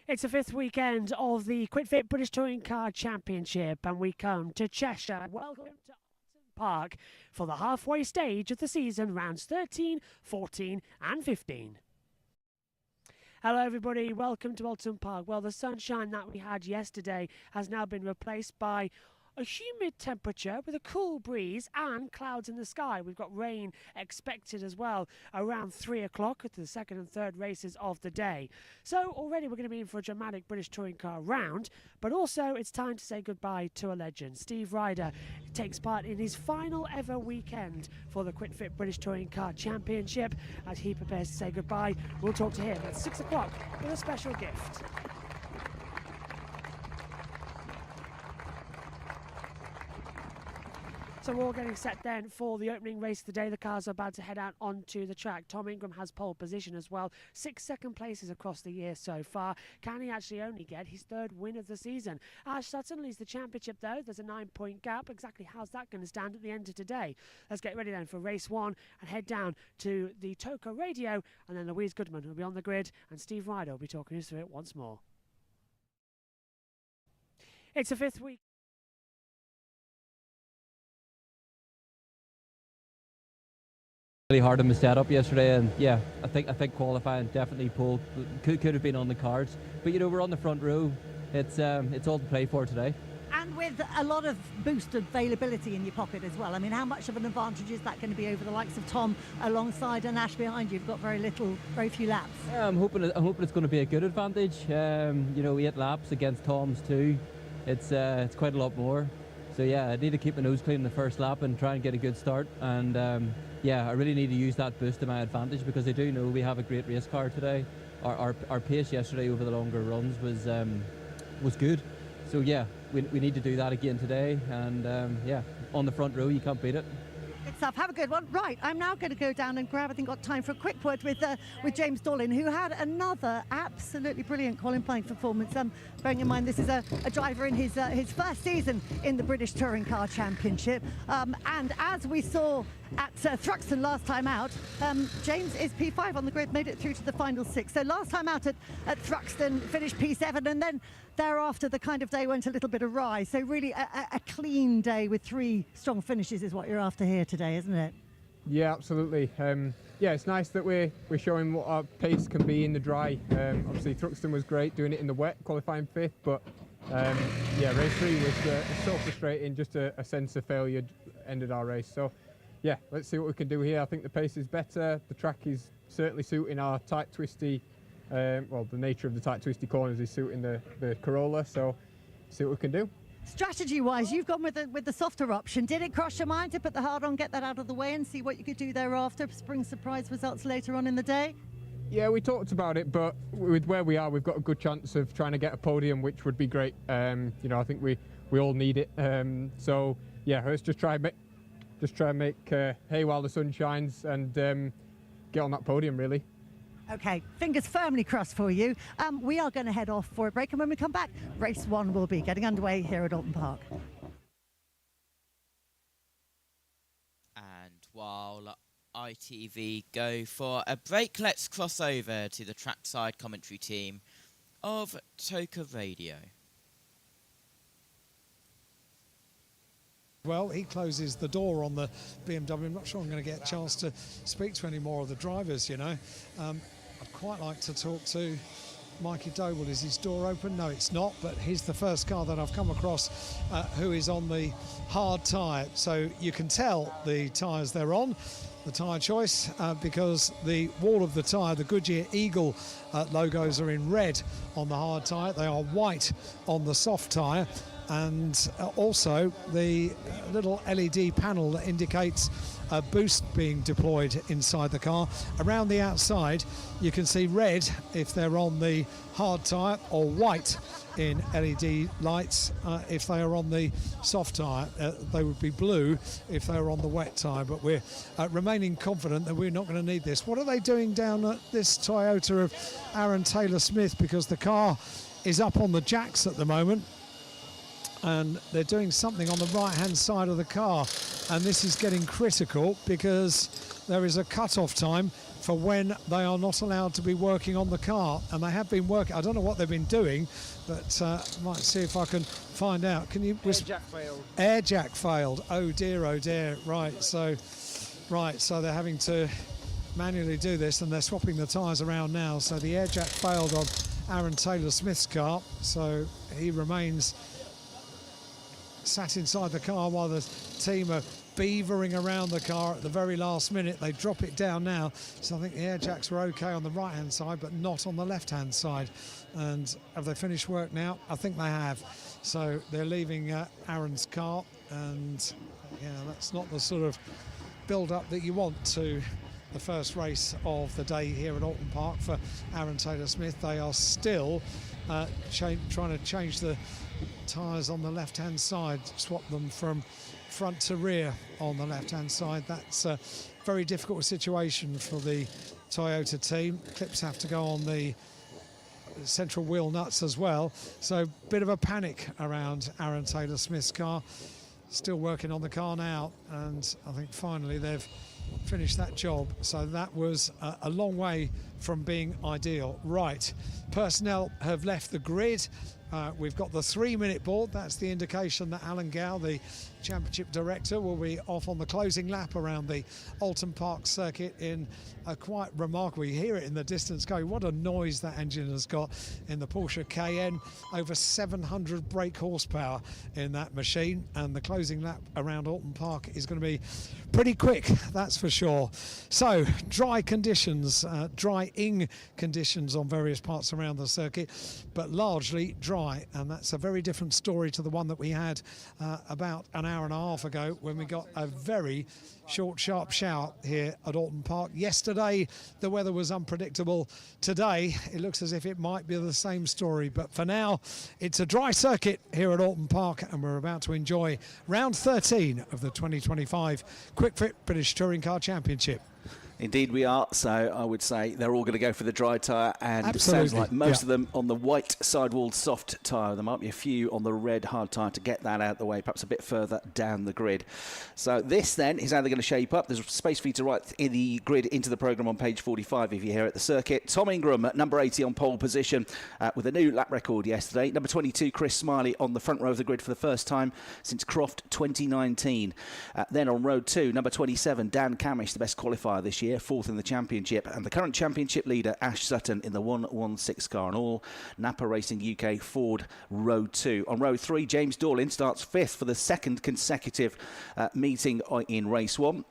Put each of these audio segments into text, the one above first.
It's the 5th weekend of the QuitFit British Touring Car Championship, and we come to Cheshire. Welcome to Oulton Park for the halfway stage of the season, rounds 13, 14 and 15. Hello everybody, welcome to Oulton Park. Well, the sunshine that we had yesterday has now been replaced by a humid temperature with a cool breeze and clouds in the sky. We've got rain expected as well around 3 o'clock at the second and third races of the day. So already we're going to be in for a dramatic British Touring Car round, but also it's time to say goodbye to a legend. Steve Ryder takes part in his final ever weekend for the QuitFit British Touring Car Championship. As he prepares to say goodbye, we'll talk to him at 6 o'clock with a special gift. So we're all getting set then for the opening race of the day. The cars are about to head out onto the track. Tom Ingram has pole position as well. 6 second places across the year so far. Can he actually only get his 3rd win of the season? Ash Sutton leads the championship though. There's a 9-point gap. Exactly how's that going to stand at the end of today? Let's get ready then for race 1 and head down to the Toco radio, and then Louise Goodman will be on the grid and Steve Ryder will be talking us through it once more. It's the 5th week. Really hard on the setup yesterday, and yeah, I think qualifying definitely pulled could have been on the cards, but you know, we're on the front row. It's all to play for today. And with a lot of boost availability in your pocket as well. I mean, how much of an advantage is that going to be over the likes of Tom alongside and Ash behind you? You've got very few laps. Yeah, I'm hoping it's going to be a good advantage. You know, 8 laps against Tom's too. It's quite a lot more. So yeah, I need to keep my nose clean in the first lap and try and get a good start. And yeah, I really need to use that boost to my advantage, because I do know we have a great race car today. Our pace yesterday over the longer runs was good. So yeah, we need to do that again today. And yeah, on the front row, you can't beat it. Good stuff. Have a good one. Right, I'm now going to go down and grab, I think, got time for a quick word with James Dorlin, who had another absolutely brilliant qualifying performance. Bearing in mind this is a driver in his first season in the British Touring Car Championship. And as we saw at Thruxton last time out, James is P5 on the grid, made it through to the final 6. So last time out at Thruxton, finished P7, and then thereafter the kind of day went a little bit awry. So really a clean day with 3 strong finishes is what you're after here today, isn't it? Yeah, absolutely. Yeah, it's nice that we're showing what our pace can be in the dry. Obviously Thruxton was great doing it in the wet, qualifying 5th, but yeah, race 3 was so frustrating, just a sense of failure ended our race. So yeah, let's see what we can do here. I think the pace is better. The track is certainly suiting our tight, twisty, well, the nature of the tight, twisty corners is suiting the Corolla. So see what we can do. Strategy-wise, you've gone with the softer option. Did it cross your mind to put the hard on, get that out of the way, and see what you could do thereafter, spring surprise results later on in the day? Yeah, we talked about it, but with where we are, we've got a good chance of trying to get a podium, which would be great. You know, I think we all need it. So yeah, let's just try and make hay while the sun shines and get on that podium, really. Okay, fingers firmly crossed for you. We are going to head off for a break, and when we come back, race 1 will be getting underway here at Oulton Park. And while ITV go for a break, let's cross over to the trackside commentary team of Toca Radio. Well, he closes the door on the BMW. I'm not sure I'm going to get a chance to speak to any more of the drivers, you know. I'd quite like to talk to Mikey Doble. Is his door open? No, it's not, but he's the first car that I've come across who is on the hard tyre. So you can tell the tyres they're on, the tyre choice, because the wall of the tyre, the Goodyear Eagle logos are in red on the hard tyre. They are white on the soft tyre. And also the little LED panel that indicates a boost being deployed inside the car. Around the outside you can see red if they're on the hard tyre, or white in LED lights if they are on the soft tyre. They would be blue if they were on the wet tyre, but we're remaining confident that we're not going to need this. What are they doing down at this Toyota of Aaron Taylor-Smith? Because the car is up on the jacks at the moment, and they're doing something on the right-hand side of the car, and this is getting critical because there is a cut-off time for when they are not allowed to be working on the car, and they have been working. I don't know what they've been doing, but might see if I can find out. Can you? Air jack failed. Air jack failed. Oh dear, oh dear. Right, so they're having to manually do this, and they're swapping the tyres around now. So the air jack failed on Aaron Taylor-Smith's car, so he remains sat inside the car while the team are beavering around the car at the very last minute. They drop it down now, so I think the air jacks were okay on the right hand side but not on the left hand side. And have they finished work now? I think they have. So they're leaving Aaron's car, and yeah, that's not the sort of build up that you want to the first race of the day here at Oulton Park for Aaron Taylor-Smith. They are still trying to change the tyres on the left hand side, swap them from front to rear on the left hand side. That's a very difficult situation for the Toyota team. Clips have to go on the central wheel nuts as well, so bit of a panic around Aaron Taylor-Smith's car. Still working on the car now, and I think finally they've finished that job. So that was a long way from being ideal. Right, personnel have left the grid. We've got the 3-minute board. That's the indication that Alan Gow, the championship director, will be off on the closing lap around the Oulton Park circuit in a quite remarkable, you hear it in the distance going, what a noise that engine has got in the Porsche Cayenne. Over 700 brake horsepower in that machine, and the closing lap around Oulton Park is going to be pretty quick, that's for sure. So dry conditions, drying conditions on various parts around the circuit, but largely dry, and that's a very different story to the one that we had about an hour and a half ago when we got a very short, sharp shower here at Oulton Park. Yesterday, the weather was unpredictable. Today, it looks as if it might be the same story. But for now, it's a dry circuit here at Oulton Park, and we're about to enjoy round 13 of the 2025 Quick Fit British Touring Car Championship. Indeed we are, so I would say they're all going to go for the dry tyre, and Absolutely. It sounds like most of them on the white sidewalled soft tyre. There might be a few on the red hard tyre to get that out of the way, perhaps a bit further down the grid. So this then is how they're going to shape up. There's space for you to write in the grid into the programme on page 45 if you're here at the circuit. Tom Ingram at number 80 on pole position with a new lap record yesterday. Number 22, Chris Smiley on the front row of the grid for the first time since Croft 2019. Then on row 2, number 27, Dan Camish, the best qualifier this year, 4th in the championship, and the current championship leader Ash Sutton in the 116 car, and all Napa Racing UK Ford row 2. On row 3, James Dorlin starts 5th for the second consecutive meeting in race 1.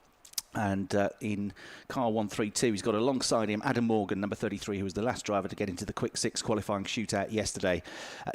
And in car 132, he's got alongside him Adam Morgan, number 33, who was the last driver to get into the Quick 6 qualifying shootout yesterday.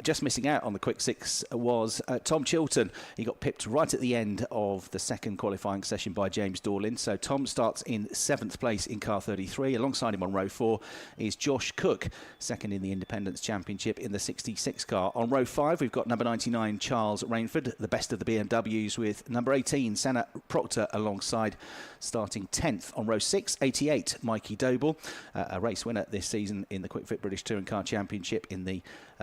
Just missing out on the Quick 6 was Tom Chilton. He got pipped right at the end of the second qualifying session by James Dorlin. So Tom starts in 7th place in car 33. Alongside him on row 4 is Josh Cook, second in the Independence Championship in the 66 car. On row 5, we've got number 99, Charles Rainford, the best of the BMWs, with number 18, Senna Proctor, alongside, starting 10th. On row 6, 88, Mikey Doble, a race winner this season in the Quick Fit British Touring Car Championship in the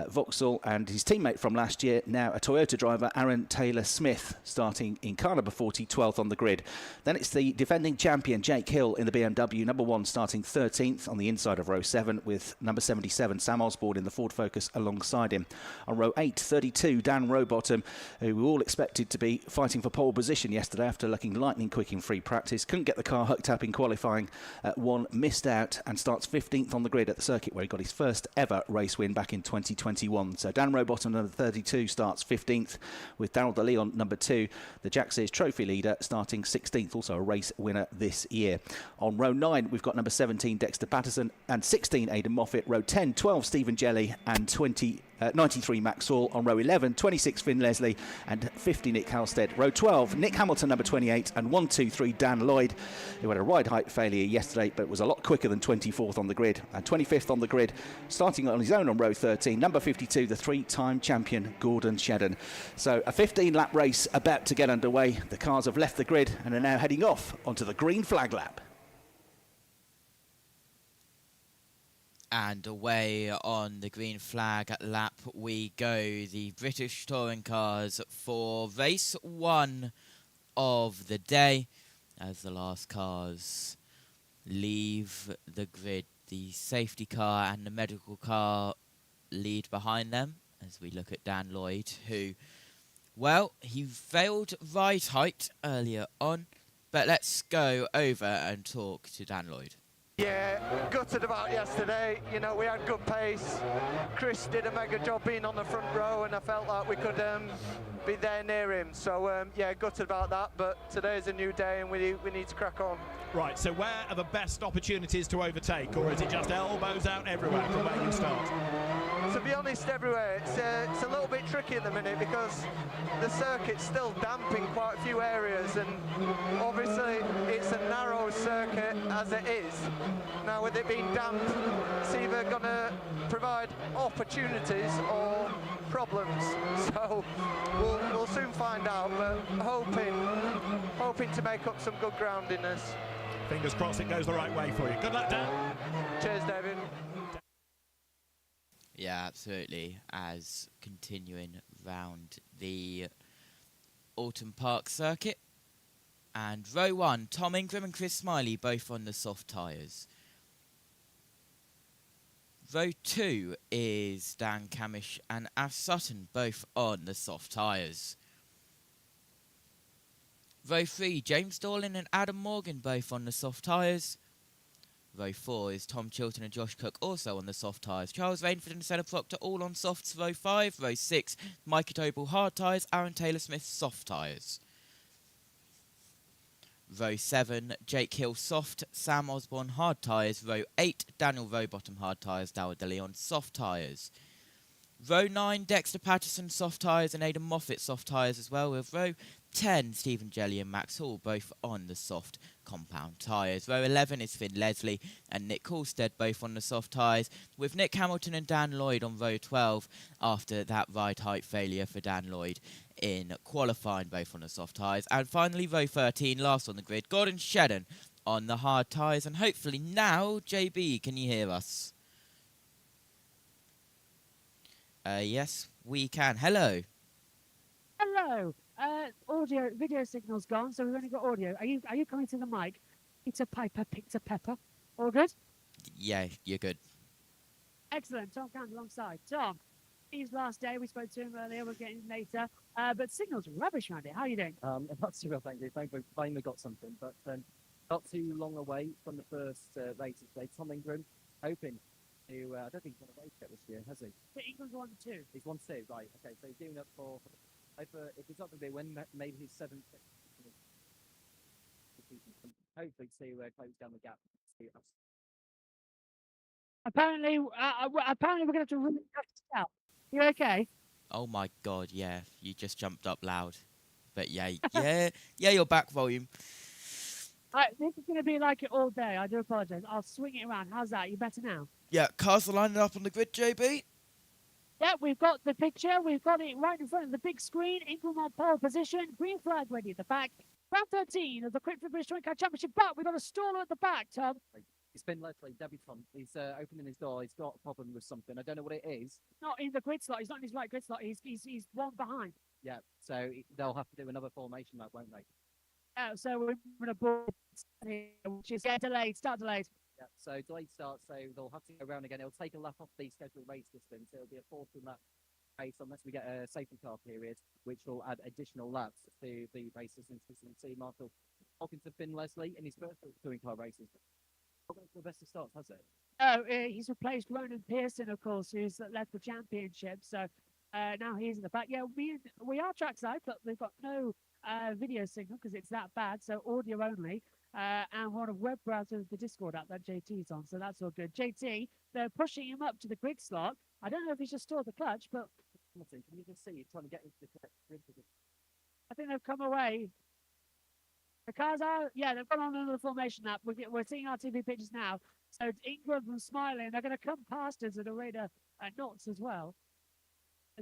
Vauxhall, and his teammate from last year, now a Toyota driver, Aaron Taylor-Smith, starting in car number 40, 12th on the grid. Then it's the defending champion, Jake Hill, in the BMW, number 1, starting 13th on the inside of row 7, with number 77, Sam Osborne, in the Ford Focus alongside him. On row 8, 32, Dan Rowbottom, who we all expected to be fighting for pole position yesterday after looking lightning quick in free practice, couldn't get the car hooked up in qualifying at 1, missed out and starts 15th on the grid at the circuit where he got his first ever race win back in 2021. So Dan Rowbottom, number 32, starts 15th with Darryl De Leon, number 2, the Jack Sears Trophy leader, starting 16th, also a race winner this year. On row 9, we've got number 17, Dexter Patterson, and 16, Aidan Moffat. Row 10, 12, Stephen Jelly, and 93, Max Saul. On row 11, 26, Finn Leslie, and 50, Nick Halstead. Row 12, Nick Hamilton, number 28, and 1, 2, 3, Dan Lloyd, who had a ride height failure yesterday, but was a lot quicker than 24th on the grid. And 25th on the grid, starting on his own on row 13, number 52, the 3-time champion, Gordon Shedden. So a 15-lap race about to get underway. The cars have left the grid and are now heading off onto the green flag lap. And away on the green flag lap we go. The British touring cars for race 1 of the day. As the last cars leave the grid, the safety car and the medical car lead behind them. As we look at Dan Lloyd, who, well, he failed ride height earlier on. But let's go over and talk to Dan Lloyd. Yeah, gutted about yesterday. You know, we had good pace. Chris did a mega job being on the front row, and I felt like we could be there near him. So, yeah, gutted about that. But today's a new day, and we need to crack on. Right, so where are the best opportunities to overtake, or is it just elbows out everywhere from where you start? To be honest, everywhere. It's a little bit tricky at the minute because the circuit's still damp in quite a few areas, and obviously it's a narrow circuit as it is. Now with it being damp, it's either going to provide opportunities or problems. So we'll soon find out, but hoping to make up some good ground in this. Fingers crossed it goes the right way for you. Good luck, Dan. Cheers, David. Yeah, absolutely. As continuing round the Oulton Park circuit. And row 1, Tom Ingram and Chris Smiley both on the soft tyres. Row 2 is Dan Camish and Ash Sutton both on the soft tyres. Row 3, James Dorlin and Adam Morgan both on the soft tyres. Row 4 is Tom Chilton and Josh Cook also on the soft tyres. Charles Rainford and Senna Proctor all on softs. Row 5. Row 6, Micah Tobel hard tyres. Aaron Taylor-Smith soft tyres. Row 7, Jake Hill soft. Sam Osborne hard tyres. Row 8, Daniel Rowbottom hard tyres. Darryl De Leon soft tyres. Row 9, Dexter Patterson soft tyres and Aidan Moffat soft tyres as well, with row 10, Stephen Jelly and Max Hall both on the soft compound tyres. Row 11 is Finn Leslie and Nick Halstead both on the soft tyres, with Nick Hamilton and Dan Lloyd on row 12 after that ride height failure for Dan Lloyd in qualifying, both on the soft tyres. And finally, row 13, last on the grid, Gordon Shedden on the hard tyres. And hopefully now, JB, can you hear us? Yes, we can. Hello. Hello. Video signal's gone, so we've only got audio. Are you coming to the mic? Peter Piper, Peter Pepper. All good? Yeah, you're good. Excellent. Tom Camp alongside. Tom, his last day. We spoke to him earlier. We're getting later. But signal's rubbish around here. How are you doing? Not too well, thank you. Finally got something, but not too long away from the first race today. Tom Ingram hoping to, I don't think he's won a race yet this year, has he? England's 1-2. He's 1-2, right. Okay, so he's doing up for, if it's not going to be a win, maybe his 7th. Hopefully to close down the gap. Apparently we're going to have to run it out. You okay? Oh my God, yeah, you just jumped up loud. But yeah, you're back volume. This is going to be like it all day. I do apologise. I'll swing it around. How's that? You better now? Yeah, cars are lining up on the grid, JB. Yeah, we've got the picture. We've got it right in front of the big screen. Ingram on pole position. Green flag ready at the back. Round 13 of the Quick Fit British Touring Car Championship. But we've got a staller at the back, Tom. It's been Leslie, debutant. He's opening his door. He's got a problem with something. I don't know what it is. Not in the grid slot. He's not in his right grid slot. He's one behind. Yeah, so they'll have to do another formation lap, won't they? Yeah, so we're going to board, which is delayed, start delayed. Yeah, so delayed start, so they'll have to go around again. It'll take a lap off the scheduled race distance. It'll be a 14 lap race unless we get a safety car period, which will add additional laps to the race distance. See, Marshall, talking to Finn Leslie in his first touring car races. Not the best of starts, has it? Oh, he's replaced Ronan Pearson, of course, who's led the championship. So now he's in the back. Yeah, we are trackside, but we've got no video signal because it's that bad. So audio only. And we're on a web browser with the Discord app that JT's on. So that's all good. JT, they're pushing him up to the grid slot. I don't know if he's just stored the clutch, but Can you just see he's trying to get into the correct grid position? I think they've come away. The cars are, yeah, they've gone on another formation lap. We're seeing our TV pictures now. So Ingram and Smiling, they're going to come past us at a rate of knots as well.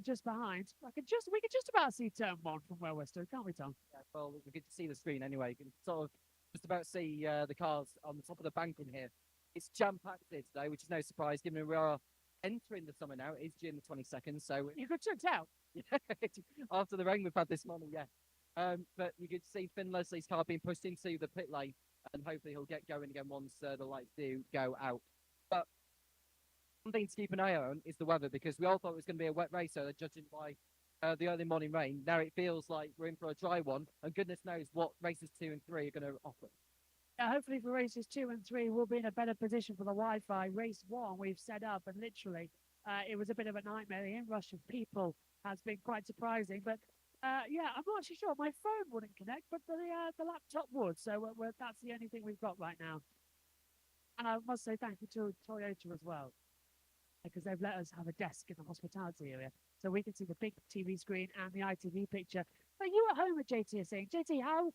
Just behind. We could just about see turn one from where we're stood, can't we, Tom? Yeah, well, we get to see the screen anyway. You can sort of just about see the cars on the top of the bank in here. It's jam-packed here today, which is no surprise, given we are entering the summer now. It is June the 22nd, so... You could check out. After the rain we've had this morning, yeah. But you could see Finn Leslie's car being pushed into the pit lane, and hopefully he'll get going again once the lights do go out. But one thing to keep an eye on is the weather, because we all thought it was going to be a wet race, so judging by the early morning rain, now it feels like we're in for a dry one, and goodness knows what races 2 and 3 are going to offer. Yeah, hopefully for races 2 and 3, we'll be in a better position for the Wi-Fi. Race 1 we've set up, and literally it was a bit of a nightmare. The inrush of people has been quite surprising, but yeah, I'm not actually sure. My phone wouldn't connect, but the laptop would. So that's the only thing we've got right now. And I must say thank you to Toyota as well, because they've let us have a desk in the hospitality area, so we can see the big TV screen and the ITV picture. But you at home at JT are saying, JT, how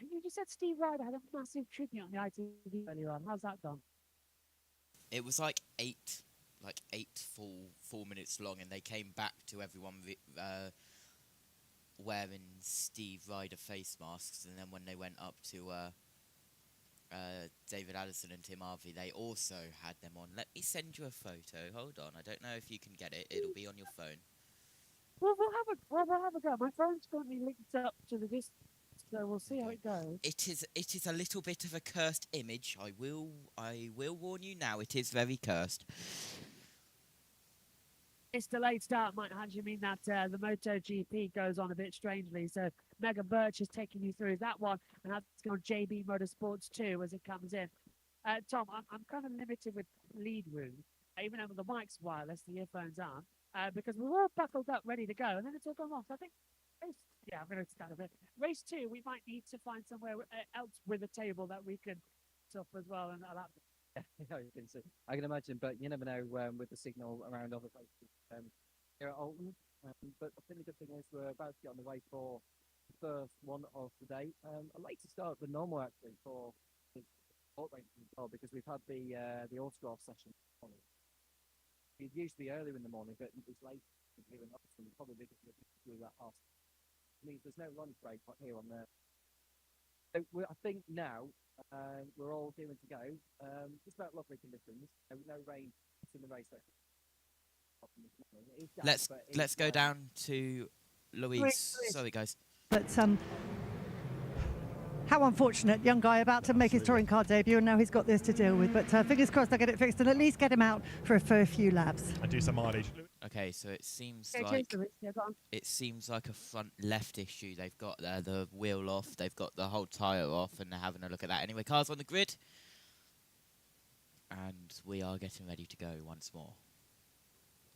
you just said Steve Ryder had a massive tribute on the ITV earlier on. How's that gone? It was like eight full 4 minutes long, and they came back to everyone wearing Steve Ryder face masks, and then when they went up to David Addison and Tim Harvey, they also had them on. Let me send you a photo. Hold on, I don't know if you can get it. It'll be on your phone. Well, we'll have a go. My phone's currently linked up to the Discord, so we'll see how it goes. It is a little bit of a cursed image. I will warn you now. It is very cursed. This delayed start might actually mean that the MotoGP goes on a bit strangely. So Megan Birch is taking you through that one, and that's on JBMotorsports 2 as it comes in. Tom, I'm kind of limited with lead room, even though the mic's wireless, the earphones aren't, because we're all buckled up, ready to go, and then it's all gone off. I think, yeah, I'm going to start a bit. Race 2, we might need to find somewhere else with a table that we could stuff as well, and allow. I can imagine, but you never know with the signal around other places here at Oulton. But I think the good thing is we're about to get on the way for the first one of the day. A later start than normal, actually, for the sport racing as well, because we've had the autograph session this morning. It used to be earlier in the morning, but it was late here in Oulton, probably because we're doing that half. It means there's no lunch break here on there. So I think now we're all doing to go. Just about lovely conditions. No rain in the race. Let's go down to Louise. Sorry, guys. But how unfortunate, young guy about to make his touring car debut, and now he's got this to deal with. But fingers crossed I get it fixed and at least get him out for a few laps. And do some mileage. Okay, so it seems like a front left issue they've got there. The wheel off, they've got the whole tyre off, and they're having a look at that. Anyway, cars on the grid, and we are getting ready to go once more.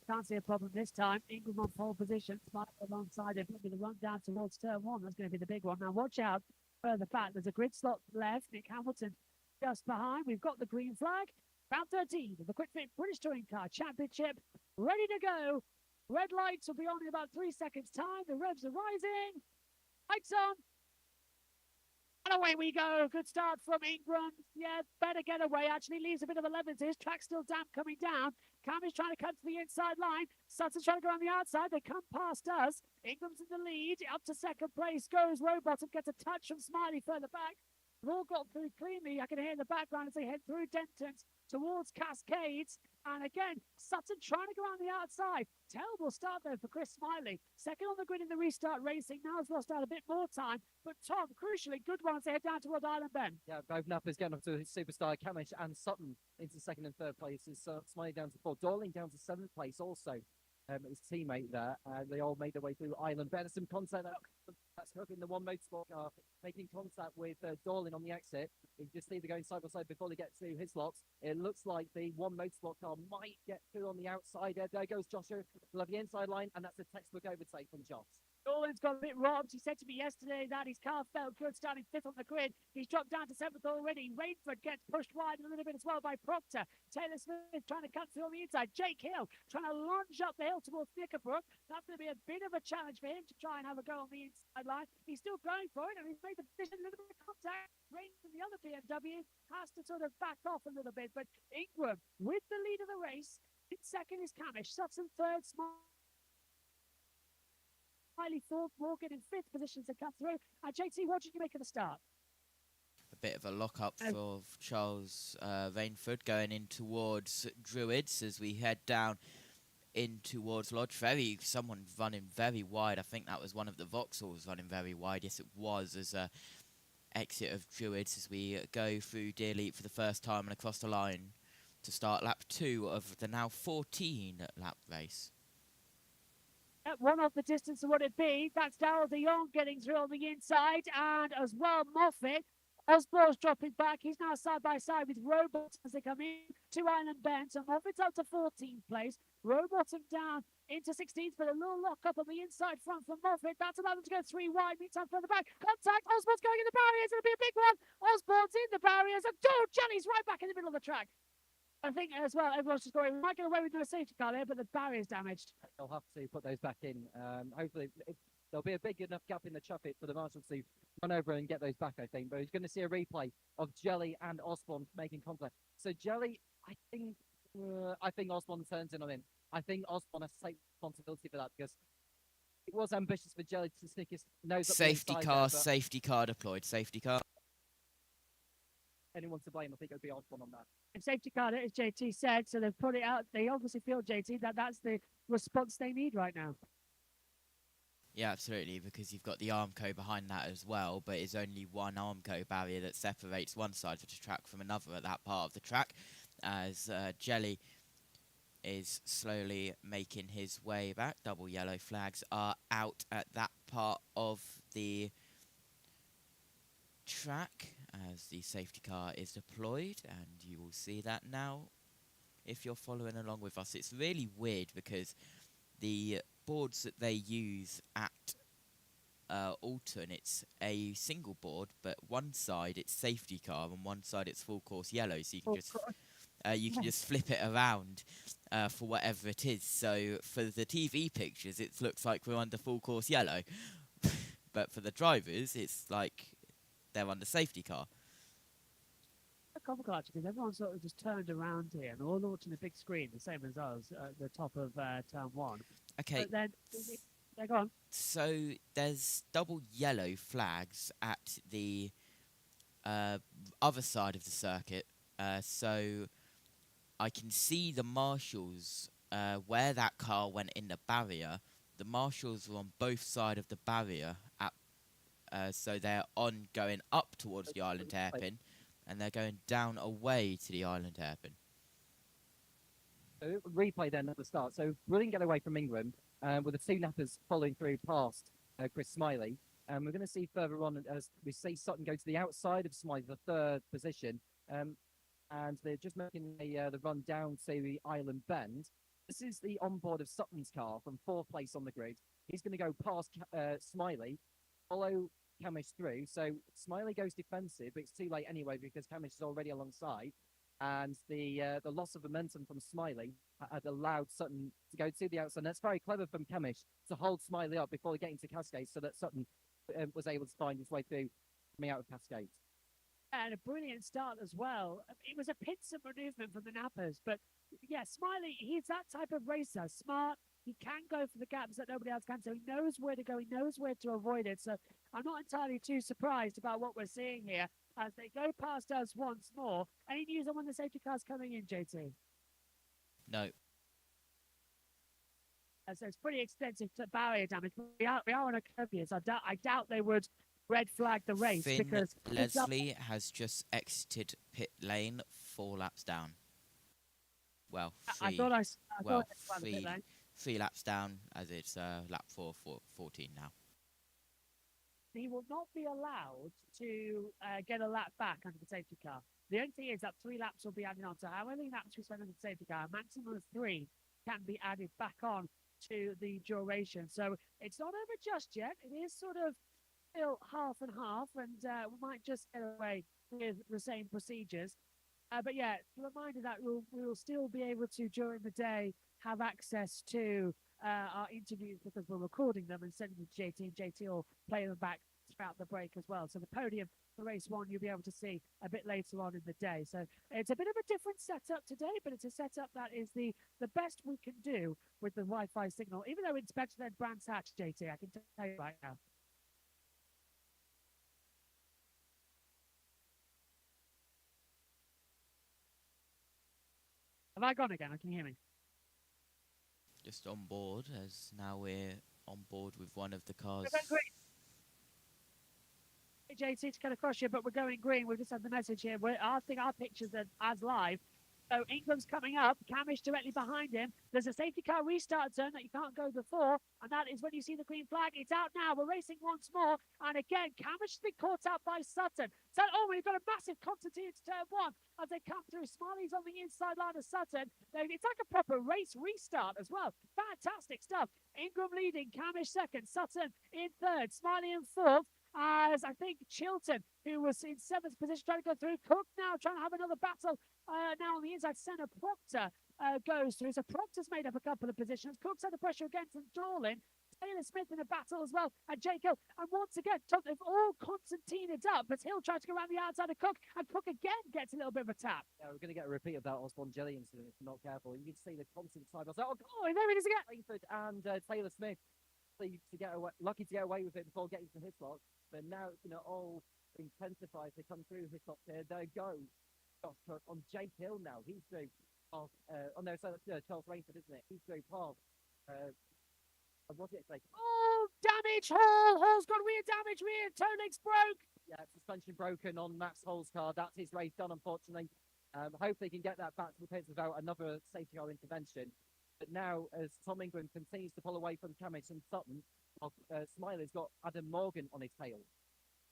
Can't see a problem this time. Ingram on pole position, Smart alongside him. Look at the run down towards turn 1. That's going to be the big one. Now watch out further back. There's a grid slot left. Nick Hamilton just behind. We've got the green flag. Round 13 of the Quick Fit British Touring Car Championship. Ready to go. Red lights will be on in about 3 seconds' time. The revs are rising. Lights on. And away we go. Good start from Ingram. Yeah, better get away. Actually leaves a bit of a level to his track. Still damp coming down. Cam is trying to cut to the inside line. Sutton's trying to go on the outside. They come past us. Ingram's in the lead. Up to second place goes Rowbottom. Gets a touch from Smiley further back. They've all got through cleanly. I can hear in the background as they head through Denton's towards Cascades. And again, Sutton trying to go on the outside. Terrible start there for Chris Smiley. Second on the grid in the restart racing. Now has lost out a bit more time. But Tom, crucially, good one as they head down towards Island Bend. Yeah, both Nappers getting up to Superstar, Camish and Sutton into second and third places. Smiley down to 4th. Dorling down to 7th place also. his teammate there. They all made their way through Island. Better some contact. That's hooking the one motorsport car, making contact with Dorlin on the exit. You can just see they're going side by side before they get to his slots. It looks like the one motorsport car might get through on the outside. There goes Joshua. We'll have the inside line, and that's a textbook overtake from Josh. Dorlin's got a bit robbed. He said to me yesterday that his car felt good, starting 5th on the grid. He's dropped down to 7th already. Rainford gets pushed wide a little bit as well by Proctor. Taylor Smith trying to cut through on the inside. Jake Hill trying to lunge up the hill towards Knickerbrook. That's going to be a bit of a challenge for him to try and have a go on the inside line. He's still going for it, and he's made the decision, a little bit of contact. Rainford, the other BMW, has to sort of back off a little bit. But Ingram, with the lead of the race, in second is Camish. Sutton third, Smiley fourth, Morgan in 5th position to come through. JT, what did you make of the start? A bit of a lock-up for Charles Rainford going in towards Druids as we head down in towards Lodge. Someone running very wide. I think that was one of the Vauxhalls running very wide. Yes, it was, as a exit of Druids as we go through Deer Leap for the first time and across the line to start lap 2 of the now 14-lap race. One off the distance of what it be. That's Darrell de Jong getting through on the inside, and as well Moffat. Osborne's dropping back. He's now side by side with Robots as they come in to Island Bend. So Moffat's up to 14th place. Robotham down into 16th, but a little lock up on the inside front for Moffat. That's allowed them to go 3 wide. Meantime, further back. Contact. Osborne's going in the barriers. It'll be a big one. Osborne's in the barriers. And Johnny's right back in the middle of the track. I think as well, everyone's just going, we might get away with no safety car there, but the barrier's damaged. They'll have to put those back in. Hopefully, there'll be a big enough gap in the traffic for the marshals to run over and get those back, I think. But he's going to see a replay of Jelly and Osborne making contact. So Jelly, I think Osborne turns in on him. I think Osborne has to take responsibility for that because it was ambitious for Jelly to stick his nose up Safety the car, there, safety car deployed, safety car. Anyone to blame, I think it would be Osborne on that. And safety car, as JT said, so they've put it out. They obviously feel, JT, that that's the response they need right now. Yeah, absolutely, because you've got the Armco behind that as well, but it's only one Armco barrier that separates one side of the track from another at that part of the track, as Jelly is slowly making his way back. Double yellow flags are out at that part of the track as the safety car is deployed, and you will see that now if you're following along with us. It's really weird because the boards that they use at Oulton, it's a single board, but one side it's safety car and one side it's full course yellow, so you can just flip it around for whatever it is. So for the TV pictures it looks like we're under full course yellow, but for the drivers it's like they're under safety car. Comical actually, because everyone sort of just turned around here and all watching the big screen, the same as us at the top of turn 1. Okay. But then, yeah, go on. So there's double yellow flags at the other side of the circuit. So I can see the marshals where that car went in the barrier. The marshals were on both sides of the barrier at. So they're going up towards the island hairpin, and they're going down away to the island hairpin. So replay then at the start. So brilliant get away from Ingram with the 2 nappers following through past Chris Smiley. And we're going to see further on as we see Sutton go to the outside of Smiley, the 3rd position. And they're just making the run down to the island bend. This is the onboard of Sutton's car from 4th place on the grid. He's going to go past Smiley, follow Camish through. So Smiley goes defensive, but it's too late anyway because Camish is already alongside. And the loss of momentum from Smiley had allowed Sutton to go to the outside. And that's very clever from Camish to hold Smiley up before getting to Cascade so that Sutton was able to find his way through coming out of Cascade. And a brilliant start as well. It was a pincer manoeuvre from the nappers, but yeah, Smiley, he's that type of racer, smart. He can go for the gaps that nobody else can, so he knows where to go, he knows where to avoid it. So I'm not entirely too surprised about what we're seeing here as they go past us once more. Any news on when the safety car's coming in, JT? No. So it's pretty extensive barrier damage. We are on a curve here, so I doubt they would red flag the race. Finn because Leslie has just exited pit lane 4 laps down. Well, 3 laps down, as it's lap 14 now. He will not be allowed to get a lap back under the safety car. The only thing is that 3 laps will be added on. So however many laps we spend under the safety car, a maximum of 3 can be added back on to the duration. So it's not over just yet. It is sort of still half and half, and we might just get away with the same procedures. But yeah, a reminder that we will still be able to, during the day, have access to our interviews because we're recording them and sending them to JT, and JT will play them back throughout the break as well. So the podium for race 1 you'll be able to see a bit later on in the day. So it's a bit of a different setup today, but it's a setup that is the best we can do with the Wi-Fi signal, even though it's better than Brands Hatch, JT, I can tell you right now. Have I gone again? Can you hear me? Just on board, as now we're on board with one of the cars. Hey, JT, to cut across here, but we're going green. We've just had the message here. I think our pictures are as live. So Ingram's coming up, Camish directly behind him. There's a safety car restart zone that you can't go before, and that is when you see the green flag. It's out now. We're racing once more, and again, Camish has been caught out by Sutton. So, we've got a massive Constantine into turn 1 as they come through. Smiley's on the inside line of Sutton. It's like a proper race restart as well. Fantastic stuff. Ingram leading, Camish second, Sutton in third, Smiley in fourth. As I think Chilton, who was in 7th position, trying to go through. Cook now trying to have another battle. Now on the inside, centre Proctor goes through. So Proctor's made up a couple of positions. Cook's under pressure again from Dorlin. Taylor Smith in a battle as well, and Jake Hill. And once again, they've all Constantined up, but Hill tries to go around the outside of Cook, and Cook again gets a little bit of a tap. Yeah, we're going to get a repeat of that Osborne Jelly incident if we're not careful. You can see the constant side by side. Oh, there it is again. Langford and Taylor Smith lucky to get away with it before getting to his slot. But now it's going to all intensify as they come through his slot here. There goes Josh Cook on Jake Hill now. He's through past, so that's Charles Rainford, isn't it? He's through past, what's it like? Oh, damage! Hall's got rear damage, rear toe legs broke. Yeah, suspension broken on Max Hall's car. That's his race done, unfortunately. Hopefully he can get that back to the pits without another safety car intervention. But now, as Tom Ingram continues to pull away from Camish and Sutton, Smiley's got Adam Morgan on his tail.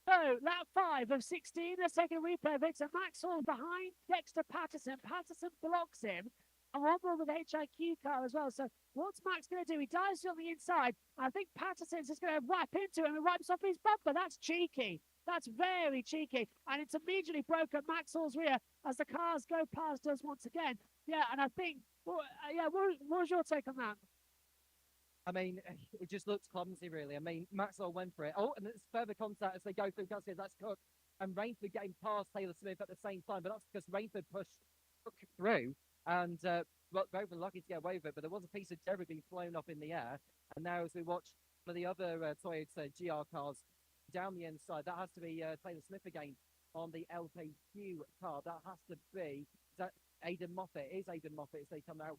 So, lap 5 of 16. Let's take a replay of it. So, Max Hall behind Dexter Patterson. Patterson blocks him. And one more with the HIQ car as well. So, what's Max going to do? He dives on the inside. I think Patterson's just going to wipe into him and wipes off his bumper. That's cheeky. That's very cheeky. And it's immediately broken Max Hall's rear as the cars go past us once again. Yeah, and I think, what was your take on that? I mean, it just looks clumsy, really. I mean, Maxwell went for it. Oh, and there's further contact as they go through Custody. That's Cook. And Rainford getting past Taylor Smith at the same time. But that's because Rainford pushed Cook through. And both were lucky to get away with it. But there was a piece of debris being flown up in the air. And now as we watch one of the other Toyota GR cars down the inside, that has to be Taylor Smith again on the LKQ car. That has to be Aidan Moffat. It is Aidan Moffat as they come out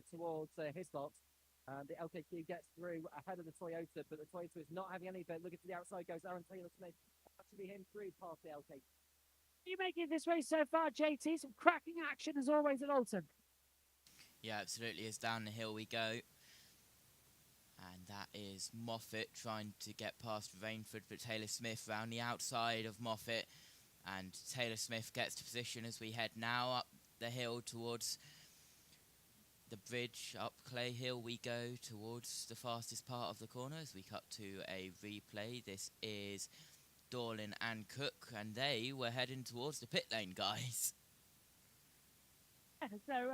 towards his slot. The LKQ gets through ahead of the Toyota, but the Toyota is not having any of it. Looking to the outside goes Aaron Taylor Smith. That should be him through past the LKQ. You making this race so far, JT? Some cracking action as always at Oulton. Yeah, absolutely. As down the hill we go. And that is Moffat trying to get past Rainford, but Taylor Smith round the outside of Moffat. And Taylor Smith gets to position as we head now up the hill towards the bridge. Up Clay Hill we go towards the fastest part of the corner as we cut to a replay. This is Dorlin and Cook, and they were heading towards the pit lane, guys. So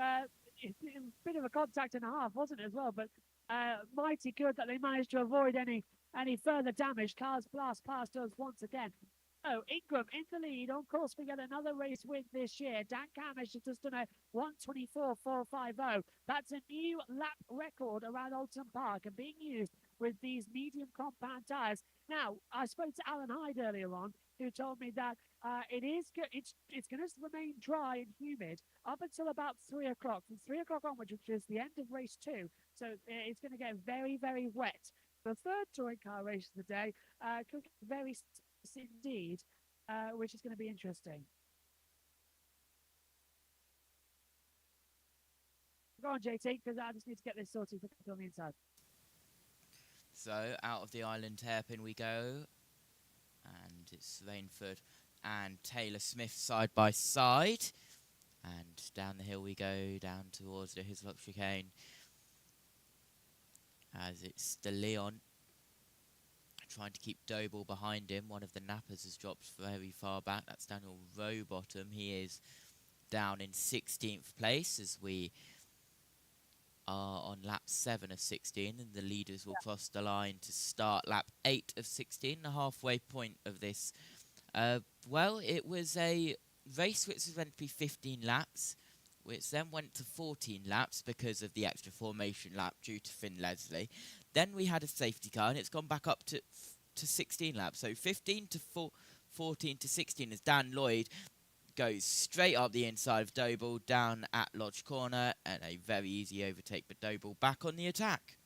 it's a bit of a contact and a half, wasn't it, as well? But mighty good that they managed to avoid any further damage. Cars blast past us once again. So Ingram in the lead. On course we get another race win this year. Dan Camish has just done a 1:24.450. That's a new lap record around Oulton Park and being used with these medium compound tyres. Now, I spoke to Alan Hyde earlier on, who told me that it's going to remain dry and humid up until about 3 o'clock. From 3 o'clock onwards, which is the end of race 2. So it's going to get very, very wet. The third touring car race of the day could get very indeed, which is going to be interesting. Go on, JT, because I just need to get this sorted on the inside. So, out of the island hairpin we go. And it's Rainford and Taylor Smith side by side. And down the hill we go, down towards the Hislop chicane. As it's De Leon trying to keep Doble behind him. One of the nappers has dropped very far back. That's Daniel Rowbottom. He is down in 16th place as we are on lap 7 of 16, and the leaders will cross the line to start lap 8 of 16, the halfway point of this. Well, it was a race which was meant to be 15 laps, which then went to 14 laps because of the extra formation lap due to Finn Leslie. Then we had a safety car, and it's gone back up to 16 laps. So 15 to 14 to 16 as Dan Lloyd goes straight up the inside of Doble, down at Lodge Corner, and a very easy overtake, but Doble back on the attack.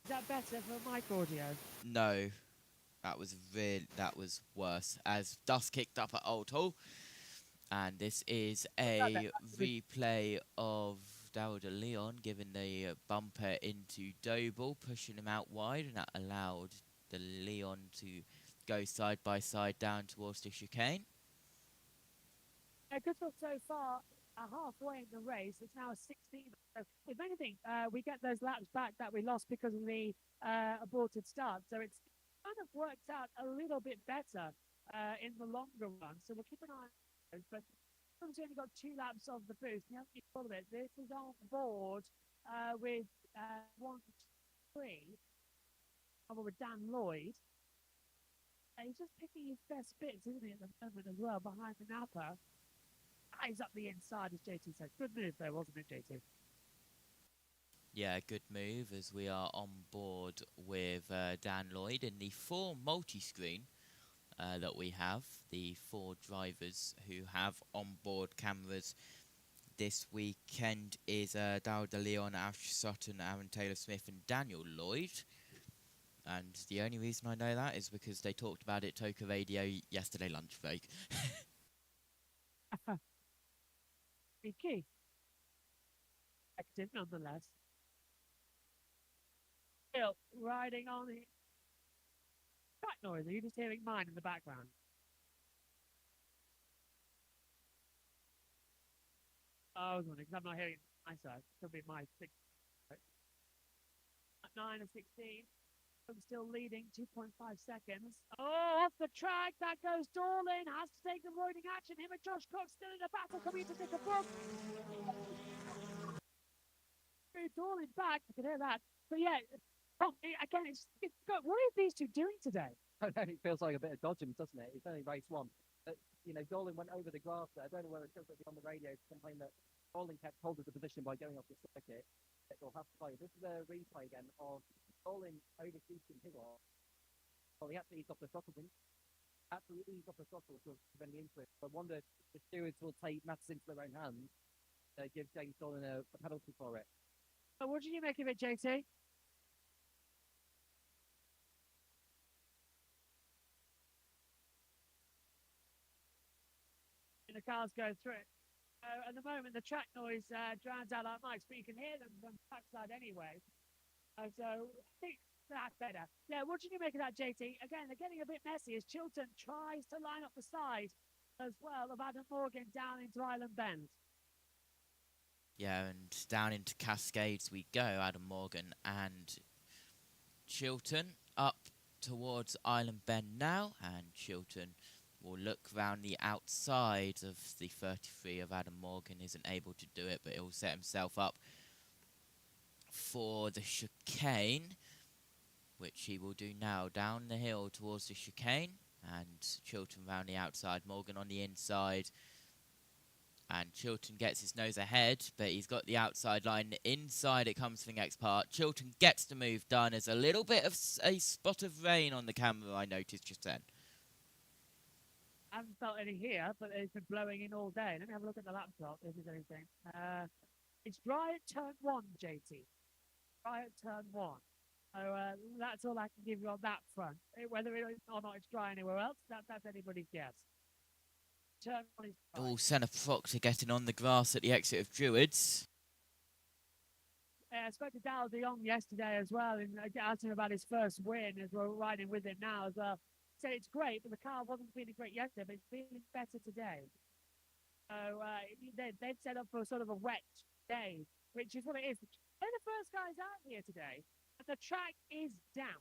Is that better for mic audio? No, that was worse, as dust kicked up at Old Hall. And this is a replay of Daryl De Leon giving the bumper into Doble, pushing him out wide, and that allowed De Leon to go side by side down towards the chicane. Good talk so far. Halfway in the race, it's now a 16. So, if anything, we get those laps back that we lost because of the aborted start. So it's kind of worked out a little bit better in the longer run. So we'll keep an eye on those. But we've only got 2 laps of the boost. You haven't thought of it. This is on board with 1, 3. With Dan Lloyd. He's just picking his best bits, isn't he, at the moment as well, behind the napper. Eyes up the inside, as JT said. Good move, though, wasn't it, JT? Yeah, good move, as we are on board with Dan Lloyd in the 4 multi-screen that we have. The 4 drivers who have on-board cameras this weekend is Daryl De Leon, Ash Sutton, Aaron Taylor-Smith and Daniel Lloyd. And the only reason I know that is because they talked about it Toka Radio yesterday lunch break. Key. Active nonetheless. Still riding on the track noise. Are you just hearing mine in the background? Oh, I was wondering, because I'm not hearing my side. Could be my 6. At 9 of 16. I'm still leading 2.5 seconds. Oh, off the track, that goes Dorlin, has to take the avoiding action. Him and Josh Cox still in a battle, coming to take a book. Dorlin back, I can hear that. But yeah, again, it's good. What are these 2 doing today? I know, it feels like a bit of dodging, doesn't it? It's only race 1. But, you know, Dorlin went over the grass there. I don't know whether it's just on the radio to complain that Dorlin kept hold of the position by going off the circuit. We'll have to play. This is a replay again of Dorlin overshooting Higgler. Well, he actually eased off the throttle, didn't he? Absolutely eased off the throttle to prevent the incident. I wonder if the stewards will take matters into their own hands, give James Dorlin a penalty for it. What did you make of it, JT? The cars go through it. At the moment, the track noise drowns out our mics, but you can hear them from the backside anyway. So I think that's better. Yeah, what did you make of that, JT? Again, they're getting a bit messy as Chilton tries to line up the side as well of Adam Morgan down into Island Bend. Yeah, and down into Cascades we go, Adam Morgan and Chilton up towards Island Bend now, and Chilton will look round the outside of the 33 of Adam Morgan, isn't able to do it, but he'll set himself up for the chicane, which he will do now, down the hill towards the chicane, and Chilton round the outside, Morgan on the inside, and Chilton gets his nose ahead, but he's got the outside line. Inside it comes for the next part. Chilton gets the move done. There's a little bit of a spot of rain on the camera I noticed just then. I haven't felt any here, but it's been blowing in all day. Let me have a look at the laptop if there's anything. It's dry at turn 1, JT. Dry at turn 1. So that's all I can give you on that front. Whether or not it's dry anywhere else, that's anybody's guess. Turn on his right. All Senna Proctor getting on the grass at the exit of Druids. I spoke to Dal de Jong yesterday as well, and I asked him about his first win as we're riding with him now as well. Said it's great, but the car wasn't feeling great yesterday, but it's feeling better today. So they've set up for sort of a wet day, which is what it is. They're the first guys out here today, and the track is down.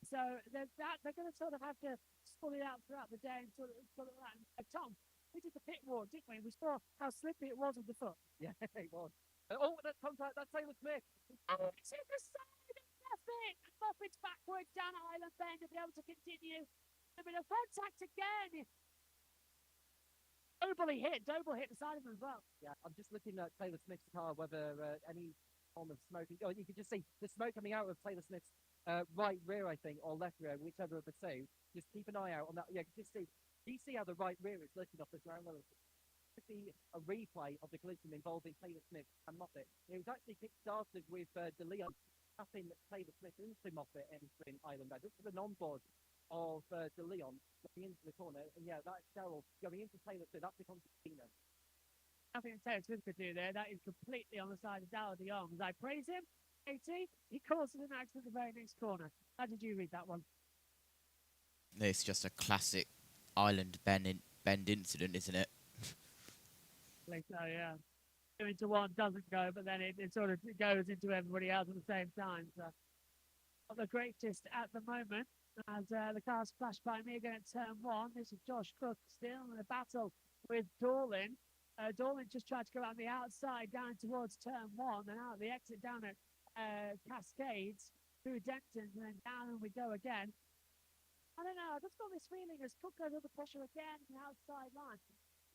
So they're going to sort of have to sort it out throughout the day and sort of that. And Tom, we did the pit walk, didn't we? We saw how slippy it was with the foot. Yeah, it was. Oh, that contact, that's Taylor Smith. And it's in the side of Moffat. Moffat's backwards down Island Bend to be able to continue. A bit of contact again. Doble hit the side of him as well. Yeah, I'm just looking at Taylor Smith's car, whether any form of smoke. Oh, you can just see the smoke coming out of Taylor Smith's right rear, I think, or left rear, whichever of the two. Just keep an eye out on that. Yeah, just see. Do you see how the right rear is lifting off the ground? See a replay of the collision involving Taylor Smith and Moffat. It was actually kick-started with De Leon tapping Taylor Smith into Moffat entering Island Bend. This is an onboard of De Leon going into the corner, and yeah, that's Cheryl going into Taylor Smith. That's the concertina. Nothing Taylor Smith could do there. That is completely on the side of Dal de Jong. As I praise him, AT, he causes an accident in the very next corner. How did you read that one? It's just a classic Island Bend incident, isn't it? So yeah, 2 into 1 doesn't go, but then it sort of goes into everybody else at the same time. So not the greatest at the moment as the cars flash by me again at turn 1. This is Josh Cook still in a battle with Dorlin. Dorlin just tried to go out the outside down towards turn 1 and out the exit down at Cascades through Denton and then down and we go again. I don't know, I've just got this feeling as Cook goes under pressure again on the outside line.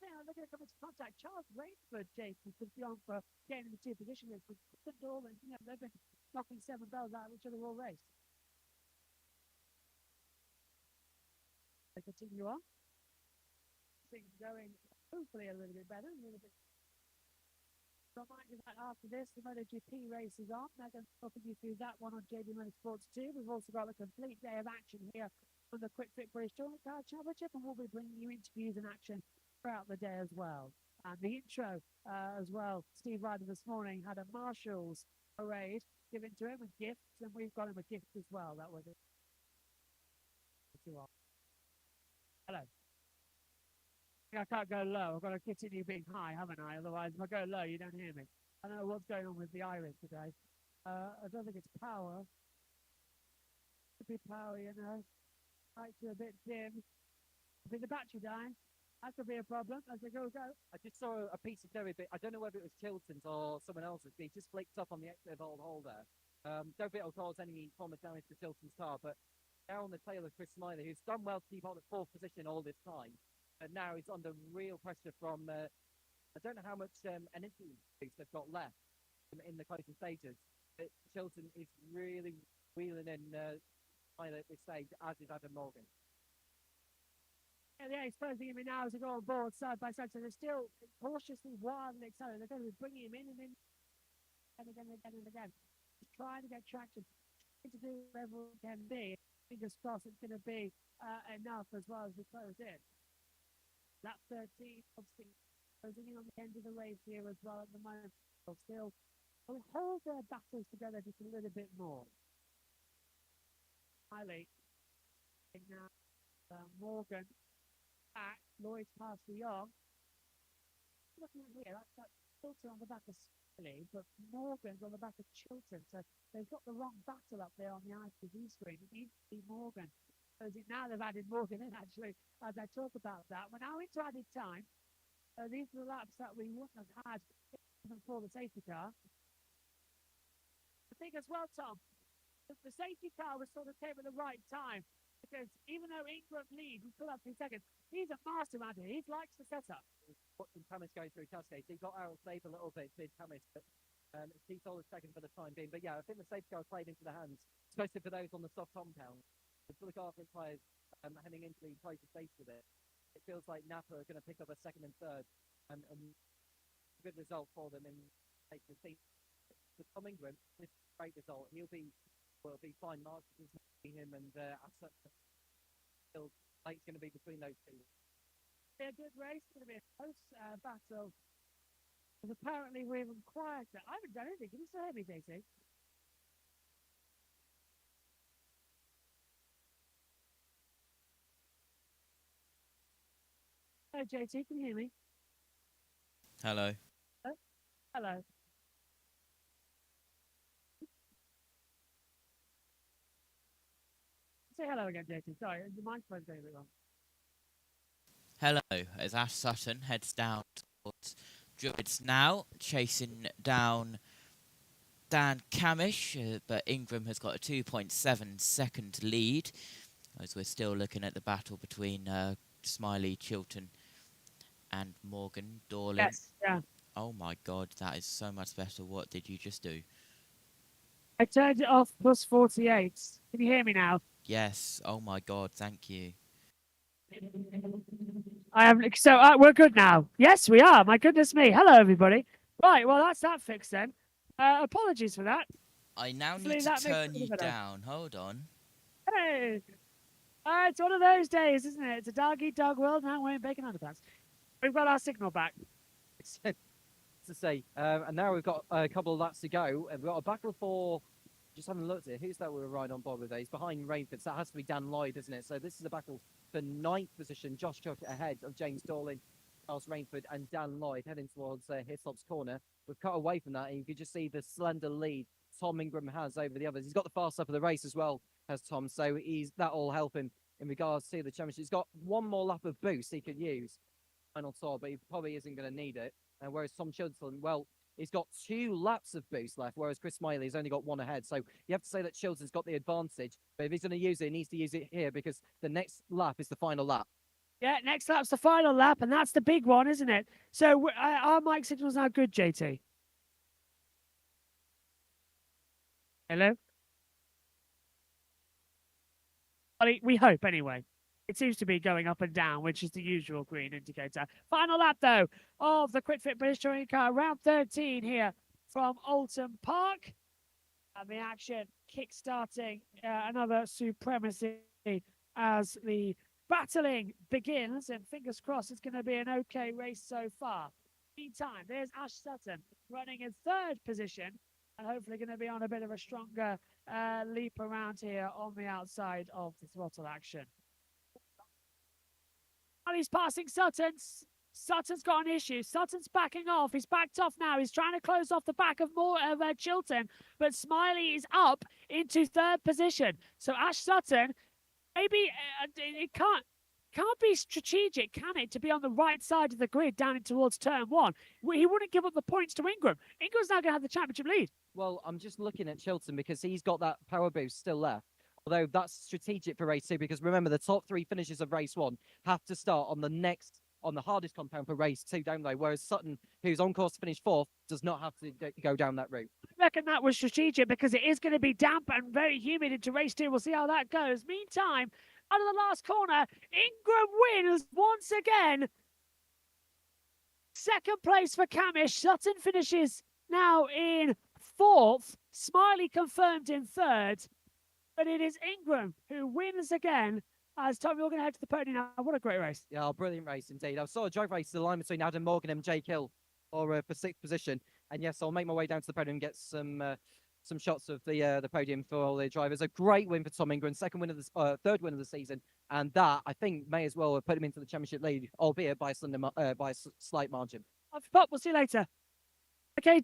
Yeah, they're going to come into contact. Charles Rainsford, Jason, could be on for getting in the 2 position. With Dorlin, you know, they've been knocking 7 bells out of each other all race. They continue on. Things going hopefully a little bit better, a little bit. Remind you that after this, the MotoGP race is on. They're going to talk you through that one on JBMotorsports 2. We've also got a complete day of action here on the Quick Fit British Touring Car Championship, and we'll be bringing you interviews and action throughout the day as well. And the intro as well, Steve Ryder this morning had a Marshall's parade given to him with gifts, and we've got him a gift as well. That was it. Hello. I can't go low. I've got to continue being high, haven't I? Otherwise, if I go low, you don't hear me. I don't know what's going on with the iris today. I don't think it's power. Could be power, you know. Lights are a bit dim. I think the battery dying. That could be a problem as we go. I just saw a piece of dirt bit. I don't know whether it was Chilton's or someone else's. It just flicked up on the exit of Old Hole there. Don't think it'll cause any form of damage to Chilton's car, but now on the tail of Chris Smiley, who's done well to keep on at 4th position all this time, and now he's under real pressure from, I don't know how much energy they've got left in the closing stages, but Chilton is really wheeling in Smiley at this stage, as is Adam Morgan. Yeah, he's posing him in now as they go on board side by side. So they're still cautiously wild and excited. They're going to be bringing him in and again. Just trying to get traction, trying to do whatever it can be. Fingers crossed it's going to be enough as well as we close in. Lap 13, obviously, closing in on the end of the race here as well at the moment. They'll still hold their battles together just a little bit more. Smiley, now Morgan. Back, Lloyd's past the arm. Looking at here, that's Chilton on the back of Smiley, but Morgan's on the back of Chilton. So they've got the wrong battle up there on the ITV screen. It needs to be Morgan. So now they've added Morgan in, actually, as I talk about that. We're now into added time. These are the laps that we wouldn't have had even for the safety car. I think as well, Tom, the safety car was sort of came at the right time. Because even though Ingram leads, he's still up 2 seconds. He's a master man here. He likes the setup. Watching Thomas going through Cascades, he got out of safe a little bit, did Thomas, but he's all a second for the time being. But yeah, I think the safety car played into the hands, especially for those on the soft compound. For the Garfield tyres heading into the closer stage with it, it feels like Napa are going to pick up a 2nd and 3rd, and a good result for them in taking the seat. For Tom Ingram, this is a great result. He'll be fine. Mark him and still, it's going to be between those two. A good race, it's going to be a close battle. Because apparently we're even quieter. I haven't done anything. Can you still hear me, JT? Hello, JT, can you hear me? Hello. Hello? Hello. Say hello again, JT. Sorry, the microphone's going a bit wrong. Hello, as Ash Sutton heads down towards Druids now, chasing down Dan Camish, but Ingram has got a 2.7 second lead, as we're still looking at the battle between Smiley, Chilton and Morgan Dorlin. Yes, yeah. Oh my god, that is so much better. What did you just do? I turned it off plus 48. Can you hear me now? Yes, oh my god, thank you. I am so we're good now. Yes, we are. My goodness me. Hello, everybody. Right, well that's that fixed then. Apologies for that. I now Hopefully need to that makes turn it a you bit better. down. Hold on. Hey, it's one of those days, isn't it? It's a dog-eat-dog world, and I'm wearing bacon underpants. We've got our signal back. To say, and now we've got a couple of laps to go, and we've got a battle for. Just having looked at it, who's that we were right on board with? He's behind Rainford, so that has to be Dan Lloyd, isn't it? So this is a battle for 9th position. Josh Chuck ahead of James Dorlin, Charles Rainford, and Dan Lloyd heading towards Hislop's corner. We've cut away from that, and you can just see the slender lead Tom Ingram has over the others. He's got the fast up of the race as well, has Tom, so that'll help him in regards to the championship. He's got one more lap of boost he could use final tour, but he probably isn't going to need it. Whereas Tom Chilton, well, he's got 2 laps of boost left, whereas Chris Smiley's only got 1 ahead. So you have to say that Chilton's got the advantage. But if he's going to use it, he needs to use it here because the next lap is the final lap. Yeah, next lap's the final lap, and that's the big one, isn't it? So our mic signal's now good, JT. Hello? We hope, anyway. It seems to be going up and down, which is the usual green indicator. Final lap, though, of the QuickFit British Touring Car, round 13 here from Oulton Park. And the action kick-starting another supremacy as the battling begins. And fingers crossed it's going to be an okay race so far. Meantime, there's Ash Sutton running in 3rd position and hopefully going to be on a bit of a stronger leap around here on the outside of the throttle action. And he's passing Sutton. Sutton's got an issue. Sutton's backing off. He's backed off now. He's trying to close off the back of Chilton, but Smiley is up into 3rd position. So Ash Sutton, maybe it can't be strategic, can it, to be on the right side of the grid down in towards turn 1? He wouldn't give up the points to Ingram. Ingram's now going to have the championship lead. Well, I'm just looking at Chilton because he's got that power boost still left. Although that's strategic for race 2, because remember, the top 3 finishes of race 1 have to start on the hardest compound for race 2, don't they? Whereas Sutton, who's on course to finish 4th, does not have to go down that route. I reckon that was strategic because it is going to be damp and very humid into race 2. We'll see how that goes. Meantime, out of the last corner, Ingram wins once again. 2nd place for Camish. Sutton finishes now in 4th. Smiley confirmed in 3rd. But it is Ingram who wins again. As Tom, you're going to head to the podium now. What a great race. Yeah, brilliant race indeed. I saw a drag race to the line between Adam Morgan and Jake Hill for 6th position. And yes, I'll make my way down to the podium and get some shots of the podium for all the drivers. A great win for Tom Ingram, 3rd win of the season. And that, I think, may as well have put him into the championship lead, albeit by a slight margin. Pop, we'll see you later. Okay,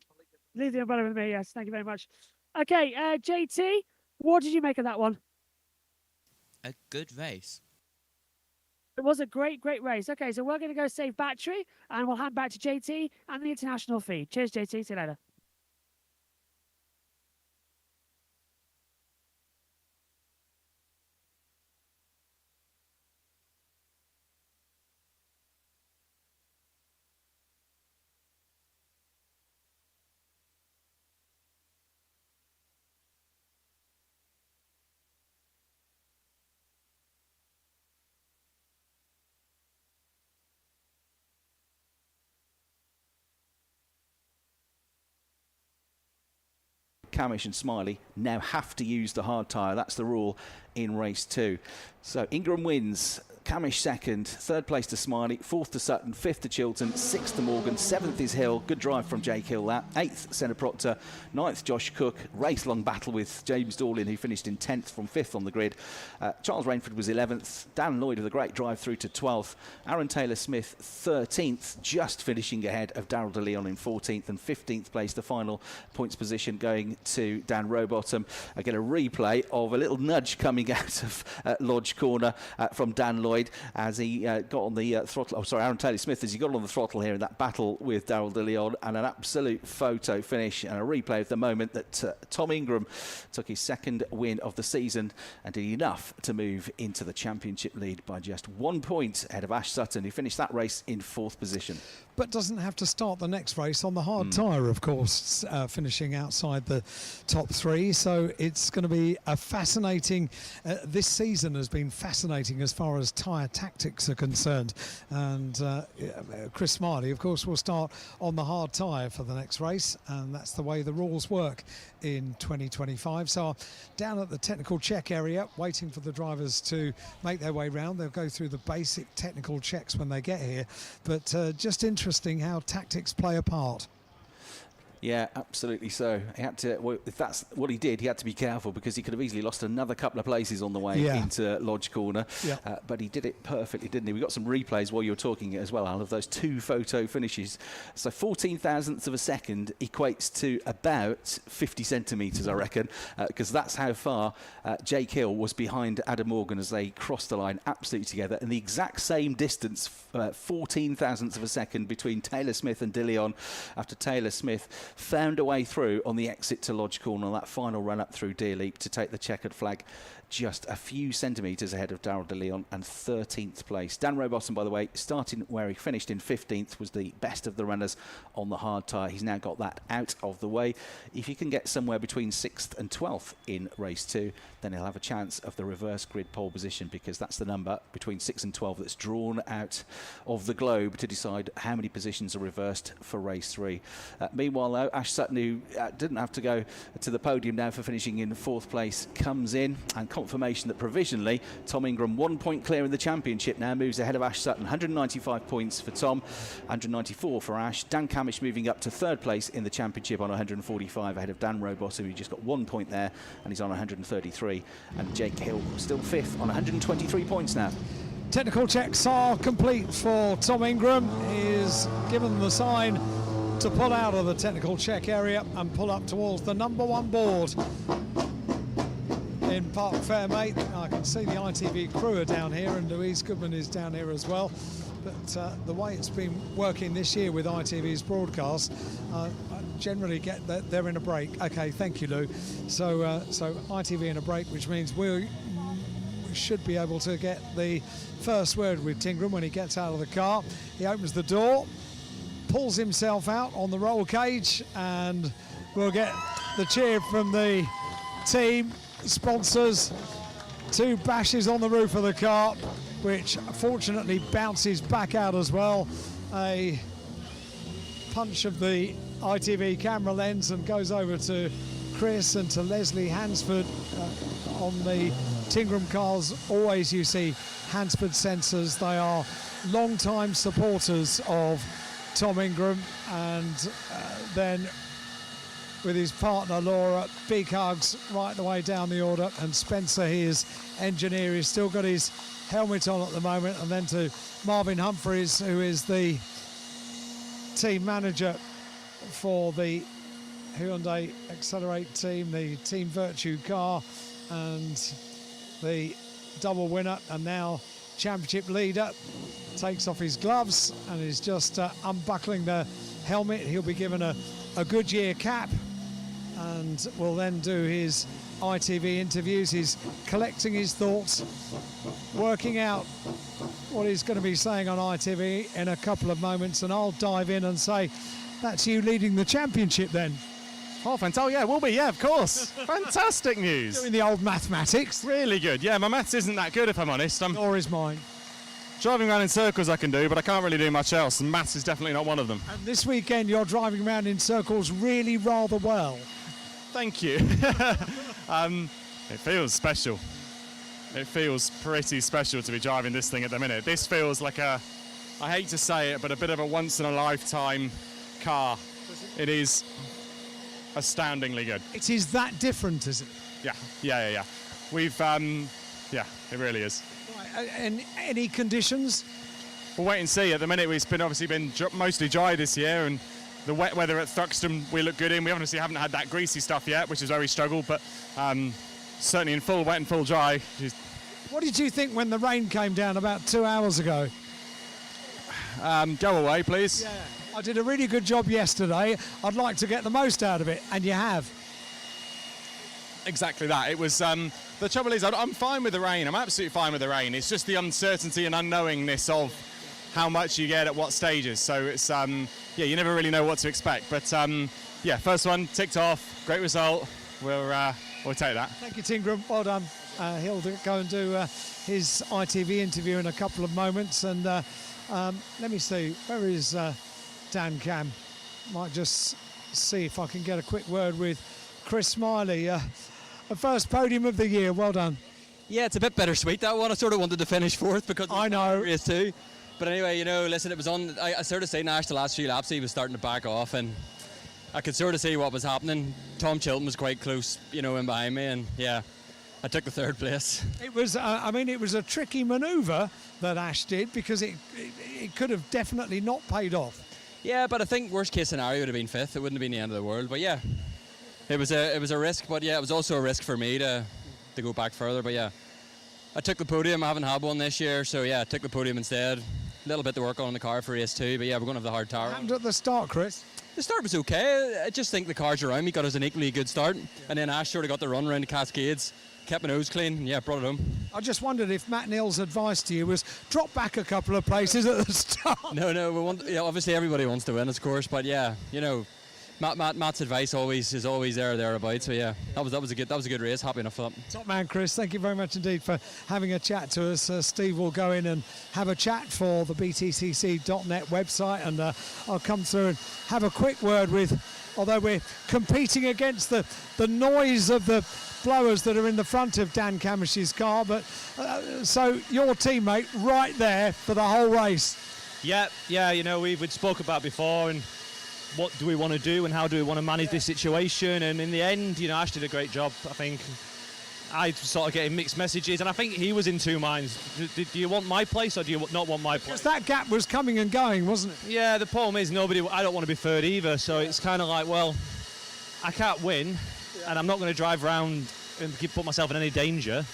leave the umbrella with me. Yes, thank you very much. Okay, JT, what did you make of that one? A good race. It was a great race. Okay, so we're going to go save battery, and we'll hand back to JT and the international feed. Cheers, JT. See you later. Camish and Smiley now have to use the hard tyre. That's the rule in race 2. So Ingram wins. Camish second, third place to Smiley, fourth to Sutton, fifth to Chilton, sixth to Morgan, seventh is Hill. Good drive from Jake Hill that. Eighth, Senna Proctor, ninth, Josh Cook. Race-long battle with James Dorlin, who finished in 10th from 5th on the grid. Charles Rainford was 11th. Dan Lloyd with a great drive through to 12th. Aaron Taylor-Smith 13th, just finishing ahead of Darryl De Leon in 14th, and 15th place, the final points position going to Dan Rowbottom. I get a replay of a little nudge coming out of Lodge Corner from Dan Lloyd as he got on the throttle. Oh, sorry, Aaron Taylor-Smith as he got on the throttle here in that battle with Darryl De Leon, and an absolute photo finish and a replay of the moment that Tom Ingram took his second win of the season and did enough to move into the championship lead by just 1 point ahead of Ash Sutton, who finished that race in 4th position. But doesn't have to start the next race on the hard tyre, of course, finishing outside the top 3. So it's going to be a fascinating... this season has been fascinating as far as tyre tactics are concerned. And Chris Smiley, of course, will start on the hard tyre for the next race. And that's the way the rules work in 2025. So down at the technical check area, waiting for the drivers to make their way round. They'll go through the basic technical checks when they get here. But just interesting how tactics play a part. Yeah, absolutely so. He had to, well, if that's what he did, he had to be careful because he could have easily lost another couple of places on the way into Lodge Corner. Yeah. But he did it perfectly, didn't he? We got some replays while you were talking as well, Al, of those 2 photo finishes. So 14 thousandths of a second equates to about 50 centimetres, I reckon, because that's how far Jake Hill was behind Adam Morgan as they crossed the line absolutely together. And the exact same distance, 14 thousandths of a second between Taylor Smith and De Leon after Taylor Smith found a way through on the exit to Lodge Corner, that final run up through Deer Leap to take the checkered flag just a few centimetres ahead of Darryl De Leon and 13th place. Dan Rowbottom, by the way, starting where he finished in 15th, was the best of the runners on the hard tyre. He's now got that out of the way. If he can get somewhere between 6th and 12th in race 2, then he'll have a chance of the reverse grid pole position, because that's the number between 6 and 12 that's drawn out of the globe to decide how many positions are reversed for race 3. Meanwhile, though, Ash Sutton, who didn't have to go to the podium now for finishing in 4th place, comes in, and confirmation that provisionally Tom Ingram, 1 point clear in the championship, now moves ahead of Ash Sutton. 195 points for Tom, 194 for Ash. Dan Camish moving up to 3rd place in the championship on 145 ahead of Dan Rowbottom, who just got 1 point there, and he's on 133. And Jake Hill still 5th on 123 points now. Technical checks are complete for Tom Ingram. He is given the sign to pull out of the technical check area and pull up towards the number 1 board in Park Fairmate. I can see the ITV crew are down here, and Louise Goodman is down here as well. But the way it's been working this year with ITV's broadcast, I generally get that they're in a break. Okay, thank you, Lou. So ITV in a break, which means we should be able to get the first word with Tingram when he gets out of the car. He opens the door, pulls himself out on the roll cage, and we'll get the cheer from the team sponsors. 2 bashes on the roof of the car, which fortunately bounces back out as well. A punch of the ITV camera lens and goes over to Chris and to Leslie Hansford on the Tingram cars. Always you see Hansford sensors. They are long-time supporters of Tom Ingram, and then with his partner Laura, big hugs right the way down the order. And Spencer, his engineer, he's still got his helmet on at the moment. And then to Marvin Humphreys, who is the team manager for the Hyundai Accelerate team, the Team Virtue car, and the double winner and now championship leader, takes off his gloves and is just unbuckling the helmet. He'll be given a Goodyear cap and will then do his ITV interviews. He's collecting his thoughts, working out what he's going to be saying on ITV in a couple of moments, and I'll dive in and say, that's you leading the championship then. Oh, fantastic. Oh, yeah, will be, yeah, of course. Fantastic news. Doing the old mathematics. Really good. Yeah, my maths isn't that good, if I'm honest. Nor is mine. Driving around in circles I can do, but I can't really do much else, and maths is definitely not one of them. And this weekend you're driving around in circles really rather well. Thank you. It feels special. It feels pretty special to be driving this thing at the minute. This feels like I hate to say it, but a bit of a once-in-a-lifetime car. It is astoundingly good. It is that different, is it? Yeah. We've, yeah, it really is. Right, and any conditions? We'll wait and see. At the minute, we've obviously been mostly dry this year, and the wet weather at Thruxton we look good in. We obviously haven't had that greasy stuff yet, which is where we struggled, but certainly in full wet and full dry. What did you think when the rain came down about 2 hours ago? Go away, please. Yeah, I did a really good job yesterday. I'd like to get the most out of it, and you have. Exactly that. It was the trouble is I'm fine with the rain. I'm absolutely fine with the rain. It's just the uncertainty and unknowingness of how much you get at what stages. So it's yeah, you never really know what to expect. But yeah, first one ticked off. Great result. We'll take that. Thank you, Tingram. Well done. He'll go and do his ITV interview in a couple of moments. And let me see, where is Dan Cam? Might just see if I can get a quick word with Chris Smiley. A first podium of the year. Well done. Yeah, it's a bit bittersweet, that one. I sort of wanted to finish fourth because I know race two. But anyway, you know, listen, it was on. I sort of seen Ash the last few laps. He was starting to back off, and I could sort of see what was happening. Tom Chilton was quite close, you know, in behind me, and yeah, I took the third place. It was, I mean, it was a tricky manoeuvre that Ash did because it could have definitely not paid off. Yeah, but I think worst case scenario would have been fifth. It wouldn't have been the end of the world. But yeah, it was a risk. But yeah, it was also a risk for me to go back further. But yeah, I took the podium. I haven't had one this year, so yeah, I took the podium instead. A little bit to work on the car for race two, but yeah, we're going to have the hard tower. What happened at the start, Chris? The start was okay. I just think the cars around me got us an equally good start, and then Ash sort of got the run around the Cascades, kept my nose clean, and yeah, brought it home. I just wondered if Matt Neal's advice to you was drop back a couple of places at the start. No, we want. Yeah, obviously everybody wants to win, of course, but yeah, you know, Matt's advice is always thereabouts. So yeah, that was a good race. Happy enough for that. Top man, Chris. Thank you very much indeed for having a chat to us. Steve will go in and have a chat for the btcc.net website, and I'll come through and have a quick word with. Although we're competing against the noise of the blowers that are in the front of Dan Camish's car, but so your teammate right there for the whole race. Yeah. You know, we'd spoke about before, and what do we want to do and how do we want to manage this situation, and in the end, you know, Ash did a great job. I think I sort of getting mixed messages, and I think he was in two minds. Do you want my place or do you not want my place? Because that gap was coming and going, wasn't it? Yeah, the problem is I don't want to be third either, so it's kind of like, well, I can't win, and I'm not going to drive around and put myself in any danger.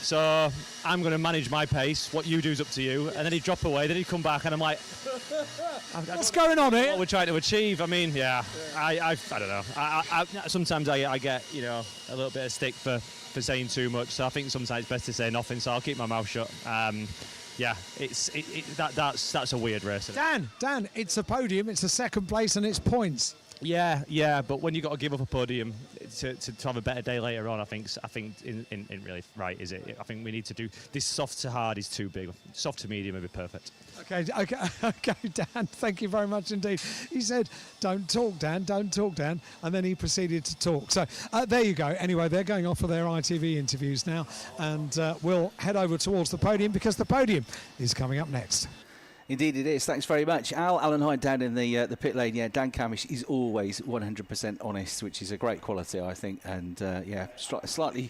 So I'm going to manage my pace. What you do is up to you. And then he'd drop away. Then he'd come back, and I'm like, what's going on here? What we're trying to achieve. I mean, yeah, I don't know. I sometimes I get, you know, a little bit of stick for saying too much. So I think sometimes it's best to say nothing. So I'll keep my mouth shut. Yeah, that's a weird race. Dan, it's a podium. It's a second place, and it's points. Yeah, but when you got to give up a podium to have a better day later on, I think in really right is it? I think we need to do this. Soft to hard is too big. Soft to medium would be perfect. Okay, Dan. Thank you very much indeed. He said, "Don't talk, Dan. Don't talk, Dan," and then he proceeded to talk. So there you go. Anyway, they're going off for their ITV interviews now, and we'll head over towards the podium because the podium is coming up next. Indeed it is. Thanks very much. Alan Hyde down in the pit lane. Yeah, Dan Camish is always 100% honest, which is a great quality, I think. And yeah, slightly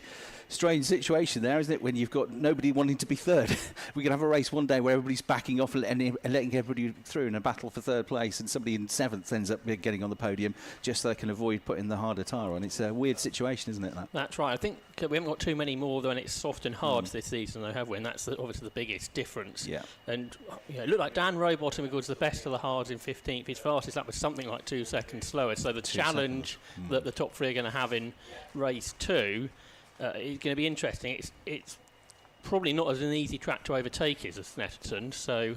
strange situation there, isn't it, when you've got nobody wanting to be third. We can have a race one day where everybody's backing off and letting everybody through in a battle for third place, and somebody in seventh ends up getting on the podium just so they can avoid putting the harder tyre on. It's a weird situation, isn't it, that? That's right. I think we haven't got too many more when it's soft and hard this season, though, have we? And that's obviously the biggest difference. Yeah. And you know, it looked like Dan Rowbottom was the best of the hards in 15th. His fastest lap was something like 2 seconds slower. So the challenge that the top three are going to have in race two is going to be interesting. It's probably not as an easy track to overtake as Snetterton. So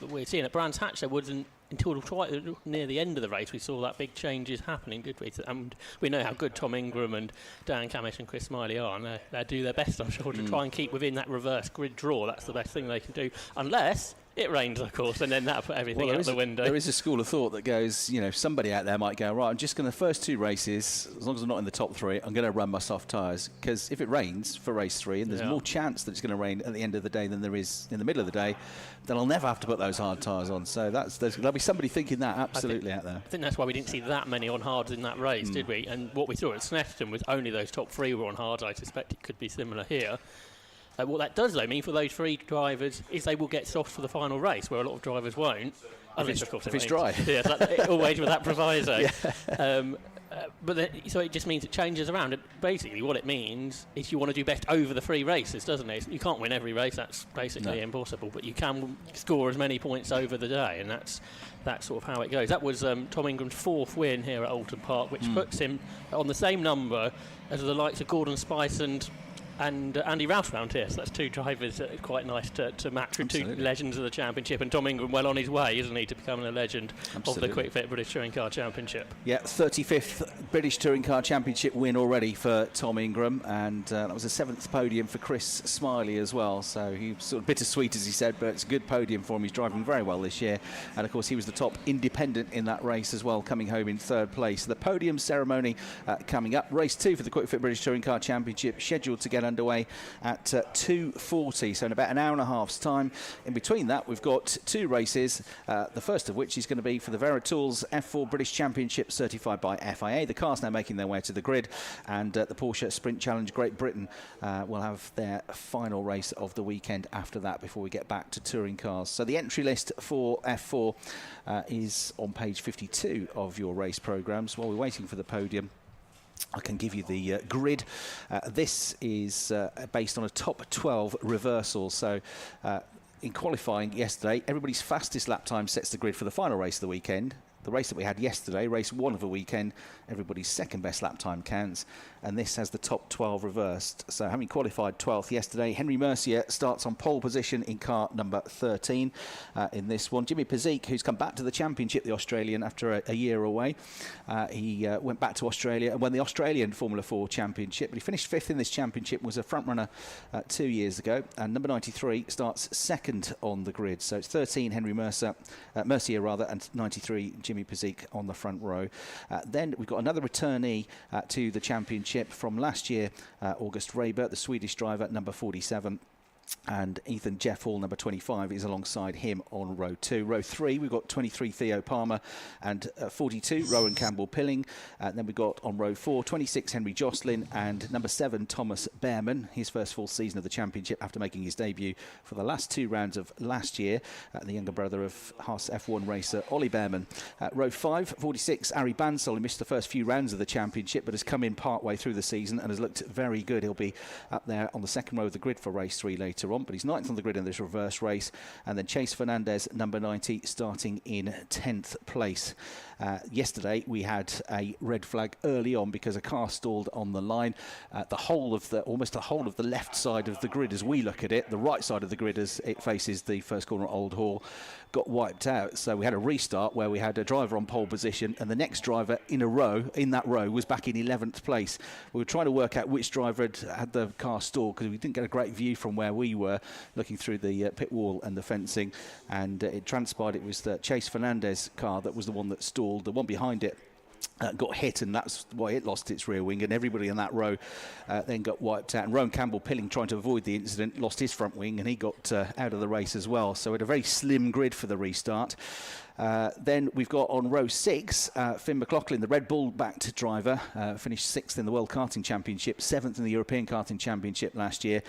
we're seeing at Brands Hatch there wasn't until quite near the end of the race we saw that big changes happening, did we? And we know how good Tom Ingram and Dan Camish and Chris Smiley are, and they do their best, I'm sure, to try and keep within that reverse grid draw. That's the best thing they can do, unless It rains, of course, and then that put everything out the window. There is a school of thought that goes, somebody out there might go, right, I'm just going to the first 2 races, as long as I'm not in the top 3, I'm going to run my soft tyres. Because if it rains for race 3, and there's more chance that it's going to rain at the end of the day than there is in the middle of the day, then I'll never have to put those hard tyres on. So there'll be somebody thinking that absolutely out there. I think that's why we didn't see that many on hards in that race, did we? And what we saw at Snetterton was only those top 3 were on hards. I suspect it could be similar here. What that does, though, mean for those 3 drivers is they will get soft for the final race, where a lot of drivers won't. If it's dry. Yeah, always with that proviso. So it just means it changes around. Basically, what it means is you want to do best over the 3 races, doesn't it? You can't win every race. That's basically impossible. But you can score as many points over the day, and that's sort of how it goes. That was Tom Ingram's 4th win here at Oulton Park, which puts him on the same number as the likes of Gordon Spice and Andy Rouse round here. So that's 2 drivers that are quite nice to match with 2 legends of the championship. And Tom Ingram well on his way, isn't he, to becoming a legend of the Quick Fit British Touring Car Championship. Yeah, 35th British Touring Car Championship win already for Tom Ingram, and that was a 7th podium for Chris Smiley as well. So he was sort of bittersweet, as he said, but it's a good podium for him. He's driving very well this year, and of course he was the top independent in that race as well, coming home in 3rd place. The podium ceremony coming up. Race 2 for the Quick Fit British Touring Car Championship scheduled to get underway at 2:40, so in about an hour and a half's time. In between that, we've got 2 races, the first of which is going to be for the Veritools F4 British Championship certified by FIA. The cars now making their way to the grid, and the Porsche Sprint Challenge Great Britain will have their final race of the weekend after that before we get back to touring cars. So the entry list for F4 is on page 52 of your race programmes. While we're waiting for the podium, I can give you the grid. This is based on a top 12 reversal. So in qualifying yesterday, everybody's fastest lap time sets the grid for the final race of the weekend. The race that we had yesterday, race 1 of the weekend, everybody's second best lap time counts, and this has the top 12 reversed. So having qualified 12th yesterday, Henry Mercier starts on pole position in car number 13 in this one. Jimmy Pezik, who's come back to the championship, the Australian, after a year away. He went back to Australia and won the Australian Formula 4 Championship, but he finished 5th in this championship, was a front runner 2 years ago, and number 93 starts 2nd on the grid. So it's 13 Henry Mercier, and 93 Jimmy Pezik on the front row. Then we've got another returnee to the championship from last year, August Raber, the Swedish driver, number 47. And Ethan Jeff Hall, number 25, is alongside him on row 2. Row 3, we've got 23 Theo Palmer and 42 Rowan Campbell-Pilling. Then we've got on row 4, 26 Henry Jocelyn and number 7 Thomas Behrman, his first full season of the championship after making his debut for the last 2 rounds of last year. The younger brother of Haas F1 racer Ollie Behrman. Row 5, 46 Ari Bansol, who missed the first few rounds of the championship but has come in part way through the season and has looked very good. He'll be up there on the second row of the grid for race 3 later on, but he's 9th on the grid in this reverse race. And then Chase Fernandez, number 90, starting in 10th place. Yesterday we had a red flag early on because a car stalled on the line. Almost the whole of the left side of the grid, as we look at it, the right side of the grid as it faces the first corner at Old Hall, got wiped out. So we had a restart where we had a driver on pole position and the next driver in that row was back in 11th place. We were trying to work out which driver had the car stalled because we didn't get a great view from where we were looking through the pit wall and the fencing, and it transpired it was the Chase Fernandez car that was the one that stalled. The one behind it got hit, and that's why it lost its rear wing, and everybody in that row then got wiped out. And Rowan Campbell-Pilling, trying to avoid the incident, lost his front wing and he got out of the race as well. So we had a very slim grid for the restart. Then we've got on row 6, Finn McLaughlin, the Red Bull-backed driver, finished 6th in the World Karting Championship, 7th in the European Karting Championship last year.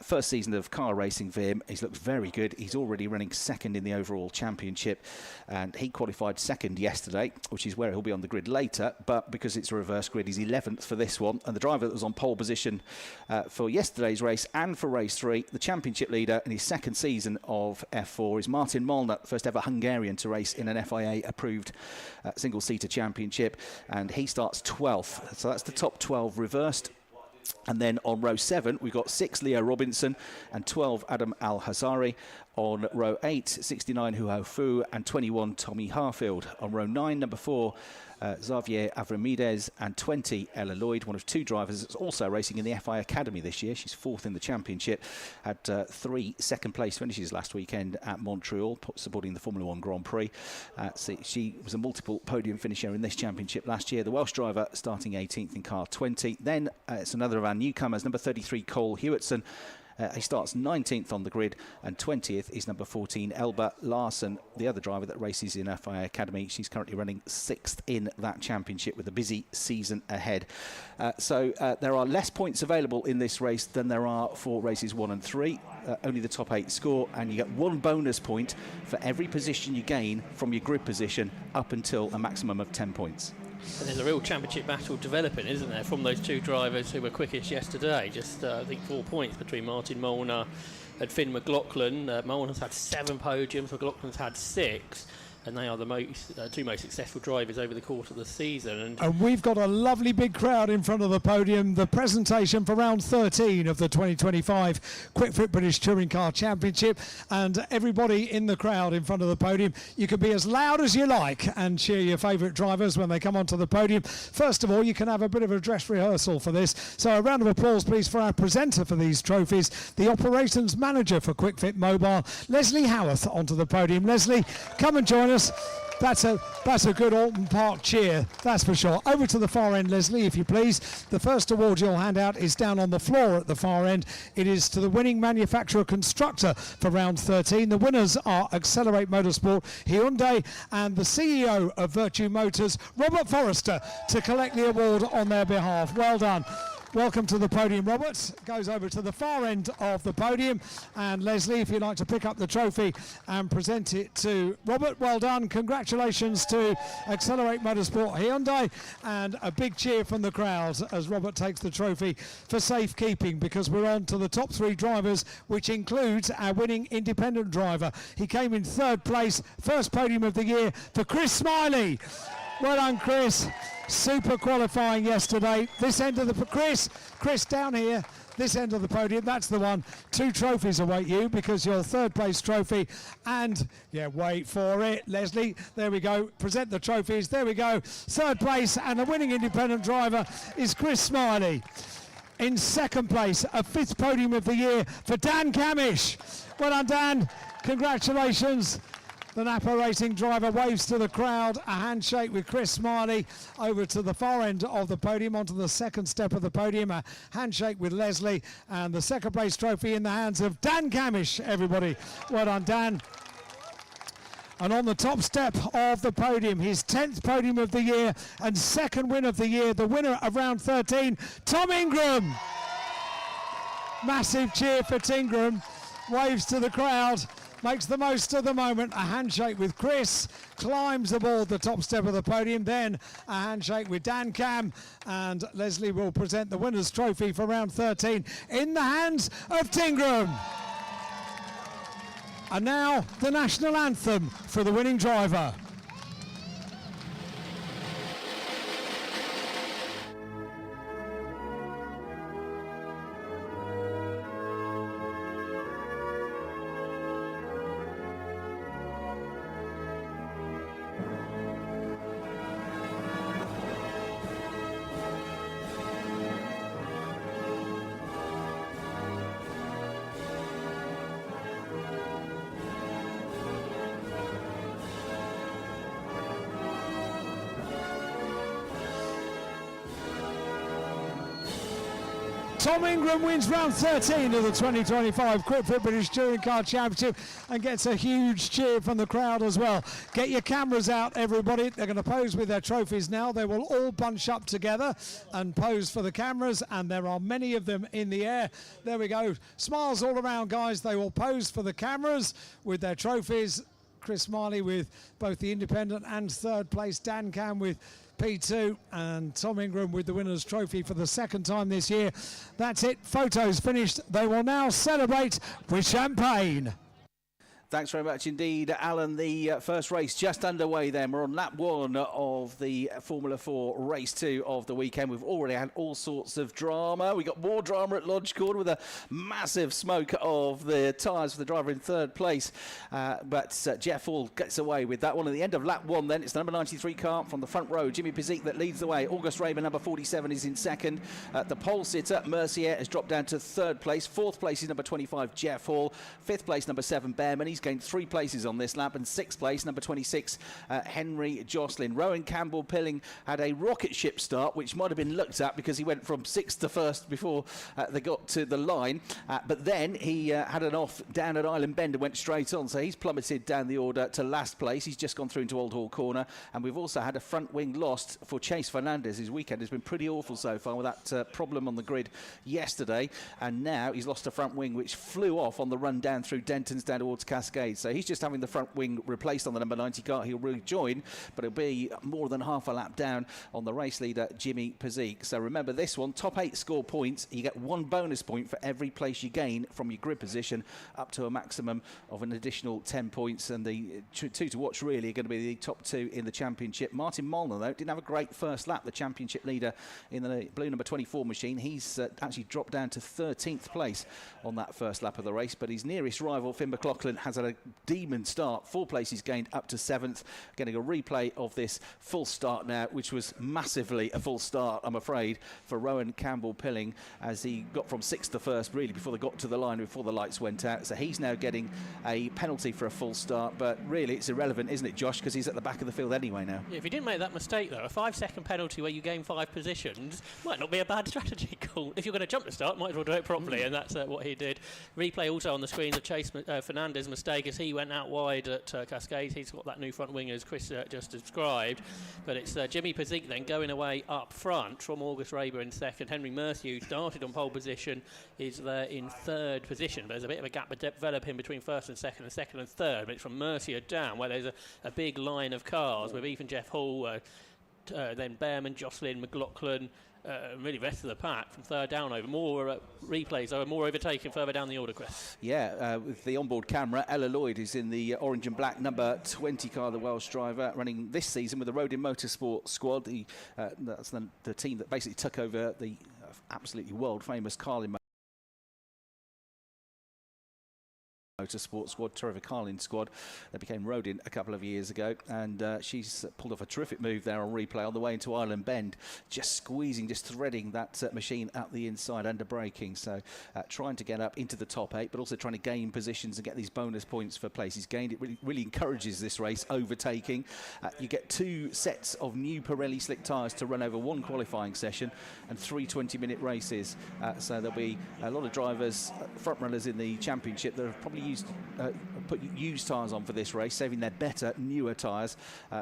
First season of car racing for him. He's looked very good. He's already running 2nd in the overall championship, and he qualified 2nd yesterday, which is where he'll be on the grid later, but because it's a reverse grid, he's 11th for this one. And the driver that was on pole position for yesterday's race and for race 3, the championship leader in his 2nd season of F4, is Martin Molnar, first ever Hungarian to race in an FIA-approved single-seater championship, and he starts 12th. So that's the top 12 reversed. And then on row 7, we've got 6 Leo Robinson and 12 Adam Al-Hazari. On row 8, 69 Hu Hao Fu and 21 Tommy Harfield. On row 9, number 4, Xavier Avramides and 20 Ella Lloyd, one of 2 drivers that's also racing in the FI Academy this year. She's 4th in the championship, had 3 second-place finishes last weekend at Montreal, supporting the Formula 1 Grand Prix. She was a multiple podium finisher in this championship last year. The Welsh driver starting 18th in car 20. Then it's another of our newcomers, number 33 Cole Hewitson. He starts 19th on the grid, and 20th is number 14, Elba Larson, the other driver that races in FIA Academy. She's currently running 6th in that championship with a busy season ahead. So there are less points available in this race than there are for races 1 and 3. Only the top 8 score, and you get 1 bonus point for every position you gain from your grid position up until a maximum of 10 points. And there's a real championship battle developing, isn't there, from those 2 drivers who were quickest yesterday. Just, I think, 4 points between Martin Molnar and Finn McLaughlin. Molnar's had 7 podiums, McLaughlin's had 6. And they are the 2 most successful drivers over the course of the season. And we've got a lovely big crowd in front of the podium. The presentation for round 13 of the 2025 Quick Fit British Touring Car Championship. And everybody in the crowd in front of the podium, you can be as loud as you like and cheer your favourite drivers when they come onto the podium. First of all, you can have a bit of a dress rehearsal for this. So a round of applause, please, for our presenter for these trophies, the operations manager for Quick Fit Mobile, Leslie Howarth, onto the podium. Leslie, come and join us. That's a good Oulton Park cheer, that's for sure. Over to the far end, Leslie, if you please. The first award you'll hand out is down on the floor at the far end. It is to the winning manufacturer constructor for round 13. The winners are Accelerate Motorsport, Hyundai, and the CEO of Virtue Motors, Robert Forrester, to collect the award on their behalf. Well done. Welcome to the podium, Robert. Goes over to the far end of the podium. And Leslie, if you'd like to pick up the trophy and present it to Robert, well done. Congratulations to Accelerate Motorsport Hyundai, and a big cheer from the crowd as Robert takes the trophy for safekeeping, because we're on to the top 3 drivers, which includes our winning independent driver. He came in 3rd place, first podium of the year for Chris Smiley. Well done, Chris. Super qualifying yesterday. This end of the Chris down here, this end of the podium, that's the one. 2 trophies await you, because your 3rd place trophy, and yeah, wait for it, Leslie, there we go, present the trophies, there we go, 3rd place, and the winning independent driver is Chris Smiley. In 2nd place, a 5th podium of the year for Dan Camish. Well done, Dan, congratulations. The Napa Racing driver waves to the crowd, a handshake with Chris Smiley. Over to the far end of the podium, onto the 2nd step of the podium, a handshake with Leslie, and the 2nd place trophy in the hands of Dan Camish, everybody. Well done, Dan. And on the top step of the podium, his 10th podium of the year and 2nd win of the year, the winner of round 13, Tom Ingram. Massive cheer for Tingram, waves to the crowd. Makes the most of the moment, a handshake with Chris, climbs aboard the top step of the podium, then a handshake with Dan Cam, and Leslie will present the winner's trophy for round 13 in the hands of Tingram. And now the national anthem for the winning driver. Tom Ingram wins round 13 of the 2025 Quick Fit British Touring Car Championship and gets a huge cheer from the crowd as well. Get your cameras out, everybody. They're going to pose with their trophies now. They will all bunch up together and pose for the cameras, and there are many of them in the air. There we go. Smiles all around, guys. They will pose for the cameras with their trophies. Chris Smiley with both the independent and 3rd place. Dan Cam with P2, and Tom Ingram with the winner's trophy for the 2nd time this year. That's it. Photos finished. They will now celebrate with champagne. Thanks very much indeed, Alan. The first race just underway then. We're on lap 1 of the Formula 4 race 2 of the weekend. We've already had all sorts of drama. We got more drama at Lodge Corner with a massive smoke of the tyres for the driver in third place. But Jeff Hall gets away with that one. At the end of lap 1 then, it's the number 93 car from the front row, Jimmy Pizik, that leads the way. August Raber, number 47, is in second. The pole sitter, Mercier, has dropped down to third place. Fourth place is number 25, Jeff Hall. Fifth place, number 7, Bearman. He's gained 3 places on this lap. And sixth place, number 26, Henry Jocelyn. Rowan Campbell-Pilling had a rocket ship start, which might have been looked at because he went from 6th to 1st before they got to the line. But then he had an off down at Island Bend and went straight on. So he's plummeted down the order to last place. He's just gone through into Old Hall Corner. And we've also had a front wing lost for Chase Fernandez. His weekend has been pretty awful so far with that problem on the grid yesterday. And now he's lost a front wing, which flew off on the run down through Denton's down towards Cascade. So he's just having the front wing replaced on the number 90 car. He'll rejoin, but it'll be more than half a lap down on the race leader, Jimmy Pizik. So remember this one, top 8 score points. You get 1 bonus point for every place you gain from your grid position, up to a maximum of an additional 10 points. And the 2 to watch really are going to be the top 2 in the championship. Martin Molnar, though, didn't have a great first lap. The championship leader in the blue number 24 machine. He's actually dropped down to 13th place on that first lap of the race, but his nearest rival, Finn McLaughlin, has had a demon start. 4 places gained up to 7th. Getting a replay of this full start now, which was massively a full start, I'm afraid, for Rowan Campbell-Pilling, as he got from 6th to 1st, really, before they got to the line, before the lights went out. So he's now getting a penalty for a full start, but really it's irrelevant, isn't it, Josh, because he's at the back of the field anyway now. Yeah, if he didn't make that mistake, though, a 5-second penalty where you gain 5 positions might not be a bad strategy call. If you're going to jump the start, might as well do it properly, and that's what he did. Replay also on the screen of Chase Fernandez mistake as he went out wide at Cascade. He's got that new front wing as Chris just described, but it's Jimmy Pizik then going away up front from August Raber in second. Henry Mercier, who started on pole position, is there in third position. There's a bit of a gap developing between first and second and third, but it's from Mercier down where there's a big line of cars with even Jeff Hall, then Bearman, Jocelyn, McLaughlin, really rest of the pack from third down over. More replays, more overtaken further down the order, Chris. Yeah, with the onboard camera, Ella Lloyd is in the orange and black number 20 car, the Welsh driver, running this season with the Rodin Motorsports squad. That's the team that basically took over the absolutely world-famous Carlin Motorsports squad, terrific Carlin squad. They became Rodin a couple of years ago, and she's pulled off a terrific move there on replay on the way into Island Bend, just squeezing, just threading that machine out the inside under braking. So trying to get up into the top 8, but also trying to gain positions and get these bonus points for places gained. It really encourages this race, overtaking. You get 2 sets of new Pirelli slick tyres to run over 1 qualifying session and 3 20-minute races. So there'll be a lot of drivers, front runners in the championship that have probably put used tyres on for this race, saving their better, newer tyres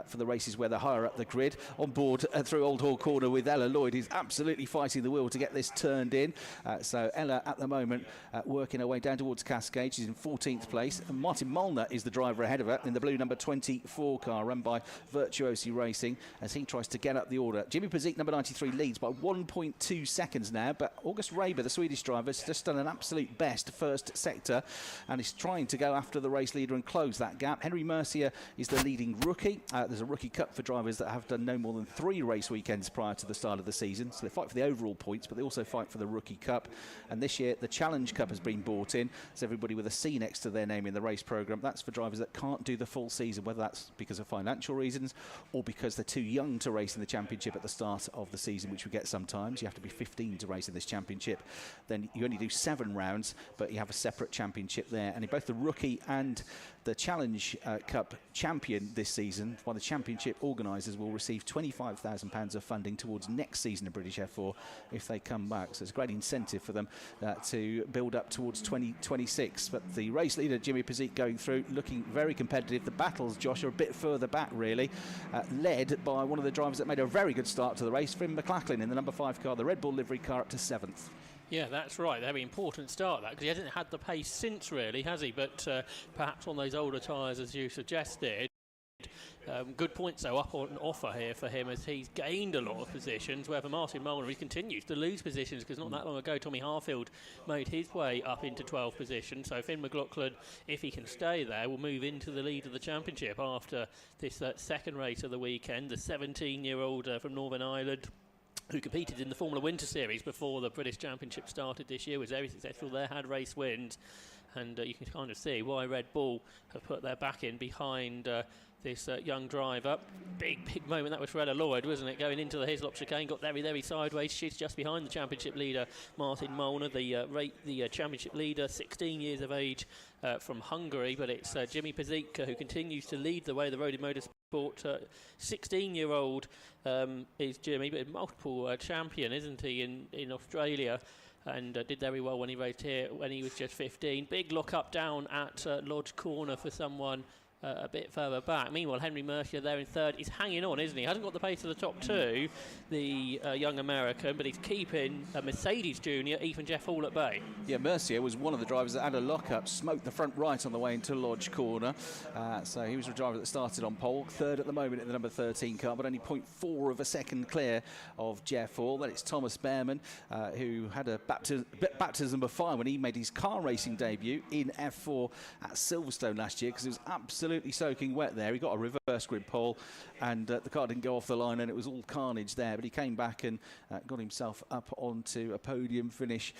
for the races where they're higher up the grid. On board through Old Hall Corner with Ella Lloyd, who's absolutely fighting the wheel to get this turned in. So Ella at the moment working her way down towards Cascade. She's in 14th place, and Martin Molnar is the driver ahead of her in the blue number 24 car run by Virtuosi Racing as he tries to get up the order. Jimmy Pizik, number 93, leads by 1.2 seconds now, but August Raber, the Swedish driver, has just done an absolute best first sector and is trying to go after the race leader and close that gap. Henry Mercier is the leading rookie. There's a rookie cup for drivers that have done no more than 3 race weekends prior to the start of the season, so they fight for the overall points, but they also fight for the rookie cup. And this year the Challenge Cup has been bought in, so everybody with a C next to their name in the race programme. That's for drivers that can't do the full season, whether that's because of financial reasons or because they're too young to race in the championship at the start of the season, which we get sometimes. You have to be 15 to race in this championship. Then you only do 7 rounds, but you have a separate championship there. And in both the rookie and the Challenge Cup champion this season, while the championship organisers will receive £25,000 of funding towards next season of British F4 if they come back. So it's a great incentive for them to build up towards 2026. But the race leader, Jimmy Pizik, going through, looking very competitive. The battles, Josh, are a bit further back, really, led by one of the drivers that made a very good start to the race, Finn McLaughlin, in the number 5 car, the Red Bull livery car, up to 7th. Yeah, that's right. Very important start, that, because he hasn't had the pace since, really, has he? But perhaps on those older tyres, as you suggested, Good points, though, up on offer here for him as he's gained a lot of positions, where for Martin Molnar, he continues to lose positions because not that long ago, Tommy Harfield made his way up into 12th position. So Finn McLaughlin, if he can stay there, will move into the lead of the championship after this second race of the weekend. The 17-year-old from Northern Ireland, who competed in the Formula Winter Series before the British Championship started this year, was very successful there, had race wins, and you can kind of see why Red Bull have put their back in behind this young driver. Big moment that was for Ella Lloyd, wasn't it? Going into the Hislop chicane, got very sideways. She's just behind the championship leader, Martin Molnar, the championship leader, 16 years of age from Hungary. But it's Jimmy Pazika who continues to lead the way. The Road Motorsport 16-year-old is Jimmy, but multiple champion, isn't he, in Australia? And did very well when he raced here when he was just 15. Big look up down at Lodge Corner for someone a bit further back. Meanwhile, Henry Mercier there in third. He's hanging on, isn't he? Hasn't got the pace of the top two, the young American, but he's keeping Mercedes Junior, even Jeff Hall at bay. Yeah, Mercier was one of the drivers that had a lock-up, smoked the front right on the way into Lodge Corner. So he was a driver that started on pole, third at the moment in the number 13 car, but only 0.4 of a second clear of Jeff Hall. Then it's Thomas Behrman, who had a baptism of fire when he made his car racing debut in F4 at Silverstone last year, because it was absolutely soaking wet there. He got a reverse grid pole and the car didn't go off the line and it was all carnage there, but he came back and got himself up onto a podium finish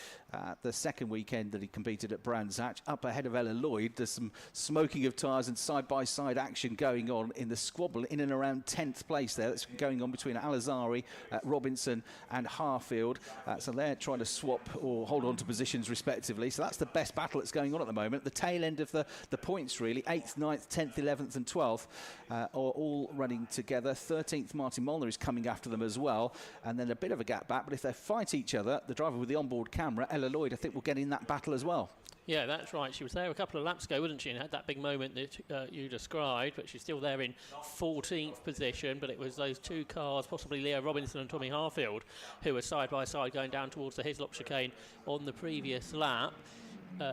the second weekend that he competed at Brands Hatch, up ahead of Ella Lloyd. There's some smoking of tyres and side-by-side action going on in the squabble in and around 10th place there. That's going on between Alazari, Robinson and Harfield. So they're trying to swap or hold on to positions respectively. So that's the best battle that's going on at the moment. The tail end of the points really, 8th, 9th, 10th, 11th and 12th are all running together. 13th, Martin Molnar is coming after them as well, and then a bit of a gap back, but if they fight each other, the driver with the onboard camera, Ella Lloyd, I think will get in that battle as well. Yeah, that's right. She was there a couple of laps ago, wasn't she, and had that big moment that you described, but she's still there in 14th position. But it was those two cars, possibly Leo Robinson and Tommy Harfield, who were side by side going down towards the Hislop chicane on the previous lap.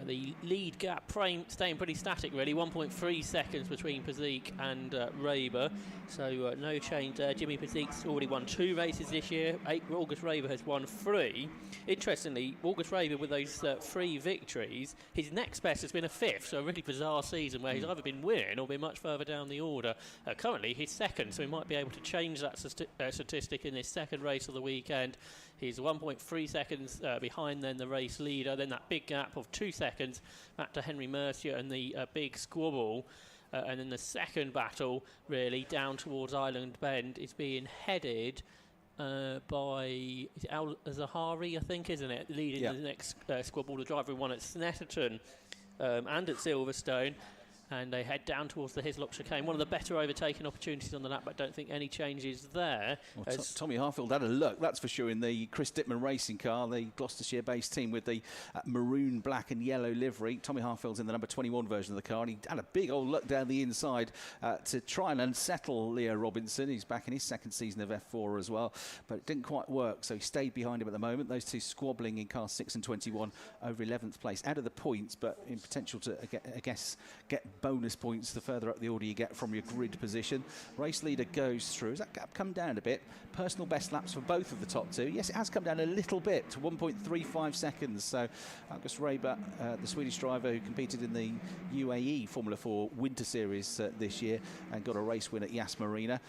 The lead gap staying pretty static really, 1.3 seconds between Pazik and Raber, so no change there. Jimmy Pazik's already won 2 races this year. August Raber has won 3. Interestingly, August Raber with those 3 victories, his next best has been a 5th, so a really bizarre season where he's either been winning or been much further down the order. Currently he's second, so he might be able to change that statistic in this second race of the weekend. He's 1.3 seconds behind then the race leader, then that big gap of 2 seconds back to Henry Mercier and the big squabble. And then the second battle, really, down towards Island Bend, is being headed by Al Zahari, I think, isn't it? Leading the next squabble, the driver who won at Snetterton and at Silverstone. And they head down towards the Hislop chicane. One of the better overtaking opportunities on the lap, but I don't think any changes there. Well, Tommy Harfield had a look, that's for sure, in the Chris Dittman racing car, the Gloucestershire-based team with the maroon, black and yellow livery. Tommy Harfield's in the number 21 version of the car, and he had a big old look down the inside to try and unsettle Leo Robinson. He's back in his second season of F4 as well, but it didn't quite work, so he stayed behind him at the moment. Those two squabbling in cars 6 and 21 over 11th place. Out of the points, but in potential to, I guess, get bonus points the further up the order you get from your grid position. Race leader goes through. Has that gap come down a bit? Personal best laps for both of the top two. Yes, it has come down a little bit to 1.35 seconds. So August Raber, the Swedish driver who competed in the UAE Formula 4 Winter Series this year and got a race win at Yas Marina,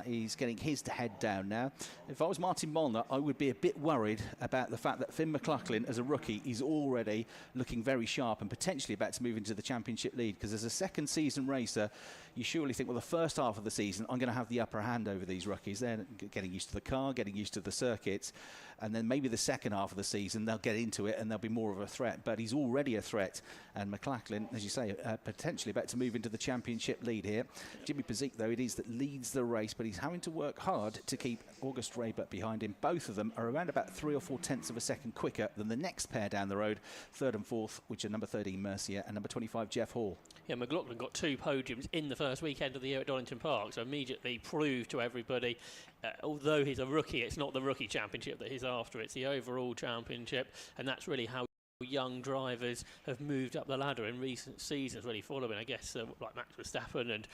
he's getting his to head down now. If I was Martin Molnar, I would be a bit worried about the fact that Finn McLaughlin, as a rookie, is already looking very sharp and potentially about to move into the championship lead, because as a second season racer, you surely think, well, the first half of the season, I'm going to have the upper hand over these rookies. They're getting used to the car, getting used to the circuits, and then maybe the second half of the season, they'll get into it and they'll be more of a threat. But he's already a threat, and McLaughlin, as you say, potentially about to move into the championship lead here. Jimmy Pazzik, though, it is that leads the race, but he's having to work hard to keep August Raber behind him. Both of them are around about 3 or 4 tenths of a second quicker than the next pair down the road, 3rd and 4th, which are number 13 Mercier and number 25 Jeff Hall. Yeah, McLaughlin got 2 podiums in the first weekend of the year at Donington Park, so immediately proved to everybody, although he's a rookie, it's not the rookie championship that he's after, it's the overall championship, and that's really how young drivers have moved up the ladder in recent seasons, really following, I guess, like Max Verstappen and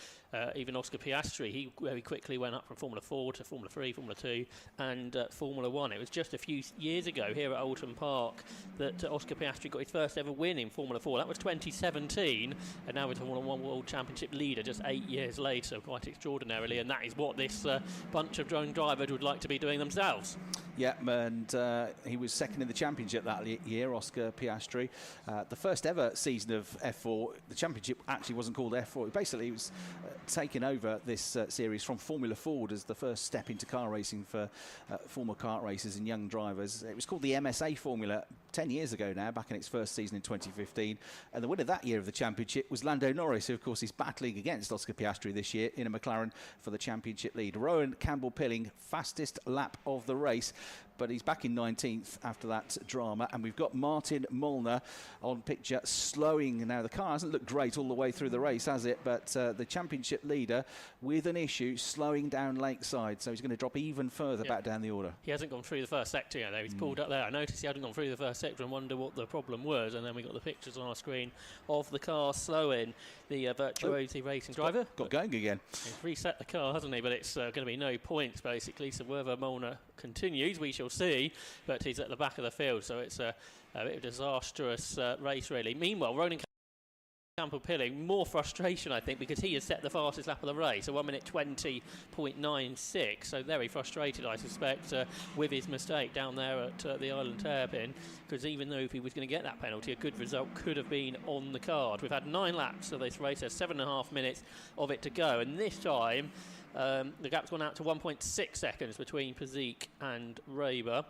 even Oscar Piastri. He very quickly went up from Formula 4 to Formula 3, Formula 2 and Formula 1. It was just a few years ago here at Oulton Park that Oscar Piastri got his first ever win in Formula 4. That was 2017, and now he's a Formula 1 World Championship leader just 8 years later, quite extraordinarily, and that is what this bunch of young drivers would like to be doing themselves. Yeah, and he was second in the championship that year, Oscar Piastri. The first ever season of F4, the championship actually wasn't called F4. Basically, he was taking over this series from Formula Ford as the first step into car racing for former kart racers and young drivers. It was called the MSA Formula 10 years ago now, back in its first season in 2015. And the winner that year of the championship was Lando Norris, who, of course, is battling against Oscar Piastri this year in a McLaren for the championship lead. Rowan Campbell-Pilling, fastest lap of the race, but he's back in 19th after that drama. And we've got Martin Molnar on picture slowing. Now, the car hasn't looked great all the way through the race, has it? But the championship leader with an issue slowing down Lakeside, so he's going to drop even further back down the order. He hasn't gone through the first sector yet, though. He's pulled up there. I noticed he hadn't gone through the first sector and wonder what the problem was, and then we got the pictures on our screen of the car slowing. The Virtuosi racing driver got going again. He's reset the car, hasn't he? But it's going to be no points, basically, so whether Molnar continues, we shall see, but he's at the back of the field, so it's a bit of a disastrous race, really. Meanwhile, Ronan Campbell-Pilling, more frustration, I think, because he has set the fastest lap of the race, a 1 minute 20.96, so very frustrated, I suspect, with his mistake down there at the Island hairpin, because even though if he was going to get that penalty, a good result could have been on the card. We've had 9 laps of this race, there's 7.5 minutes of it to go, and this time the gap's gone out to 1.6 seconds between Pazik and Raber.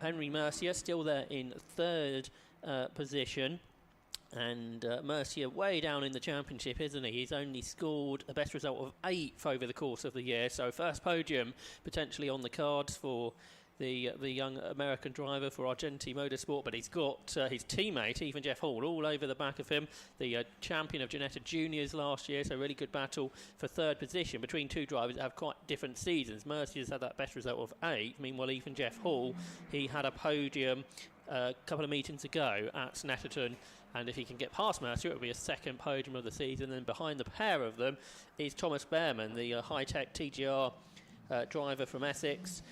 Henry Mercier still there in 3rd position. And Mercier way down in the championship, isn't he? He's only scored a best result of 8th over the course of the year. So first podium potentially on the cards for the young American driver for JBMotorsports, but he's got his teammate, even Jeff Hall, all over the back of him. The champion of Ginetta Juniors last year, so really good battle for 3rd position between two drivers that have quite different seasons. Mercier's had that best result of 8th. Meanwhile, even Jeff Hall, he had a podium a couple of meetings ago at Snetterton, and if he can get past Mercier, it will be a 2nd podium of the season. And behind the pair of them is Thomas Behrman, the high-tech TGR driver from Essex,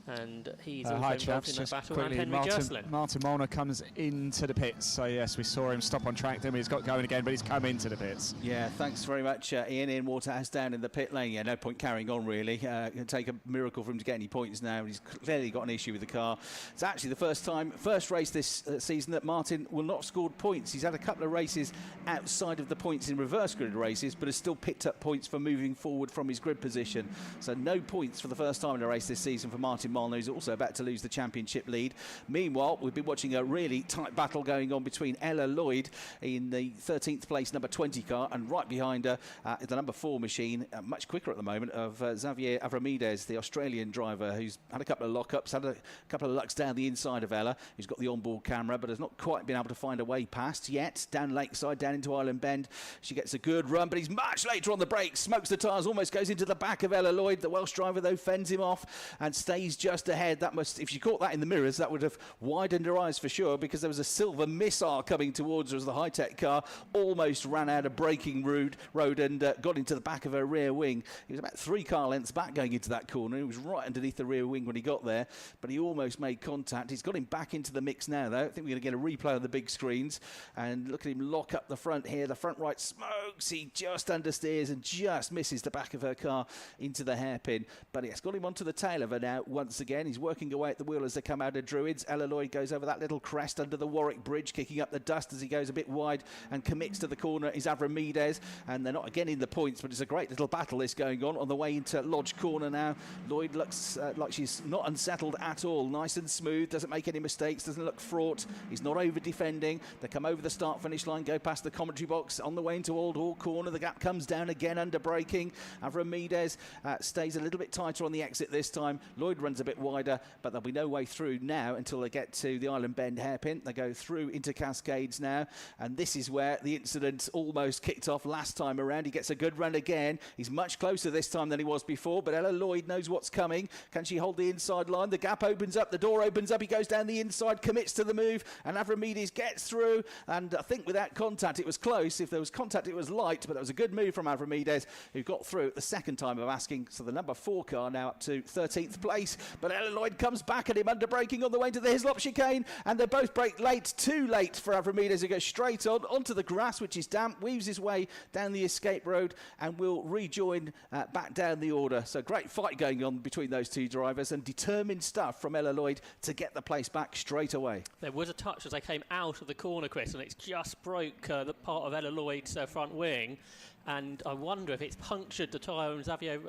and he's also involved in that battle, and Henry Jerslin. Martin Molnar comes into the pits, so yes, we saw him stop on track, then he's got going again, but he's come into the pits. Yeah, thanks very much, Ian Waterhouse down in the pit lane. Yeah, no point carrying on, really. It'll take a miracle for him to get any points now. He's clearly got an issue with the car. It's actually the first race this season that Martin will not have scored points. He's had a couple of races outside of the points in reverse grid races, but has still picked up points for moving forward from his grid position. So no points for the first time in a race this season for Martin Molnar, who's also about to lose the championship lead. Meanwhile, we've been watching a really tight battle going on between Ella Lloyd in the 13th place number 20 car, and right behind her the number 4 machine, much quicker at the moment, of Xavier Avramides, the Australian driver, who's had a couple of lockups, had a couple of lucks down the inside of Ella, who's got the onboard camera, but has not quite been able to find a way past yet. Down Lakeside, down into Island Bend, she gets a good run, but he's much later on the brakes, smokes the tyres, almost goes into the back of Ella Lloyd. The Welsh driver, though, fends him off and stays just ahead. That must, if she caught that in the mirrors, that would have widened her eyes for sure, because there was a silver missile coming towards her as the high-tech car almost ran out of braking road and got into the back of her rear wing. He was about 3 car lengths back going into that corner. He was right underneath the rear wing when he got there, but he almost made contact. He's got him back into the mix now, though. I think we're going to get a replay on the big screens, and look at him lock up the front here. The front right smokes. He just understeers and just misses the back of her car into the hairpin, but it's got him onto the tail of her now once again. He's working away at the wheel as they come out of Druids. Ella Lloyd goes over that little crest under the Warwick Bridge, kicking up the dust as he goes a bit wide and commits to the corner is Avramides, and they're not again in the points, but it's a great little battle this going on the way into Lodge Corner now. Lloyd looks like she's not unsettled at all, nice and smooth, doesn't make any mistakes, doesn't look fraught, he's not over defending. They come over the start finish line, go past the commentary box on the way into Old Hall Corner. The gap comes down again under braking. Avramides stays a little bit tighter on the exit this time. Lloyd runs a a bit wider, but there'll be no way through now until they get to the Island Bend hairpin. They go through into Cascades now, and this is where the incident almost kicked off last time around. He gets a good run again. He's much closer this time than he was before, but Ella Lloyd knows what's coming. Can she hold the inside line? The gap opens up, the door opens up, he goes down the inside, commits to the move, and Avramidis gets through, and I think without contact it was close. If there was contact it was light, but that was a good move from Avramidis, who got through at the second time of asking. So the number 4 car now up to 13th place, but Ella Lloyd comes back at him, under braking on the way to the Hislop chicane, and they both brake late, too late for Avramidis, who goes straight on onto the grass, which is damp, weaves his way down the escape road, and will rejoin back down the order. So great fight going on between those two drivers, and determined stuff from Ella Lloyd to get the place back straight away. There was a touch as they came out of the corner, Chris, and it's just broke the part of Ella Lloyd's front wing, and I wonder if it's punctured the tyre on Xavier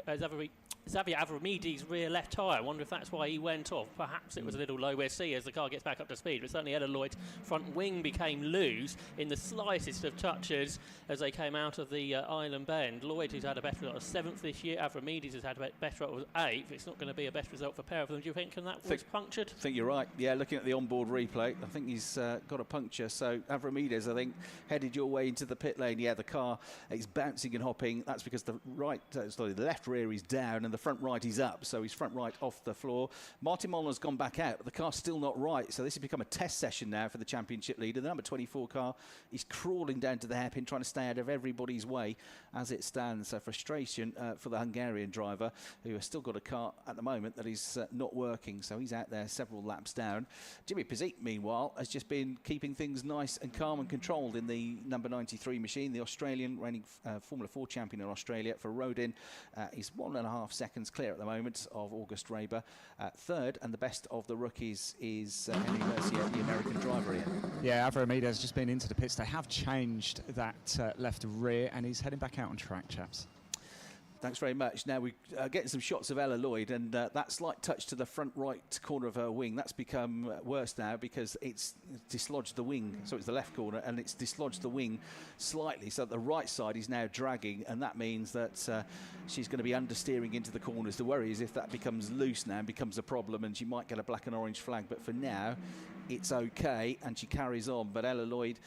Avramidis' rear left tyre. I wonder if that's why he went off. Perhaps it was a little low. We'll see as the car gets back up to speed. But certainly Ella Lloyd's front wing became loose in the slightest of touches as they came out of the Island Bend. Lloyd, who's had a better result of 7th this year. Avramidis has had a better result of 8th. It's not going to be a best result for a pair of them. Do you think that was punctured? I think you're right. Yeah, looking at the onboard replay, I think he's got a puncture. So Avramidis, I think, headed your way into the pit lane. Yeah, the car is bouncing and hopping. That's because the left rear is down and the front right is up, so he's front right off the floor. Martin Molnar's gone back out, but the car's still not right, so this has become a test session now for the championship leader. The number 24 car is crawling down to the hairpin, trying to stay out of everybody's way as it stands. So frustration for the Hungarian driver, who has still got a car at the moment that is not working, so he's out there several laps down. Jimmy Pizik, meanwhile, has just been keeping things nice and calm and controlled in the number 93 machine. The Australian reigning Formula 4 champion in Australia for Rodin is 1.5 seconds clear at the moment of August Raber. Third, and the best of the rookies, is Henry Mercier, the American driver here. Yeah, Avramidis has just been into the pits. They have changed that left rear, and he's heading back out on track, chaps. Thanks very much. Now we're getting some shots of Ella Lloyd, and that slight touch to the front right corner of her wing, that's become worse now because it's dislodged the wing. So it's the left corner, and it's dislodged the wing slightly. So the right side is now dragging, and that means that she's going to be understeering into the corners. The worry is if that becomes loose now and becomes a problem, and she might get a black and orange flag. But for now, it's okay, and she carries on. But Ella Lloyd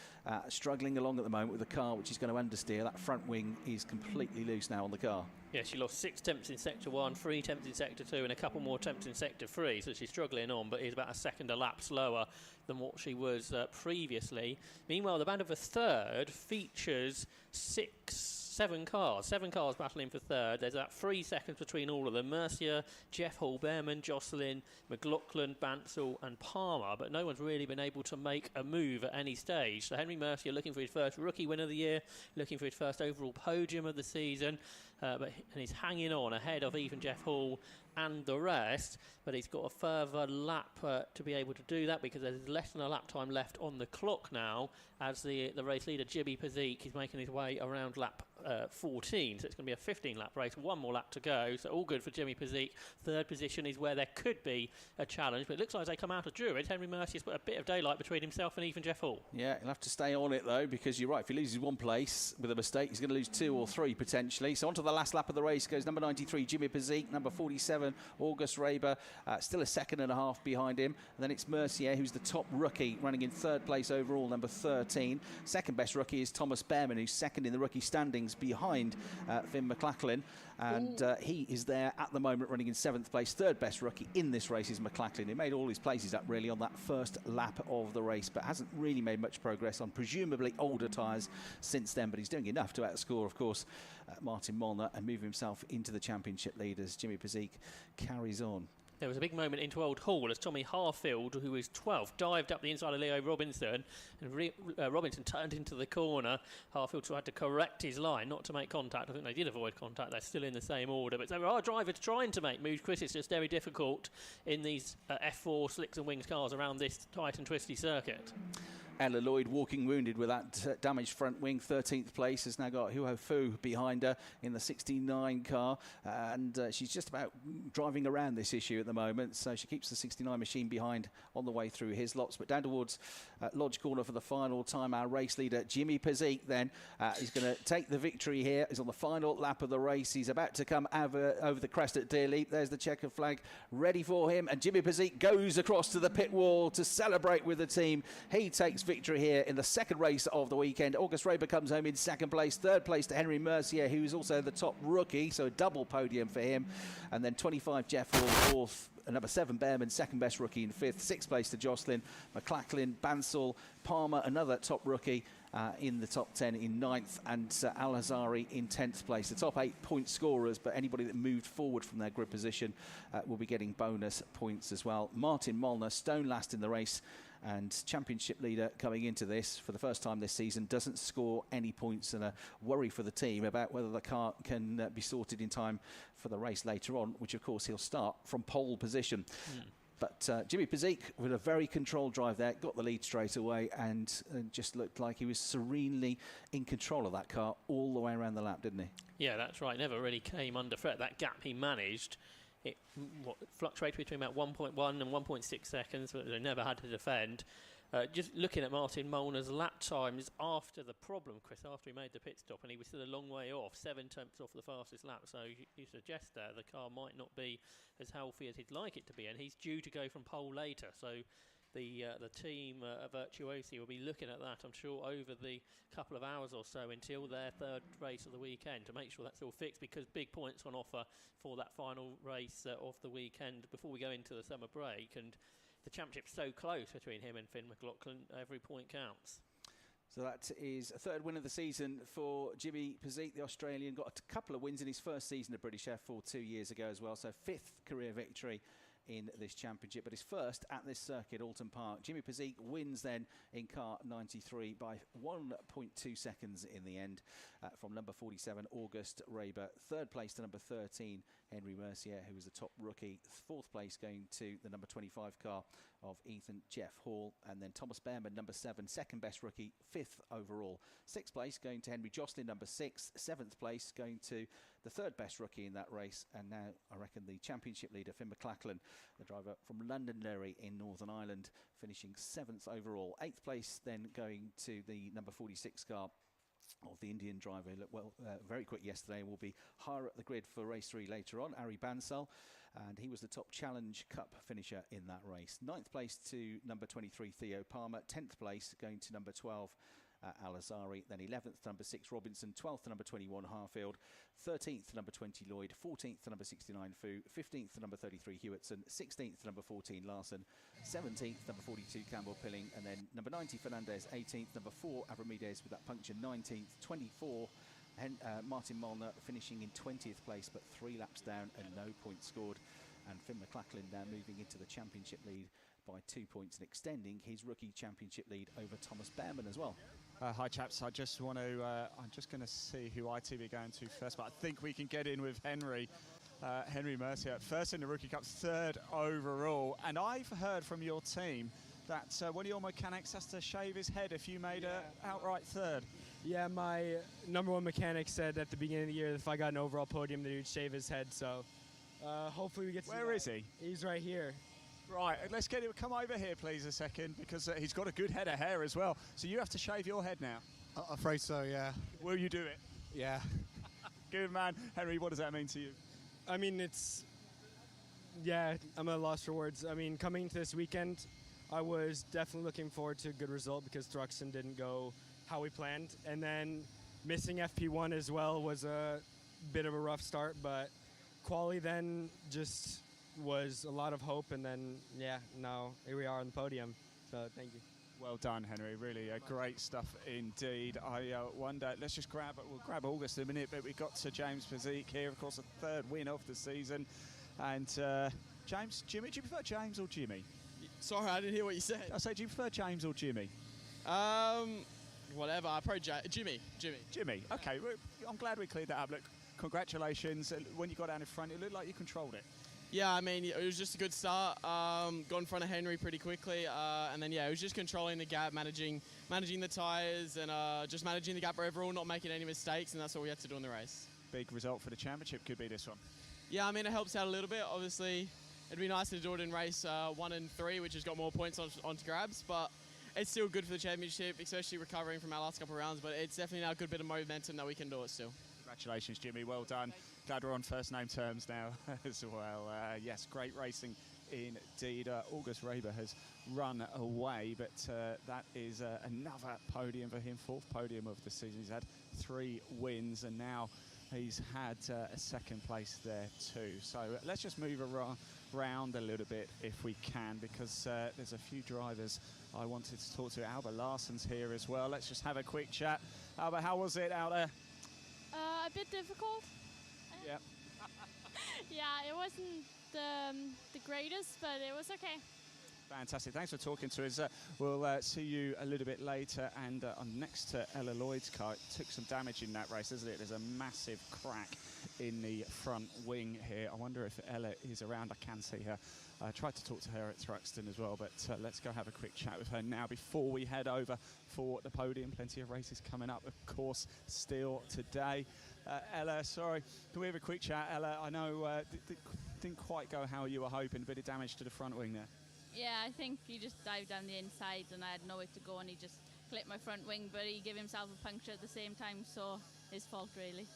struggling along at the moment with the car, which is going to understeer. That front wing is completely loose now on the car. Yeah, she lost 6 attempts in Sector 1, 3 attempts in Sector 2, and a couple more attempts in Sector 3, so she's struggling on, but is about a second a lap slower than what she was previously. Meanwhile, the band of a third features 7 cars battling for third. There's about 3 seconds between all of them. Mercier, Jeff Hall, Behrman, Jocelyn, McLaughlin, Bansal and Palmer, but no one's really been able to make a move at any stage. So Henry Mercier looking for his first rookie win of the year, looking for his first overall podium of the season, and he's hanging on ahead of even Jeff Hall and the rest, but he's got a further lap to be able to do that because there's less than a lap time left on the clock now as the race leader Jimmy Pizik is making his way around lap 14, so it's going to be a 15-lap race, 1 more lap to go, so all good for Jimmy Pizik. Third position is where there could be a challenge, but it looks like as they come out of Druid, Henry Mercier's put a bit of daylight between himself and even Jeff Hall. Yeah, he'll have to stay on it though, because you're right, if he loses one place with a mistake, he's going to lose 2 or 3 potentially. So onto the last lap of the race goes number 93 Jimmy Pizik, number 47 August Raber, still a second and a half behind him, and then it's Mercier, who's the top rookie, running in third place overall, number 13. Second best rookie is Thomas Behrman, who's second in the rookie standings behind Finn McLaughlin, and he is there at the moment running in 7th place. Third best rookie in this race is McLaughlin. He made all his places up really on that first lap of the race, but hasn't really made much progress on presumably older tyres since then, but he's doing enough to outscore, of course, Martin Molnar and move himself into the championship leaders. Jimmy Pizik carries on. There was a big moment into Old Hall as Tommy Harfield, who was 12th, dived up the inside of Leo Robinson, and Robinson turned into the corner. Harfield tried to correct his line, not to make contact. I think they did avoid contact. They're still in the same order. But there are drivers trying to make moves. Chris, it's just very difficult in these F4 slicks and wings cars around this tight and twisty circuit. Ella Lloyd walking wounded with that damaged front wing. 13th place has now got Huo Fu behind her in the 69 car, and she's just about driving around this issue at the moment, so she keeps the 69 machine behind on the way through his lots. But down towards Lodge Corner for the final time, our race leader Jimmy Pezik then is going to take the victory here. He's on the final lap of the race. He's about to come over the crest at Deer Leap. There's the checkered flag ready for him, and Jimmy Pezik goes across to the pit wall to celebrate with the team. He takes victory here in the second race of the weekend. August Raber comes home in second place. Third place to Henry Mercier, who is also the top rookie, so a double podium for him. And then 25 Jeff Hall, fourth. Number 7 Behrman, second best rookie in fifth. Sixth place to Jocelyn. McLachlan, Bansal, Palmer, another top rookie in the top 10 in ninth, and Al-Azhari in 10th place. The top 8 point scorers, but anybody that moved forward from their grid position will be getting bonus points as well. Martin Molnar, stone last in the race, and championship leader coming into this for the first time this season, doesn't score any points, and a worry for the team about whether the car can be sorted in time for the race later on, which of course he'll start from pole position. But Jimmy Pezik, with a very controlled drive there, got the lead straight away, and just looked like he was serenely in control of that car all the way around the lap, didn't he? Yeah, that's right. Never really came under threat. That gap he managed, it fluctuated between about 1.1 and 1.6 seconds, but they never had to defend. Just looking at Martin Molnar's lap times after the problem, Chris, after he made the pit stop, and he was still a long way off, 7 tenths off the fastest lap. So you suggest there the car might not be as healthy as he'd like it to be, and he's due to go from pole later. So the team at Virtuosi will be looking at that, I'm sure, over the couple of hours or so until their third race of the weekend to make sure that's all fixed, because big points on offer for that final race of the weekend before we go into the summer break. And the championship's so close between him and Finn McLaughlin, every point counts. So that is a third win of the season for Jimmy Pezik. The Australian got a couple of wins in his first season at British F4 2 years ago as well, so 5th career victory in this championship, but his first at this circuit, Oulton Park. Jimmy Pezik wins then in car 93 by 1.2 seconds in the end from number 47, August Raber. Third place to number 13, Henry Mercier, who was the top rookie. Fourth place going to the number 25 car of Ethan Jeff Hall. And then Thomas Behrman, number 7, second best rookie, 5th overall. Sixth place going to Henry Jocelyn, number 6. Seventh place going to the third best rookie in that race. And now, I reckon, the championship leader, Finn McLachlan, the driver from Londonderry in Northern Ireland, finishing 7th overall. 8th place then going to the number 46 car of the Indian driver. Very quick yesterday, will be higher up the grid for race 3 later on, Ari Bansal, and he was the top Challenge Cup finisher in that race. 9th place to number 23, Theo Palmer. 10th place going to number 12, Al-Azhari, then 11th to number 6 Robinson, 12th to number 21 Harfield, 13th to number 20 Lloyd, 14th to number 69 Fu, 15th to number 33 Hewitson, 16th to number 14 Larson, 17th to number 42 Campbell Pilling, and then number 90 Fernandez, 18th, number 4 Abramides with that puncture, 19th, 24 Martin Molnar finishing in 20th place, but 3 laps down and no points scored. And Finn McLachlan now moving into the championship lead by 2 points and extending his rookie championship lead over Thomas Behrman as well. Hi chaps, I just want to, I'm just going to see who ITV are going to first, but I think we can get in with Henry Mercier, first in the Rookie Cup, 3rd overall. And I've heard from your team that one of your mechanics has to shave his head if you made a outright 3rd. Yeah, my number 1 mechanic said at the beginning of the year that if I got an overall podium, that he would shave his head, so hopefully we get to Where is he? He's right here. Right, let's get him. Come over here, please, a second, because he's got a good head of hair as well. So you have to shave your head now. I'm afraid so, yeah. Will you do it? Yeah. Good man. Henry, what does that mean to you? I mean, I'm at a loss for words. I mean, coming into this weekend, I was definitely looking forward to a good result because Thruxton didn't go how we planned. And then missing FP1 as well was a bit of a rough start, but quali then just was a lot of hope, and then now here we are on the podium, so thank you. Well done, Henry. Really great stuff indeed. I wonder, let's just we'll grab August in a minute, but we got to James Pezik here, of course, a 3rd win of the season. And James, Jimmy, do you prefer James or Jimmy? Sorry, I didn't hear what you said. I said, do you prefer James or Jimmy? Whatever, I probably Jimmy. Jimmy, okay, I'm glad we cleared that up. Look, congratulations. When you got down in front, it looked like you controlled it. Yeah, I mean, it was just a good start. Got in front of Henry pretty quickly, and then, yeah, it was just controlling the gap, managing the tyres, and just managing the gap overall, not making any mistakes, and that's what we had to do in the race. Big result for the championship could be this one. Yeah, I mean, it helps out a little bit. Obviously, it'd be nice to do it in race 1 and 3, which has got more points onto grabs, but it's still good for the championship, especially recovering from our last couple of rounds, but it's definitely now a good bit of momentum that we can do it still. Congratulations, Jimmy. Well done. Glad we're on first name terms now as well. Yes, great racing indeed. August Raber has run away, but that is another podium for him, 4th podium of the season. He's had 3 wins, and now he's had a 2nd place there too. So let's just move around a little bit if we can, because there's a few drivers I wanted to talk to. Albert Larsson's here as well. Let's just have a quick chat. Albert, how was it out there? A bit difficult. Yep. Yeah, it wasn't the greatest, but it was okay. Fantastic. Thanks for talking to us. We'll see you a little bit later. And I'm next to Ella Lloyd's car. It took some damage in that race, isn't it? There's a massive crack in the front wing here. I wonder if Ella is around. I can see her. I tried to talk to her at Thruxton as well, but let's go have a quick chat with her now before we head over for the podium. Plenty of races coming up, of course, still today. Ella, sorry, can we have a quick chat? Ella, I know didn't quite go how you were hoping. A bit of damage to the front wing there. Yeah, I think he just dived down the inside and I had nowhere to go and he just clipped my front wing, but he gave himself a puncture at the same time, so his fault really.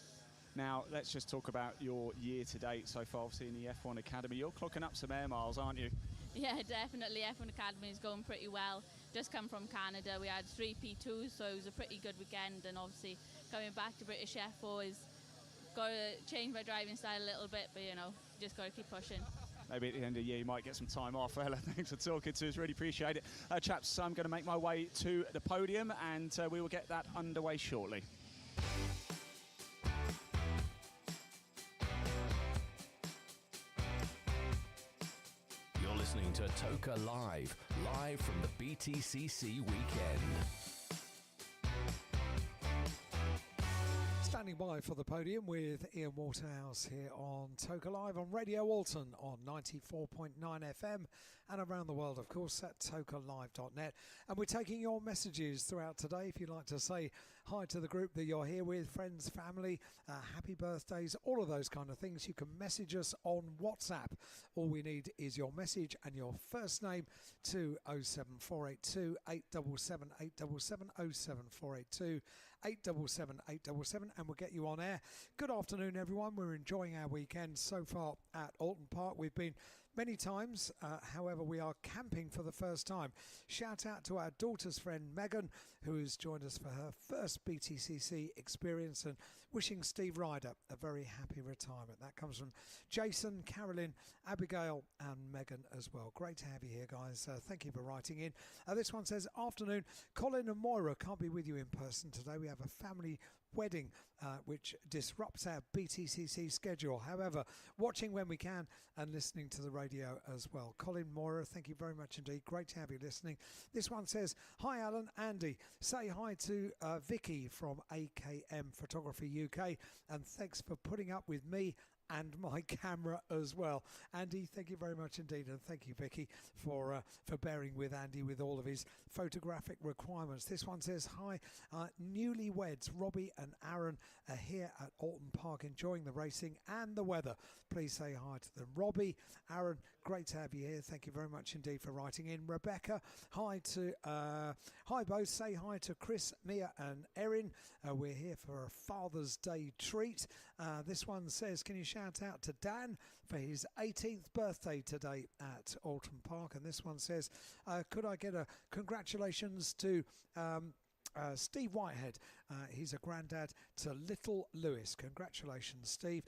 Now, let's just talk about your year to date so far, obviously in the F1 Academy. You're clocking up some air miles, aren't you? Yeah, definitely. F1 Academy is going pretty well. Just come from Canada. We had 3 P2s, so it was a pretty good weekend. And obviously, coming back to British F4 is got to change my driving style a little bit, but you know, just got to keep pushing. Maybe at the end of the year you might get some time off. Ella, thanks for talking to us. Really appreciate it. Chaps, I'm going to make my way to the podium and we will get that underway shortly. You're listening to Toka live from the BTCC weekend. Standing by for the podium with Ian Waterhouse here on Toka Live on Radio Oulton on 94.9 FM and around the world, of course, at tokalive.net. And we're taking your messages throughout today. If you'd like to say hi to the group that you're here with, friends, family, happy birthdays, all of those kind of things, you can message us on WhatsApp. All we need is your message and your first name to 07482 877 877 07482 877 877, and we'll get you on air. Good afternoon, everyone. We're enjoying our weekend so far at Oulton Park. We've been many times, however, we are camping for the first time. Shout out to our daughter's friend Megan, who has joined us for her first BTCC experience, and wishing Steve Ryder a very happy retirement. That comes from Jason, Carolyn, Abigail and Megan as well. Great to have you here, guys. Thank you for writing in. This one says, afternoon, Colin and Moira can't be with you in person today. We have a family wedding which disrupts our BTCC schedule. However, watching when we can and listening to the radio as well. Colin, Moira, thank you very much indeed. Great to have you listening. This one says, hi Alan, Andy. Say hi to Vicky from AKM Photography UK, and thanks for putting up with me and my camera as well. Andy, thank you very much indeed, and thank you, Vicky, for bearing with Andy with all of his photographic requirements. This one says, hi, newlyweds Robbie and Aaron are here at Oulton Park enjoying the racing and the weather. Please say hi to them. Robbie, Aaron, great to have you here. Thank you very much indeed for writing in. Rebecca, hi both. Say hi to Chris, Mia and Erin. We're here for a Father's Day treat. This one says, can you shout out to Dan for his 18th birthday today at Oulton Park? And this one says, could I get a congratulations to Steve Whitehead? He's a granddad to little Lewis. Congratulations, Steve.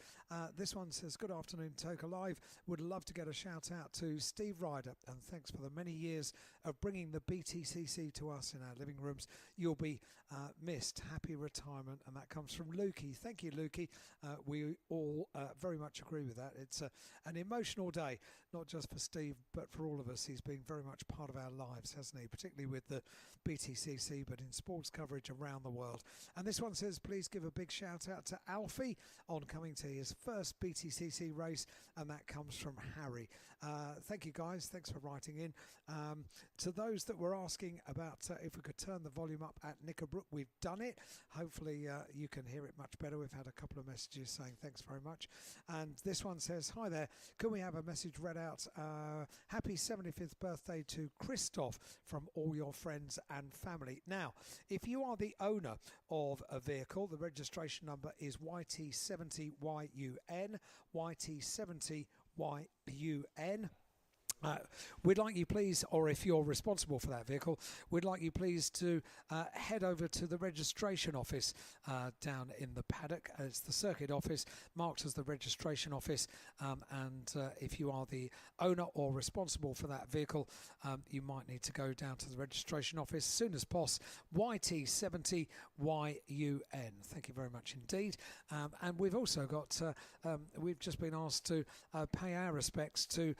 This one says, good afternoon, Toka Live. Would love to get a shout out to Steve Ryder, and thanks for the many years of bringing the BTCC to us in our living rooms. You'll be missed. Happy retirement. And that comes from Lukey. Thank you, Lukey. We all very much agree with that. It's an emotional day, not just for Steve, but for all of us. He's been very much part of our lives, hasn't he? Particularly with the BTCC, but in sport sports coverage around the world. And this one says, please give a big shout out to Alfie on coming to his first BTCC race, and that comes from Harry. Thank you guys, thanks for writing in. To those that were asking about if we could turn the volume up at Knickerbrook, we've done it. Hopefully you can hear it much better. We've had a couple of messages saying thanks very much. And this one says, hi there, can we have a message read out? Happy 75th birthday to Christoph from all your friends and family. Now, if you are the owner of a vehicle, the registration number is YT70YUN, YT70YUN. We'd like you please, or if you're responsible for that vehicle, we'd like you please to head over to the registration office down in the paddock. It's the circuit office marked as the registration office, and if you are the owner or responsible for that vehicle, you might need to go down to the registration office as soon as possible. YT70YUN. Thank you very much indeed. And we've also got, we've just been asked to pay our respects to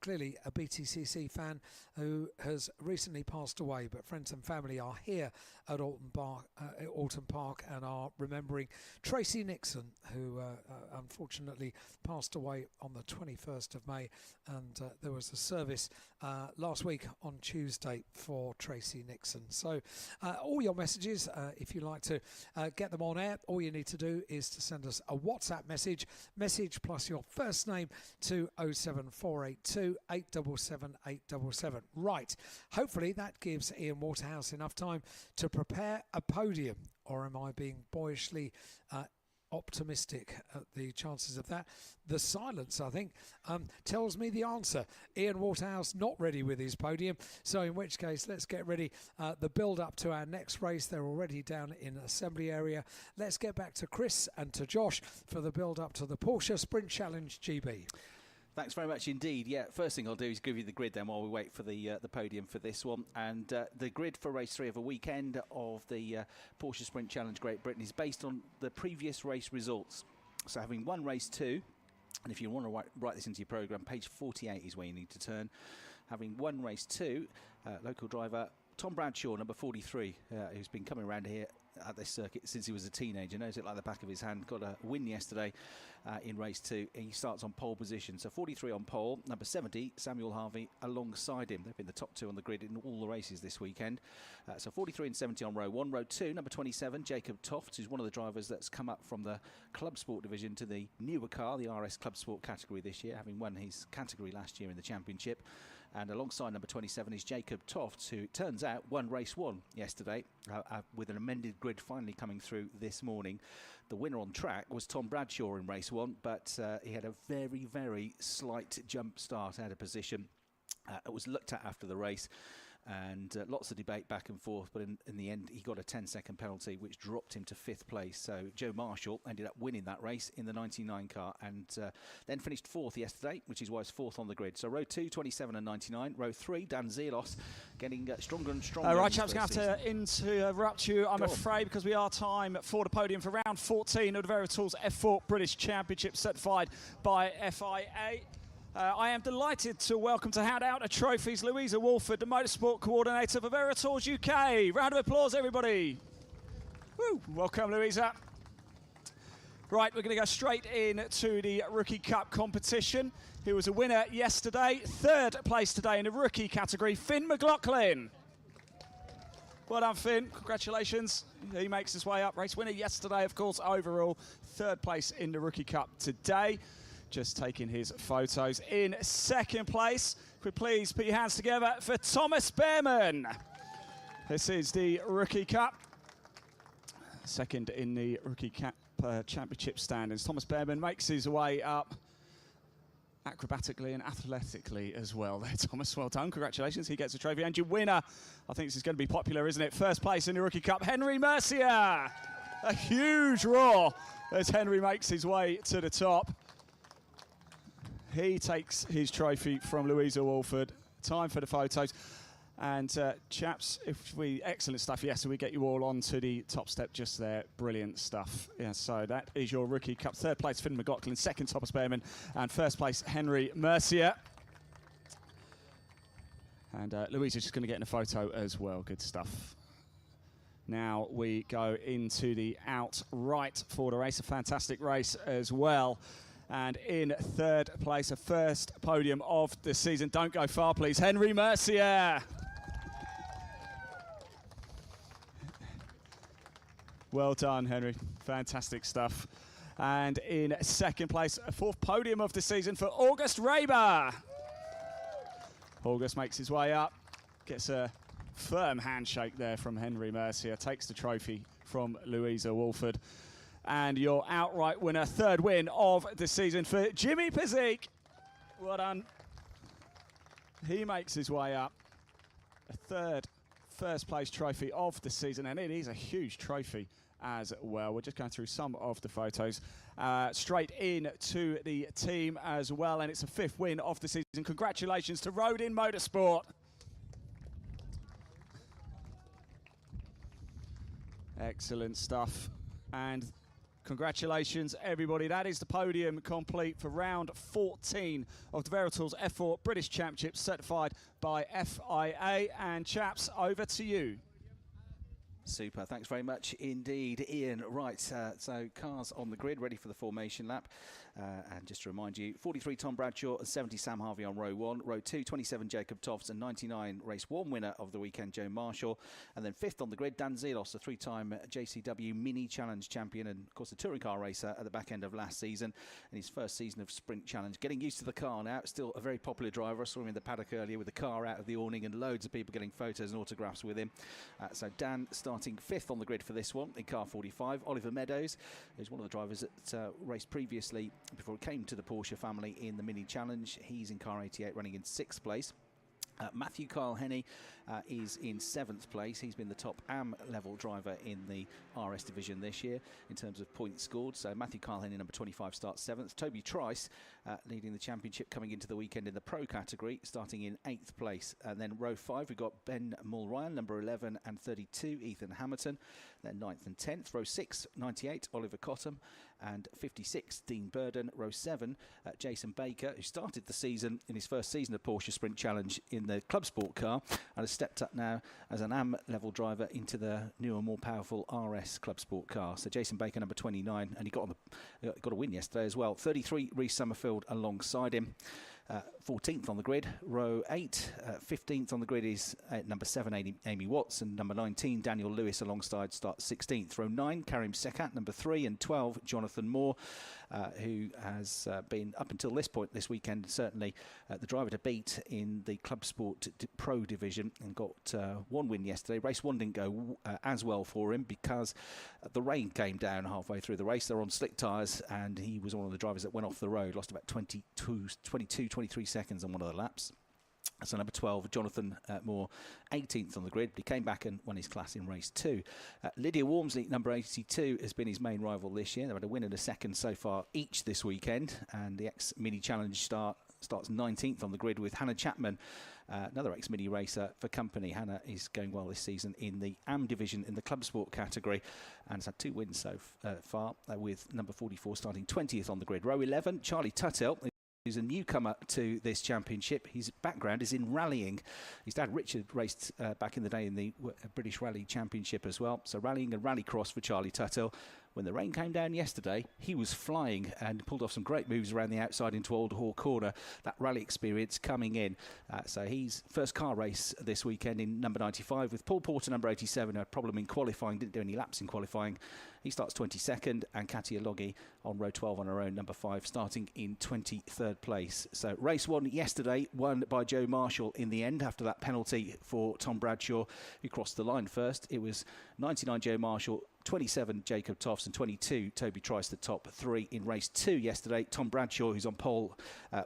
clearly a BTCC fan who has recently passed away, but friends and family are here at Oulton Park and are remembering Tracy Nixon, who unfortunately passed away on the 21st of May, and there was a service last week on Tuesday for Tracy Nixon. So all your messages, if you'd like to get them on air, all you need to do is to send us a WhatsApp message plus your first name to 07482 877 877. Right, hopefully that gives Ian Waterhouse enough time to prepare a podium, or am I being boyishly optimistic at the chances of that? The silence, I think, tells me the answer. Ian Waterhouse not ready with his podium, so in which case let's get ready. The build up to our next race, they're already down in assembly area. Let's get back to Chris and to Josh for the build up to the Porsche Sprint Challenge GB. Thanks very much indeed. Yeah, first thing I'll do is give you the grid then while we wait for the podium for this one. And the grid for race 3 of a weekend of the Porsche Sprint Challenge Great Britain is based on the previous race results. So having won race 2, and if you want to write this into your programme, page 48 is where you need to turn. Having won race 2, local driver Tom Bradshaw, number 43, who's been coming around here at this circuit since he was a teenager, knows it like the back of his hand, got a win yesterday in race 2. He starts on pole position, so 43 on pole. Number 70, Samuel Harvey, alongside him. They've been the top 2 on the grid in all the races this weekend. So 43 and 70 on row 1. Row 2, number 27, Jacob Toft, who's one of the drivers that's come up from the Club Sport division to the newer car, the RS Club Sport category this year, having won his category last year in the championship. And alongside number 27 is Jacob Toft, who it turns out won race 1 yesterday with an amended grid finally coming through this morning. The winner on track was Tom Bradshaw in race 1, but he had a very, very slight jump start out of position. It was looked at after the race, and lots of debate back and forth, but in the end he got a 10-second penalty which dropped him to 5th place. So Joe Marshall ended up winning that race in the 99 car, and then finished 4th yesterday, which is why he's 4th on the grid. So row 2, 27 and 99. Row 3, Dan Zelos getting stronger and stronger. Right, chaps, going to have to interrupt you, I'm afraid, because we are time for the podium for round 14 of the Veritools F4 British Championship, certified by FIA. I am delighted to welcome to hand out the trophies Louisa Walford, the motorsport coordinator for Veritools UK. Round of applause, everybody. Woo. Welcome, Louisa. Right, we're going to go straight into the Rookie Cup competition. He was a winner yesterday, 3rd place today in the rookie category, Finn McLaughlin. Well done, Finn. Congratulations. He makes his way up. Race winner yesterday, of course, overall. 3rd place in the Rookie Cup today. Just taking his photos. In 2nd place, could we please put your hands together for Thomas Behrman. This is the Rookie Cup. 2nd in the Rookie Cup Championship standings. Thomas Behrman makes his way up acrobatically and athletically as well there, Thomas. Well done. Congratulations. He gets a trophy. And your winner, I think this is going to be popular, isn't it? 1st place in the Rookie Cup, Henry Mercier. A huge roar as Henry makes his way to the top. He takes his trophy from Louisa Walford. Time for the photos. And chaps, excellent stuff. Yes, so we get you all onto the top step just there. Brilliant stuff. Yeah, so that is your Rookie Cup. 3rd place, Finn McLaughlin. 2nd, Thomas Behrman. And 1st place, Henry Mercier. And Louisa's just going to get in a photo as well. Good stuff. Now we go into the outright for the race. A fantastic race as well. And in third place, a first podium of the season. Don't go far, please. Henry Mercier. Well done, Henry. Fantastic stuff. And in second place, a fourth podium of the season for August Raber. August makes his way up, gets a firm handshake there from Henry Mercier, takes the trophy from Louisa Wolford. And your outright winner, third win of the season for Jimmy Pizik. Well done. He makes his way up. A third first place trophy of the season, and it is a huge trophy as well. We're just going through some of the photos. Straight in to the team as well, and it's a fifth win of the season. Congratulations to Rodin Motorsport. Excellent stuff. And congratulations, everybody. That is the podium complete for round 14 of the Veritools F4 British Championship, certified by FIA. And chaps, over to you. Super, thanks very much indeed, Ian. Right, so cars on the grid, ready for the formation lap. And just to remind you, 43 Tom Bradshaw and 70 Sam Harvey on row 1. Row 2, 27 Jacob Tofts and 99 race 1 winner of the weekend, Joe Marshall. And then fifth on the grid, Dan Zelos, a three-time JCW Mini Challenge champion and, of course, a touring car racer at the back end of last season in his first season of Sprint Challenge. Getting used to the car now, still a very popular driver. I saw him in the paddock earlier with the car out of the awning and loads of people getting photos and autographs with him. So Dan starting fifth on the grid for this one in car 45. Oliver Meadows, who's one of the drivers that raced previously before it came to the Porsche family in the Mini Challenge. He's in car 88 running in 6th place. Matthew Kyle Henney is in 7th place. He's been the top AM level driver in the RS division this year in terms of points scored. So Matthew Kyle Henney, number 25, starts 7th. Toby Trice leading the championship coming into the weekend in the pro category, starting in 8th place. And then row 5, we've got Ben Mulryan, number 11 and 32, Ethan Hamilton. Then 9th and 10th. Row 6, 98, Oliver Cottam. And 56, Dean Burden. Row 7, Jason Baker, who started the season in his first season of Porsche Sprint Challenge in the Club Sport car and has stepped up now as an AM level driver into the newer, more powerful RS Club Sport car. So Jason Baker, number 29, and he got a win yesterday as well. 33, Reece Summerfield alongside him. 14th on the grid, row 8. 15th on the grid is number 7, Amy Watts, and number 19, Daniel Lewis alongside starts 16th. Row 9, Karim Sekat, number 3, and 12, Jonathan Moore, who has been, up until this point this weekend, certainly the driver to beat in the Club Sport Pro division, and got one win yesterday. Race 1 didn't go as well for him because the rain came down halfway through the race. They're on slick tyres, and he was one of the drivers that went off the road, lost about 23 seconds on one of the laps. So number 12, Jonathan Moore, 18th on the grid, but he came back and won his class in race 2. Lydia Walmsley, number 82, has been his main rival this year. They've had a win and a second so far each this weekend, and the ex-Mini Challenge starts 19th on the grid with Hannah Chapman, another ex-Mini racer for company. Hannah is going well this season in the AM division in the Club Sport category and has had 2 wins so far, with number 44 starting 20th on the grid. Row 11, Charlie Tuttle, who's a newcomer to this championship. His background is in rallying. His dad Richard raced back in the day in the British Rally Championship as well. So rallying and rallycross for Charlie Tuttle. When the rain came down yesterday, he was flying and pulled off some great moves around the outside into Old Hall Corner. That rally experience coming in. So he's first car race this weekend in number 95 with Paul Porter, number 87, who had a problem in qualifying, didn't do any laps in qualifying. He starts 22nd, and Katia Loggi on row 12 on her own, number 5, starting in 23rd place. So race 1 yesterday, won by Joe Marshall in the end after that penalty for Tom Bradshaw, who crossed the line first. It was 99 Joe Marshall, 27 Jacob Tofts, and 22 Toby Trice, the top 3 in race 2 yesterday. Tom Bradshaw, who's on pole,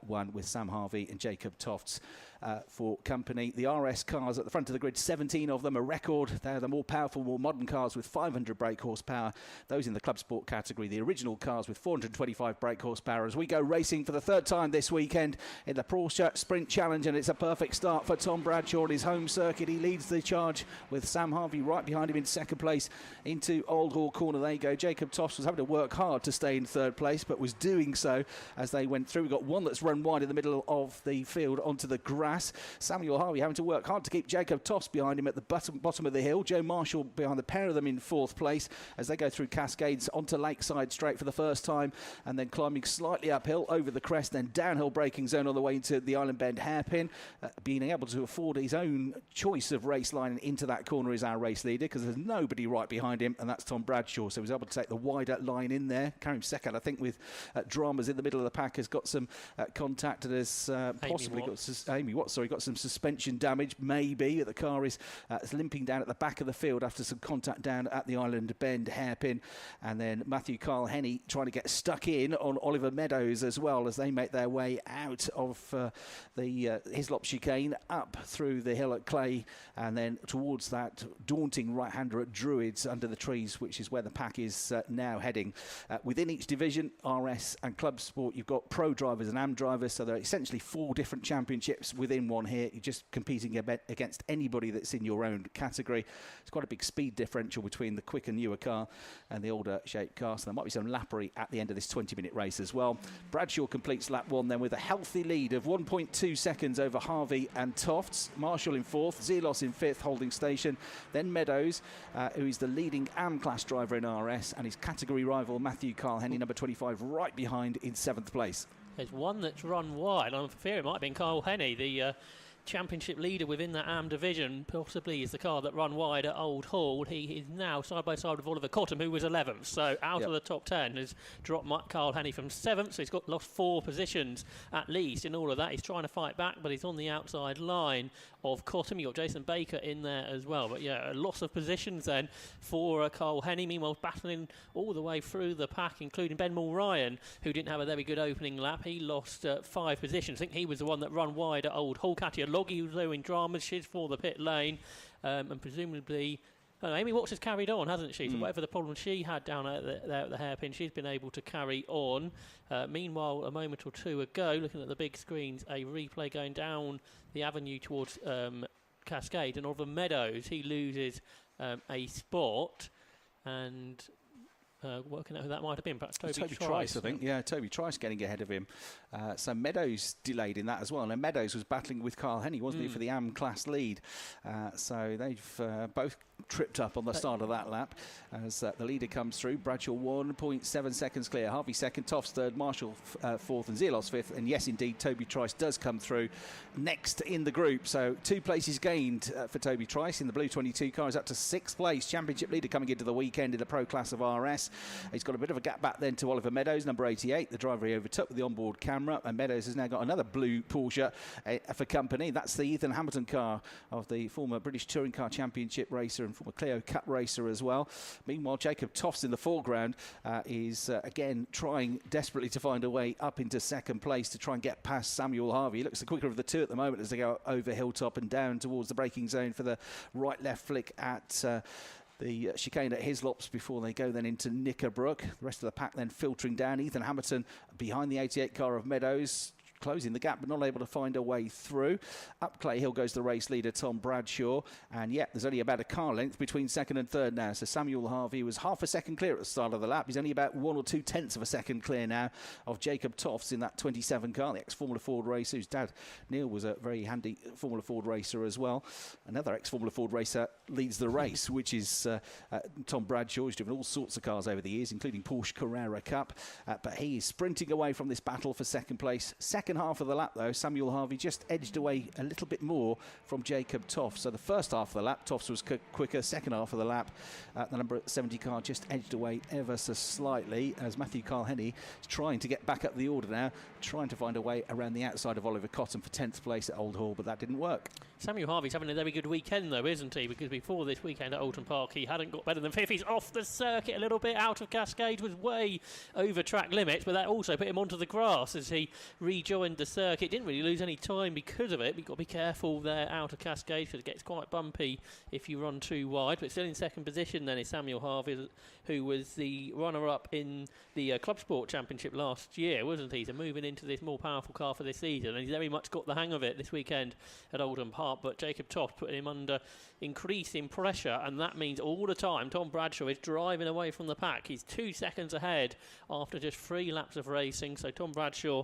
won with Sam Harvey and Jacob Tofts for company. The RS cars at the front of the grid, 17 of them, a record. They're the more powerful, more modern cars with 500 brake horsepower. Those in the Club Sport category, the original cars with 425 brake horsepower. As we go racing for the 3rd time this weekend in the Porsche Sprint Challenge, and it's a perfect start for Tom Bradshaw on his home circuit. He leads the charge with Sam Harvey right behind him in 2nd place into Old Hall Corner. There you go. Jacob Tofts was having to work hard to stay in 3rd place, but was doing so as they went through. We've got one that's run wide in the middle of the field onto the grass morass. Samuel Harvey having to work hard to keep Jacob Toss behind him at the bottom of the hill. Joe Marshall behind the pair of them in 4th place as they go through Cascades onto Lakeside Straight for the first time, and then climbing slightly uphill over the crest, then downhill braking zone on the way into the Island Bend hairpin. Being able to afford his own choice of race line into that corner is our race leader, because there's nobody right behind him, and that's Tom Bradshaw. So he was able to take the wider line in there, carry him second, I think, with Dramas in the middle of the pack, has got some contact and has possibly got some suspension damage, maybe. The car is limping down at the back of the field after some contact down at the Island Bend hairpin. And then Matthew Kyle Henney trying to get stuck in on Oliver Meadows as well as they make their way out of the Hislop chicane up through the hill at Clay, and then towards that daunting right-hander at Druids under the trees, which is where the pack is now heading. Within each division, RS and Club Sport, you've got pro drivers and AM drivers, so there are essentially 4 different championships within one here. You're just competing against anybody that's in your own category. It's quite a big speed differential between the quicker, newer car and the older shaped car, so there might be some lappery at the end of this 20-minute race as well. Bradshaw completes lap 1 then with a healthy lead of 1.2 seconds over Harvey and Tofts. Marshall in 4th, Zelos in 5th, holding station. Then Meadows, who is the leading AM class driver in RS, and his category rival Matthew Carl Henney, number 25, right behind in 7th place. There's one that's run wide. I fear it might have been Carl Henney, the championship leader within that AM division, possibly is the car that run wide at Old Hall. He is now side by side with Oliver Cottam, who was 11th. So out of the top 10 has dropped Carl Henney from 7th. So he's lost 4 positions at least in all of that. He's trying to fight back, but he's on the outside line of Cottam. You've got Jason Baker in there as well. But yeah, a loss of positions then for Carl Henney. Meanwhile, battling all the way through the pack, including Ben Mulryan, who didn't have a very good opening lap. He lost 5 positions. I think he was the one that run wide at Old Hall. Katia Loggy was though in dramas. She's for the pit lane, and presumably Amy Watts has carried on, hasn't she? So whatever the problem she had down at the hairpin, she's been able to carry on. Meanwhile, a moment or two ago, looking at the big screens, a replay going down the avenue towards Cascade, and Oliver Meadows, he loses a spot, and working out who that might have been, perhaps Toby Trice, I think. Yeah, Toby Trice getting ahead of him. So Meadows delayed in that as well. And Meadows was battling with Carl Henney, wasn't he, for the AM class lead. So they've both tripped up on the start of that lap as the leader comes through. Bradshaw 1.7 seconds clear. Harvey 2nd, Tofts 3rd, Marshall 4th and Zelos 5th. And yes, indeed, Toby Trice does come through next in the group. So 2 places gained for Toby Trice in the Blue 22 car. Is up to 6th place. Championship leader coming into the weekend in the pro class of RS. He's got a bit of a gap back then to Oliver Meadows, number 88, the driver he overtook with the onboard camera. And Meadows has now got another blue Porsche for company. That's the Ethan Hamilton car of the former British Touring Car Championship racer and former Clio Cup racer as well. Meanwhile, Jacob Tofts in the foreground is again trying desperately to find a way up into 2nd place to try and get past Samuel Harvey. He looks the quicker of the 2 at the moment as they go over Hilltop and down towards the braking zone for the right-left flick at the chicane at Hislops before they go then into Knickerbrook. The rest of the pack then filtering down. Ethan Hamilton behind the 88 car of Meadows, closing the gap but not able to find a way through. Up Clay Hill goes the race leader Tom Bradshaw, and yeah, there's only about a car length between 2nd and 3rd now. So Samuel Harvey was half a second clear at the start of the lap. He's only about 1 or 2 tenths of a second clear now of Jacob Tofts in that 27 car, the ex-Formula Ford racer whose dad Neil was a very handy Formula Ford racer as well. Another ex-Formula Ford racer leads the race, which is Tom Bradshaw. He's driven all sorts of cars over the years, including Porsche Carrera Cup, but he is sprinting away from this battle for 2nd place. Second half of the lap though, Samuel Harvey just edged away a little bit more from Jacob Tofts. So the first half of the lap, Tofts was quicker. Second half of the lap, the number 70 car just edged away ever so slightly as Matthew Carl Henney is trying to get back up the order now, trying to find a way around the outside of Oliver Cottam for 10th place at Old Hall, but that didn't work. Samuel Harvey's having a very good weekend though, isn't he? Because before this weekend at Oulton Park, he hadn't got better than 5th. He's off the circuit a little bit, out of Cascade, was way over track limits, but that also put him onto the grass as he rejoined the circuit. Didn't really lose any time because of it. You've got to be careful there out of Cascade because it gets quite bumpy if you run too wide. But still in 2nd position then is Samuel Harvey, who was the runner-up in the Club Sport Championship last year, wasn't he? So moving into this more powerful car for this season, and he's very much got the hang of it this weekend at Oulton Park. But Jacob Tofts putting him under increasing pressure, and that means all the time Tom Bradshaw is driving away from the pack. He's 2 seconds ahead after just 3 laps of racing. So Tom Bradshaw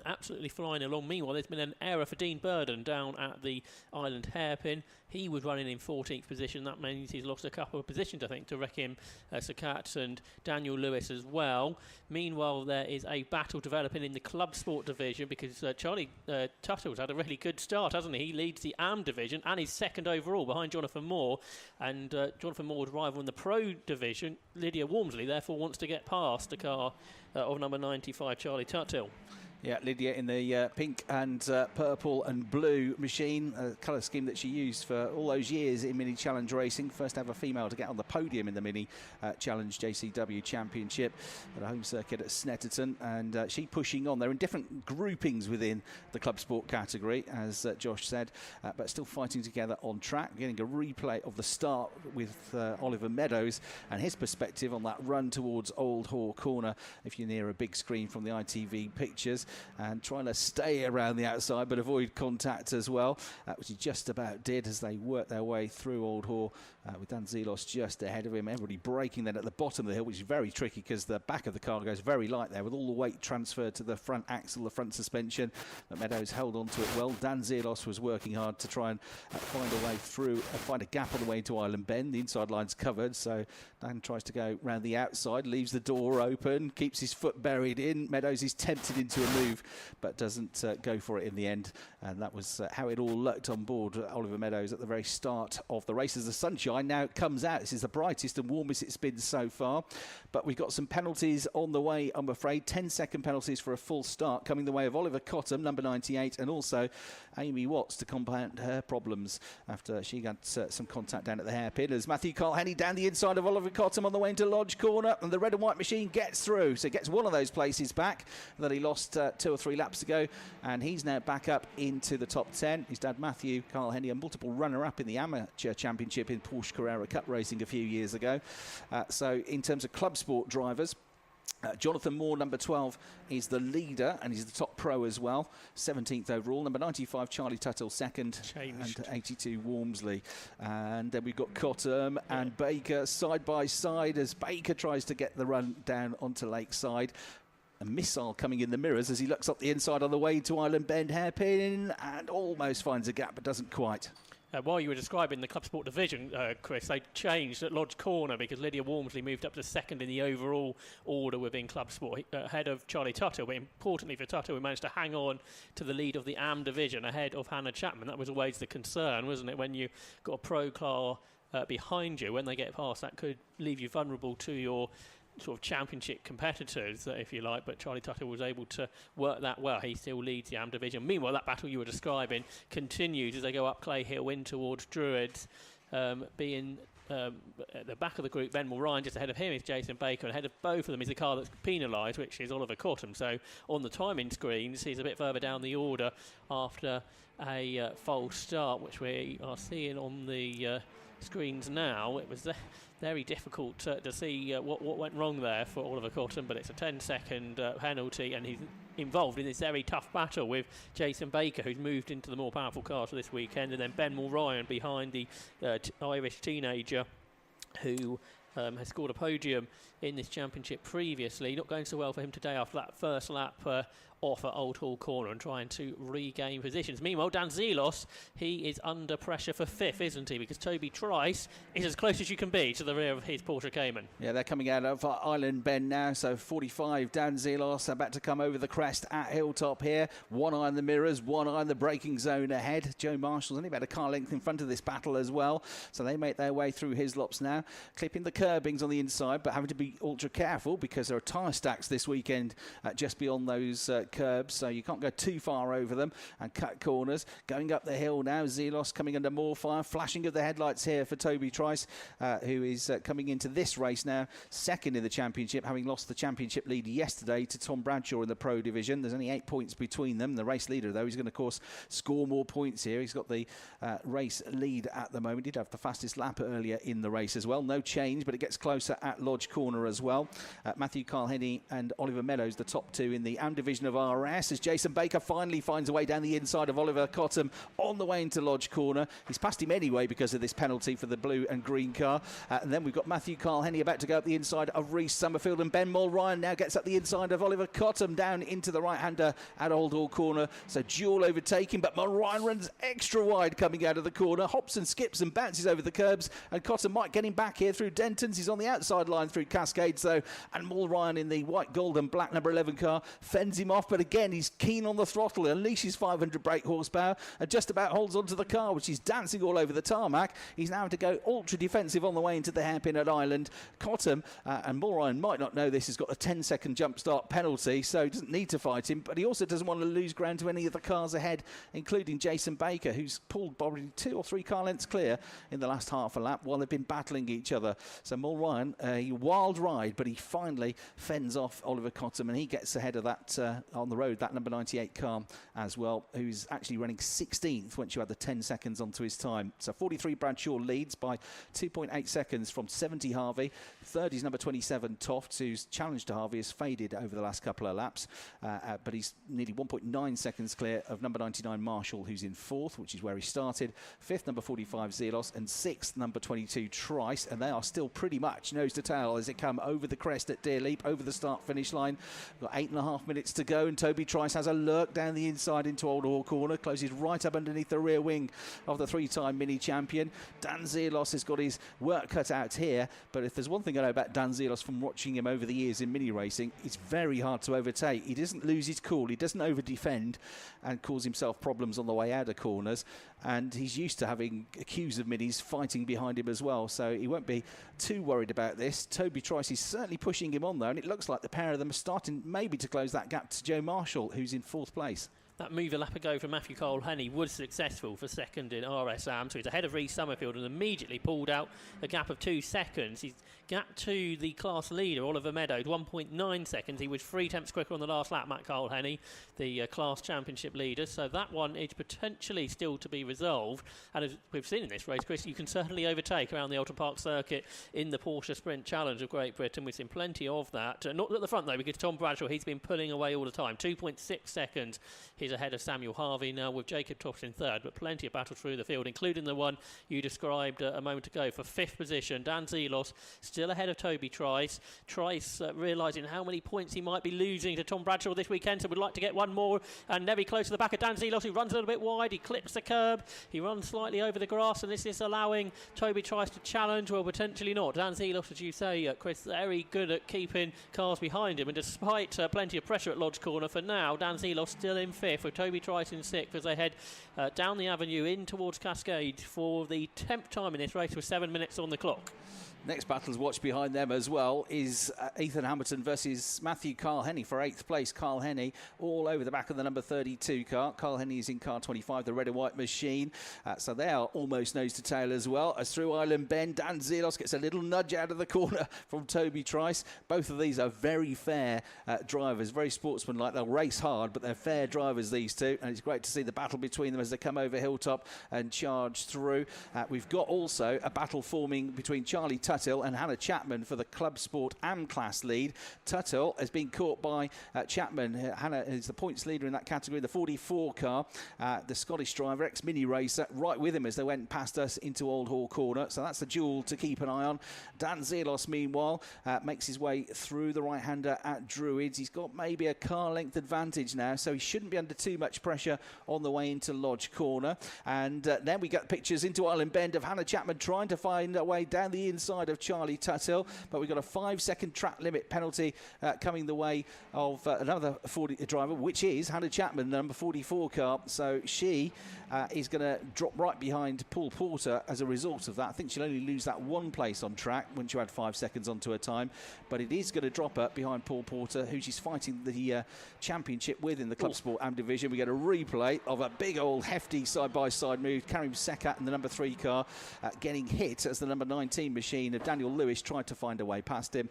absolutely flying along. Meanwhile, there's been an error for Dean Burden down at the Island hairpin. He was running in 14th position. That means he's lost a couple of positions, I think, to Rekim Sakat and Daniel Lewis as well. Meanwhile, there is a battle developing in the club sport division because Charlie Tuttle's had a really good start, hasn't he? He leads the AM division and he's second overall behind Jonathan Moore. And Jonathan Moore would rival in the pro division. Lydia Walmsley, therefore, wants to get past the car of number 95, Charlie Tuttle. Yeah, Lydia in the pink and purple and blue machine, a colour scheme that she used for all those years in Mini Challenge racing. First ever female to get on the podium in the Mini Challenge JCW Championship at a home circuit at Snetterton. And she pushing on. They're in different groupings within the club sport category, as Josh said, but still fighting together on track. Getting a replay of the start with Oliver Meadows and his perspective on that run towards Old Hall Corner, if you're near a big screen from the ITV pictures. And trying to stay around the outside but avoid contact as well, which he just about did as they worked their way through Old Hall with Dan Zelos just ahead of him. Everybody braking then at the bottom of the hill, which is very tricky because the back of the car goes very light there with all the weight transferred to the front axle, the front suspension. But Meadows held on to it well. Dan Zelos was working hard to try and find a way through, find a gap on the way into Island Bend. The inside line's covered, so Dan tries to go round the outside, leaves the door open, keeps his foot buried in. Meadows is tempted into a move, but doesn't go for it in the end. And that was how it all looked on board Oliver Meadows at the very start of the race. As the sunshine now comes out, this is the brightest and warmest it's been so far. But we've got some penalties on the way, I'm afraid. 10-second penalties for a full start coming the way of Oliver Cottam, number 98, and also Amy Watts to compound her problems after she got some contact down at the hairpin. As Matthew Carl-Henny down the inside of Oliver Cottam on the way into Lodge Corner, and the red and white machine gets through. So gets one of those places back that he lost 2 or 3 laps ago, and he's now back up into the top 10. His dad Matthew Carl-Henny, a multiple runner-up in the amateur championship in Porsche Carrera Cup racing a few years ago. So in terms of club sport drivers, Jonathan Moore, number 12, is the leader, and he's the top pro as well. 17th overall. Number 95, Charlie Tuttle, second. Changed. And 82, Walmsley. And then we've got Cottam and Baker side by side as Baker tries to get the run down onto Lakeside. A missile coming in the mirrors as he looks up the inside on the way to Island Bend hairpin and almost finds a gap, but doesn't quite. While you were describing the club sport division, Chris, they changed at Lodge Corner because Lydia Walmsley moved up to second in the overall order within club sport, ahead of Charlie Tuttle. But importantly for Tuttle, we managed to hang on to the lead of the AM division ahead of Hannah Chapman. That was always the concern, wasn't it? When you got a pro car behind you, when they get past, that could leave you vulnerable to your sort of championship competitors, if you like, but Charlie Tuttle was able to work that well. He still leads the AM division. Meanwhile, that battle you were describing continues as they go up Clay Hill in towards Druids, being at the back of the group. Ben Ryan just ahead of him is Jason Baker, and ahead of both of them is the car that's penalised, which is Oliver Cottam. So on the timing screens, he's a bit further down the order after a false start, which we are seeing on the screens now. It was very difficult to see what went wrong there for Oliver Cottam, but it's a 10-second penalty, and he's involved in this very tough battle with Jason Baker, who's moved into the more powerful cars for this weekend, and then Ben Ryan behind the Irish teenager who has scored a podium in this championship previously. Not going so well for him today after that first lap off at Old Hall Corner and trying to regain positions. Meanwhile, Dan Zelos, he is under pressure for 5th, isn't he? Because Toby Trice is as close as you can be to the rear of his Porsche Cayman. Yeah, they're coming out of Island Bend now, so 45, Dan Zelos about to come over the crest at Hilltop here. One eye on the mirrors, one eye on the braking zone ahead. Joe Marshall's only about a car length in front of this battle as well, so they make their way through Hislops now, clipping the curbings on the inside, but having to be ultra careful because there are tyre stacks this weekend just beyond those curbs, so you can't go too far over them and cut corners. Going up the hill now, Zelos coming under more fire. Flashing of the headlights here for Toby Trice, who is coming into this race now second in the championship, having lost the championship lead yesterday to Tom Bradshaw in the pro division. There's only 8 points between them. The race leader, though, he's going to, of course, score more points here. He's got the race lead at the moment. He did have the fastest lap earlier in the race as well. No change, but it gets closer at Lodge Corner as well. Matthew Carl-Henny and Oliver Meadows, the top two in the AM division of RS as Jason Baker finally finds a way down the inside of Oliver Cottam on the way into Lodge Corner. He's passed him anyway because of this penalty for the blue and green car. And then we've got Matthew Carl-Henny about to go up the inside of Reece Summerfield, and Ben Mulryan now gets up the inside of Oliver Cottam down into the right-hander at Old Hall Corner. So dual overtaking, but Mulryan runs extra wide coming out of the corner, hops and skips and bounces over the curbs, and Cottam might get him back here through Denton's. He's on the outside line through Cascades though, and Mulryan in the white, gold and black number 11 car fends him off, but again he's keen on the throttle, unleashes 500 brake horsepower and just about holds onto the car, which is dancing all over the tarmac. He's now to go ultra defensive on the way into the hairpin at Island. Cottam, and Mulryan might not know this, has got a 10-second jump start penalty, so he doesn't need to fight him, but he also doesn't want to lose ground to any of the cars ahead, including Jason Baker, who's pulled probably 2 or 3 car lengths clear in the last half a lap while they've been battling each other. So Mulryan, a wild ride, but he finally fends off Oliver Cottam, and he gets ahead of that on the road, that number 98 car as well, who's actually running 16th once you add the 10 seconds onto his time. So 43 Bradshaw leads by 2.8 seconds from 70 Harvey. Third is number 27 Toft, whose challenge to Harvey has faded over the last couple of laps, but he's nearly 1.9 seconds clear of number 99 Marshall, who's in 4th, which is where he started. 5th, number 45 Zelos, and 6th, number 22 Trice, and they are still pretty much nose to tail as it come over the crest at Deer Leap, over the start-finish line. Got 8.5 minutes to go, and Toby Trice has a lurk down the inside into Old Hall Corner, closes right up underneath the rear wing of the 3-time mini champion. Dan Zelos has got his work cut out here, but if there's one thing I know about Dan Zelos from watching him over the years in mini racing, it's very hard to overtake. He doesn't lose his cool, he doesn't over-defend and cause himself problems on the way out of corners, and he's used to having queues of minis fighting behind him as well, so he won't be too worried about this. Toby Trice is certainly pushing him on though, and it looks like the pair of them are starting maybe to close that gap to Joe Marshall, who's in 4th place. That move a lap ago from Matthew Cole-Henny was successful for second in RSAM, so he's ahead of Reece Summerfield and immediately pulled out a gap of 2 seconds. He's gap to the class leader, Oliver Meadows, 1.9 seconds. He was 3 tenths quicker on the last lap, Matt Cole-Henny, the class championship leader, so that one is potentially still to be resolved. And as we've seen in this race, Chris, you can certainly overtake around the Oulton Park circuit in the Porsche Sprint Challenge of Great Britain. We've seen plenty of that. Not at the front though, because Tom Bradshaw, he's been pulling away all the time. 2.6 seconds. He's ahead of Samuel Harvey now with Jacob Toft in 3rd, but plenty of battle through the field, including the one you described a moment ago for 5th position. Dan Zelos still ahead of Toby Trice. Trice realising how many points he might be losing to Tom Bradshaw this weekend, so would like to get one more, and very close to the back of Dan Zelos, who runs a little bit wide. He clips the curb, he runs slightly over the grass, and this is allowing Toby Trice to challenge. Well, potentially not. Dan Zelos, as you say, Chris, very good at keeping cars behind him, and despite plenty of pressure at Lodge Corner, for now Dan Zelos still in 5th with Toby Trice in 6th as they head down the avenue in towards Cascade for the 10th time in this race with 7 minutes on the clock. Next battles watched behind them as well is Ethan Hamilton versus Matthew Carl-Henny for 8th place. Carl-Henny all over the back of the number 32 car. Carl-Henny is in car 25, the red and white machine. So they are almost nose to tail as well. As through Island Bend, Dan Zelos gets a little nudge out of the corner from Toby Trice. Both of these are very fair drivers, very sportsmanlike. They'll race hard, but they're fair drivers, these two. And it's great to see the battle between them as they come over Hilltop and charge through. We've got also a battle forming between Charlie Tuthill and Hannah Chapman for the Club Sport AM class lead. Tuthill has been caught by Chapman. Hannah is the points leader in that category, the 44 car. The Scottish driver, ex-mini racer, right with him as they went past us into Old Hall Corner. So that's the duel to keep an eye on. Dan Zelos, meanwhile, makes his way through the right-hander at Druids. He's got maybe a car length advantage now, so he shouldn't be under too much pressure on the way into Lodge Corner. And then we get pictures into Island Bend of Hannah Chapman trying to find a way down the inside of Charlie Tuthill, but we've got a 5-second track limit penalty coming the way of another 40 driver, which is Hannah Chapman, the number 44 car. So she is going to drop right behind Paul Porter as a result of that. I think she'll only lose that one place on track once you add 5 seconds onto her time, but it is going to drop her behind Paul Porter, who she's fighting the championship with in the Club Sport AM division. We get a replay of a big old hefty side-by-side move. Karim Sekat in the number 3 car getting hit as the number 19 machine of Daniel Lewis tried to find a way past him.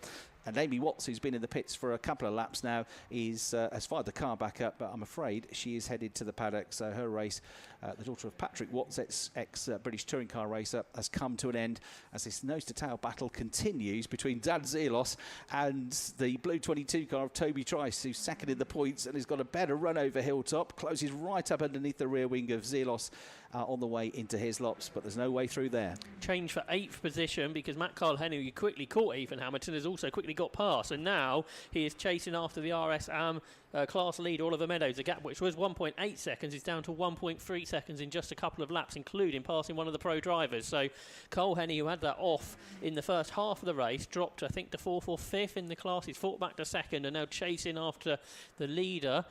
And Amy Watts, who's been in the pits for a couple of laps now, has fired the car back up, but I'm afraid she is headed to the paddock. So her race, the daughter of Patrick Watts, ex-British touring car racer, has come to an end as this nose-to-tail battle continues between Dan Zelos and the blue 22 car of Toby Trice, who's second in the points and has got a better run over Hilltop, closes right up underneath the rear wing of Zelos on the way into his lops, but there's no way through there. Change for 8th position because Matt Carl-Henry, who quickly caught Ethan Hamilton, has also quickly got past, and now he is chasing after the RS-AM class lead Oliver Meadows. The gap, which was 1.8 seconds, is down to 1.3 seconds in just a couple of laps, including passing one of the pro drivers. So Cole-Henny, who had that off in the first half of the race, dropped I think to 4th or 5th in the class. He's fought back to 2nd and now chasing after the leader.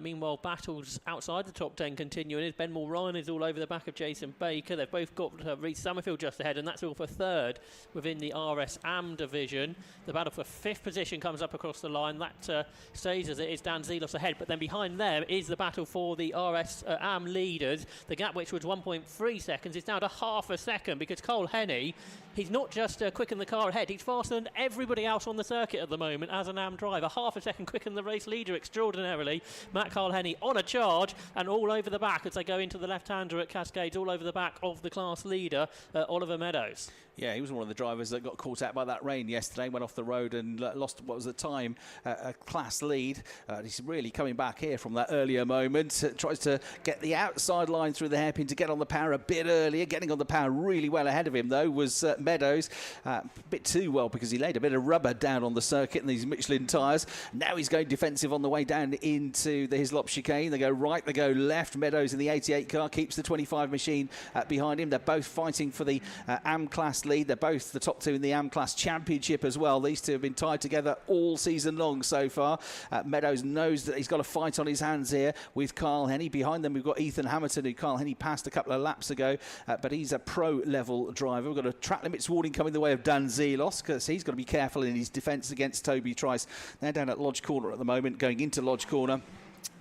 Meanwhile, battles outside the top 10 continuing as Ben Mulryan is all over the back of Jason Baker. They've both got Reece Summerfield just ahead, and that's all for 3rd within the RS-AM division. The battle for 5th position comes up across the line. That stays as it is. Dan Zelos ahead, but then behind them is the battle for the RS-AM leaders. The gap, which was 1.3 seconds, is down to half a second because Cole-Henny, he's not just quickened the car ahead, he's faster than everybody else on the circuit at the moment as an AM driver. Half a second quickened the race leader extraordinarily. Matt Cole-Henny on a charge and all over the back as they go into the left-hander at Cascades, all over the back of the class leader, Oliver Meadows. Yeah, he was one of the drivers that got caught out by that rain yesterday, went off the road and lost what was at the time a class lead. He's really coming back here from that earlier moment. Tries to get the outside line through the hairpin to get on the power a bit earlier. Getting on the power really well ahead of him, though, was Meadows. A bit too well because he laid a bit of rubber down on the circuit in these Michelin tyres. Now he's going defensive on the way down into the Hislop chicane. They go right, they go left. Meadows in the 88 car keeps the 25 machine behind him. They're both fighting for the AM class lead. They're both the top two in the AM class championship as well. These two have been tied together all season long so far. Meadows knows that he's got a fight on his hands here with Carl-Henny. Behind them we've got Ethan Hamilton, who Carl-Henny passed a couple of laps ago, but he's a pro level driver. We've got a track limits warning coming the way of Dan Zelos because he's got to be careful in his defence against Toby Trice. They're down at Lodge Corner at the moment, going into Lodge Corner.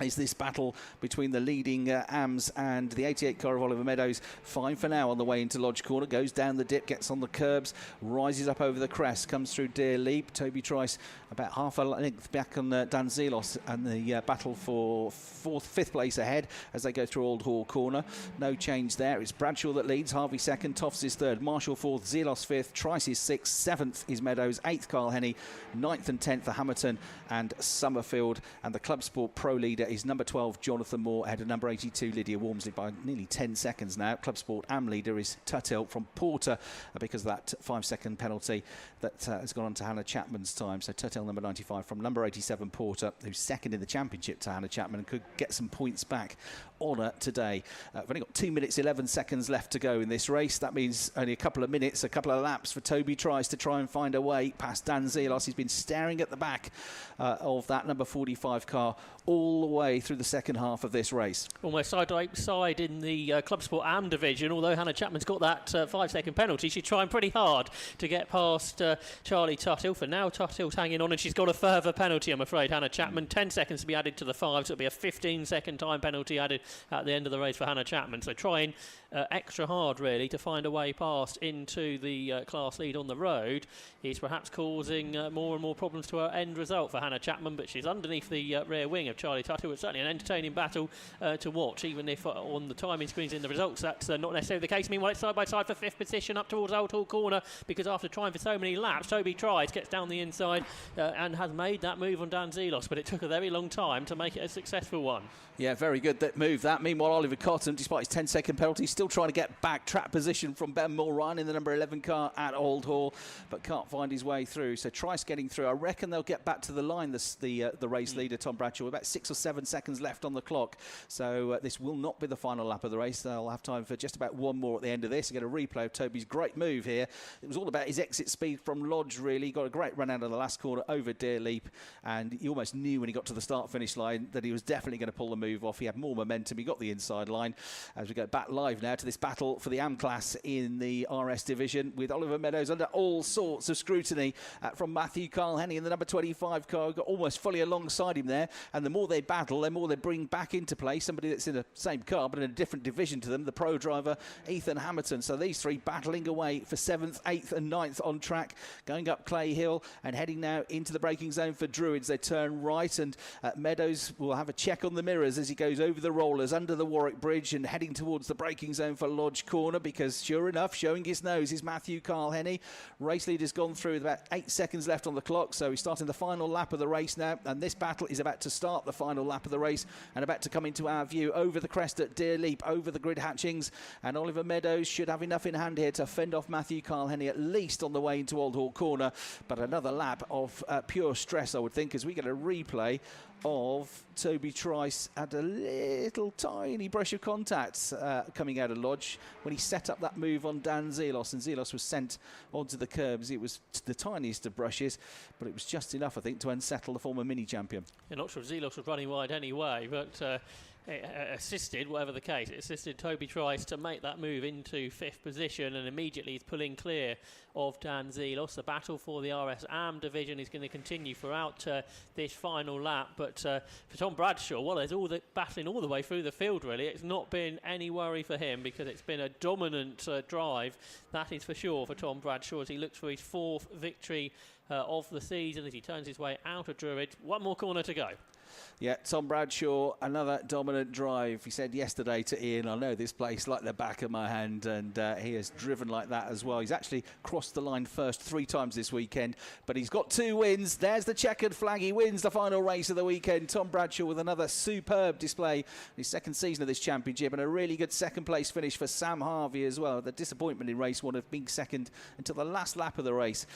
Is this battle between the leading AMs and the 88 car of Oliver Meadows. Fine for now on the way into Lodge Corner. Goes down the dip, gets on the curbs, rises up over the crest, comes through Deer Leap. Toby Trice about half a length back on Dan Zelos, and the battle for 5th place ahead as they go through Old Hall Corner. No change there. It's Bradshaw that leads, Harvey 2nd, Toffs is 3rd, Marshall 4th, Zelos 5th, Trice is 6th, 7th is Meadows, 8th Carl-Henny, 9th and 10th are Hamilton and Summerfield, and the Club Sport Pro leader is number 12 Jonathan Moore ahead of number 82 Lydia Walmsley by nearly 10 seconds now. Club Sport AM leader is Tuthill from Porter because of that 5-second penalty that has gone on to Hannah Chapman's time. So Tuthill number 95 from number 87 Porter, who's second in the championship to Hannah Chapman, and could get some points back on her today. We've only got 2 minutes 11 seconds left to go in this race. That means only a couple of minutes, a couple of laps for Toby Trice to try and find a way past Dan Zelos. He's been staring at the back of that number 45 car all the way through the second half of this race. Almost side by side in the Club Sport AM division. Although Hannah Chapman's got that 5-second penalty, she's trying pretty hard to get past Charlie Tuthill. For now, Tuthill's hanging on, and she's got a further penalty, I'm afraid. Hannah Chapman, 10 seconds to be added to the 5, so it'll be a 15-second time penalty added at the end of the race for Hannah Chapman. So trying extra hard, really, to find a way past into the class lead on the road is perhaps causing more and more problems to her end result for Hannah Chapman, but she's underneath the rear wing of Charlie Tuthill. It's certainly an entertaining battle to watch, even if on the timing screens in the results that's not necessarily the case. Meanwhile, it's side by side for 5th position up towards Old Hall Corner, because after trying for so many laps, Toby Trice gets down the inside and has made that move on Dan Zelos, but it took a very long time to make it a successful one. Yeah, very good that move that. Meanwhile, Oliver Cotton, despite his 10-second penalty, still trying to get back track position from Ben Mulryan in the number 11 car at Old Hall, but can't find his way through. So Trice getting through. I reckon they'll get back to the line, the race leader, Tom Bradshaw, about 6 or 7 seconds left on the clock. So this will not be the final lap of the race. They'll have time for just about one more at the end of this. You get a replay of Toby's great move here. It was all about his exit speed from Lodge, really. He got a great run out of the last corner over Deer Leap, and he almost knew when he got to the start-finish line that he was definitely going to pull the move off. He had more momentum. He got the inside line. As we go back live now to this battle for the AM class in the RS division, with Oliver Meadows under all sorts of scrutiny from Matthew Carl-Henny in the number 25 car, got almost fully alongside him there, and the more they battle, the more they bring back into play somebody that's in the same car but in a different division to them, the pro driver Ethan Hamilton. So these three battling away for 7th, 8th and 9th on track, going up Clay Hill and heading now into the braking zone for Druids. They turn right, and Meadows will have a check on the mirrors as he goes over the rollers under the Warwick Bridge and heading towards the braking zone for Lodge Corner, because sure enough, showing his nose is Matthew Carl-Henny. Race leader's gone through with about 8 seconds left on the clock, so he's starting the final lap of the race now, and this battle is about to start the final lap of the race and about to come into our view over the crest at Deer Leap, over the grid hatchings, and Oliver Meadows should have enough in hand here to fend off Matthew Carl-Henny at least on the way into Old Hall Corner. But another lap of pure stress, I would think, as we get a replay of Toby Trice had a little tiny brush of contact coming out of Lodge when he set up that move on Dan Zelos, and Zelos was sent onto the curbs. It was the tiniest of brushes, but it was just enough, I think, to unsettle the former mini champion. I'm not sure if Zelos was running wide anyway, but it assisted, whatever the case, it assisted Toby Trice to make that move into 5th position, and immediately he's pulling clear of Dan Zelos. The battle for the RS AM division is going to continue throughout this final lap, but for Tom Bradshaw, well, there's all the battling all the way through the field, really. It's not been any worry for him because it's been a dominant drive, that is for sure, for Tom Bradshaw as he looks for his 4th victory of the season as he turns his way out of Druid. One more corner to go. Yeah, Tom Bradshaw, another dominant drive. He said yesterday to Ian, I know this place like the back of my hand, and he has driven like that as well. He's actually crossed the line first 3 times this weekend, but he's got 2 wins. There's the checkered flag. He wins the final race of the weekend. Tom Bradshaw with another superb display in his 2nd season of this championship, and a really good 2nd place finish for Sam Harvey as well. The disappointment in race 1 of being 2nd until the last lap of the race,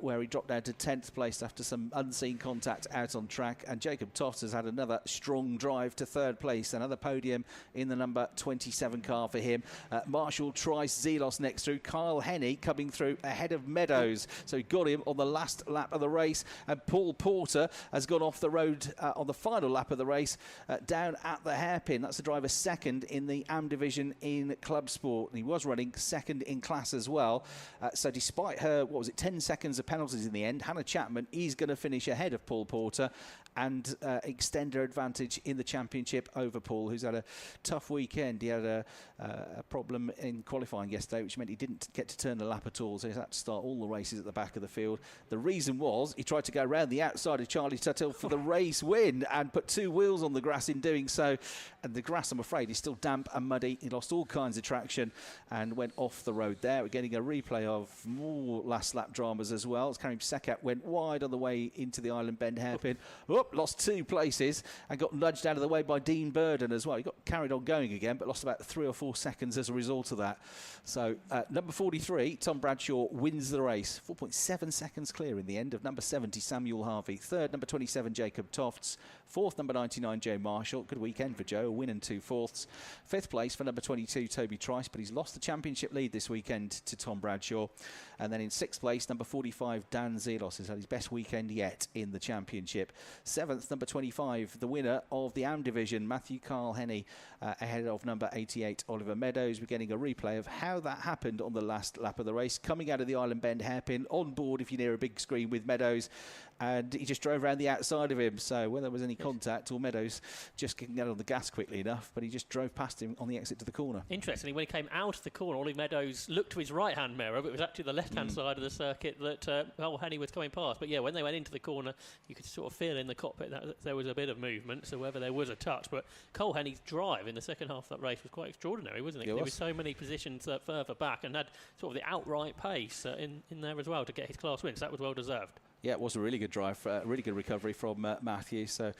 where he dropped down to 10th place after some unseen contact out on track. And Jacob Toft has had another strong drive to 3rd place, another podium in the number 27 car for him. Marshall Trice, Zelos next through, Carl-Henny coming through ahead of Meadows, so he got him on the last lap of the race, and Paul Porter has gone off the road on the final lap of the race down at the hairpin. That's the driver 2nd in the AM division in Club Sport, and he was running 2nd in class as well, so despite her 10 seconds of penalties in the end, Hannah Chapman is going to finish ahead of Paul Porter and extend her advantage in the championship over Paul, who's had a tough weekend. He had a problem in qualifying yesterday, which meant he didn't get to turn the lap at all, so he had to start all the races at the back of the field. The reason was he tried to go around the outside of Charlie Tuthill for the race win and put 2 wheels on the grass in doing so, and the grass, I'm afraid, is still damp and muddy. He lost all kinds of traction and went off the road there. We're getting a replay of more last lap dramas as well, as Karim Sekat went wide on the way into the Island Bend hairpin. Lost 2 places and got nudged out of the way by Dean Burden as well. He got carried on going again, but lost about 3 or 4 seconds as a result of that. So number 43, Tom Bradshaw, wins the race. 4.7 seconds clear in the end of number 70, Samuel Harvey. 3rd, number 27, Jacob Tofts. 4th, number 99, Joe Marshall. Good weekend for Joe, a win and 2 fourths. 5th place for number 22, Toby Trice, but he's lost the championship lead this weekend to Tom Bradshaw. And then in 6th place, number 45, Dan Zelos has had his best weekend yet in the championship. 7th, number 25, the winner of the AM division, Matthew Carl-Henny, ahead of number 88, Oliver Meadows. We're getting a replay of how that happened on the last lap of the race, coming out of the Island Bend hairpin, on board if you're near a big screen with Meadows, and he just drove around the outside of him. So whether there was any contact or Meadows just couldn't get on the gas quickly enough, but he just drove past him on the exit to the corner. Interestingly, when he came out of the corner, Ollie Meadows looked to his right-hand mirror, but it was actually the left-hand side of the circuit that Henny was coming past. But yeah, when they went into the corner, you could sort of feel in the cockpit that there was a bit of movement, so whether there was a touch. But Cole Henny's drive in the second half of that race was quite extraordinary, wasn't it? There were so many positions further back and had sort of the outright pace in there as well to get his class win, so that was well deserved. Yeah, it was a really good drive, really good recovery from Matthew. So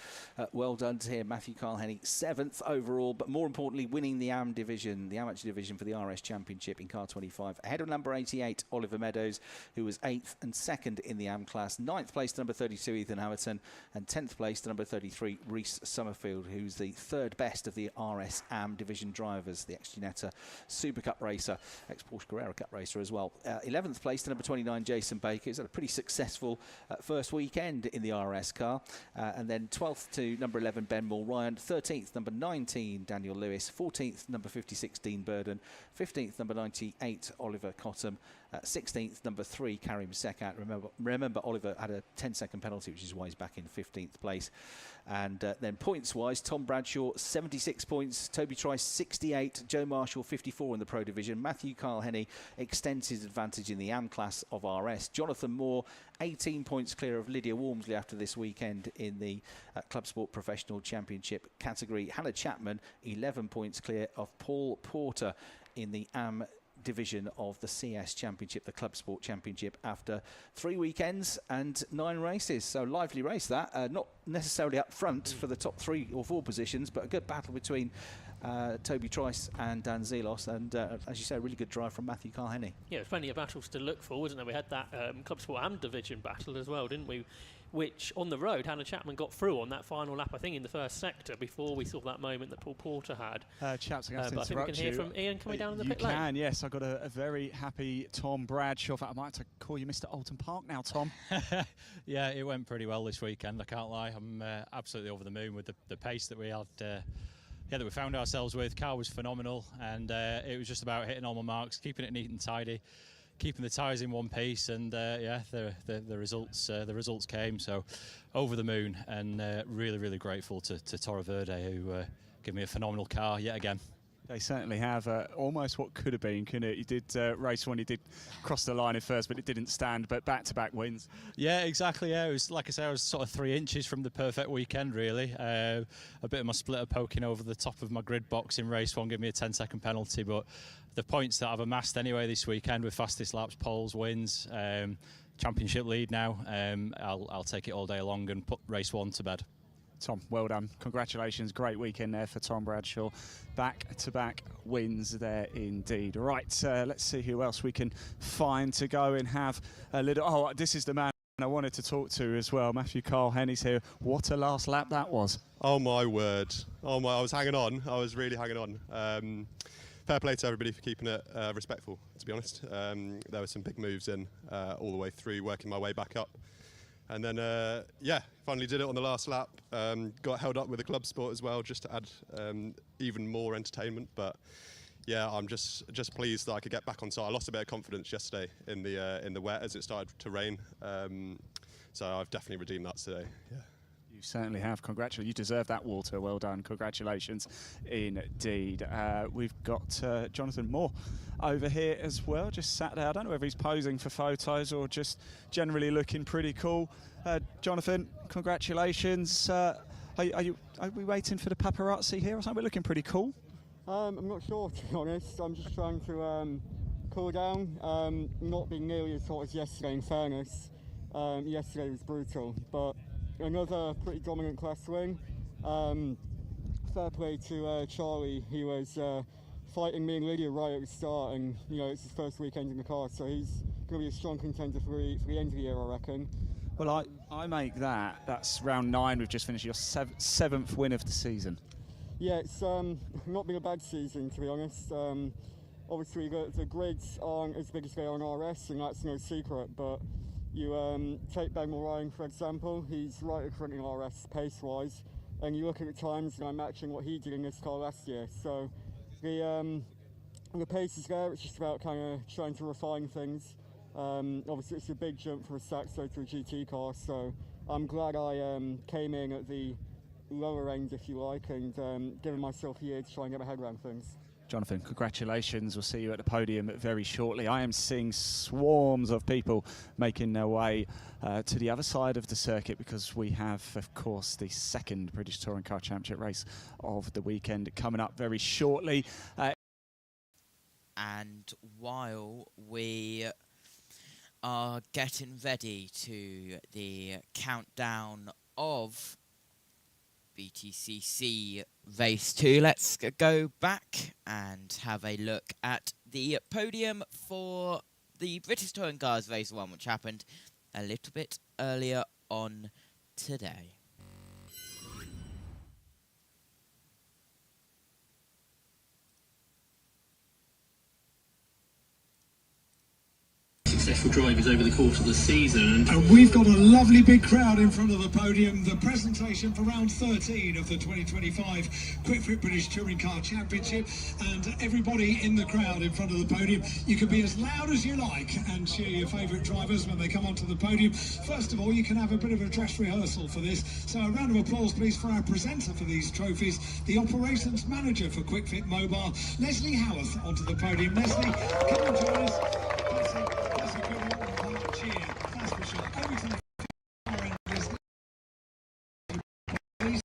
well done to him. Matthew Carl-Henny, 7th overall, but more importantly, winning the AM division, the amateur division for the RS Championship in car 25. Ahead of number 88, Oliver Meadows, who was 8th and 2nd in the AM class. 9th place to number 32, Ethan Hamilton, and 10th place to number 33, Reece Summerfield, who's the 3rd best of the RS AM division drivers, the ex-Ginetta Super Cup racer, ex-Porsche Carrera Cup racer as well. 11th place to number 29, Jason Baker. He's had a pretty successful first weekend in the RS car, and then 12th to number 11, Ben Mulryan, 13th, number 19, Daniel Lewis, 14th, number 56, Dean Burden, 15th, number 98, Oliver Cottam, 16th, number 3, Karim Sekat. Remember, Oliver had a 10-second penalty, which is why he's back in 15th place. And then points-wise, Tom Bradshaw, 76 points. Toby Trice, 68. Joe Marshall, 54 in the Pro Division. Matthew Carl Henney extends his advantage in the AM class of RS. Jonathan Moore, 18 points clear of Lydia Walmsley after this weekend in the Club Sport Professional Championship category. Hannah Chapman, 11 points clear of Paul Porter in the AM division of the CS Championship, the Club Sport Championship, after 3 weekends and 9 races. So lively race that. Not necessarily up front for the top 3 or 4 positions, but a good battle between Toby Trice and Dan Zelos, and as you say, a really good drive from Matthew Carl Henney. Yeah, plenty of battles to look for, wasn't there? We had that Club Sport AM division battle as well, didn't we? Which, on the road, Hannah Chapman got through on that final lap, I think, in the first sector, before we saw that moment that Paul Porter had. Chaps, I but I think we can hear from Ian coming down in the pit lane. You can, yes. I've got a very happy Tom Bradshaw. In fact, I might have to call you Mr. Oulton Park now, Tom. Yeah, it went pretty well this weekend, I can't lie. I'm absolutely over the moon with the pace that we had. That we found ourselves with. Car was phenomenal, and it was just about hitting all my marks, keeping it neat and tidy, keeping the tyres in one piece, and the results came. So over the moon, and really grateful to Torre Verde, who gave me a phenomenal car yet again. They certainly have. Almost what could have been, couldn't it? You did race one, you did cross the line at first, but it didn't stand, but back-to-back wins. Yeah, exactly, yeah. It was, like I say, I was sort of 3 inches from the perfect weekend, really. A bit of my splitter poking over the top of my grid box in race one gave me a 10-second penalty, but the points that I've amassed anyway this weekend with fastest laps, poles, wins, championship lead now, I'll take it all day long and put race one to bed. Tom, well done. Congratulations. Great weekend there for Tom Bradshaw. Back-to-back wins there indeed. Right, let's see who else we can find to go and have a little... Oh, this is the man I wanted to talk to as well. Matthew Carl Henney's here. What a last lap that was. Oh, my word. Oh, my. I was hanging on. I was really hanging on. Fair play to everybody for keeping it respectful, to be honest. There were some big moves in all the way through, working my way back up. And then, finally did it on the last lap. Got held up with a Club Sport as well, just to add even more entertainment. But yeah, I'm just pleased that I could get back on side. I lost a bit of confidence yesterday in the wet as it started to rain. So I've definitely redeemed that today. Yeah. You certainly have. Congratulations. You deserve that, Walter. Well done. Congratulations indeed. We've got Jonathan Moore over here as well, just sat there. I don't know whether he's posing for photos or just generally looking pretty cool. Jonathan, congratulations. Are we waiting for the paparazzi here or something? We're looking pretty cool. I'm not sure, to be honest. I'm just trying to cool down. Not being nearly as hot as yesterday, in fairness. Yesterday was brutal, but another pretty dominant class win. Fair play to Charlie. He was fighting me and Lydia right at the start, and it's his first weekend in the car, so he's going to be a strong contender for the end of the year, I reckon. Well, I make that's round 9. We've just finished your 7th win of the season. Yeah, it's not been a bad season, to be honest. Obviously, the grids aren't as big as they are on RS, and that's no secret, but you take Ben Ryan, for example. He's right at front in RS pace-wise, and you look at the times and I'm matching what he did in this car last year. So the pace is there. It's just about kind of trying to refine things. Obviously, it's a big jump for a Saxo to a GT car, so I'm glad I came in at the lower end, if you like, and giving myself a year to try and get my head around things. Jonathan, congratulations. We'll see you at the podium very shortly. I am seeing swarms of people making their way to the other side of the circuit, because we have, of course, the second British Touring Car Championship race of the weekend coming up very shortly. And while we are getting ready to the countdown of BTCC Race 2, let's go back and have a look at the podium for the British Touring Cars Race 1, which happened a little bit earlier on today. successful drivers over the course of the season. And we've got a lovely big crowd in front of the podium. The presentation for round 13 of the 2025 Quick Fit British Touring Car Championship, and everybody in the crowd in front of the podium. You can be as loud as you like and cheer your favourite drivers when they come onto the podium. First of all, you can have a bit of a dress rehearsal for this. So a round of applause please for our presenter for these trophies, the operations manager for Quick Fit Mobile, Leslie Howarth, onto the podium. Leslie, come and join us. That's a good one. Cheer, that's for sure. Over to the far end, Leslie. Please.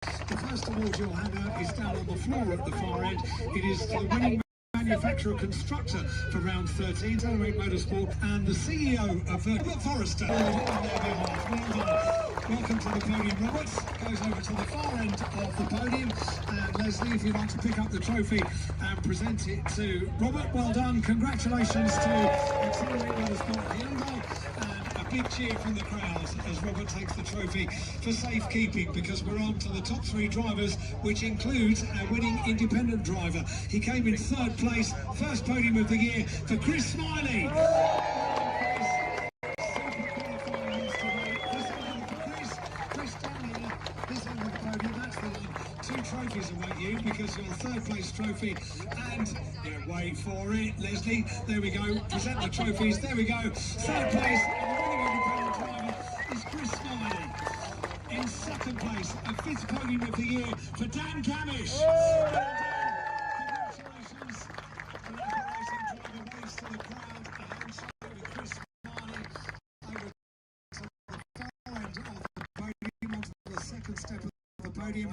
The first award you'll hand out is down on the floor at the far end. It is to the winning manufacturer constructor for round 13, JBMotorsports, and the CEO of Robert Forrester on their behalf. Well done. Welcome to the podium, Robert. Goes over to the far end of the podium. And Leslie, if you'd like to pick up the trophy and present it to Robert, well done. Congratulations to Accelerate Motorsport Hyundai. Big cheer from the crowd as Robert takes the trophy for safekeeping, because we're on to the top 3 drivers, which includes our winning independent driver. He came in 3rd place, first podium of the year for Chris Smiley. Trophies await you, because your 3rd place trophy, and wait for it, Leslie, there we go, present the trophies, there we go, 3rd place, and the winning independent driver is Chris Smiley. In 2nd place, a 5th podium of the year for Dan Camish. Congratulations. The operating driver waves to the crowd, a handshake with Chris Smiley over to the far end of the podium, onto the 2nd step of the podium.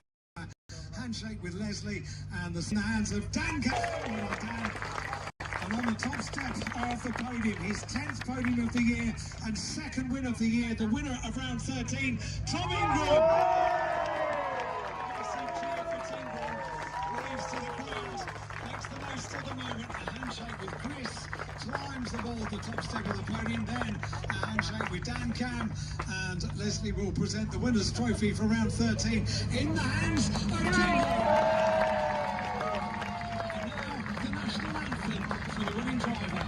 Handshake with Leslie, and the hands of Dan. And on the top step of the podium, his 10th podium of the year and 2nd win of the year, the winner of round 13, Tom Ingram. Waves to the crowd, makes the most of the moment. A handshake with Chris, climbs aboard the top step of the podium, then a handshake with Dan Cam, and Leslie will present the winner's trophy for round 13 in the hands of Jingle. And now the national anthem for the winning driver.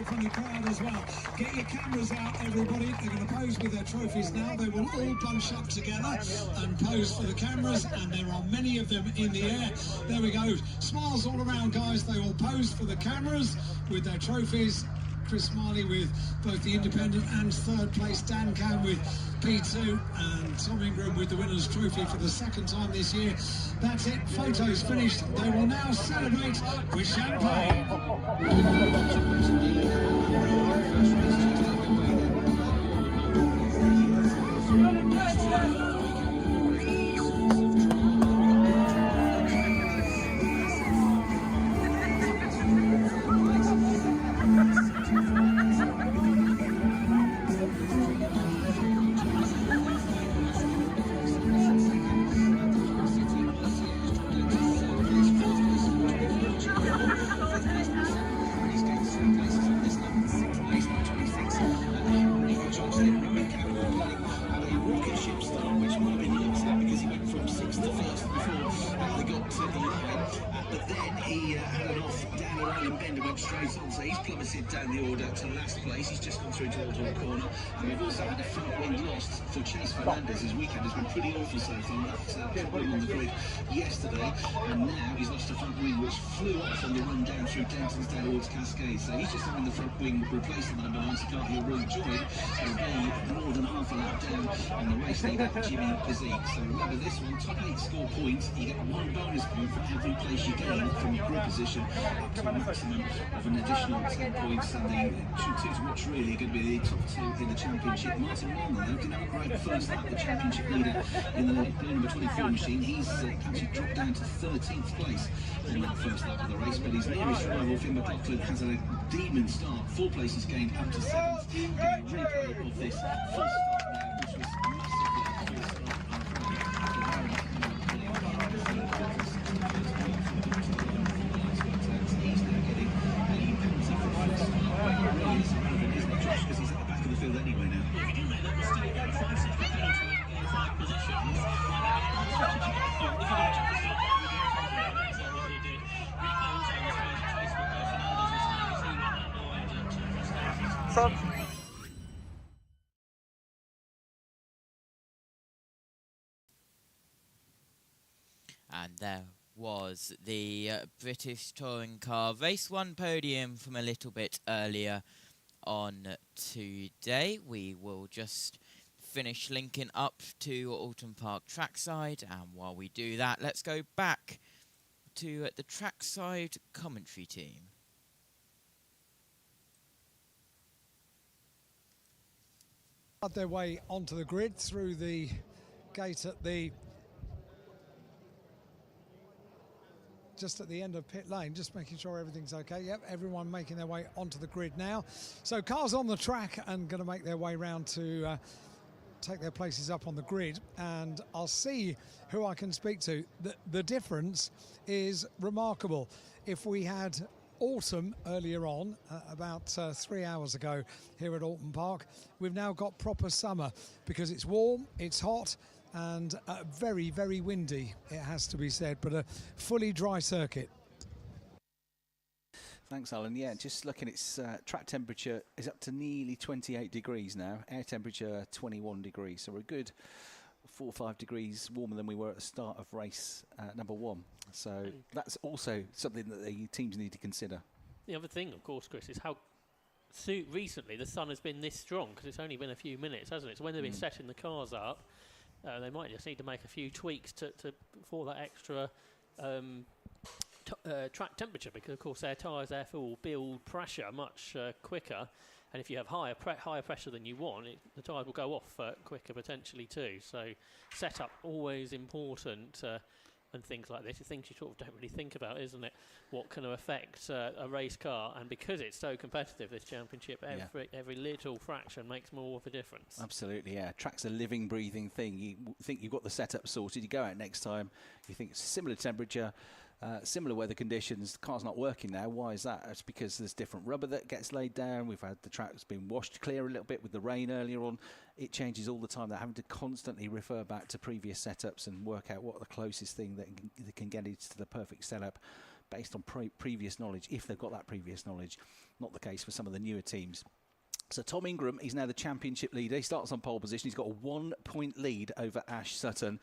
From the crowd as well. Get your cameras out, everybody. They're going to pose with their trophies now. They will all bunch up together and pose for the cameras, and there are many of them in the air. There we go. Smiles all around, guys. They all pose for the cameras with their trophies. Chris Smiley with both the independent and 3rd place, Dan Cam with P2, and Tom Ingram with the winner's trophy for the 2nd time this year. That's it, photos finished. They will now celebrate with champagne. Down the order to last place. He's just gone through to Oulton corner, and we've also had a front wing lost for Chase Fernandez. His weekend has been pretty awful so far. That front wing on the grid yesterday, and now he's lost a front wing which flew off on the run down through Denton's down towards Cascade. So he's just having the front wing replaced in the number 9. He can't hear Roy Joy. It'll be more than half a lap down and the race leader, JBSportsXtra. So remember this one, top 8 score points, you get 1 bonus point for every place you gain from your grid position, up to a maximum of an additional 10 points. And the two to watch really are going to be the top 2 in the championship. Martin Warner, though, can have a great first lap, the championship leader in the blue number 24 machine. He's actually dropped down to 13th place in that first lap of the race, but his nearest rival, Finn McLaughlin, has had a demon start, 4 places gained up to 7th. Getting a replay of this full start now, which was massively full start He's now getting a penalty for full start. Really is irrelevant, isn't it, Josh? Because he's at the back of the field anyway now. If you do make that mistake, then 5 second penalty in 5 positions. And there was the British Touring Car Race 1 podium from a little bit earlier on today. We will just finish linking up to Oulton Park trackside, and while we do that, let's go back to the trackside commentary team. Their way onto the grid through the gate at the just at the end of pit lane, just making sure everything's okay. Yep, everyone making their way onto the grid now. So cars on the track and going to make their way round to take their places up on the grid, and I'll see who I can speak to. The difference is remarkable. If we had autumn earlier on, about 3 hours ago here at Oulton Park, we've now got proper summer because it's warm, it's hot, and very, very windy, it has to be said, but a fully dry circuit. Thanks, Alan. Yeah, just looking, its track temperature is up to nearly 28 degrees now. Air temperature 21 degrees, so we're a good 4 or 5 degrees warmer than we were at the start of race number 1. So that's also something that the teams need to consider. The other thing, of course, Chris, is how recently the sun has been this strong, because it's only been a few minutes, hasn't it? So when they've been setting the cars up, they might just need to make a few tweaks for that extra track temperature, because of course their tyres therefore will build pressure much quicker, and if you have higher pressure than you want, the tyres will go off quicker potentially too. So setup always important, and things like this are things you sort of don't really think about, isn't it? What can affect a race car, and because it's so competitive, this championship, every little fraction makes more of a difference. Absolutely, yeah. Track's a living, breathing thing. You think you've got the setup sorted, you go out next time, you think it's similar temperature, similar weather conditions, the car's not working now. Why is that? It's because there's different rubber that gets laid down. We've had the track that's been washed clear a little bit with the rain earlier on. It changes all the time. They're having to constantly refer back to previous setups and work out what the closest thing that can get into the perfect setup based on previous knowledge, if they've got that previous knowledge. Not the case for some of the newer teams. So Tom Ingram, he's now the championship leader. He starts on pole position. He's got a 1-point lead over Ash Sutton.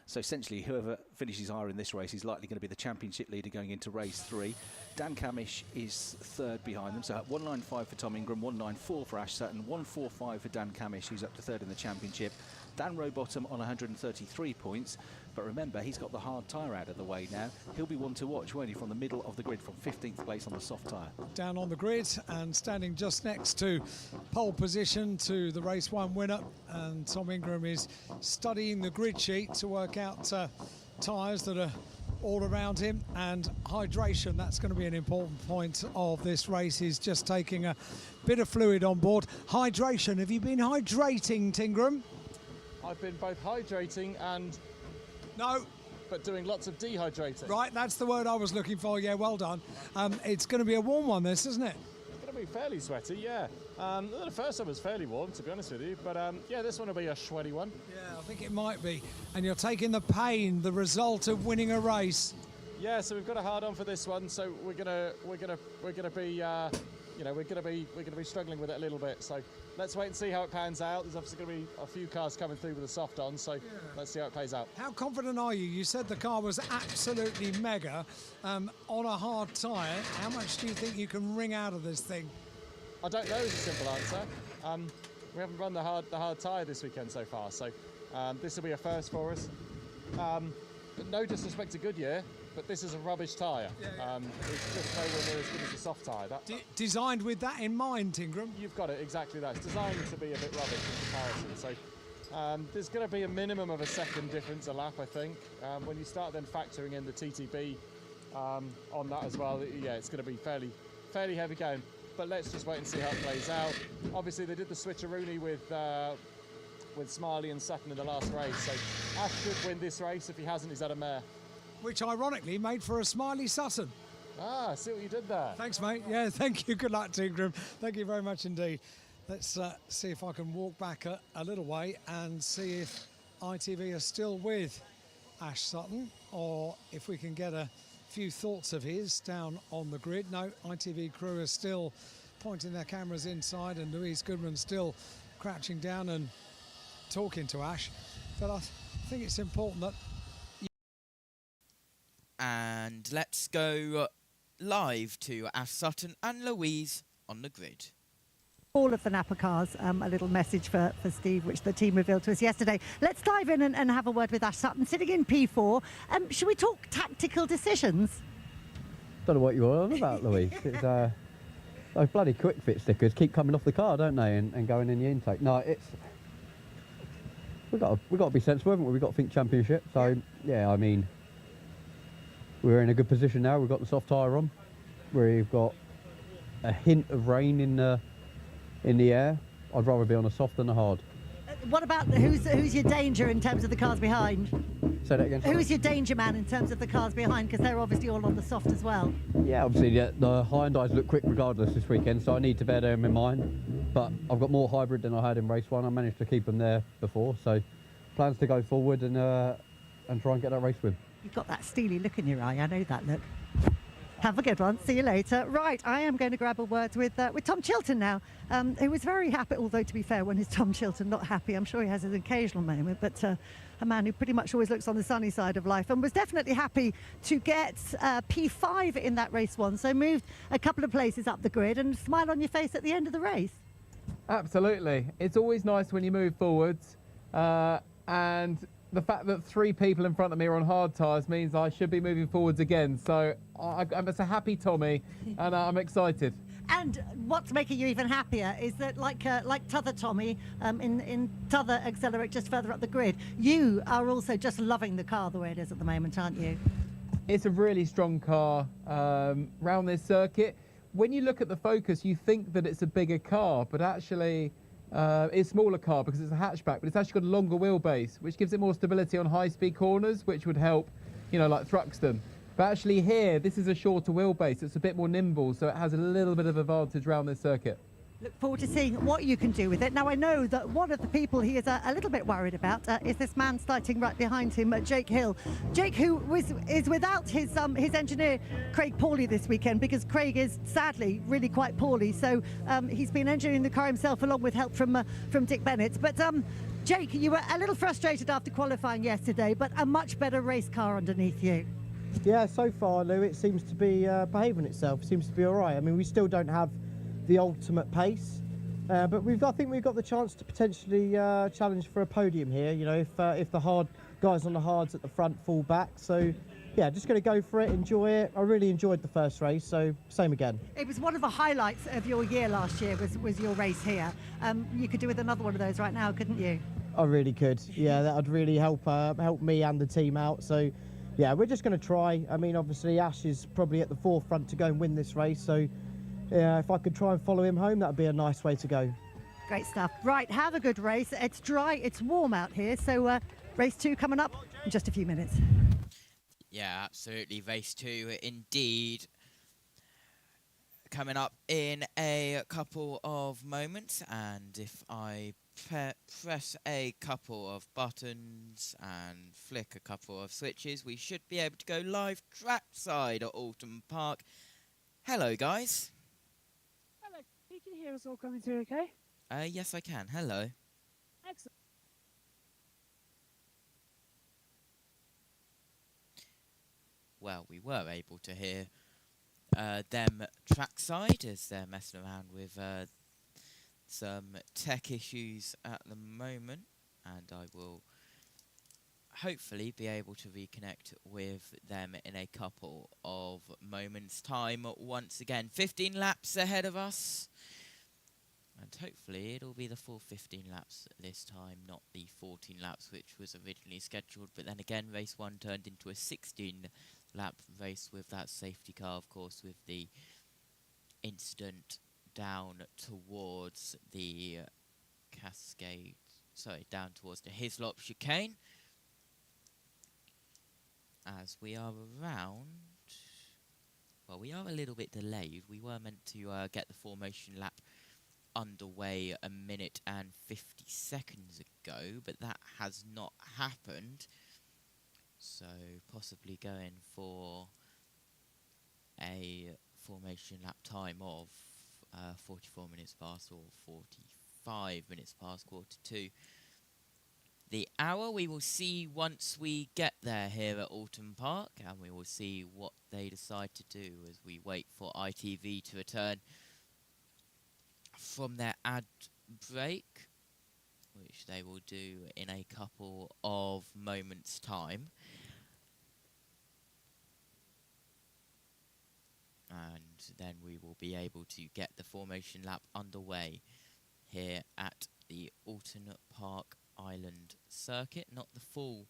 So essentially, whoever finishes higher in this race is likely going to be the championship leader going into race 3. Dan Camish is third behind them. So 195 for Tom Ingram, 194 for Ash Sutton, 145 for Dan Camish, who's up to third in the championship. Dan Rowbottom on 133 points. But remember, he's got the hard tyre out of the way now. He'll be one to watch, won't he, from the middle of the grid, from 15th place on the soft tyre. Down on the grid and standing just next to pole position to the race 1 winner. And Tom Ingram is studying the grid sheet to work out tyres that are all around him, and hydration. That's going to be an important point of this race. He's just taking a bit of fluid on board. Hydration. Have you been hydrating, Tingram? I've been both hydrating and... No. But doing lots of dehydrating. Right, that's the word I was looking for. Yeah, well done. It's going to be a warm one, this, isn't it? It's going to be fairly sweaty, yeah. The first one was fairly warm, to be honest with you. But, yeah, this one will be a sweaty one. Yeah, I think it might be. And you're taking the pain, the result of winning a race. Yeah, so we've got a hard on for this one. So we're gonna be, you know, we're gonna be struggling with it a little bit. So let's wait and see how it pans out. There's obviously going to be a few cars coming through with a soft on, so let's see how it plays out. How confident are you? You said the car was absolutely mega on a hard tyre. How much do you think you can wring out of this thing? I don't know is a simple answer. run the hard tyre this weekend so far. So this will be a first for us. But no disrespect to Goodyear, but this is a rubbish tyre. It's just nowhere near as good as a soft tyre. Designed with that in mind, Ingram? You've got it, exactly that. It's designed to be a bit rubbish in comparison. So there's going to be a minimum of a second difference a lap, I think. When you start then factoring in the TTB on that as well, yeah, it's going to be fairly heavy going. But let's just wait and see how it plays out. Obviously, they did the switcheroony with Smiley and Sutton in the last race. So Ash should win this race. If he hasn't, he's had a mare. Which ironically made for a Smiley Sutton. Ah, see what you did there. Thanks, mate. Yeah, thank you. Good luck, Ingram. Thank you very much indeed. Let's see if I can walk back a little way and see if ITV are still with Ash Sutton, or if we can get a few thoughts of his down on the grid. No, ITV crew are still pointing their cameras inside, and Louise Goodman still crouching down and talking to Ash. But I think it's important that... And let's go live to Ash Sutton and Louise on the grid. All of the Napa cars, a little message for Steve, which the team revealed to us yesterday. Let's dive in and have a word with Ash Sutton, sitting in P4. Should we talk tactical decisions? Don't know what you're on about, Louise. It's, those bloody quick fit stickers keep coming off the car, don't they, and going in the intake. No, it's... We've got to be sensible, haven't we? We've got to think championship. So, yeah, I mean, we're in a good position now. We've got the soft tyre on. We've got a hint of rain in the air. I'd rather be on a soft than a hard. What about who's your danger in terms of the cars behind? Say that again. Who's your danger man in terms of the cars behind? Because they're obviously all on the soft as well. Yeah, obviously the Hyundais look quick regardless this weekend, so I need to bear them in mind. But I've got more hybrid than I had in race one. I managed to keep them there before, so plans to go forward and try and get that race win. You've got that steely look in your eye. I know that look. Have a good one. See you later. Right, I am going to grab a word with Tom Chilton now, who was very happy, although to be fair, when is Tom Chilton not happy? I'm sure he has his occasional moment, but a man who pretty much always looks on the sunny side of life, and was definitely happy to get P5 in that race one, so moved a couple of places up the grid, and smile on your face at the end of the race. Absolutely. It's always nice when you move forwards, and the fact that 3 people in front of me are on hard tyres means I should be moving forwards again. So I'm just a happy Tommy, and I'm excited. And what's making you even happier is that, like t'other Tommy, in t'other Accelerate just further up the grid, you are also just loving the car the way it is at the moment, aren't you? It's a really strong car round this circuit. When you look at the Focus, you think that it's a bigger car, but actually it's a smaller car because it's a hatchback, but it's actually got a longer wheelbase, which gives it more stability on high-speed corners, which would help, you know, like Thruxton. But actually here, this is a shorter wheelbase. It's a bit more nimble, so it has a little bit of advantage around this circuit. Look forward to seeing what you can do with it. Now, I know that one of the people he is a little bit worried about is this man starting right behind him, Jake Hill. Jake, who is without his engineer, Craig Pawley, this weekend, because Craig is sadly really quite poorly. So he's been engineering the car himself, along with help from Dick Bennett. But Jake, you were a little frustrated after qualifying yesterday, but a much better race car underneath you. Yeah, so far, Lou, it seems to be behaving itself. It seems to be all right. I mean, we still don't have the ultimate pace, but I think we've got the chance to potentially challenge for a podium here. You know, if the hard guys on the hards at the front fall back. So yeah, just going to go for it, enjoy it. I really enjoyed the first race, so same again. It was one of the highlights of your year last year, was your race here. You could do with another one of those right now, couldn't you? I really could. Yeah, that would really help me and the team out. So yeah, we're just going to try. I mean, obviously Ash is probably at the forefront to go and win this race, so yeah, if I could try and follow him home, that would be a nice way to go. Great stuff. Right, have a good race. It's dry, it's warm out here, so race 2 coming up in just a few minutes. Yeah, absolutely. Race 2 indeed. Coming up in a couple of moments, and if I press a couple of buttons and flick a couple of switches, we should be able to go live trackside at Oulton Park. Hello, guys. Hello. You can hear us all coming through, okay? Yes, I can. Hello. Excellent. Well, we were able to hear them trackside as they're messing around with some tech issues at the moment, and I will hopefully be able to reconnect with them in a couple of moments' time. Once again, 15 laps ahead of us, and hopefully it'll be the full 15 laps this time, not the 14 laps which was originally scheduled. But then again, race 1 turned into a 16-lap race with that safety car, of course, with the incident down towards the Cascade, sorry, down towards the Hislop chicane. As we are around, well, we are a little bit delayed. We were meant to get the formation lap underway a minute and 50 seconds ago, but that has not happened. So possibly going for a formation lap time of 44 minutes past or 45 minutes past ⅓. The hour we will see once we get there here at Oulton Park, and we will see what they decide to do as we wait for ITV to return from their ad break, which they will do in a couple of moments' time. And then we will be able to get the formation lap underway here at the Oulton Park Island circuit, not the full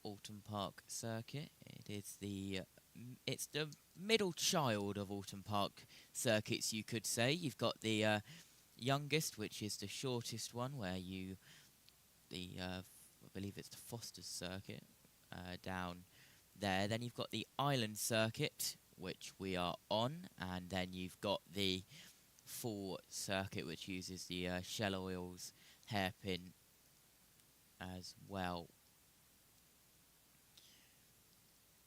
Oulton Park circuit. It's the middle child of Oulton Park circuits, you could say. You've got the youngest, which is the shortest one, where I believe it's the Foster's circuit down there. Then you've got the Island circuit, which we are on, and then you've got the full circuit, which uses the Shell Oils hairpin as well.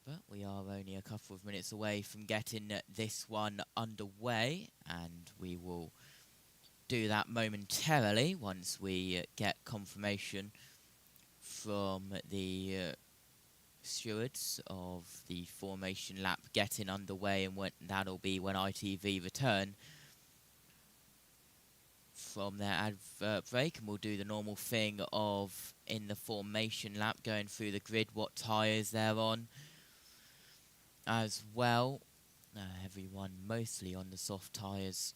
But we are only a couple of minutes away from getting this one underway, and we will do that momentarily once we get confirmation from the stewards of the formation lap getting underway, and that'll be when ITV return from their advert break, and we'll do the normal thing of, in the formation lap, going through the grid, what tyres they're on as well. Everyone mostly on the soft tyres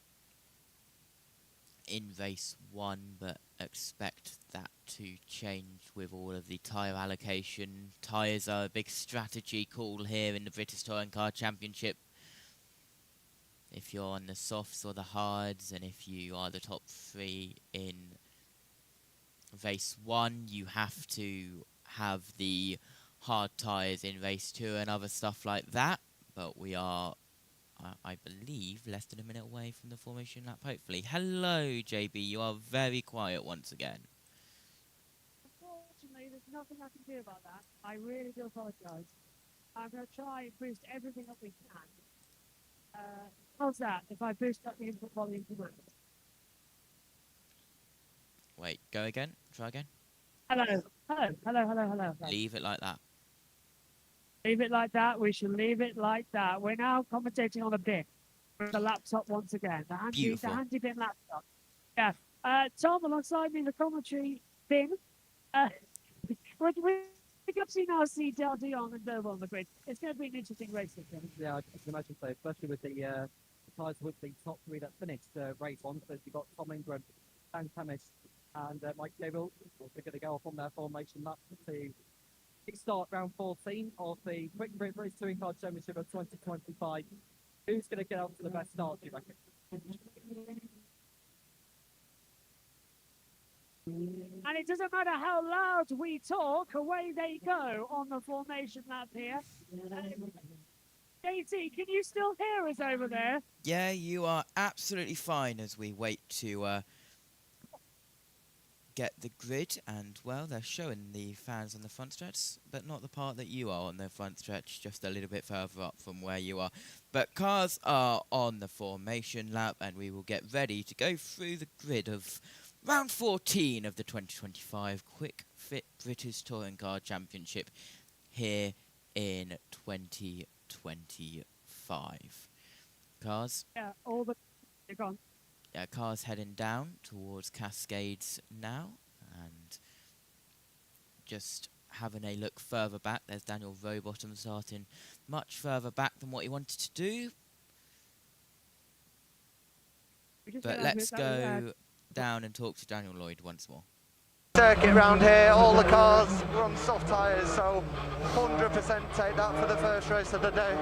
in race 1, but expect that to change with all of the tyre allocation. Tyres are a big strategy call here in the British Touring Car Championship. If you're on the softs or the hards, and if you are the top 3 in race 1, you have to have the hard tyres in race 2 and other stuff like that. But we are, I believe, less than a minute away from the formation lap, hopefully. Hello, JB. You are very quiet once again. Unfortunately, there's nothing I can do about that. I really do apologise. I'm going to try and boost everything that we can. How's that, if I boost up the input volume to max? Wait, go again? Try again? Hello. Hello. Leave it like that. Leave it like that. We should leave it like that. We're now commentating on a bit with the laptop once again. The handy bin laptop. Yeah. Tom, alongside me in the commentary bin. We can see now Del Dion and Dover on the grid. It's going to be an interesting race. Yeah, I can imagine so, especially with the tyres with the top 3 that finished race 1. So you've got Tom Ingram, Dan Tamish, and Mike Gabriel. We're going to go off on their formation lap to start round 14 of the Quick British Touring Car Championship of 2025. Who's going to get up to the best start, do you reckon? And it doesn't matter how loud we talk, away they go on the formation lap here. JT, can you still hear us over there? Yeah, you are absolutely fine as we wait to get the grid. And, well, they're showing the fans on the front stretch, but not the part that you are on the front stretch, just a little bit further up from where you are. But cars are on the formation lap, and we will get ready to go through the grid of round 14 of the 2025 Quick Fit British Touring Car Championship here in 2025. Cars? Yeah, they're gone. Yeah, car's heading down towards Cascades now, and just having a look further back. There's Daniel Rowbottom starting much further back than what he wanted to do. But let's go down and talk to Daniel Lloyd once more. Circuit round here, all the cars run soft tyres, so 100% take that for the first race of the day.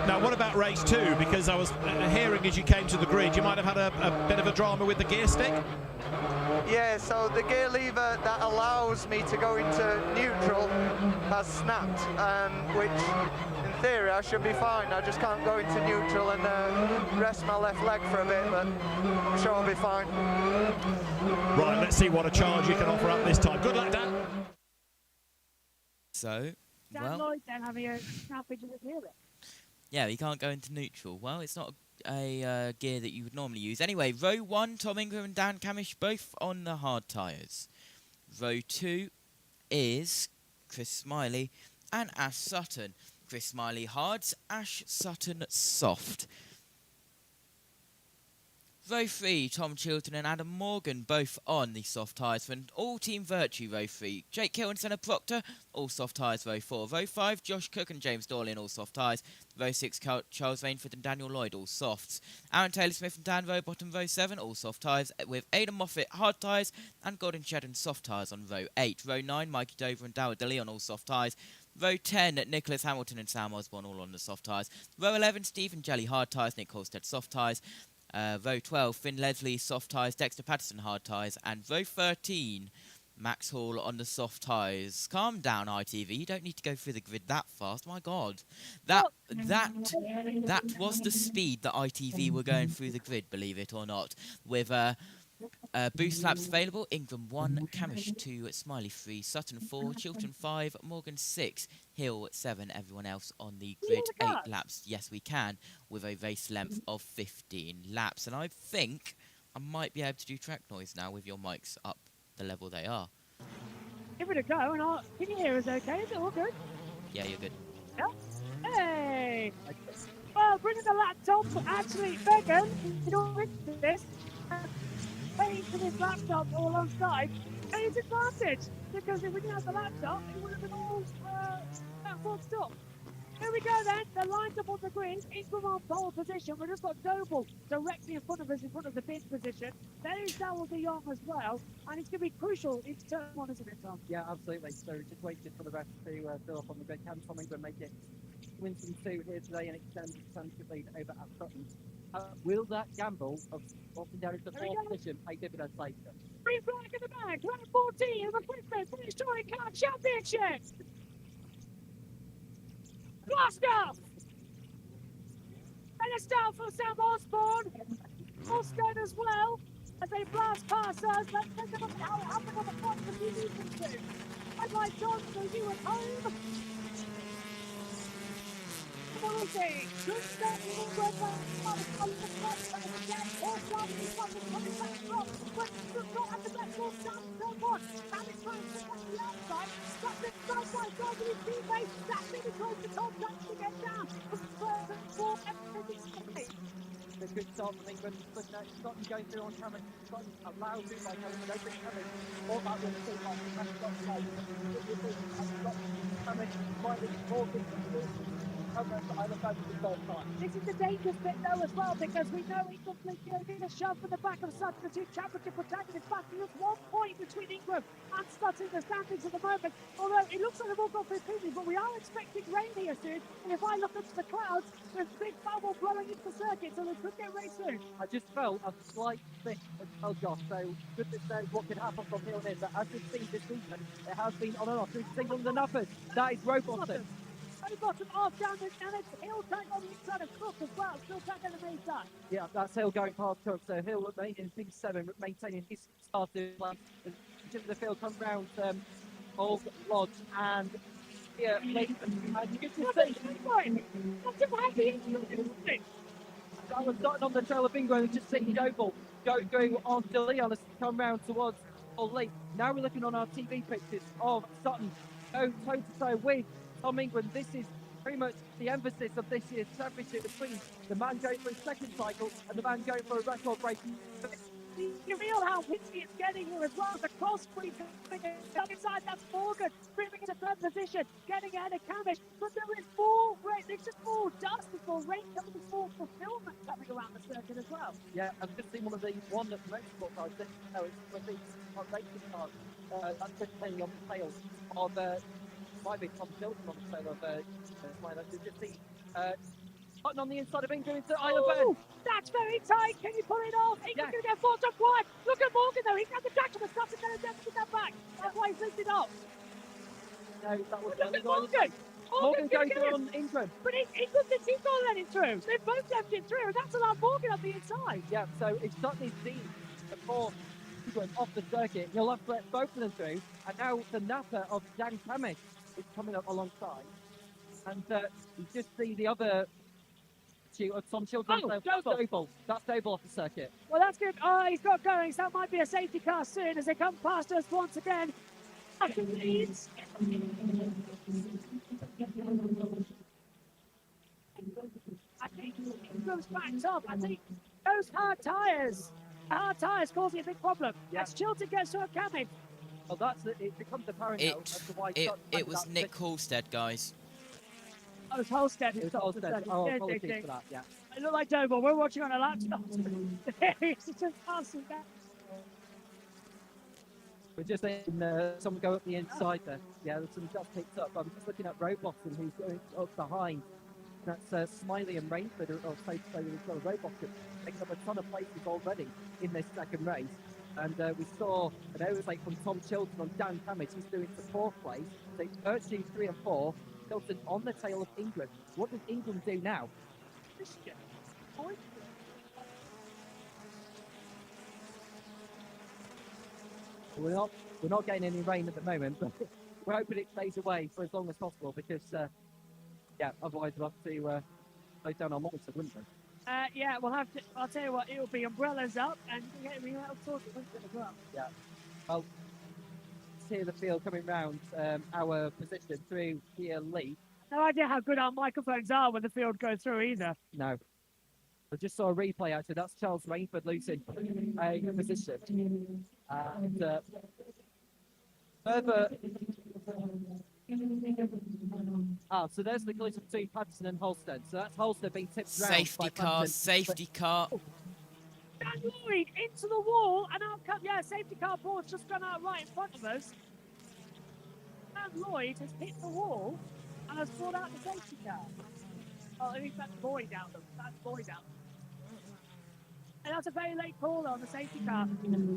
Now, what about race 2? Because I was hearing as you came to the grid, you might have had a bit of a drama with the gear stick? Yeah, so the gear lever that allows me to go into neutral has snapped, which in theory I should be fine. I just can't go into neutral and rest my left leg for a bit, but I'm sure I'll be fine. Right, let's see what a charge you can offer up this time. Good luck, Dan. So, Dan Lloyd then having a snappage of the gear. Yeah, he can't go into neutral. Well, it's not a gear that you would normally use. Anyway, row 1, Tom Ingram and Dan Camish both on the hard tyres. Row 2 is Chris Smiley and Ash Sutton. Chris Smiley hards, Ash Sutton soft. Row 3, Tom Chilton and Adam Morgan both on the soft tyres for an all-team Virtue row 3. Jake Hill and Senna Proctor, all soft tyres row 4. Row 5, Josh Cook and James Dawley, all soft tyres. Row 6, Charles Rainford and Daniel Lloyd, all softs. Aaron Taylor-Smith and Dan Rowbottom, row 7, all soft tyres, with Aidan Moffat hard tyres and Gordon Shedden soft tyres on row 8. Row 9, Mikey Dover and Darrell DeLeon, all soft tyres. Row 10, Nicholas Hamilton and Sam Osborne, all on the soft tyres. Row 11, Stephen Jelly hard tyres, Nick Holstead soft tyres. Row 12, Finn Leslie soft tyres, Dexter Patterson hard tyres, and row 13, Max Hall on the soft tyres. Calm down, ITV. You don't need to go through the grid that fast. My God, that was the speed that ITV were going through the grid. Believe it or not, with boost laps available. Ingram 1, Camish 2, Smiley 3, Sutton 4, Chilton 5, Morgan 6, Hill 7. Everyone else on the grid 8 laps. Yes, we can, with a race length of 15 laps. And I think I might be able to do track noise now with your mics up the level they are. Give it a go, and can you hear us okay? Is it all good? Yeah, you're good. Yeah? Hey! Well, bringing the laptop, actually, Megan, you know, this, paying for this laptop all on side, and it's advantage, because if we didn't have the laptop, it would have been all boxed up. Here we go then, they're lined up on the grid, Ingram on pole position, we've just got Doble directly in front of us, in front of the pit position. There is Darrell DeYoung as well, and it's going to be crucial in turn 1, isn't it, Tom? Yeah, absolutely. So just waiting for the rest to fill up on the grid. Can Tom Ingram make it Winston 2 here today and extend the championship lead over at Sutton? Will that gamble of opting down into the 4th position pay dividends later? Free flag in the back, round 14 of the Quickbit British Touring Car Championship! Blast off! And a start for Sam Osborne. Holstead as well, as they blast past us. Let's take a look at how it happened on the front of the TV. I'd like John to you at home. Quality. Good start in the world. At the back, all starts turn 1. And it's trying to on the outside. That's it, side by side with his teammates. That's really close to Tom Dunn to get down. A good start from England. Looking at Scotland going through on camera. Scotland allowed to by Helen, but open coming. All that will see by the rest of the side. Coming, Miley, Morgan, this is the dangerous bit though as well, because we know England getting a shove from the back of Sutton, the 2 championship protagonists back. There's 1 point between England and Sutton in the standings at the moment. Although it looks like they've all got through pieces, but we are expecting rain here soon. And if I look up to the clouds, there's a big bubble blowing into the circuit, so they could get rain soon. I just felt a slight bit as well, Josh. So goodness knows what could happen from here on in. But as we've seen this season, it has been on and off. We've seen on the numbers. That is Rowbottom. Bottom off down the and it's Hill tag on the inside of Cook as well. Still tagging the main side. Yeah, that's Hill going past Cook. So Hill in P7 maintaining his starting place. As the field comes round Old Lodge and yeah, and you get to see. I was starting on the trail of Bingo and just seeing Doble going on to Leon as he come round towards Old Lake. Now we're looking on our TV pictures of Sutton go toe to toe with Tom Ingram. This is pretty much the emphasis of this year's championship between the man going for his second cycle and the man going for a record breaking. You feel how windy it's getting here as well. The cross squeeze coming inside. That's Morgan moving into third position, getting ahead of Camish. But there is more rain. There's just more dust, there's more rain coming, there's more fulfillment coming around the circuit as well. Yeah, I've just seen one of the motorsport cars. No, it's one of the racing cars. That's just playing on the tail of might be Tom Chilton on the tail of Smiler. You just see button on the inside of England into Isle of Man. That's very tight. Can you pull it off? England's going to get forced up wide. Look at Morgan though. He's got the traction of stuff and then to get that back. That's why he's lifted up. No, that was Look at Morgan. Morgan goes on England. But England didn't seem to let it through. They both left it through, and that's allowed Morgan up the inside. Yeah, so it's suddenly seen the fourth off the circuit. You'll have to let both of them through. And now the napper of Dan Kamish is coming up alongside. And you just see the other of Tom Children. That's Doble off the circuit. Well, that's good. Oh, he's got going. So that might be a safety car soon as they come past us once again. I think it goes back up. I think those hard tyres causing a big problem. As Chilton gets to a Camish. Well, it becomes apparent now as to why it was Nick Halstead, guys. Oh, it's Halstead. It was Halstead. Oh, apologies for that, yeah. It looked like Doble. We're watching on a laptop. It's just passing back. We're just seeing someone go up the inside there. Yeah, there's some dust picked up. I'm just looking at Robotham, who's going up behind. That's Smiley and Rainford, or safe to say that we've got a Robotham taking up a ton of places already in this second race. And we saw an overtake from Tom Chilton on Dan Kamish. He's doing the fourth place. So virtually 3 and 4. Chilton on the tail of England. What does England do now? We're not getting any rain at the moment, but we're hoping it stays away for as long as possible because, otherwise we'll have to close down our monitor, wouldn't we? Yeah, we'll have to. I'll tell you what, it'll be umbrellas up and getting all sorts of things as well. Yeah. Well, see the field coming round our position through here, Lee. No idea how good our microphones are when the field goes through either. No. I just saw a replay actually. That's Charles Rainford losing a position. And further. So there's the collision between Patterson and Halstead. So that's Halstead being tipped round. Safety car. Dan Lloyd into the wall and out come. Yeah, safety car board's just gone out right in front of us. Dan Lloyd has hit the wall and has brought out the safety car. Oh, I think that's Boyd out them. That's Boyd out. And that's a very late call on the safety car.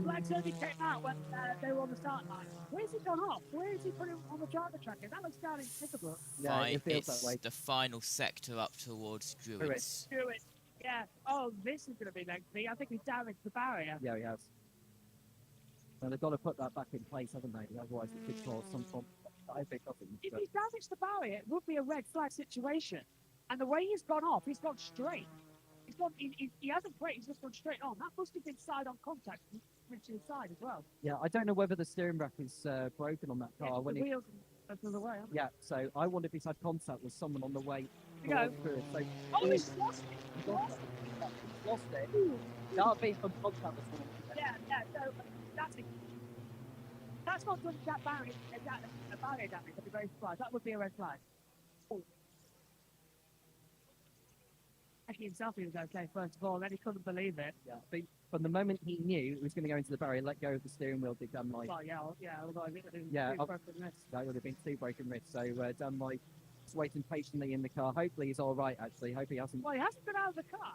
Flags only came out when they were on the start line. Where's he gone off? Where is he putting on the driver tracker? That looks down in Tickabrook. Yeah, it feels that way. It's the final sector up towards Druids. Druids. Yeah. Oh, this is going to be lengthy. I think he's damaged the barrier. Yeah, he has. Well, they've got to put that back in place, haven't they? Otherwise, it could cause some form of If he damaged the barrier, it would be a red flag situation. And the way he's gone off, he's gone straight. He's gone. He hasn't braked. He's just gone straight on. That must have been side-on contact from Richard's side as well. Yeah, I don't know whether the steering rack is broken on that car. The wheels are the way. Yeah, so I wonder if he's had contact with someone on the way through it. So, he's lost it. He's lost it. That'll be from contact with someone. Yeah. So that's not good. That barrier, a barrier damage. I'd be very surprised. That would be a red flag. Actually, himself, he was okay, first of all, and then he couldn't believe it. Yeah, but from the moment he knew it was going to go into the barrier, let go of the steering wheel, did Dan Lloyd. Well, although it would have been two broken wrists. That would have been 2 broken wrists. So Dan Lloyd is waiting patiently in the car. Hopefully he's all right, actually. Hope he hasn't. Well, he hasn't been out of the car.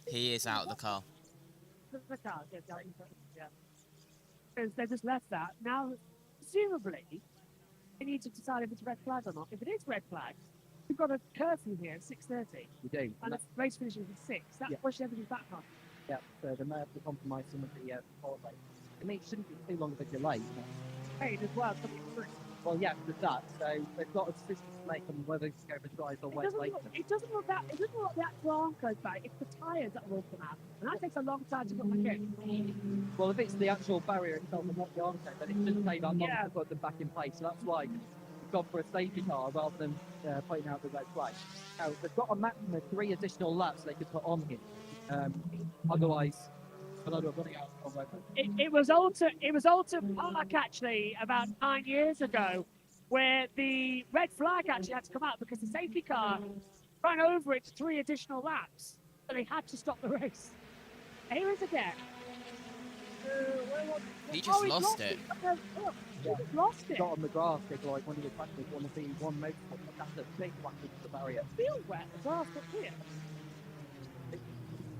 He is out of the car. The car, yeah. Because they just left that. Now, presumably, they need to decide if it's red flag or not. If it is red flag, we've got a curfew here at 6:30. We do. And the race finishes at 6. That pushes everything back on. Yeah, so they may have to compromise some of the support rate. I mean, it shouldn't be too long of a delay. Paid as well, coming through. Well, yeah, there's that. So they've got a decision to make on whether to go for drive or wait later. It doesn't look like the actual arm goes back. It's the tyres that will come out. And that takes a long time to put back in. Well, if it's the actual barrier itself and not the arm code, then it shouldn't take that long to put them back in place. So that's why gone for a safety car rather than putting out the red flag. Now, they've got a maximum of 3 additional laps they could put on here. Otherwise, running out of it was Oulton Park actually about 9 years ago, where the red flag actually had to come out because the safety car ran over it 3 additional laps, so they had to stop the race. Here it is again. He just lost it. He just lost it. Got on the grass, it's like one of the practice, one of the one motorsport, but that's a big whack into the barrier. Field wet, the grass up here. It's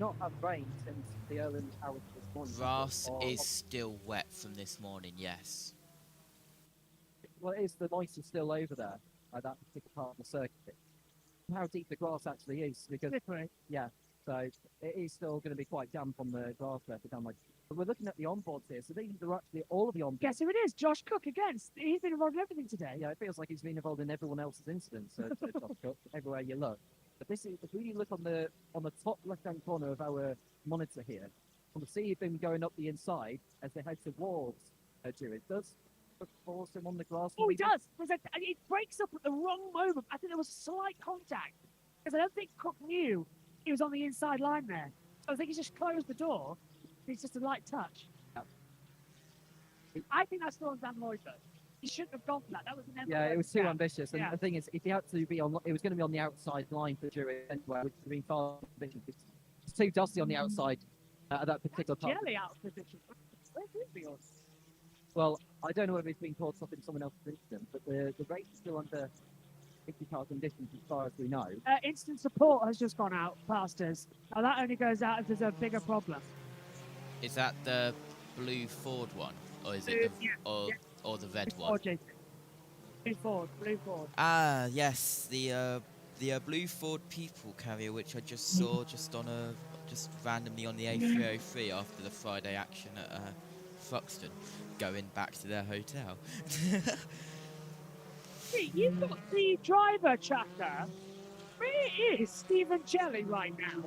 not had rain since the early hours this morning. Grass is still wet from this morning, yes. Well, it is, the ice is still over there, at that particular part of the circuit. How deep the grass actually is, because yeah, so it is still going to be quite damp on the grass there for down like. But we're looking at the onboards here, so these are actually all of the onboards. Guess who it is? Josh Cook again. He's been involved in everything today. Yeah, it feels like he's been involved in everyone else's incidents. So Josh Cook, everywhere you look. But this is, if you look on the top left-hand corner of our monitor here, we'll see him going up the inside as they head towards It does force him on the grass. Oh, he does. It breaks up at the wrong moment. I think there was slight contact because I don't think Cook knew he was on the inside line there. So I think he just closed the door. It's just a light touch. Yeah. I think that's still on Dan Lloyd though. He shouldn't have gone for that. That was an it was too ambitious. And the thing is, if he had to be on, it was going to be on the outside line for Jury anyway, which would have been far ambitious. It's too dusty on the outside at that particular part. Jelly out of position. Where's his wheels? Well, I don't know whether he's been caught up in someone else's incident, but the race is still under 50-car conditions as far as we know. Instant support has just gone out past us. Now that only goes out if there's a bigger problem. Is that the blue Ford one, or is it or the red one? Blue Ford. Ah, yes, the blue Ford people carrier, which I just saw just randomly on the A303 after the Friday action at Thruxton, going back to their hotel. Hey, you've got the driver tracker. Where is Stephen Jelly right now?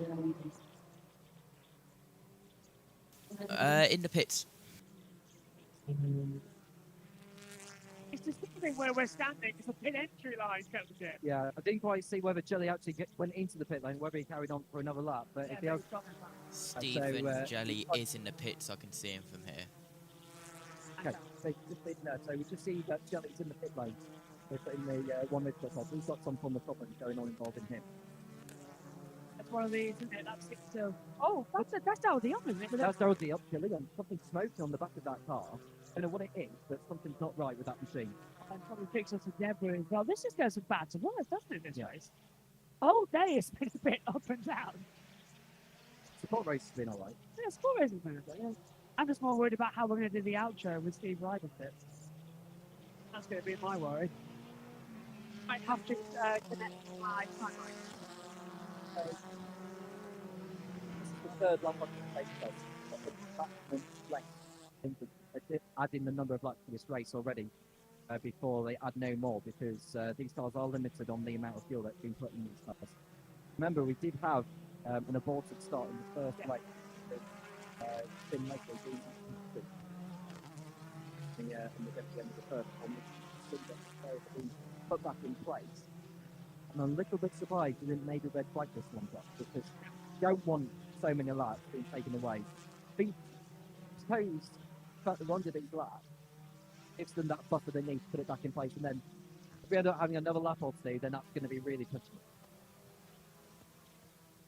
In the pits. It's just something where we're standing. It's a pit entry line comes in. Yeah, I didn't quite see whether Jelly actually went into the pit lane, whether he carried on for another lap. But if he has, Stephen Jelly is in the pits. I can see him from here. Okay, so we just see that Jelly's in the pit lane. They're in the one mid top. We've got some form of problem going on involving him. That's one of these, isn't it? That's it still. Oh, that's Daryl Diop, isn't it? That's Daryl Diop, Jelly, and something smoking on the back of that car. I don't know what it is, but something's not right with that machine. And probably fix us a debris as well. This just goes from bad to worse, doesn't it, this race? The whole day has been a bit up and down. Support race has been alright. Yeah, support race has been okay, yeah. I'm just more worried about how we're going to do the outro with Steve Ryder fit. That's going to be my worry. Might have to connect my timeline. This is the third lap on the race, maximum length. Adding the number of laps to this race already before they add no more, because these cars are limited on the amount of fuel that's been put in these cars. Remember, we did have an aborted start in the first race. Been likely in the end of the first one, put back in place. And I'm a little bit surprised they didn't make a red flag this one up, because you don't want so many laps being taken away. Suppose the fact that under these laps gives them that buffer they need to put it back in place, and then if we end up having another lap or two, then that's going to be really pushing it.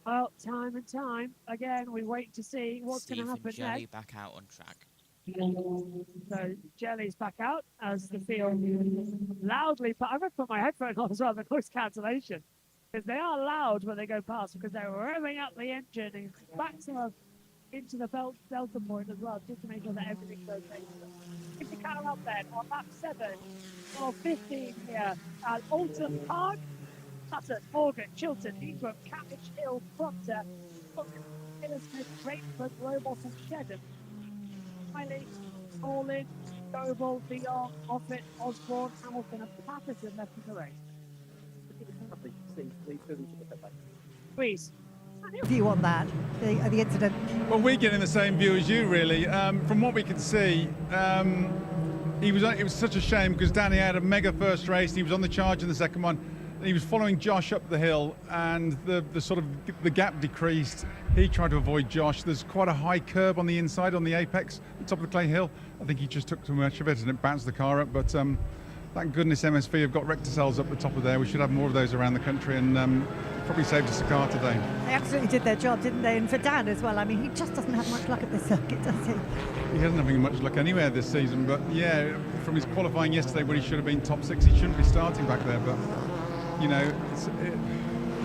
Well, time and time again, we wait to see what's going to happen Jelly next. back out on track. So Jelly's back out as the field loudly. But I'm going to put my headphone on as well, the noise cancellation, because they are loud when they go past, because they're revving up the engine and back into the delta point as well, just to make sure that everything's okay. If you count up then on lap 7 or 15 here at Oulton Park. Sutton, Morgan, Chilton, Ingram, Cabbage Hill, Proctor, Cook, Smith, Rainford, Rowbottom, Shedden, Smiley, Orlin, Doble, Dion, Offit, Osborne, Hamilton, and Patterson left in the race. Please. View on that, the incident. Well, we're getting the same view as you, really. From what we can see, It was such a shame because Danny had a mega first race. He was on the charge in the second one. He was following Josh up the hill, and the gap decreased. He tried to avoid Josh. There's quite a high curb on the inside, on the apex, the top of the clay hill. I think he just took too much of it and it bounced the car up. But thank goodness MSV have got rector cells up the top of there. We should have more of those around the country, and probably saved us a car today. They absolutely did their job, didn't they? And for Dan as well. I mean, he just doesn't have much luck at this circuit, does he? He hasn't having much luck anywhere this season. But yeah, from his qualifying yesterday, when he should have been top 6, he shouldn't be starting back there. But you know, it's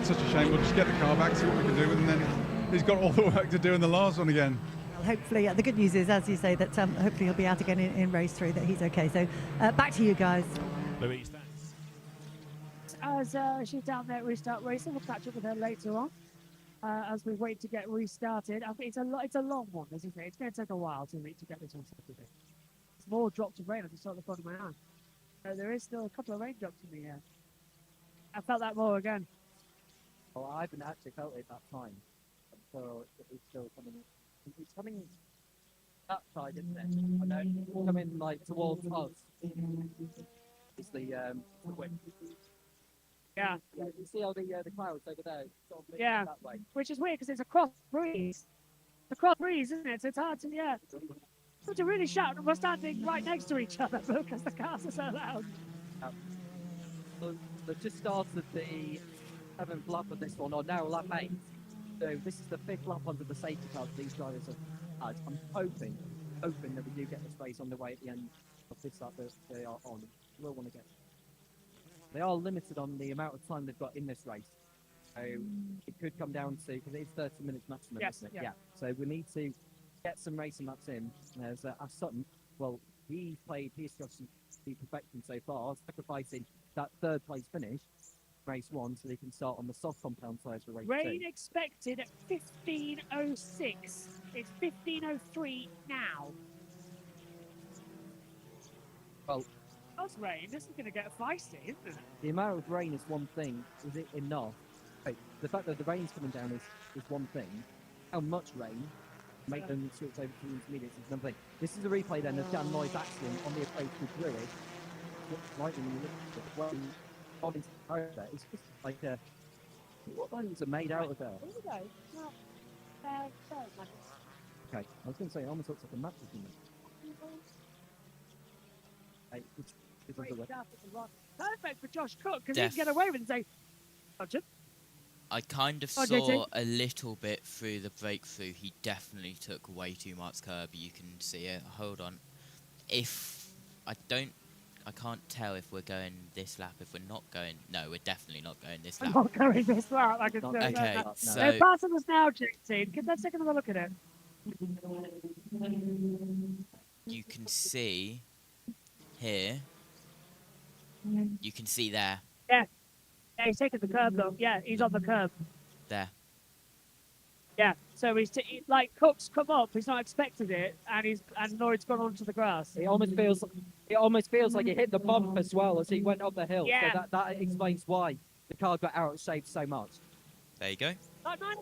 such a shame. We'll just get the car back, see what we can do, and then he's got all the work to do in the last one again. Well, hopefully, the good news is, as you say, that hopefully he'll be out again in race 3, that he's okay. So back to you guys. Louise, thanks. As she's down there at restart racing, we'll catch up with her later on as we wait to get restarted. I think it's a long one, isn't it? It's going to take a while to get this on Saturday. It's more drops of rain. I just saw at the front of my eye. There is still a couple of raindrops in the air. I felt that more again. Well, I haven't actually felt it that time. So it's still coming. It's coming that side, isn't it? I know it's coming like towards us. It's the wind. Yeah. You see all the clouds over there? Sort of Yeah. that way. Which is weird because it's a cross breeze. It's a cross breeze, isn't it? So it's hard to, yeah. It's to really shout. We're standing right next to each other because the cars are so loud. So they've just started the 7th lap of this one, or now lap 8. So this is the 5th lap under the safety car these drivers have had. I'm hoping that we do get this race on the way at the end of this lap that they are on. We'll want to get. They are limited on the amount of time they've got in this race. So it could come down to, because it's 30 minutes maximum, Yes, isn't it? yeah. So we need to get some racing laps in. There's Sutton. Well, he's got some perfection so far, sacrificing that 3rd place finish, race 1, so they can start on the soft compound size for race 2. Rain expected at 15:06. It's 15:03 now. Well, that's rain. This is going to get feisty, isn't it? the amount of rain is one thing. Is it enough? Right, the fact that the rain's coming down is one thing. How much rain make them switch over to the intermediates is another thing. This is a replay then of Dan Lloyd's accident on the approach to Druid. Right when you look at it, when on his there, it's just like what lines are made out of there? Okay, I was going to say it almost looks like a mattress in there. Hey, it's Perfect for Josh Cook because he can get away with it and say, I kind of Oh, saw JT. a little bit through the breakthrough. He definitely took way too much curb. You can see it. Hold on. I can't tell if we're going this lap. If we're not going, no, we're definitely not going this I'm lap. not going this lap. I can tell you Okay, that. so They're passing us now, JT. Let's take another look at it. you can see here. You can see there. Yeah. Yeah, he's taking the curb though. Yeah, he's on the curb. There. Yeah. So he's like Cook's come up. He's not expected it, and Lloyd's gone onto the grass. It almost feels like it hit the bump as well as he went up the hill. Yeah. So that explains why the car got out of shape so much. There you go. Lap 9.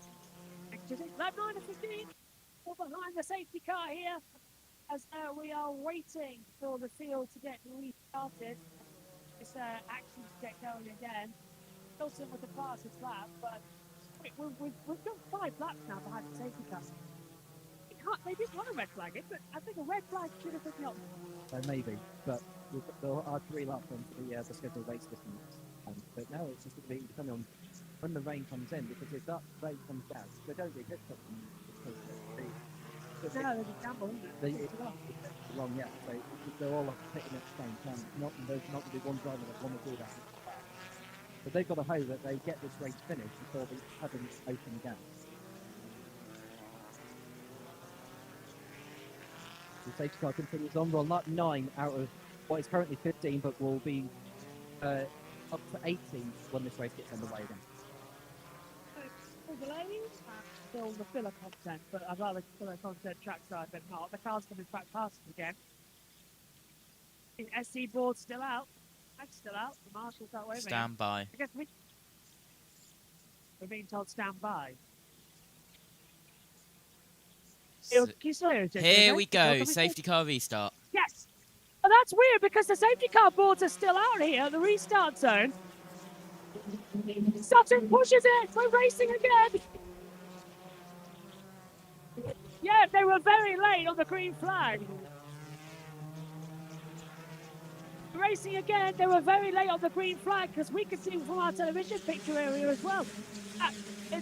Lap 9 of 15. We're behind the safety car here, as we are waiting for the field to get restarted. This action to get going again. Oulton with the fastest lap, but we've done 5 laps now behind the safety car. They didn't want a red flag it, but I think a red flag should have been the option. Maybe, but there are 3 laps on the scheduled race distance. But now it's just going to be depending on when the rain comes in, because if that rain comes down, they don't get hit up. No, there's a gamble, isn't it? Wrong, yeah. So they're all hitting at the same time. There's not going to be one driver that want to do that. But they've got to hope that they get this race finished before the heavens open again. The safety car continues on. We're on lap 9 out of what is currently 15, but will be up to 18 when this race gets underway again. Still the filler content, but I'd rather filler content trackside than not. The car's coming back past us again. The SC board's still out. That's still out. The marshal's that way. Stand by. I guess we're being told stand by. Here we go. Safety car restart. Yes. Oh, that's weird because the safety car boards are still out here at the restart zone. Sutton pushes it. We're racing again. Yeah, they were very late on the green flag. Racing again, they were very late on the green flag because we could see from our television picture area as well.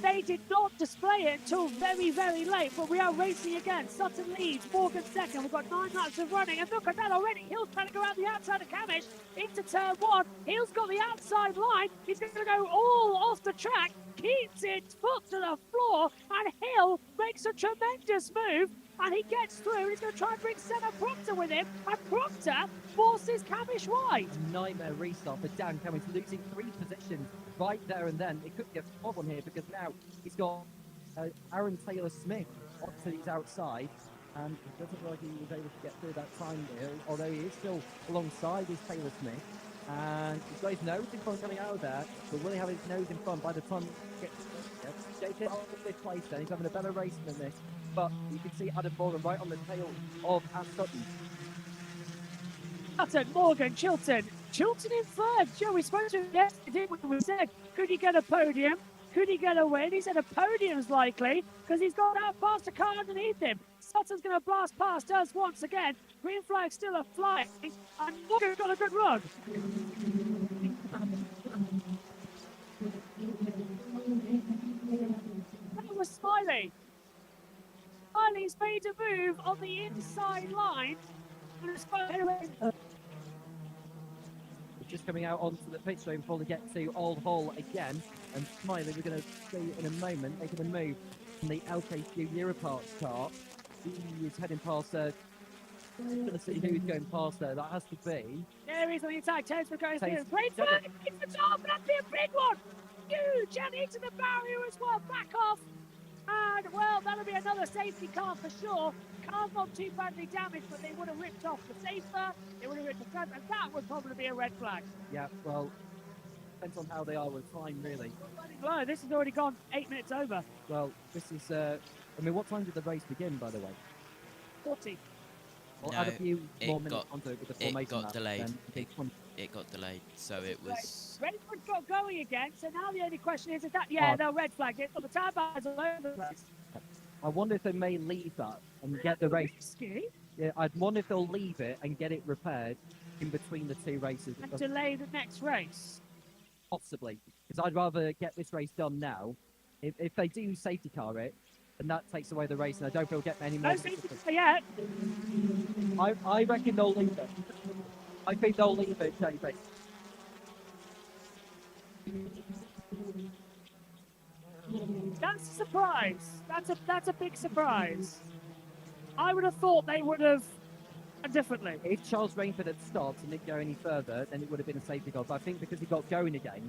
They did not display it until very, very late, but we are racing again. Sutton leads, Morgan second. We've got 9 laps of running, and look at that already. Hill's trying to go around the outside of Camish into turn 1. Hill's got the outside line. He's going to go all off the track, keeps its foot to the floor, and Hill makes a tremendous move. And he gets through. He's going to try and bring Senna Proctor with him. And Proctor forces Camish wide. Nightmare restart for Dan Camish, losing 3 positions right there and then. It could get a problem here because now he's got Aaron Taylor-Smith to his outside. And it doesn't look like he was able to get through that time there, although he is still alongside his Taylor-Smith. And he's got his nose in front coming out of there, but will he have his nose in front by the time he gets to JK on the 5th place then? He's having a better race than this. But you can see Adam Morgan right on the tail of Sutton. Sutton, Morgan, Chilton. Chilton in third. Joe, we spoke to him yesterday when we said, could he get a podium? Could he get a win? He said a podium's likely because he's got out past the car underneath him. Sutton's going to blast past us once again. Green flag still a flying, and Morgan's got a good run. That was Smiley. Smiley's made a move on the inside line. Just coming out onto the pit straight before they get to Old Hall again. And Smiley, we're going to see in a moment, making a move from the LKQ Europarts car. He is heading past there. I'm going to see who's going past there. That has to be. There he's on the inside. Taylor going through. Taylor- Great flag. It's the top. That'd be a big one. Huge. And into the barrier as well. Back off. And, well, that'll be another safety car for sure. Car's not too badly damaged, but they would have ripped off the safer. They would have ripped the front, and that would probably be a red flag. Yeah, well, depends on how they are with time, really. Well, this has already gone 8 minutes over. Well, this is, I mean, what time did the race begin, by the way? 40. Well, No, add a few more it minutes got, onto it with the it formation got lap, delayed. then It got delayed, so it was... Redford got going again, so now the only question is that, yeah, they'll red flag it, but the time bars all over the place. I wonder if they may leave that and get the race. Risky. Yeah, I'd wonder if they'll leave it and get it repaired in between the 2 races. And delay the next race. Possibly, because I'd rather get this race done now. If they do safety car it, then that takes away the race, and I don't feel we'll get any more. No safety car yet. I reckon they'll leave it. I think they'll leave it, JB. That's a surprise. That's a big surprise. I would have thought they would have done differently. If Charles Rainford had stopped and didn't go any further, then it would have been a safety car. But I think because he got going again,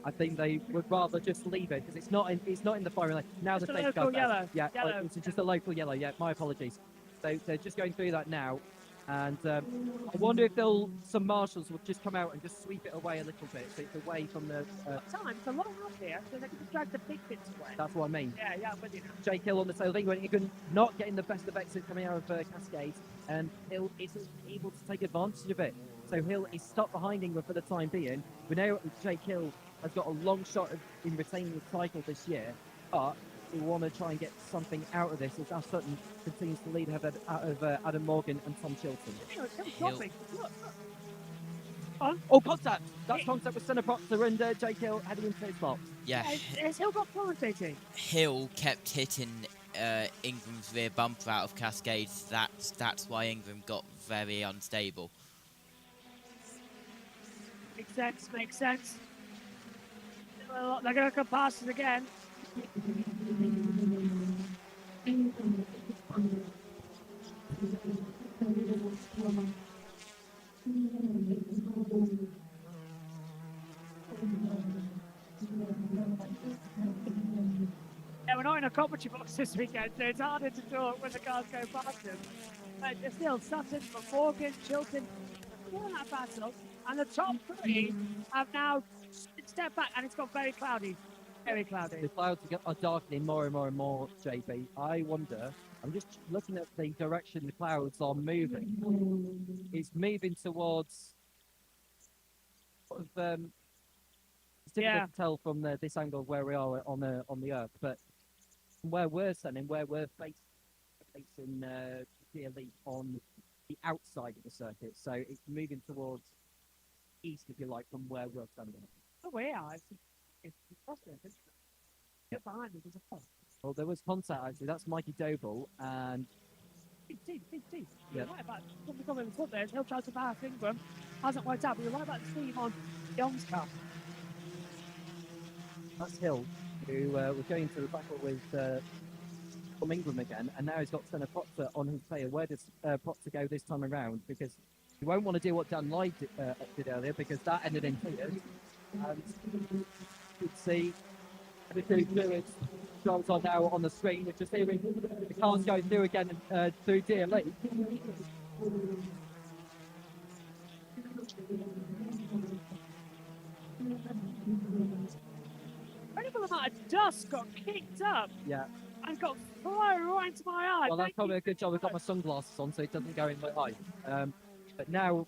I think they would rather just leave it because it's not in the firing line. Now Just the a safety car. local yellow. Yeah, Yellow. It's just a local yellow. Yeah, my apologies. So they're just going through that now. And I wonder if some marshals will just come out and just sweep it away a little bit, so it's away from the. Time, it's a long up here, so they can just drag the big bits away. That's what I mean. Yeah, I'm with you now. Jake Hill on the tail thing, he can not getting the best of exit coming out of Cascade, and Hill isn't able to take advantage of it. So Hill is stuck behind Ingram for the time being. We know Jake Hill has got a long shot in retaining the title this year, but we want to try and get something out of this as Ash Sutton continues to lead ahead out of Adam Morgan and Tom Chilton. Oh, contact! That's contact with Senna Proctor and Jake Hill heading into his spot. Yeah. Has Hill got commentating? Hill kept hitting Ingram's rear bumper out of Cascades. That's why Ingram got very unstable. Makes sense. Well, they're going to come past us again. Yeah, we're not in a commentary box this weekend, so it's harder to talk when the cars go past them. But there's still Sutton, Morgan, Chilton, still in that battle, and the top 3 have now stepped back, and it's got very cloudy. Very cloudy. The clouds are darkening more and more and more, JB. I wonder I'm just looking at the direction the clouds are moving. It's moving towards sort of, it's difficult to tell from this angle where we are on the Earth, but from where we're standing, where we're facing the elite on the outside of the circuit, so it's moving towards east, if you like, from where we're standing. Oh, we are. It's frustrating. Get behind me. There's a pump. Well, there was contact actually. That's Mikey Doble and. Big T. Yeah. You're right about when we come in the foot there. He'll try to pass Ingram. Hasn't worked out, but you're right about the steam on Young's car. That's Hill, who was going into the battle with Tom Ingram again, and now he's got Senna Proctor on his tail. Where does Proctor go this time around? Because he won't want to do what Dan Lloyd did earlier, because that ended in tears. And you can see the two fluids drums are now on the screen. We're just hearing the cars going through again through DLE. Incredible amount of dust got kicked up. Yeah. And got thrown right into my eye. Well, that's probably a good job. I've got my sunglasses on so it doesn't go in my eye. But now, we've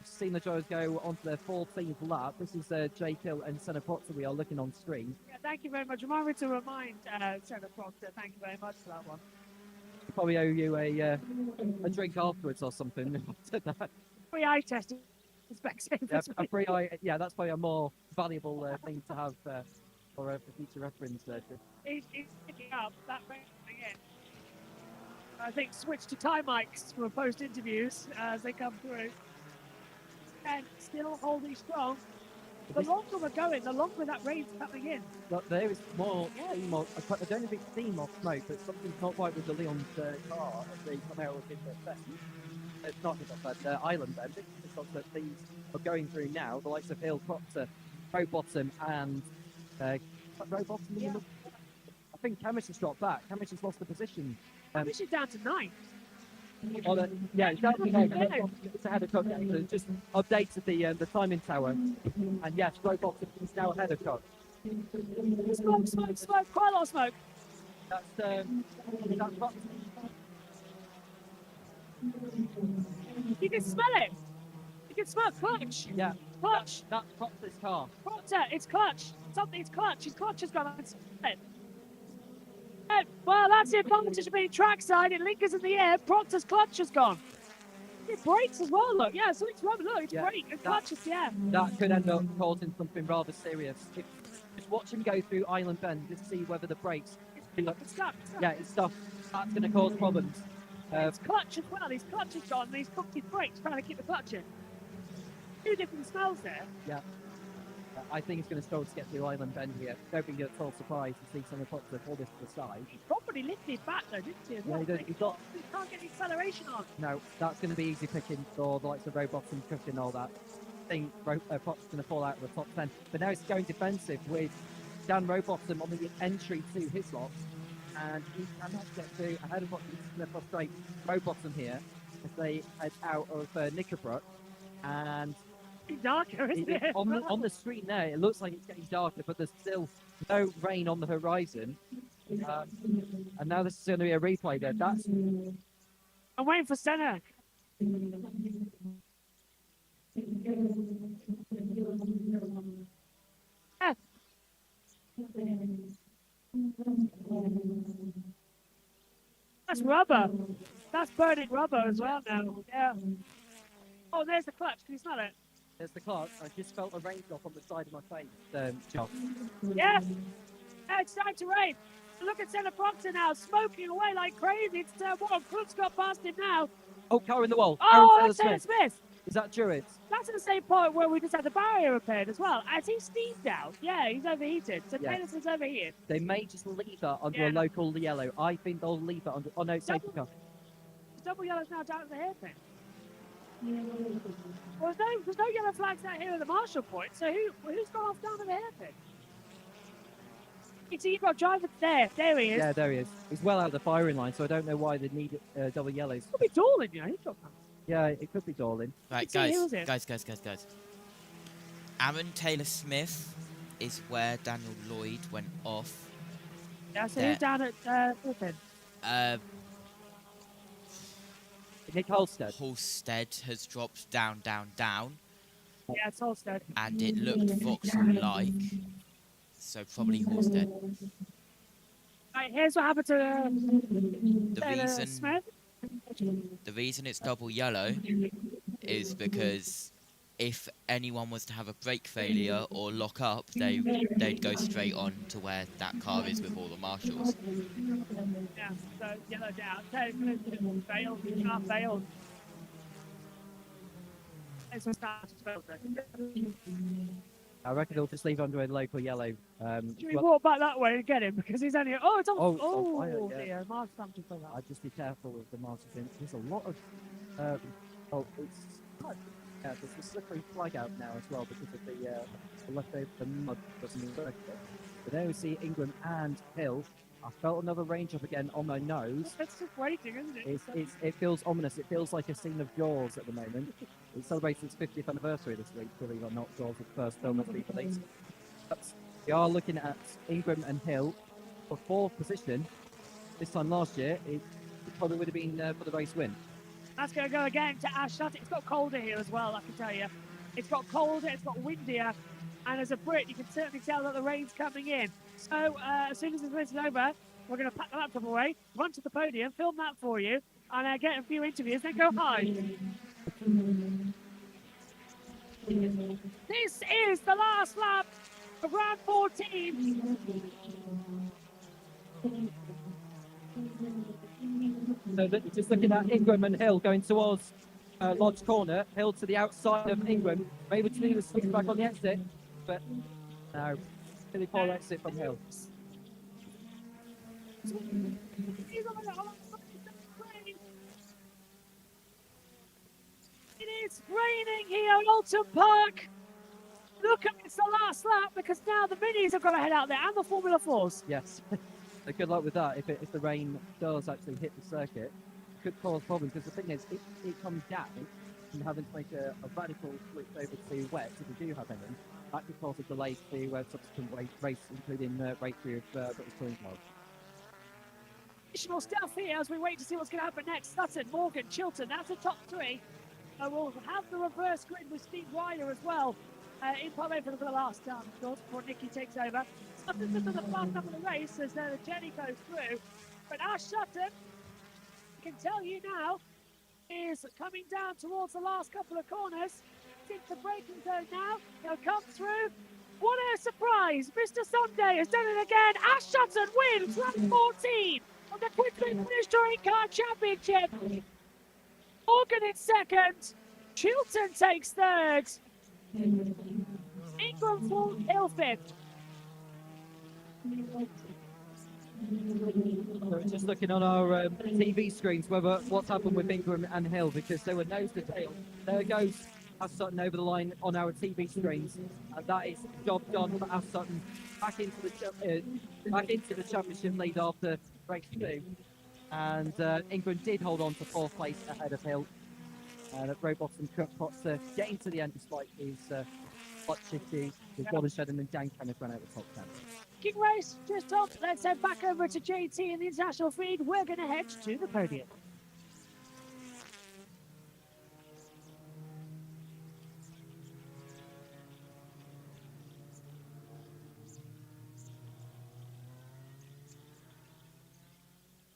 seen the drivers go onto their 14th lap. This is Jake Hill and Senna Proctor we are looking on screen. Yeah, thank you very much. Remind me to remind Senna Proctor. Thank you very much for that one. I probably owe you a drink afterwards or something. Free eye test. Yeah, a free eye. Yeah, that's probably a more valuable thing to have for future reference. He's picking up that thing in. I think switch to tie mics for post interviews as they come through. And still holding strong. The longer we're going, the longer that rain's coming in. Look, there is more steam. I don't know if it's steam or smoke, but something's not right with the Leon's car as they come out of his bend. It's not his bend, island bend. It's not that these are going through now. The likes of Hill, Proctor, Rowbottom, and Rowbottom. Yeah. I think Camish has dropped back. Camish has lost the position. Camish is down to 9th. Yeah, it's down to 9th. It's ahead of Cook. Just updated the timing tower. And yes, Rowbottom is now ahead of Cook. Smoke, quite a lot of smoke. That's you can smell it. You can smell clutch. Yeah. Clutch. That's Proctor's car. Proctor, it's clutch. Something's clutch. His clutch has gone. Well, that's the advantage of being trackside. It lingers in the air. Proctor's clutch has gone. It brakes as well, look. Yeah, so it's rubber. Look, it's brake and clutch is, yeah. That could end up causing something rather serious. Just watch him go through Island Bend to see whether the brakes. It's stuck. Yeah, it's stuck. That's going to cause problems. It's clutch as well. His clutch is gone and he's cooked his brakes trying to keep the clutch in. Two different smells there. Yeah. I think he's going to struggle to get through Island Bend here. Don't be at all surprised to see Senna Proctor pull this to the side. He properly lifted back though, didn't he? Yeah, he does. He can't get the acceleration on. No, that's going to be easy picking for the likes of Rowbottom, Cook and all that. I think Proctor's going to fall out of the top 10. But now he's going defensive with Dan Rowbottom on the entry to his lot. And he cannot get through ahead of what he's going to frustrate Rowbottom here as they head out of Knickerbrook. And darker, isn't it? On the screen there, it looks like it's getting darker, but there's still no rain on the horizon. And now this is going to be a replay there. I'm waiting for Senna. Yeah. That's rubber. That's burning rubber as well now. Yeah. Oh, there's the clutch. Can you smell it? There's the clutch. I just felt a raindrop on the side of my face, John. Yeah. Yeah, it's time to rain. Look at Senna Proctor now, smoking away like crazy. It's what Cruz got past him now. Oh, car in the wall. Oh, that's Taylor Smith. Is that Druids? That's at the same point where we just had the barrier repaired as well. As he steamed out, yeah, he's overheated. So Yeah. Taylor Smith's overheated. They may just leave her under a local yellow. I think they'll leave her under. Oh no, safety car. Double yellow's now down at the hairpin. Well, there's no yellow flags out here at the Marshall point. So who's gone off down at the hairpin? It's you've got driver there. There he is. Yeah, there he is. He's well out of the firing line, so I don't know why they need double yellows. Could be Dorlin, you know. He's got Yeah, it could be Dorlin. Right, guys. Aaron Taylor Smith is where Daniel Lloyd went off. Yeah, so he's down at hairpin. Nick Holstead. Holstead has dropped down, down, down. Yeah, it's Holstead. And it looked Vauxhall-like. So probably Holstead. Right, here's what happened to Smith. The reason it's double yellow is because if anyone was to have a brake failure or lock up, they'd go straight on to where that car is with all the marshals. Yeah, so yellow down. Failed. Car failed. I reckon he'll just leave under a local yellow. Should we walk back that way and get him? Because he's only... Oh, it's on... Oh, fire, yeah. dear. Mark's something for that. I'd just be careful with the marshal thing. There's a lot of... there's a slippery flag out now as well because of the leftover mud doesn't work. But there we see Ingram and Hill. I felt another range up again on my nose. It's just waiting, isn't it? It feels ominous. It feels like a scene of Jaws at the moment. It celebrates its 50th anniversary this week, believe it or not. Jaws was the first film to be released. But we are looking at Ingram and Hill for fourth position. This time last year, it probably would have been for the race win. That's going to go again to Ash Shutter. It's got colder here as well, I can tell you. It's got colder, it's got windier. And as a Brit, you can certainly tell that the rain's coming in. So as soon as this race is over, we're going to pack the laptop away, run to the podium, film that for you, and get a few interviews, then go hide. This is the last lap of round 14. So just looking at Ingram and Hill going towards Lodge Corner. Hill to the outside of Ingram, able to leave the switch back on the exit, but no, really poor exit from Hill. It is raining here at Oulton Park. Look, it's the last lap because now the minis have got to head out there and the Formula 4s. Yes. So good luck with that. If the rain does actually hit the circuit, it could cause problems because the thing is, if it comes down and having to make a radical switch over to wet, if you do have any, that could cause a delay to subsequent race, including race 3 of British Touring Club. Additional stuff here as we wait to see what's going to happen next. Sutton, Morgan, Chilton, that's the top 3. We'll have the reverse grid with Steve Ryder as well in Palme for the last time, of course, before Nicky takes over. Sutton's into the fast up of the race as the journey goes through. But Ash Sutton, I can tell you now, is coming down towards the last couple of corners. Into the braking zone now. He'll come through. What a surprise! Mr. Sunday has done it again. Ash Sutton wins round 14 of the Quickly British Touring Car Championship. Morgan in second. Chilton takes third. Ingram fourth, Hill fifth. So just looking on our TV screens what's happened with Ingram and Hill because they were nose to tail. There goes Ash Sutton over the line on our TV screens, and that is job done for Ash Sutton back into the championship lead after race 2. And Ingram did hold on to 4th place ahead of Hill. And Rowbottom Potts getting to the end despite his hot shifty with Watershed and Dan Kenneth ran out the top 10. King race just off. Let's head back over to JT in the international feed. We're going to head to the podium.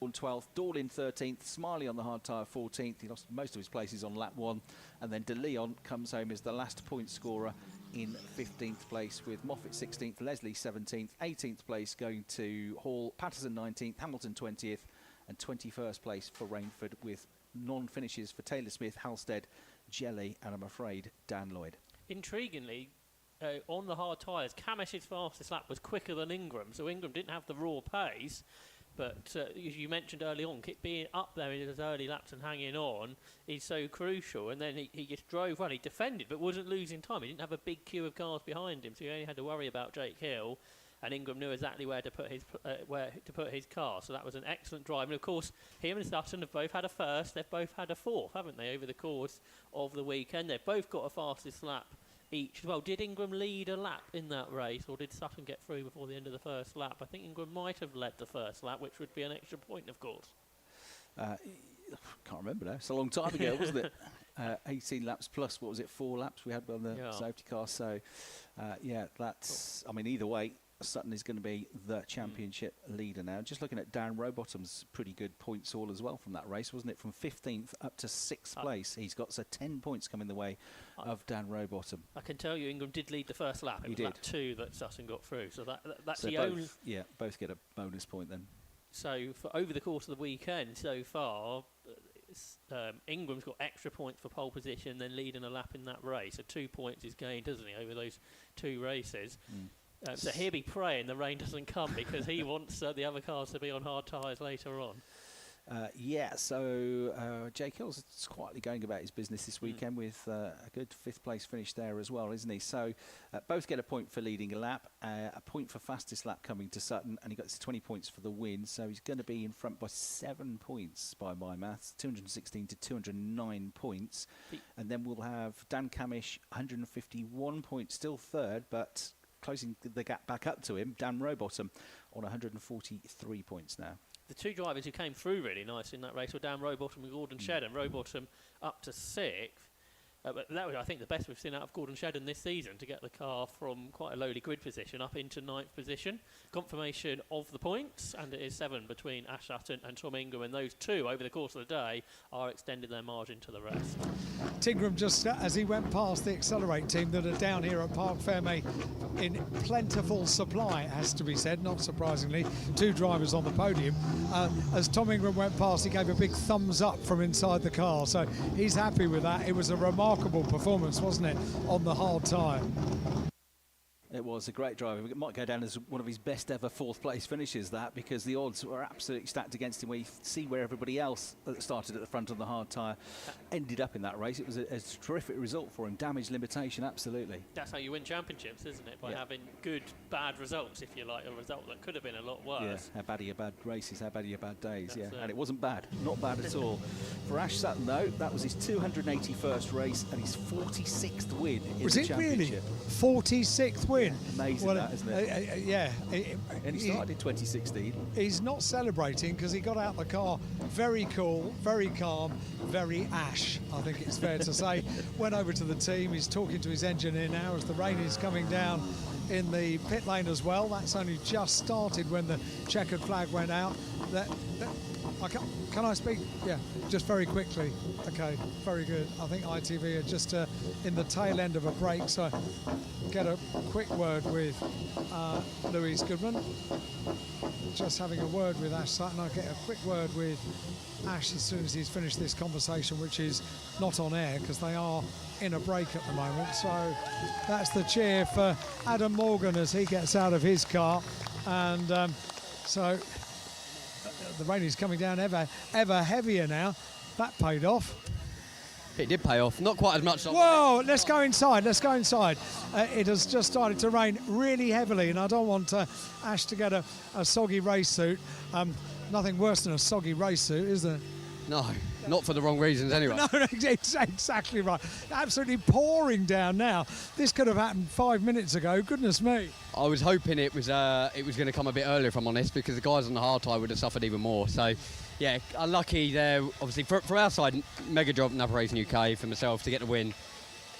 On 12th, Dorlin 13th, Smiley on the hard tyre 14th. He lost most of his places on lap 1, and then De Leon comes home as the last point scorer in 15th place, with Moffat 16th, Leslie 17th, 18th place going to Hall, Patterson 19th, Hamilton 20th, and 21st place for Rainford, with non-finishes for Taylor Smith, Halstead, Jelly, and I'm afraid Dan Lloyd. Intriguingly, on the hard tyres, Camish's fastest lap was quicker than Ingram, so Ingram didn't have the raw pace. But as you mentioned early on, being up there in his early laps and hanging on is so crucial. And then he just drove well. He defended, but wasn't losing time. He didn't have a big queue of cars behind him, so he only had to worry about Jake Hill. And Ingram knew exactly where to put his car. So that was an excellent drive. And of course, him and Sutton have both had a first. They've both had a fourth, haven't they, over the course of the weekend? They've both got a fastest lap each as well. Did Ingram lead a lap in that race, or did Sutton get through before the end of the first lap? I think Ingram might have led the first lap, which would be an extra point, of course. can't remember now. It's a long time ago, wasn't it? 18 laps plus, what was it, 4 laps we had on the safety car. So, yeah, that's, I mean, either way, Sutton is going to be the championship leader now. Just looking at Dan Rowbottom's pretty good points all as well from that race, wasn't it? From 15th up to 6th place. He's got 10 points coming the way of Dan Rowbottom. I can tell you Ingram did lead the first lap. It was lap 2 that Sutton got through. So that's so the both, only... Yeah, both get a bonus point then. So for over the course of the weekend so far, Ingram's got extra points for pole position, then leading a lap in that race. So 2 points is gained, doesn't he, over those 2 races. So he'll be praying the rain doesn't come because he wants the other cars to be on hard tyres later on. Yeah, so Jake Hill's quietly going about his business this weekend with a good 5th place finish there as well, isn't he? So both get a point for leading a lap, a point for fastest lap coming to Sutton, and he got 20 points for the win. So he's going to be in front by 7 points by my maths, 216 to 209 points. And then we'll have Dan Camish, 151 points, still 3rd, but closing the gap back up to him, Dan Rowbottom on 143 points now. The 2 drivers who came through really nice in that race were Dan Rowbottom and Gordon Shedden. Rowbottom up to 6th. But that was, I think, the best we've seen out of Gordon Shedden this season to get the car from quite a lowly grid position up into 9th position. Confirmation of the points, and it is 7 between Ash Sutton and Tom Ingram, and those 2 over the course of the day are extended their margin to the rest. Tingram just as he went past the Accelerate team that are down here at Parc Fermé in plentiful supply, it has to be said, not surprisingly. 2 drivers on the podium. As Tom Ingram went past, he gave a big thumbs up from inside the car, so he's happy with that. It was a remarkable performance, wasn't it, on the hard tyre? It was a great driver. It might go down as one of his best ever 4th place finishes, that, because the odds were absolutely stacked against him. Where you see where everybody else that started at the front on the hard tyre ended up in that race. It was a terrific result for him. Damage limitation, absolutely. That's how you win championships, isn't it? By having good, bad results, if you like. A result that could have been a lot worse. Yeah, how bad are your bad races, how bad are your bad days, and it wasn't bad. Not bad at all. For Ash Sutton, though, that was his 281st race and his 46th win in the championship. Was it really? 46th win? Amazing, well, that, isn't it? Yeah. And he started in 2016. He's not celebrating because he got out the car very cool, very calm, very Ash, I think it's fair to say. Went over to the team. He's talking to his engineer now as the rain is coming down in the pit lane as well. That's only just started when the checkered flag went out. Can I speak? Yeah, just very quickly. Okay, very good. I think ITV are just in the tail end of a break, so get a quick word with Louise Goodman. Just having a word with Ash Sutton. I'll get a quick word with Ash as soon as he's finished this conversation, which is not on air because they are in a break at the moment. So that's the cheer for Adam Morgan as he gets out of his car. And so the rain is coming down ever heavier now. That paid off. It did pay off. Not quite as much. Whoa, let's go inside. Let's go inside. It has just started to rain really heavily, and I don't want Ash to get a soggy race suit. Nothing worse than a soggy race suit, is there? No, not for the wrong reasons anyway. No, exactly right. Absolutely pouring down now. This could have happened 5 minutes ago. Goodness me. I was hoping it was going to come a bit earlier, if I'm honest, because the guys on the hard tyre would have suffered even more. So, yeah, unlucky there. Obviously, for our side, mega job in Upper Race UK for myself to get the win.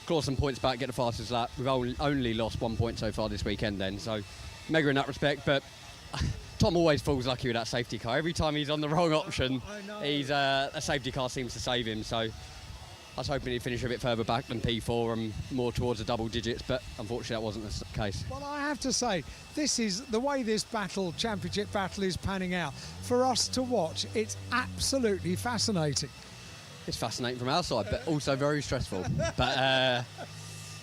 Claw some points back, get the fastest lap. We've only lost 1 point so far this weekend then, so mega in that respect. But Tom always falls lucky with that safety car. Every time he's on the wrong option, a safety car seems to save him. So I was hoping he'd finish a bit further back than P4 and more towards the double digits, but unfortunately that wasn't the case. Well, I have to say, this is the way this championship battle is panning out. For us to watch, it's absolutely fascinating. It's fascinating from our side, but also very stressful. But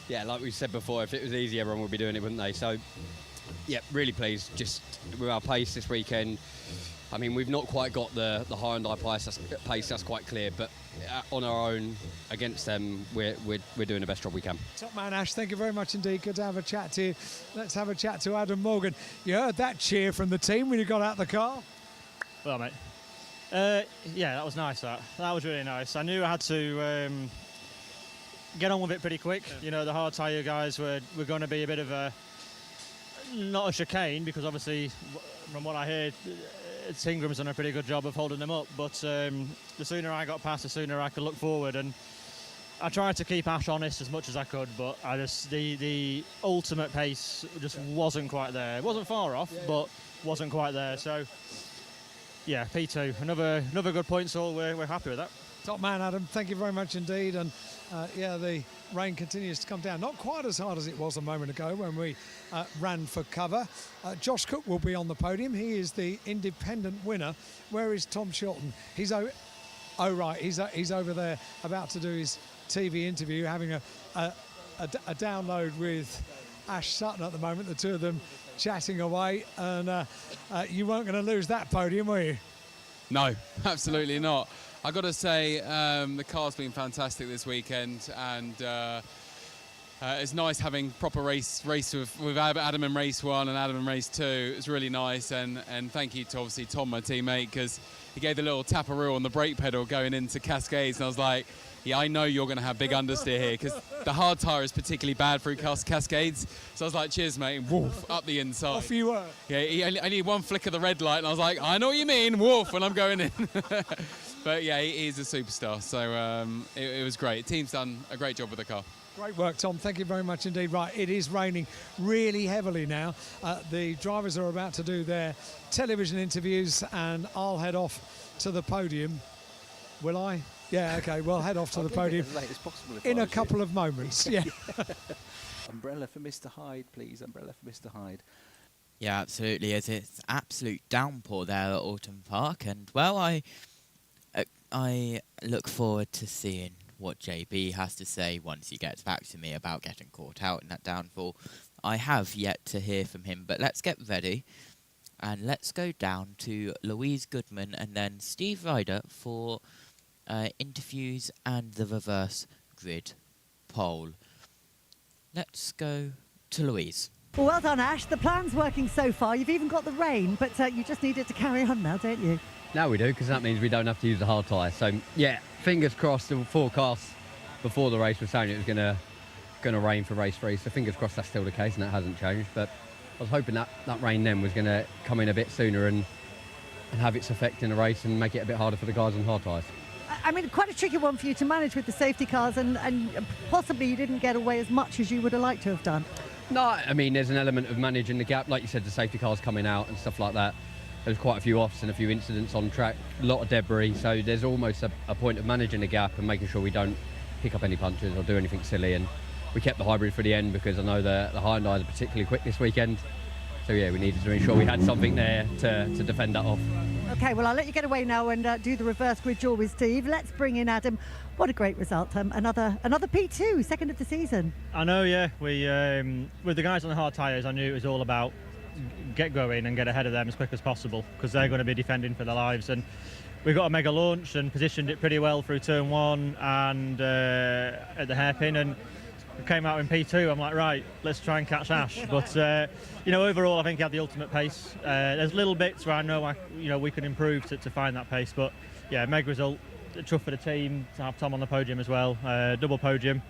yeah, like we said before, if it was easy, everyone would be doing it, wouldn't they? So, yeah, really pleased just with our pace this weekend. I mean, we've not quite got the Hyundai pace, that's quite clear, but on our own against them, we're doing the best job we can. Top man, Ash, thank you very much indeed. Good to have a chat to you. Let's have a chat to Adam Morgan. You heard that cheer from the team when you got out the car? Well, mate. Yeah, that was nice, that was really nice. I knew I had to get on with it pretty quick. Yeah. You know, the hard tyre guys were going to be a bit of not a chicane, because obviously from what I heard Tingram's done a pretty good job of holding them up, but the sooner I got past, the sooner I could look forward. And I tried to keep Ash honest as much as I could, but I just the ultimate pace just wasn't quite there. It wasn't far off, but wasn't quite there. So yeah, P2, another good point. So we're happy with that. Top man, Adam. Thank you very much indeed. And yeah, the rain continues to come down. Not quite as hard as it was a moment ago when we ran for cover. Josh Cook will be on the podium. He is the independent winner. Where is Tom Shilton? He's over. Oh right, he's over there about to do his TV interview, having a download with Ash Sutton at the moment. The two of them chatting away, and you weren't going to lose that podium, were you? No, absolutely not. I got to say, the car's been fantastic this weekend, and it's nice having proper race with Adam in race 1 and Adam in race 2. It's really nice, and thank you to obviously Tom, my teammate, because he gave the little taparoo on the brake pedal going into Cascades, and I was like, yeah, I know you're going to have big understeer here, because the hard tyre is particularly bad through Cascades. So I was like, cheers, mate, and woof, up the inside. Off you were. Yeah, I need one flick of the red light, and I was like, I know what you mean, woof, when I'm going in. But yeah, he's a superstar, so it was great. The team's done a great job with the car. Great work, Tom. Thank you very much indeed. Right, it is raining really heavily now. The drivers are about to do their television interviews, and I'll head off to the podium. Will I? Yeah, okay, we'll head off to the podium as late as possible in a couple of moments. Yeah. Umbrella for Mr. Hyde, please. Umbrella for Mr. Hyde. Yeah, absolutely. It's absolute downpour there at Oulton Park, and well, I look forward to seeing what JB has to say once he gets back to me about getting caught out in that downfall. I have yet to hear from him, but let's get ready and let's go down to Louise Goodman and then Steve Ryder for interviews and the reverse grid poll. Let's go to Louise. Well done, Ash. The plan's working so far. You've even got the rain, but you just need it to carry on now, don't you? Now we do, because that means we don't have to use the hard tyre. So yeah, fingers crossed. The forecast before the race was saying it was going to rain for race 3. So fingers crossed that's still the case, and that hasn't changed. But I was hoping that rain then was going to come in a bit sooner and have its effect in the race and make it a bit harder for the guys on hard tyres. I mean, quite a tricky one for you to manage with the safety cars, and possibly you didn't get away as much as you would have liked to have done. No, I mean, there's an element of managing the gap. Like you said, the safety cars coming out and stuff like that. There's quite a few offs and a few incidents on track, a lot of debris. So there's almost a point of managing the gap and making sure we don't pick up any punches or do anything silly. And we kept the hybrid for the end because I know the Hyundais are particularly quick this weekend. So yeah, we needed to ensure we had something there to defend that off. Okay, well, I'll let you get away now and do the reverse grid duel with Steve. Let's bring in Adam. What a great result. Another P2, second of the season. I know, yeah. We with the guys on the hard tyres, I knew it was all about get going and get ahead of them as quick as possible, because they're going to be defending for their lives. And we got a mega launch and positioned it pretty well through turn 1 and at the hairpin, and we came out in P2. I'm like, right, let's try and catch Ash. But you know, overall, I think he had the ultimate pace. There's little bits where I know we can improve to find that pace. But yeah, mega result. Tough for the team to have Tom on the podium as well. Double podium.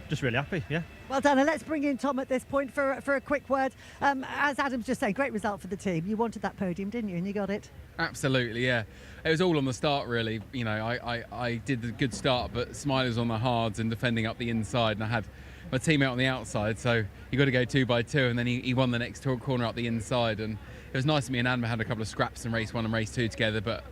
Just really happy, yeah. Well done, and let's bring in Tom at this point for a quick word. As Adam's just saying, great result for the team. You wanted that podium, didn't you? And you got it. Absolutely, yeah. It was all on the start, really. You know, I did a good start, but Smiley was on the hards and defending up the inside, and I had my teammate on the outside, so you got to go 2 by 2, and then he won the next corner up the inside, and it was nice that me and Adam had a couple of scraps in race 1 and race 2 together, but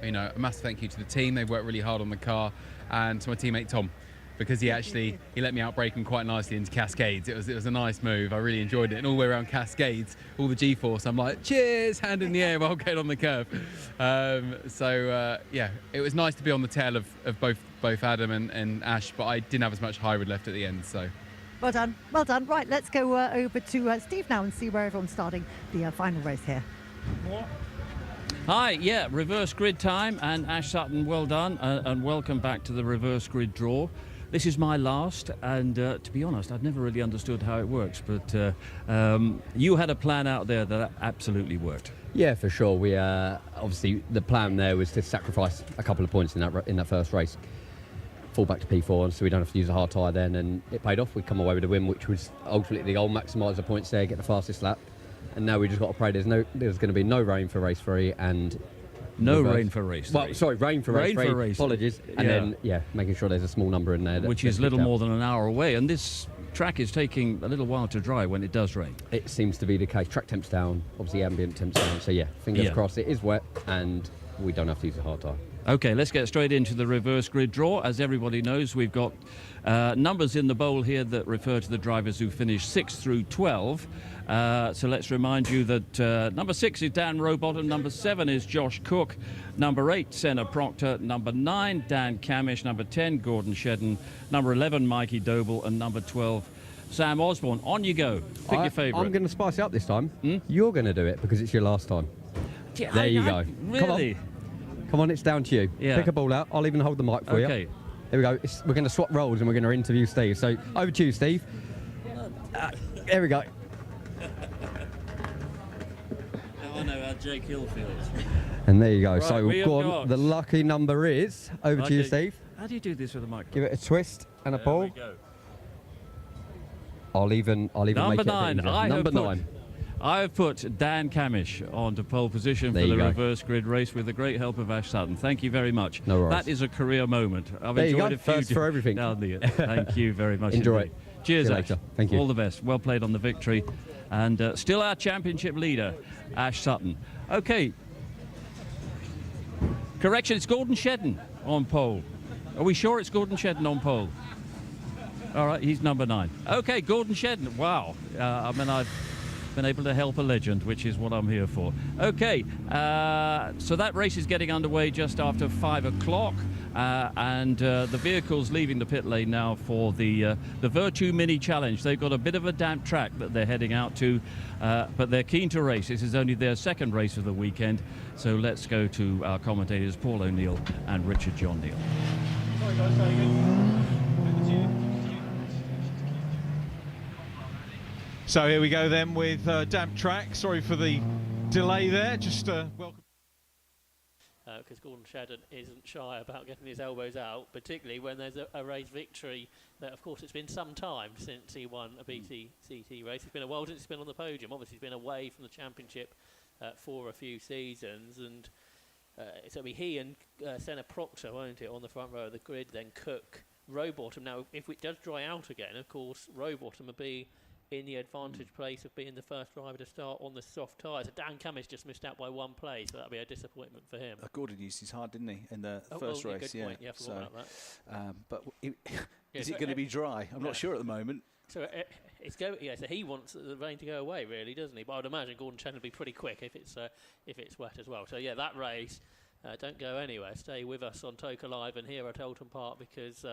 you know, a massive thank you to the team. They've worked really hard on the car, and to my teammate Tom, because he let me outbrake him quite nicely into Cascades. It was a nice move. I really enjoyed it, and all the way around Cascades, all the G-force, I'm like, cheers, hand in the air while going on the curve. Yeah, it was nice to be on the tail of both Adam and Ash, but I didn't have as much hybrid left at the end. So. Well done, well done. Right, let's go over to Steve now and see where everyone's starting the final race here. Hi, yeah, reverse grid time, and Ash Sutton, well done, and welcome back to the reverse grid draw. This is my last, and to be honest, I've never really understood how it works, but you had a plan out there that absolutely worked. Yeah, for sure. We obviously the plan there was to sacrifice a couple of points in that first race, fall back to P4, so we don't have to use a hard tyre then, and it paid off. We come away with a win, which was ultimately the goal: maximise the points there, get the fastest lap, and now we just got to pray there's going to be no rain for race 3 and no rain for race 3. Well, sorry, rain for race 3. Apologies. And then making sure there's a small number in there, which is little more than an hour away, and this track is taking a little while to dry when it does rain. It seems to be the case. Track temps down, obviously ambient temps down. So fingers crossed. It is wet and we don't have to use a hard tyre. Okay, let's get straight into the reverse grid draw. As everybody knows, we've got numbers in the bowl here that refer to the drivers who finished 6 through 12. So let's remind you that number 6 is Dan Rowbottom, number 7 is Josh Cook, number 8, Senna Proctor, number 9, Dan Camish, number 10, Gordon Shedden, number 11, Mikey Doble, and number 12, Sam Osborne. On you go. Pick your favourite. I'm going to spice it up this time. You're going to do it because it's your last time. Yeah, there you go. Really? Come on, it's down to you. Yeah. Pick a ball out. I'll even hold the mic for you. Okay. Here we go. We're going to swap roles and we're going to interview Steve. So over to you, Steve. Here we go. Now I know how Jake Hill feels. And there you go. Right, so go on. The lucky number is over to you, Steve. How do you do this with a mic? Give it a twist and a ball. We go. I'll even number make it 9. Number 9. I have put Dan Camish onto pole position for the reverse grid race with the great help of Ash Sutton. Thank you very much. No worries. That is a career moment. I've there enjoyed you go. a few First for everything. down there. Thank you very much. Enjoy indeed. it. Cheers, See you Ash. later. Thank you. All the best. Well played on the victory. And still our championship leader, Ash Sutton. Okay. Correction, it's Gordon Shedden on pole. Are we sure it's Gordon Shedden on pole? All right, he's number 9. Okay, Gordon Shedden. Wow. I mean, I've been able to help a legend, which is what I'm here for. Okay, so that race is getting underway just after 5 o'clock, and the vehicle's leaving the pit lane now for the Virtue Mini Challenge. They've got a bit of a damp track that they're heading out to, but they're keen to race. This is only their second race of the weekend, so let's go to our commentators, Paul O'Neill and Richard John Neal. Sorry guys, very good. So here we go then with damp track. Sorry for the delay there. Just welcome. Because Gordon Shedden isn't shy about getting his elbows out, particularly when there's a race victory. That, of course, it's been some time since he won a BTCC race. It's been a while since he's been on the podium. Obviously, he's been away from the championship for a few seasons, and so it'll be he and Senna Proctor, won't it, on the front row of the grid. Then Cook, Rowbottom. Now, if it does dry out again, of course, Rowbottom will be in the advantage place of being the first driver to start on the soft tyres. Dan Camish just missed out by 1 place, so that'll be a disappointment for him. Gordon used his hard, didn't he, in the first race? Good point. Yeah, I forgot about that. But is it going to be dry? I'm not sure at the moment. So so he wants the rain to go away, really, doesn't he? But I would imagine Gordon Shedden will be pretty quick if it's wet as well. So yeah, that race. Don't go anywhere. Stay with us on Toke Live and here at Oulton Park, because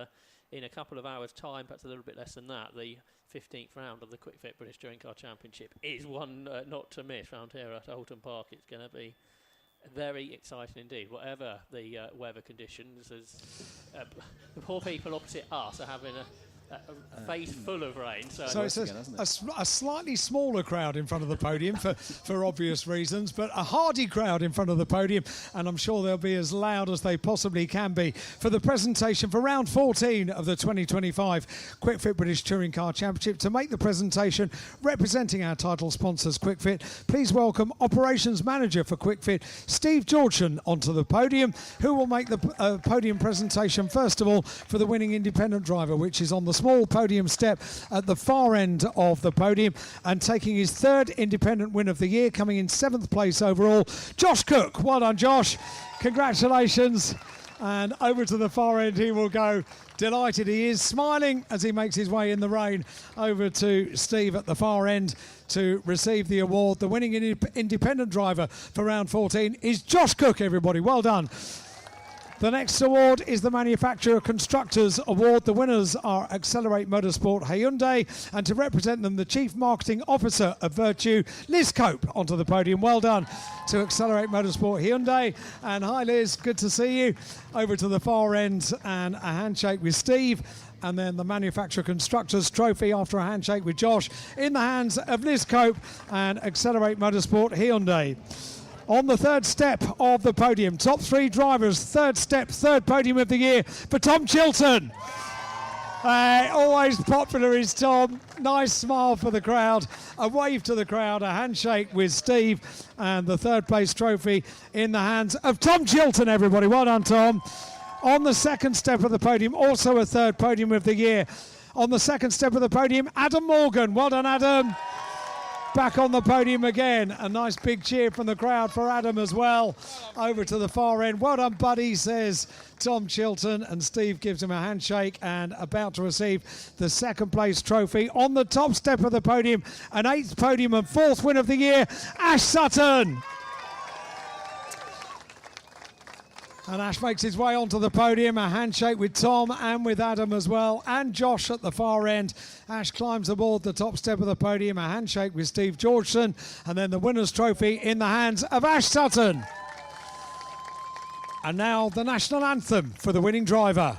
in a couple of hours' time, perhaps a little bit less than that, the 15th round of the Quick Fit British Touring Car Championship is one not to miss round here at Oulton Park. It's going to be very exciting indeed, whatever the weather conditions. As the poor people opposite us are having a face full of rain. So it's a slightly smaller crowd in front of the podium for obvious reasons, but a hardy crowd in front of the podium, and I'm sure they'll be as loud as they possibly can be for the presentation for round 14 of the 2025 Quick Fit British Touring Car Championship. To make the presentation, representing our title sponsors Quick Fit, please welcome Operations Manager for Quick Fit, Steve Georgian, onto the podium, who will make the podium presentation first of all for the winning independent driver, which is on the small podium step at the far end of the podium, and taking his 3rd independent win of the year, coming in 7th place overall, Josh Cook. Well done, Josh. Congratulations. And over to the far end he will go. Delighted he is, smiling as he makes his way in the rain over to Steve at the far end to receive the award. The winning independent driver for round 14 is Josh Cook, everybody. Well done. The next award is the Manufacturer Constructors Award. The winners are Accelerate Motorsport Hyundai, and to represent them, the Chief Marketing Officer of Virtue, Liz Cope, onto the podium. Well done to Accelerate Motorsport Hyundai. And hi, Liz, good to see you. Over to the far end and a handshake with Steve. And then the Manufacturer Constructors Trophy after a handshake with Josh in the hands of Liz Cope and Accelerate Motorsport Hyundai. On the 3rd step of the podium, top 3 drivers, 3rd step, 3rd podium of the year for Tom Chilton. Always popular is Tom. Nice smile for the crowd. A wave to the crowd, a handshake with Steve, and the third place trophy in the hands of Tom Chilton, everybody. Well done, Tom. On the second step of the podium, also a third podium of the year. On the second step of the podium, Adam Morgan. Well done, Adam. Back on the podium again. A nice big cheer from the crowd for Adam as well. Over to the far end. Well done, buddy, says Tom Chilton. And Steve gives him a handshake and about to receive the second place trophy. On the top step of the podium, an 8th podium and 4th win of the year, Ash Sutton. And Ash makes his way onto the podium, a handshake with Tom and with Adam as well, and Josh at the far end. Ash climbs aboard the top step of the podium, a handshake with Steve Georgeson, and then the winner's trophy in the hands of Ash Sutton. And now the national anthem for the winning driver.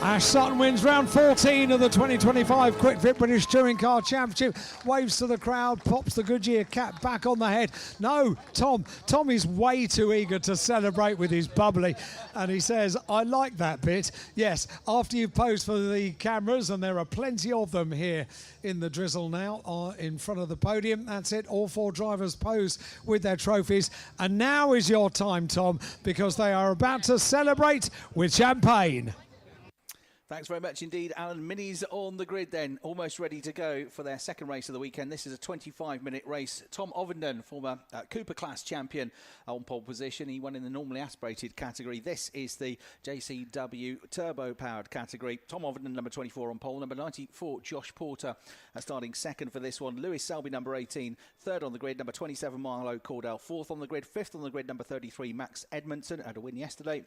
Ash Sutton wins round 14 of the 2025 Quick Fit British Touring Car Championship. Waves to the crowd, pops the Goodyear cap back on the head. No, Tom is way too eager to celebrate with his bubbly. And he says, I like that bit. Yes, after you've posed for the cameras, and there are plenty of them here in the drizzle now in front of the podium. That's it, all 4 drivers pose with their trophies. And now is your time, Tom, because they are about to celebrate with champagne. Thanks very much indeed, Alan. Minis on the grid then, almost ready to go for their second race of the weekend. This is a 25-minute race. Tom Ovenden, former Cooper class champion, on pole position. He won in the normally aspirated category. This is the JCW turbo-powered category. Tom Ovenden, number 24 on pole. Number 94, Josh Porter, starting second for this one. Lewis Selby, number 18, third on the grid. Number 27, Marlo Cordell, fourth on the grid. Fifth on the grid, number 33, Max Edmondson, had a win yesterday.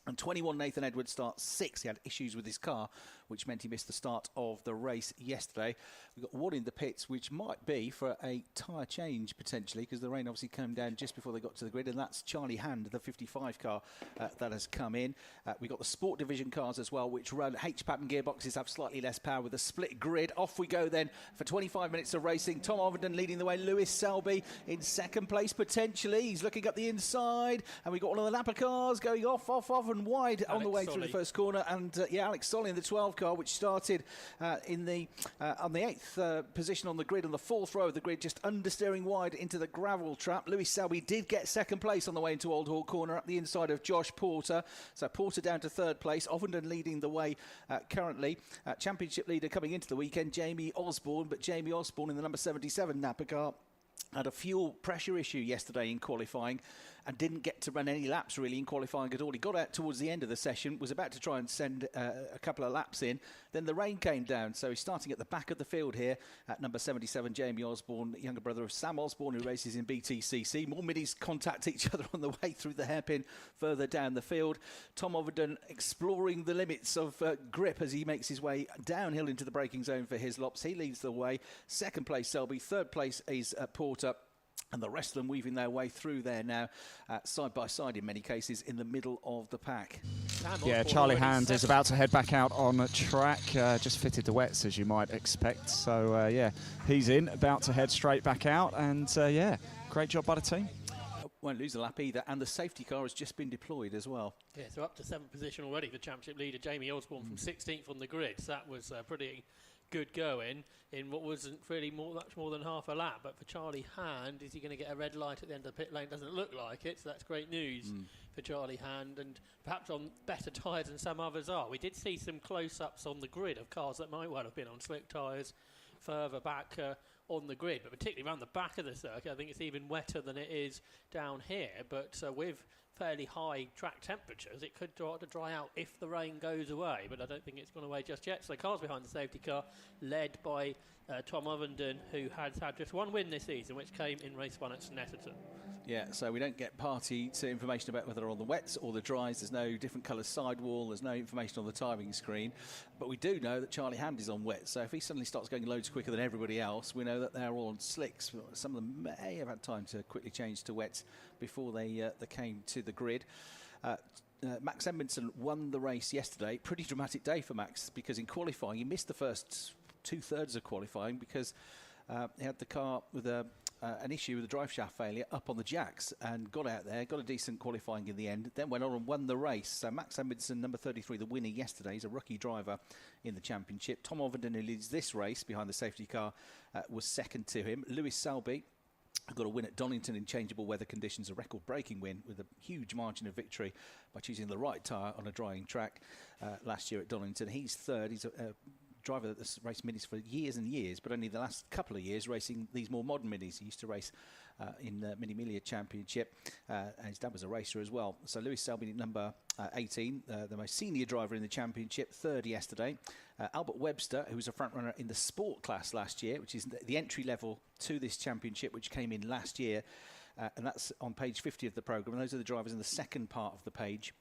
And 21, Nathan Edwards starts 6th. He had issues with his car, which meant he missed the start of the race yesterday. We've got one in the pits, which might be for a tyre change, potentially, because the rain obviously came down just before they got to the grid, and that's Charlie Hand, the 55 car that has come in. We've got the Sport Division cars as well, which run H-pattern gearboxes, have slightly less power with a split grid. Off we go then for 25 minutes of racing. Tom Ovenden leading the way. Lewis Selby in second place, potentially. He's looking up the inside, and we've got one of the Napa cars going off, and wide on the way through the first corner. And Alex Solly in the 12 car, which started on the 8th position on the grid, on the 4th row of the grid, just understeering wide into the gravel trap. Lewis Selby did get second place on the way into Old Hall Corner up the inside of Josh Porter. So Porter down to third place. Ovenden leading the way currently. Championship leader coming into the weekend, Jamie Osborne, but Jamie Osborne in the number 77 Napa car had a fuel pressure issue yesterday in qualifying and didn't get to run any laps really in qualifying at all. He got out towards the end of the session, was about to try and send a couple of laps in, then the rain came down, so he's starting at the back of the field here at number 77, Jamie Osborne, younger brother of Sam Osborne, who races in BTCC. More minis contact each other on the way through the hairpin further down the field. Tom Ovenden exploring the limits of grip as he makes his way downhill into the braking zone for his lops. He leads the way. Second place Selby, third place is Porter. And the rest of them weaving their way through there now, side by side in many cases, in the middle of the pack. Yeah, Charlie Hand is about to head back out on track, just fitted the wets as you might expect. So yeah, he's in, about to head straight back out, and yeah, great job by the team. Won't lose a lap either, and the safety car has just been deployed as well. Yeah, so up to 7th position already for championship leader Jamie Osborne from 16th on the grid. So that was pretty good going in what wasn't really much more than half a lap. But for Charlie Hand, is he going to get a red light at the end of the pit lane? Doesn't look like it, so that's great news for Charlie Hand, and perhaps on better tyres than some others are. We did see some close-ups on the grid of cars that might well have been on slick tyres further back on the grid, but particularly around the back of the circuit. I think it's even wetter than it is down here, but with fairly high track temperatures, it could start to dry out if the rain goes away, but I don't think it's gone away just yet. So the cars behind the safety car, led by Tom Ovenden, who has had just one win this season, which came in race 1 at Snetterton. Yeah, so we don't get party to information about whether they're on the wets or the dries. There's no different colour sidewall. There's no information on the timing screen. But we do know that Charlie Hand is on wet. So if he suddenly starts going loads quicker than everybody else, we know that they're all on slicks. Some of them may have had time to quickly change to wets before they came to the grid. Max Edmondson won the race yesterday. Pretty dramatic day for Max, because in qualifying he missed the first 2/3 of qualifying because he had the car with an issue with the drive shaft failure up on the jacks, and got out there, got a decent qualifying in the end, then went on and won the race. So Max Edmondson, number 33, the winner yesterday, he's a rookie driver in the championship. Tom Ovenden, who leads this race behind the safety car, was second to him. Lewis Selby got a win at Donington in changeable weather conditions, a record-breaking win with a huge margin of victory by choosing the right tyre on a drying track last year at Donington. He's third. He's a driver that's raced minis for years and years, but only the last couple of years racing these more modern minis. He used to race in the Mini Emilia Championship, and his dad was a racer as well. So Lewis Selby, number 18, the most senior driver in the championship, third yesterday. Albert Webster, who was a front runner in the sport class last year, which is the entry level to this championship, which came in last year, and that's on page 50 of the programme. And those are the drivers in the second part of the page.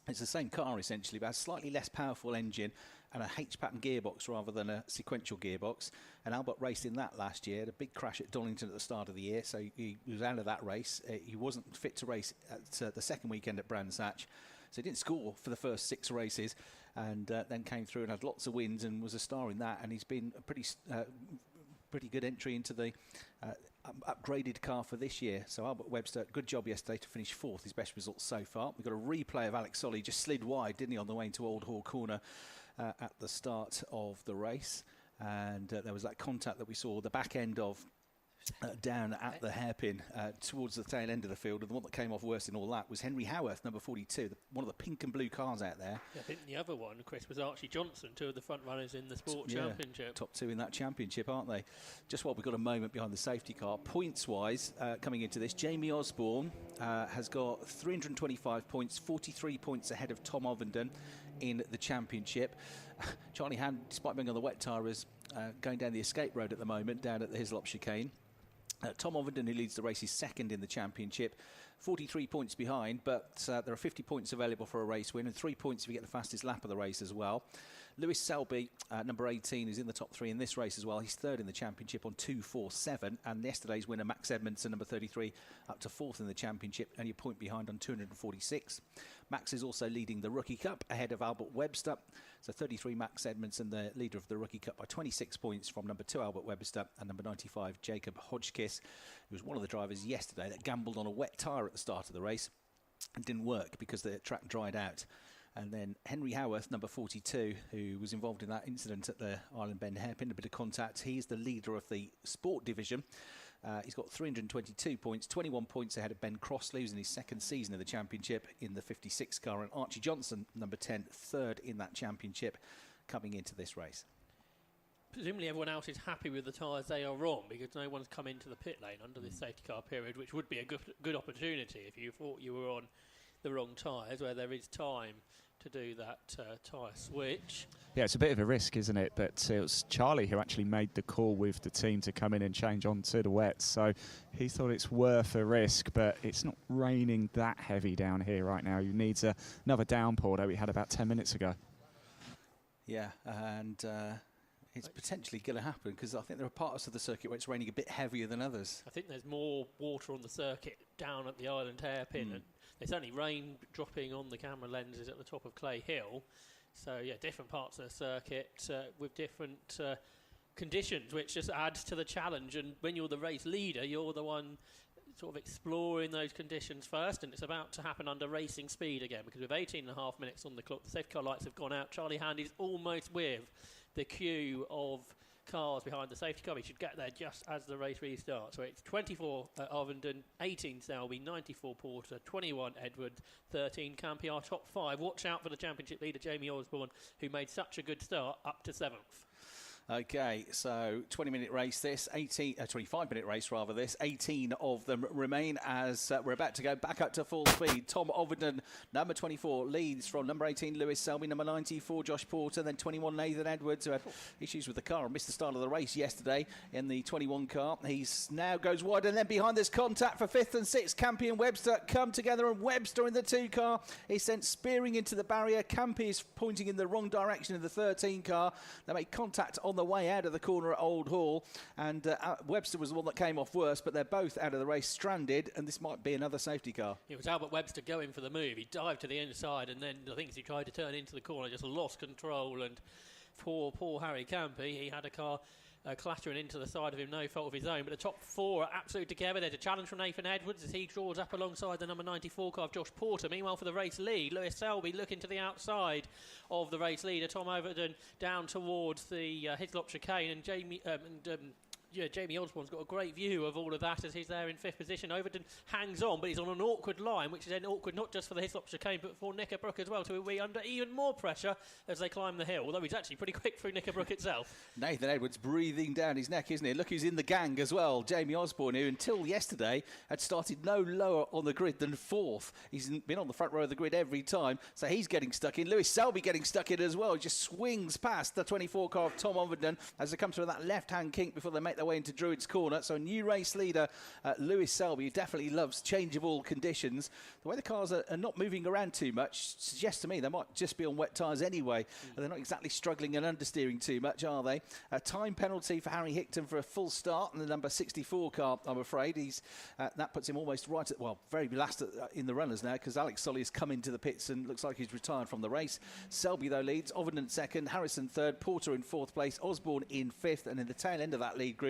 It's the same car essentially, but has a slightly less powerful engine and a H-pattern gearbox rather than a sequential gearbox. And Albert raced in that last year. Had a big crash at Donington at the start of the year, so he was out of that race. He wasn't fit to race at the second weekend at Brands Hatch, so he didn't score for the first 6 races, and then came through and had lots of wins and was a star in that. And he's been a pretty good entry into the upgraded car for this year. So Albert Webster, good job yesterday to finish 4th, his best result so far. We've got a replay of Alex Solly, just slid wide, didn't he, on the way into Old Hall Corner at the start of the race. And there was that contact that we saw the back end of down at the hairpin towards the tail end of the field, and the one that came off worse in all that was Henry Howarth, number 42, one of the pink and blue cars out there. Yeah, I think the other one, Chris, was Archie Johnson, 2 of the front runners in the sport championship. Top 2 in that championship, aren't they? Just while we've got a moment behind the safety car, points-wise, coming into this, Jamie Osborne has got 325 points, 43 points ahead of Tom Ovenden in the championship. Charlie Hand, despite being on the wet tyre, is going down the escape road at the moment, down at the Hislop chicane. Tom Ovenden, who leads the race, is second in the championship, 43 points behind, but there are 50 points available for a race win and 3 points if you get the fastest lap of the race as well. Lewis Selby, number 18, is in the top 3 in this race as well. He's third in the championship on 2:47, and yesterday's winner, Max Edmondson, number 33, up to 4th in the championship, only a point behind on 246. Max is also leading the Rookie Cup ahead of Albert Webster. So 33 Max Edmondson, the leader of the Rookie Cup, by 26 points from number 2 Albert Webster and number 95 Jacob Hodgkiss, who was one of the drivers yesterday that gambled on a wet tyre at the start of the race and didn't work because the track dried out. And then Henry Howarth, number 42, who was involved in that incident at the Island Bend hairpin, a bit of contact. He's the leader of the sport division. He's got 322 points, 21 points ahead of Ben Crossley, who's in his second season of the championship in the 56 car. And Archie Johnson, number 10, third in that championship, coming into this race. Presumably everyone else is happy with the tyres they are on, because no one's come into the pit lane under this safety car period, which would be a good opportunity if you thought you were on the wrong tyres, where there is time to do that tyre switch. Yeah, it's a bit of a risk, isn't it? But it was Charlie who actually made the call with the team to come in and change onto the wets, so he thought it's worth a risk, but it's not raining that heavy down here right now. You need another downpour that we had about 10 minutes ago. Yeah, and it's potentially going to happen, because I think there are parts of the circuit where it's raining a bit heavier than others. I think there's more water on the circuit down at the Island hairpin, and there's only rain dropping on the camera lenses at the top of Clay Hill. So, yeah, different parts of the circuit with different conditions, which just adds to the challenge. And when you're the race leader, you're the one sort of exploring those conditions first, and it's about to happen under racing speed again, because with 18.5 minutes on the clock, the safety car lights have gone out. Charlie Hand is almost with the queue of cars behind the safety car. He should get there just as the race restarts. So it's 24 Ovenden, 18 Selby, 94 Porter, 21 Edward, 13 Campiar, top 5. Watch out for the championship leader Jamie Osborne, who made such a good start up to 7th. Okay, so 20-minute race this, 25-minute race rather this. 18 of them remain as we're about to go back up to full speed. Tom Overton, number 24, leads from number 18, Lewis Selby, number 94, Josh Porter, then 21, Nathan Edwards, who had issues with the car and missed the start of the race yesterday in the 21 car. He's now goes wide, and then behind this contact for 5th and 6th, Campy and Webster come together, and Webster in the 2 car is sent spearing into the barrier. Campy is pointing in the wrong direction in the 13 car. They make contact on the way out of the corner at Old Hall, and Webster was the one that came off worst, but they're both out of the race, stranded, and this might be another safety car. It was Albert Webster going for the move. He dived to the inside, and then I think as he tried to turn into the corner, just lost control, and poor Harry Campy, he had a car clattering into the side of him, no fault of his own. But the top 4 are absolutely together. There's a challenge from Nathan Edwards as he draws up alongside the number 94 car of Josh Porter. Meanwhile, for the race lead, Lewis Selby looking to the outside of the race leader, Tom Overton, down towards the Hislop chicane, and Jamie Osborne's got a great view of all of that as he's there in 5th position. Overton hangs on, but he's on an awkward line, which is then awkward not just for the Hislop chicane, but for Knickerbrook as well, to be under even more pressure as they climb the hill, although he's actually pretty quick through Knickerbrook itself. Nathan Edwards breathing down his neck, isn't he? Look who's in the gang as well. Jamie Osborne, who until yesterday had started no lower on the grid than 4th. He's been on the front row of the grid every time, so he's getting stuck in. Lewis Selby getting stuck in as well. He just swings past the 24 car of Tom Overton as they come through that left-hand kink before they make their way into Druids Corner. So a new race leader, Lewis Selby, who definitely loves changeable conditions. The way the cars are not moving around too much suggests to me they might just be on wet tyres anyway. They're not exactly struggling and understeering too much, are they? A time penalty for Harry Hickton for a full start in the number 64 car, I'm afraid. That puts him almost right at, very last in the runners now, because Alex Solly has come into the pits and looks like he's retired from the race. Selby, though, leads. Overton 2nd, Harrison 3rd, Porter in 4th place, Osborne in 5th, and in the tail end of that lead group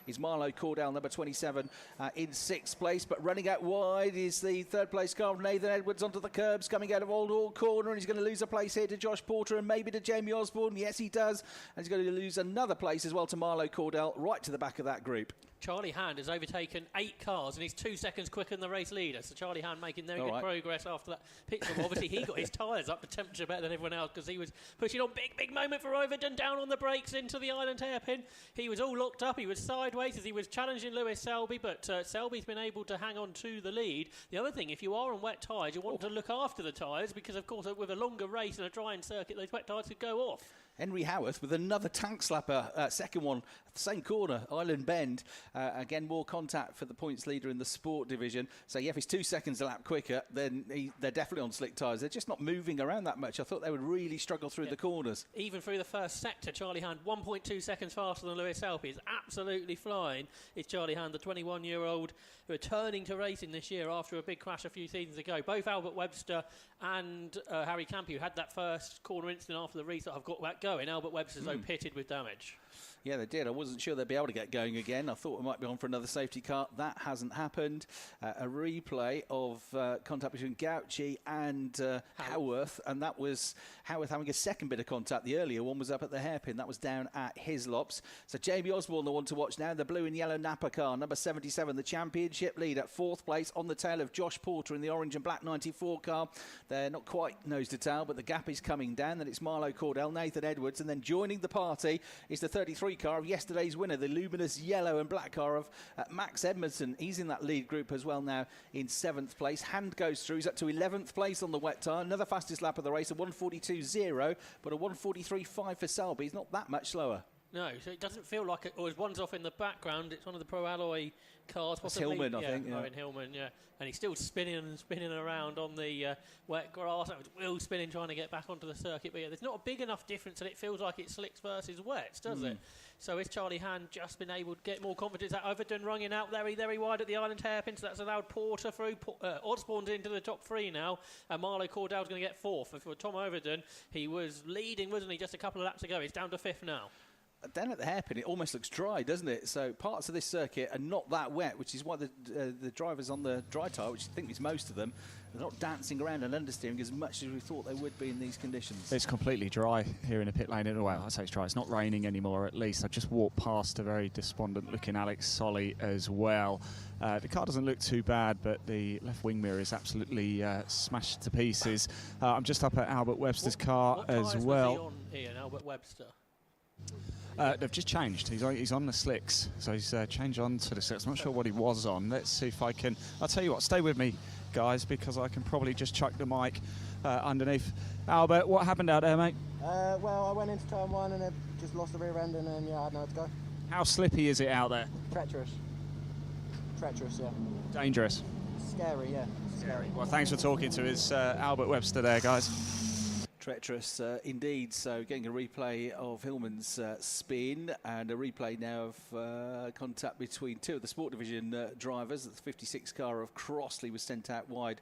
is Marlow Cordell, number 27, in 6th place. But running out wide is the 3rd place car of Nathan Edwards onto the curbs, coming out of Old Hall Corner, and he's going to lose a place here to Josh Porter and maybe to Jamie Osborne. Yes, he does. And he's going to lose another place as well to Marlow Cordell, right to the back of that group. Charlie Hand has overtaken 8 cars and he's 2 seconds quicker than the race leader. So Charlie Hand making very good progress after that pit stop. Obviously, he got his tyres up to temperature better than everyone else because he was pushing on. Big moment for Overton, down on the brakes into the island hairpin. He was all locked up. He was sideways as he was challenging Lewis Selby, but Selby's been able to hang on to the lead. The other thing, if you are on wet tyres, you want to look after the tyres because, of course, with a longer race and a drying circuit, those wet tyres could go off. Henry Howarth with another tank slapper, second one, same corner, Island Bend. Again, more contact for the points leader in the sport division. So, yeah, if he's 2 seconds a lap quicker, then they're definitely on slick tyres. They're just not moving around that much. I thought they would really struggle through the corners. Even through the first sector, Charlie Hand 1.2 seconds faster than Lewis Selby. Is absolutely flying. It's Charlie Hand, the 21-year-old, returning to racing this year after a big crash a few seasons ago. Both Albert Webster and Harry Campy, who had that first corner incident after the restart, have got that going. Albert Webster's though pitted with damage. Yeah, they did. I wasn't sure they'd be able to get going again. I thought we might be on for another safety car. That hasn't happened. A replay of contact between Gauci and Howarth, and that was Howarth having a second bit of contact. The earlier one was up at the hairpin. That was down at Hislops. So Jamie Osborne, the one to watch now. The blue and yellow Napa car, number 77, the championship lead at 4th place on the tail of Josh Porter in the orange and black 94 car. They're not quite nose to tail, but the gap is coming down. Then it's Marlow Cordell, Nathan Edwards, and then joining the party is the 33 car of yesterday's winner, the luminous yellow and black car of Max Edmondson. He's in that lead group as well now in 7th place. Hand goes through. He's up to 11th place on the wet tyre. Another fastest lap of the race, a 1:42.0, but a 1:43.5 for Selby. He's not that much slower. No, so it doesn't feel like it. Or his one's off in the background. It's one of the Pro Alloy cars. That's Hillman, I think. Yeah, in Hillman, yeah. And he's still spinning and spinning around on the wet grass. That was wheel spinning, trying to get back onto the circuit. But yeah, there's not a big enough difference, and it feels like it's slicks versus wets, does it? So is Charlie Hand just been able to get more confidence? That Overton running out very wide at the island hairpin, so that's allowed Porter through. Osborne's into the top 3 now, and Marlow Cordell's going to get 4th. For Tom Overton, he was leading, wasn't he, just a couple of laps ago? He's down to 5th now. Down at the hairpin, it almost looks dry, doesn't it? So parts of this circuit are not that wet, which is why the drivers on the dry tyre, which I think is most of them, are not dancing around and understeering as much as we thought they would be in these conditions. It's completely dry here in the pit lane. Well, I say it's dry. It's not raining anymore, at least. I just walked past a very despondent-looking Alex Solly as well. The car doesn't look too bad, but the left wing mirror is absolutely smashed to pieces. I'm just up at Albert Webster's car as well. What tyres was he on, Ian, Albert Webster? They've just changed. He's on the slicks, so he's changed on to the slicks. I'm not sure what he was on. Let's see if I can. I'll tell you what. Stay with me, guys, because I can probably just chuck the mic underneath. Albert, what happened out there, mate? Well, I went into turn one and then just lost the rear end, and then I had nowhere to go. How slippy is it out there? Treacherous. Treacherous, yeah. Dangerous. Scary, yeah. Scary. Well, thanks for talking to us, Albert Webster there, guys. Treacherous indeed. So getting a replay of Hillman's spin and a replay now of contact between two of the Sport Division drivers. The 56 car of Crossley was sent out wide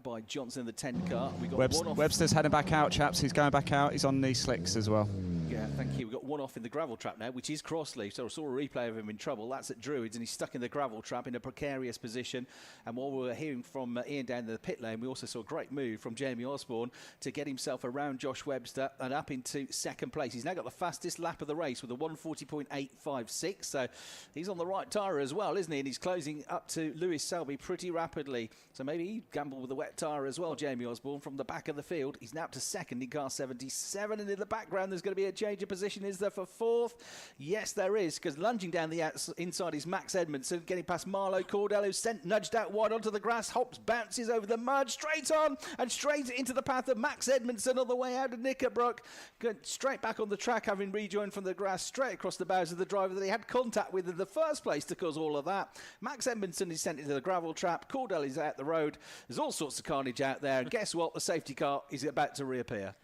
by Johnson in the 10 car. We got one off. Webster's heading back out, chaps. He's going back out. He's on these slicks as well. Yeah, thank you. We've got one off in the gravel trap now, which is Crossley. So I saw a replay of him in trouble. That's at Druids, and he's stuck in the gravel trap in a precarious position. And while we were hearing from Ian down the pit lane, we also saw a great move from Jamie Osborne to get himself around Josh Webster and up into second place. He's now got the fastest lap of the race with a 1:40.856. So he's on the right tyre as well, isn't he? And he's closing up to Lewis Selby pretty rapidly. So maybe he gambled with the wet tyre as well, Jamie Osborne, from the back of the field. He's now up to second in car 77. And in the background, there's going to be a change of position. Is there for fourth? Yes, there is, because lunging down the inside is Max Edmondson, getting past Marlo Cordell, who's nudged out wide onto the grass. Hops, bounces over the mud, straight on and straight into the path of Max Edmondson on the way out of Knickerbrook. Going straight back on the track, having rejoined from the grass, straight across the bows of the driver that he had contact with in the first place to cause all of that. Max Edmondson is sent into the gravel trap. Cordell is out the road. There's all sorts of carnage out there. And guess what? The safety car is about to reappear.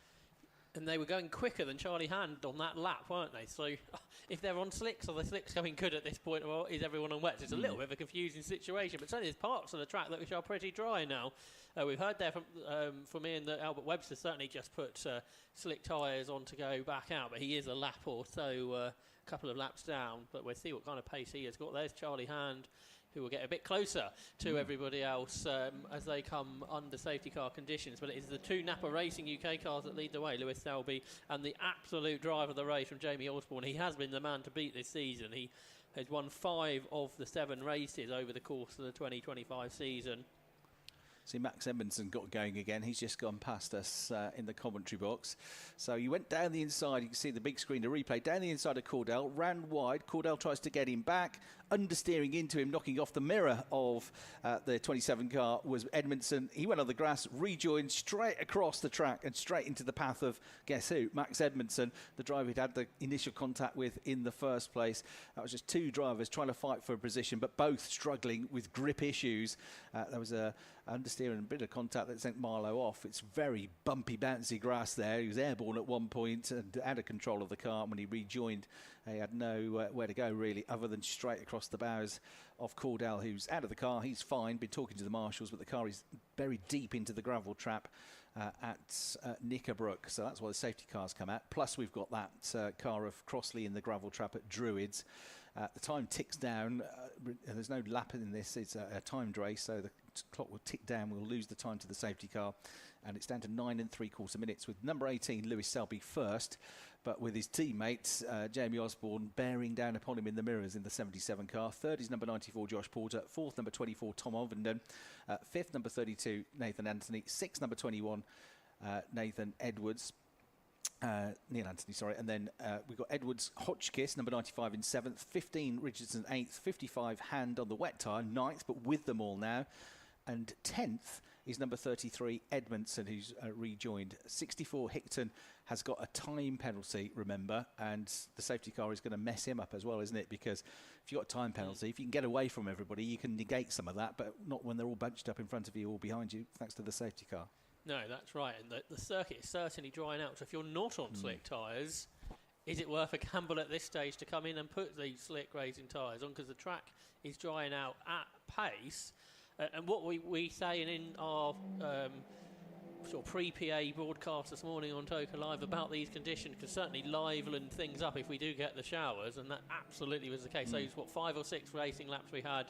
And they were going quicker than Charlie Hand on that lap, weren't they? So if they're on slicks, are the slicks coming good at this point, or is everyone on wets? It's a little bit of a confusing situation, but certainly there's parts of the track which are pretty dry now. We've heard there from Ian that Albert Webster certainly just put slick tyres on to go back out, but he is a lap or so, a couple of laps down. But we'll see what kind of pace he has got. There's Charlie Hand, who will get a bit closer to everybody else as they come under safety car conditions. But it is the two Napa Racing UK cars that lead the way, Lewis Selby and the absolute driver of the race from Jamie Osborne. He has been the man to beat this season. He has won 5 of the 7 races over the course of the 2025 season. See, Max Edmondson got going again. He's just gone past us in the commentary box. So he went down the inside. You can see the big screen, the replay. Down the inside of Cordell, ran wide. Cordell tries to get him back. Understeering into him, knocking off the mirror of the 27 car was Edmondson. He went on the grass, rejoined straight across the track and straight into the path of, guess who? Max Edmondson, the driver he'd had the initial contact with in the first place. That was just two drivers trying to fight for a position, but both struggling with grip issues. There was a understeer and a bit of contact that sent Marlowe off. It's very bumpy, bouncy grass there. He was airborne at one point and out of control of the car. When he rejoined, he had no where to go, really, other than straight across the bows of Cordell, who's out of the car. He's fine, been talking to the marshals, but the car is buried deep into the gravel trap at Knickerbrook. So that's why the safety cars come out. Plus, we've got that car of Crossley in the gravel trap at Druids. The time ticks down. There's no lap in this. It's a timed race, so the clock will tick down. We'll lose the time to the safety car, and it's down to 9 3/4 minutes with number 18, Lewis Selby, first, but with his teammates, Jamie Osborne, bearing down upon him in the mirrors in the 77 car. Third is number 94, Josh Porter. Fourth, number 24, Tom Ovenden. Fifth, number 32, Nathan Anthony. Sixth, number 21, Nathan Edwards. Neil Anthony, sorry. And then we've got Edwards Hotchkiss, number 95 in 7th. 15, Richardson 8th. 55, Hand on the wet tyre, 9th, but with them all now. And 10th is number 33, Edmondson, who's rejoined. 64, Hickton has got a time penalty, remember, and the safety car is going to mess him up as well, isn't it? Because if you've got a time penalty, if you can get away from everybody, you can negate some of that, but not when they're all bunched up in front of you or behind you, thanks to the safety car. No, that's right. And the circuit is certainly drying out. So if you're not on slick tyres, is it worth a gamble at this stage to come in and put these slick racing tyres on? Because the track is drying out at pace. And what we saying in our sort of pre-PA broadcast this morning on Toka Live about these conditions can certainly liven things up if we do get the showers, and that absolutely was the case. Those 5 or 6 racing laps we had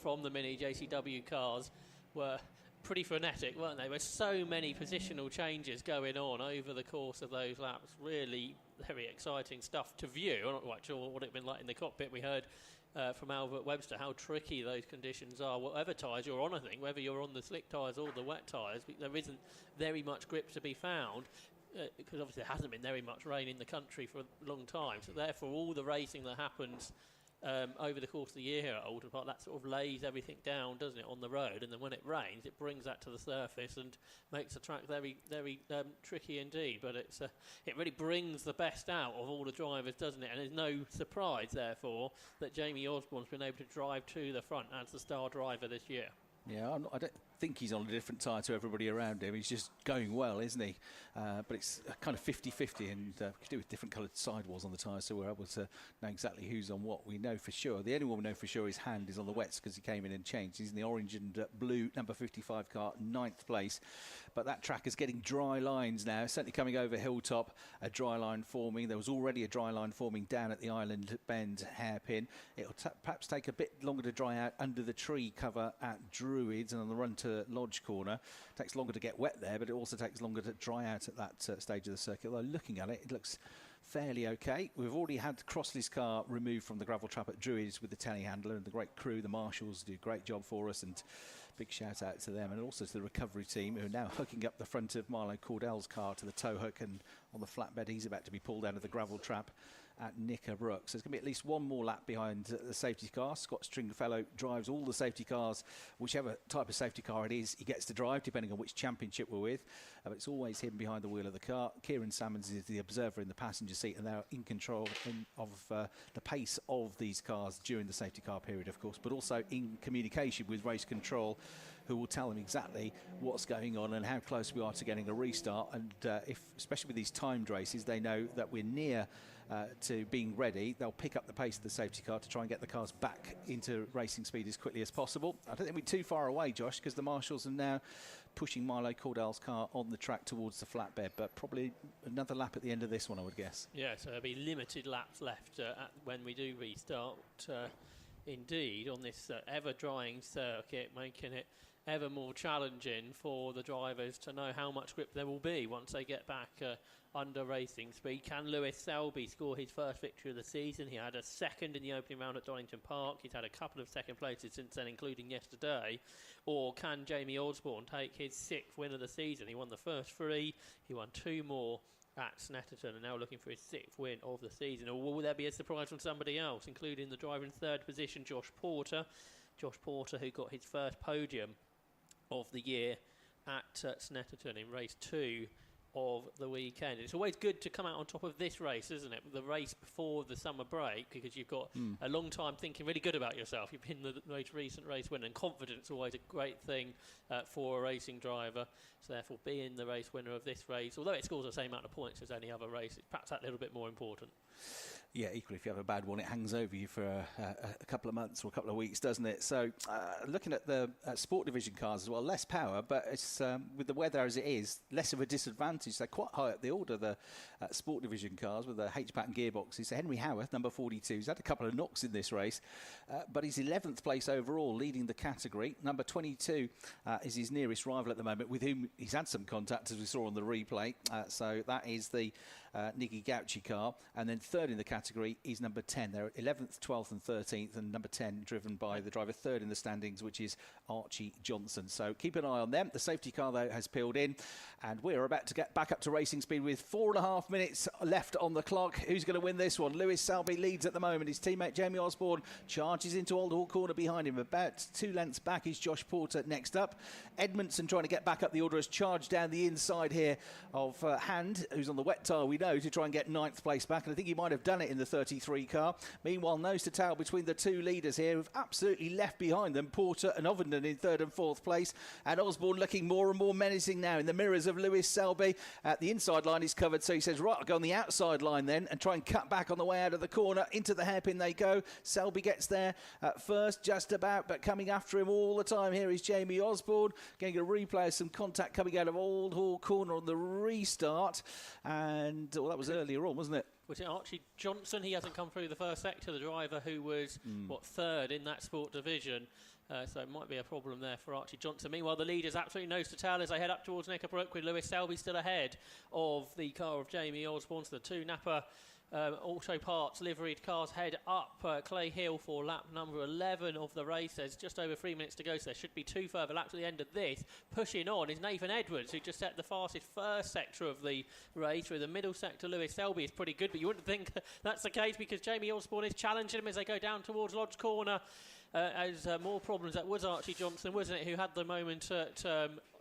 from the mini JCW cars were pretty frenetic, weren't they? With so many positional changes going on over the course of those laps. Really very exciting stuff to view. I'm not quite sure what it had been like in the cockpit. We heard from Albert Webster how tricky those conditions are. Whatever tyres you're on, I think, whether you're on the slick tyres or the wet tyres, there isn't very much grip to be found. because obviously there hasn't been very much rain in the country for a long time, so therefore all the racing that happens over the course of the year here at Oulton Park, that sort of lays everything down, doesn't it, on the road, and then when it rains it brings that to the surface and makes the track very, very tricky indeed. But it really brings the best out of all the drivers, doesn't it? And there's no surprise therefore that Jamie Osborne's been able to drive to the front as the star driver this year. Yeah, I don't think he's on a different tyre to everybody around him. He's just going well, isn't he? But it's kind of 50-50, and we could do with different coloured sidewalls on the tyres, so we're able to know exactly who's on what. We know for sure. The only one we know for sure his hand is on the wets because he came in and changed. He's in the orange and blue number 55 car, 9th place. But that track is getting dry lines now, certainly coming over Hilltop, a dry line forming. There was already a dry line forming down at the Island Bend hairpin. It'll perhaps take a bit longer to dry out under the tree cover at Druids and on the run to Lodge Corner. It takes longer to get wet there, but it also takes longer to dry out at that stage of the circuit. Although looking at it, it looks fairly okay. We've already had Crossley's car removed from the gravel trap at Druids with the telehandler, and the great crew, the marshals, do a great job for us, and big shout out to them, and also to the recovery team who are now hooking up the front of Milo Cordell's car to the tow hook, and on the flatbed he's about to be pulled out of the gravel trap at Knickerbrook. So there's going to be at least one more lap behind the safety car. Scott Stringfellow drives all the safety cars, whichever type of safety car it is he gets to drive, depending on which championship we're with. But it's always him behind the wheel of the car. Kieran Salmons is the observer in the passenger seat, and they're in control of the pace of these cars during the safety car period, of course, but also in communication with race control, who will tell them exactly what's going on and how close we are to getting a restart. And especially with these timed races, they know that we're near to being ready. They'll pick up the pace of the safety car to try and get the cars back into racing speed as quickly as possible. I don't think we're too far away, Josh, because the marshals are now pushing Milo Cordell's car on the track towards the flatbed, but probably another lap at the end of this one, I would guess. Yeah, so there'll be limited laps left when we do restart. Indeed, on this ever-drying circuit, making it ever more challenging for the drivers to know how much grip there will be once they get back under racing speed. Can Lewis Selby score his first victory of the season? He had a second in the opening round at Donington Park. He's had a couple of second places since then, including yesterday. Or can Jamie Osborne take his 6th win of the season? He won the first 3, he won 2 more at Snetterton, and now looking for his 6th win of the season. Or will there be a surprise from somebody else, including the driver in 3rd position, Josh Porter? Josh Porter, who got his first podium of the year at Snetterton in race 2 of the weekend. It's always good to come out on top of this race, isn't it? The race before the summer break, because you've got a long time thinking really good about yourself. You've been the most recent race winner, and confidence is always a great thing for a racing driver. So therefore, being the race winner of this race, although it scores the same amount of points as any other race, it's perhaps that little bit more important. Yeah, equally, if you have a bad one, it hangs over you for a couple of months or a couple of weeks, doesn't it? So looking at the Sport Division cars as well, less power, but it's with the weather as it is, less of a disadvantage. They're quite high up the order, the Sport Division cars with the H-pattern gearboxes. So Henry Howarth, number 42, he's had a couple of knocks in this race, but he's 11th place overall, leading the category. Number 22 is his nearest rival at the moment, with whom he's had some contact, as we saw on the replay. So that is the Niggy Gauchi car. And then 3rd in the category is number 10. They're 11th, 12th and 13th, and number 10 driven by the driver 3rd in the standings, which is Archie Johnson. So keep an eye on them. The safety car, though, has peeled in, and we're about to get back up to racing speed with 4.5 minutes left on the clock. Who's going to win this one? Lewis Selby leads at the moment. His teammate Jamie Osborne charges into Old Hall Corner behind him. About 2 lengths back is Josh Porter next up. Edmondson, trying to get back up the order, has charged down the inside here of Hand, who's on the wet tyre, we know, to try and get 9th place back, and I think he might have done it in the 33 car. Meanwhile, nose to tail between the 2 leaders here, who've absolutely left behind them, Porter and Ovenden in 3rd and 4th place, and Osborne looking more and more menacing now in the mirrors of Lewis Selby. At the inside line is covered, so he says, right, I'll go on the outside line then and try and cut back on the way out of the corner. Into the hairpin they go. Selby gets there at first, just about, but coming after him all the time here is Jamie Osborne. Getting a replay of some contact coming out of Old Hall Corner on the restart, and well, that was earlier on, wasn't it? Was it Archie Johnson? He hasn't come through the first sector, the driver who was, 3rd in that Sport Division. So it might be a problem there for Archie Johnson. Meanwhile, the leaders absolutely nose to tail as they head up towards Knickerbrook, with Lewis Selby still ahead of the car of Jamie Osborne. So the 2 Napa Auto Parts liveried cars head up Clay Hill for lap number 11 of the race. There's just over 3 minutes to go, so there should be 2 further laps at the end of this. Pushing on is Nathan Edwards, who just set the fastest first sector of the race. Through the middle sector, Lewis Selby is pretty good, but you wouldn't think that's the case because Jamie Osborne is challenging him as they go down towards Lodge Corner. As more problems. That was Archie Johnson, wasn't it, who had the moment at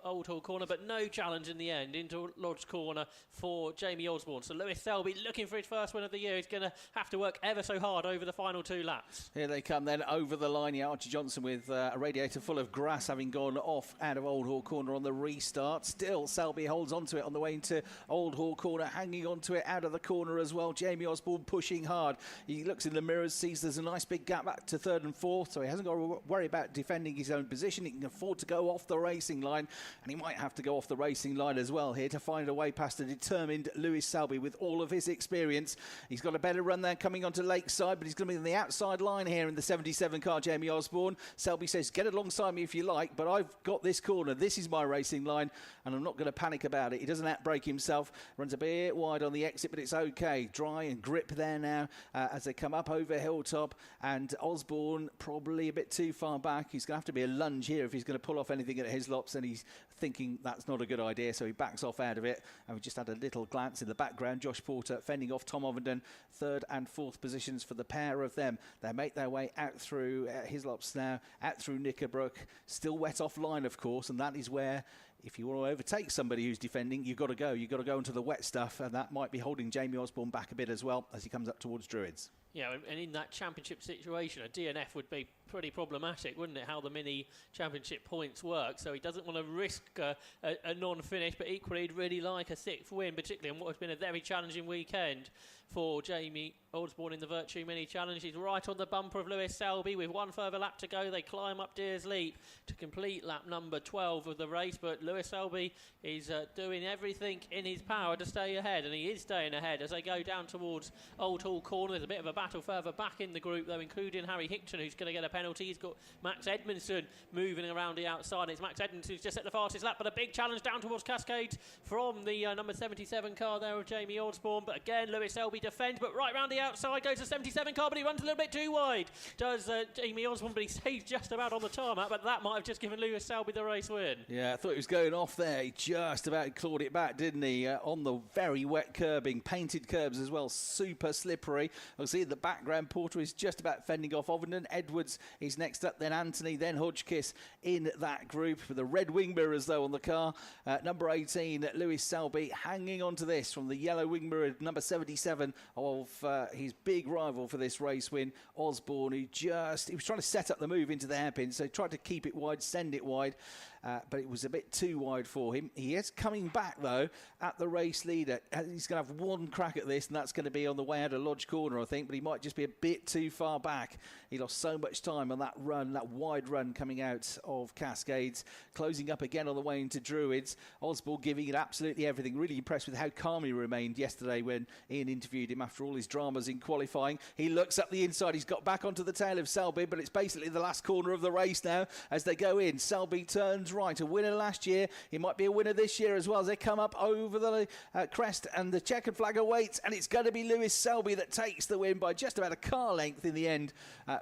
Old Hall Corner, but no challenge in the end into Lodge Corner for Jamie Osborne. So Lewis Selby looking for his first win of the year. He's going to have to work ever so hard over the final 2 laps. Here they come then over the line. Archie Johnson with a radiator full of grass, having gone off out of Old Hall Corner on the restart. Still, Selby holds onto it on the way into Old Hall Corner, hanging onto it out of the corner as well. Jamie Osborne pushing hard. He looks in the mirrors, sees there's a nice big gap back to 3rd and 4th, so he hasn't got to worry about defending his own position. He can afford to go off the racing line, and he might have to go off the racing line as well here to find a way past a determined Lewis Selby with all of his experience. He's got a better run there coming onto Lakeside, but he's going to be on the outside line here in the 77 car, Jamie Osborne. Selby says, get alongside me if you like, but I've got this corner. This is my racing line, and I'm not going to panic about it. He doesn't outbrake himself. Runs a bit wide on the exit, but it's okay. Dry and grip there now as they come up over Hilltop, and Osborne probably a bit too far back. He's going to have to be a lunge here if he's going to pull off anything at Hislops, and he's thinking that's not a good idea, so he backs off out of it. And we just had a little glance in the background. Josh Porter fending off Tom Ovenden. 3rd and 4th positions for the pair of them. They make their way out through Hislops now, out through Knickerbrook. Still wet off line, of course, and that is where, if you want to overtake somebody who's defending, you've got to go. You've got to go into the wet stuff, and that might be holding Jamie Osborne back a bit as well as he comes up towards Druids. Yeah, and in that championship situation, a DNF would be pretty problematic, wouldn't it, how the mini championship points work? So he doesn't want to risk a non-finish, but equally he'd really like a 6th win, particularly on what has been a very challenging weekend for Jamie Osborne in the Virtue Mini Challenge. He's right on the bumper of Lewis Selby with 1 further lap to go. They climb up Deers Leap to complete lap number 12 of the race, but Lewis Selby is doing everything in his power to stay ahead, and he is staying ahead as they go down towards Old Hall Corner. There's a bit of a battle further back in the group, though, including Harry Hickton, who's going to get a penalty. He's got Max Edmondson moving around the outside. It's Max Edmondson who's just set the fastest lap, but a big challenge down towards Cascades from the number 77 car there of Jamie Osborne. But again, Lewis Selby defends, but right round the outside goes the 77 car, but he runs a little bit too wide. Does Jamie Osborne, but he stays just about on the tarmac, but that might have just given Lewis Selby the race win. Yeah, I thought he was going off there. He just about clawed it back, didn't he? On the very wet curbing, painted curbs as well, super slippery. I'll see in the background, Porter is just about fending off Ovenden. Edwards is next up, then Anthony, then Hodgkiss in that group with the red wing mirrors though on the car. Number 18, Lewis Selby, hanging on to this from the yellow wing mirror, number 77 of his big rival for this race win, Osborne, who he was trying to set up the move into the hairpin, so he tried to keep it wide, send it wide, but it was a bit too wide for him. He is coming back though at the race leader. He's going to have one crack at this, and that's going to be on the way out of Lodge Corner, I think, but he might just be a bit too far back. He lost so much time on that run, that wide run coming out of Cascades, closing up again on the way into Druids. Osborne giving it absolutely everything. Really impressed with how calm he remained yesterday when Ian interviewed him after all his dramas in qualifying. He looks up the inside. He's got back onto the tail of Selby, but it's basically the last corner of the race now as they go in. Selby turns right. A winner last year. He might be a winner this year as well as they come up over the crest, and the checkered flag awaits, and it's going to be Lewis Selby that takes the win by just about a car length in the end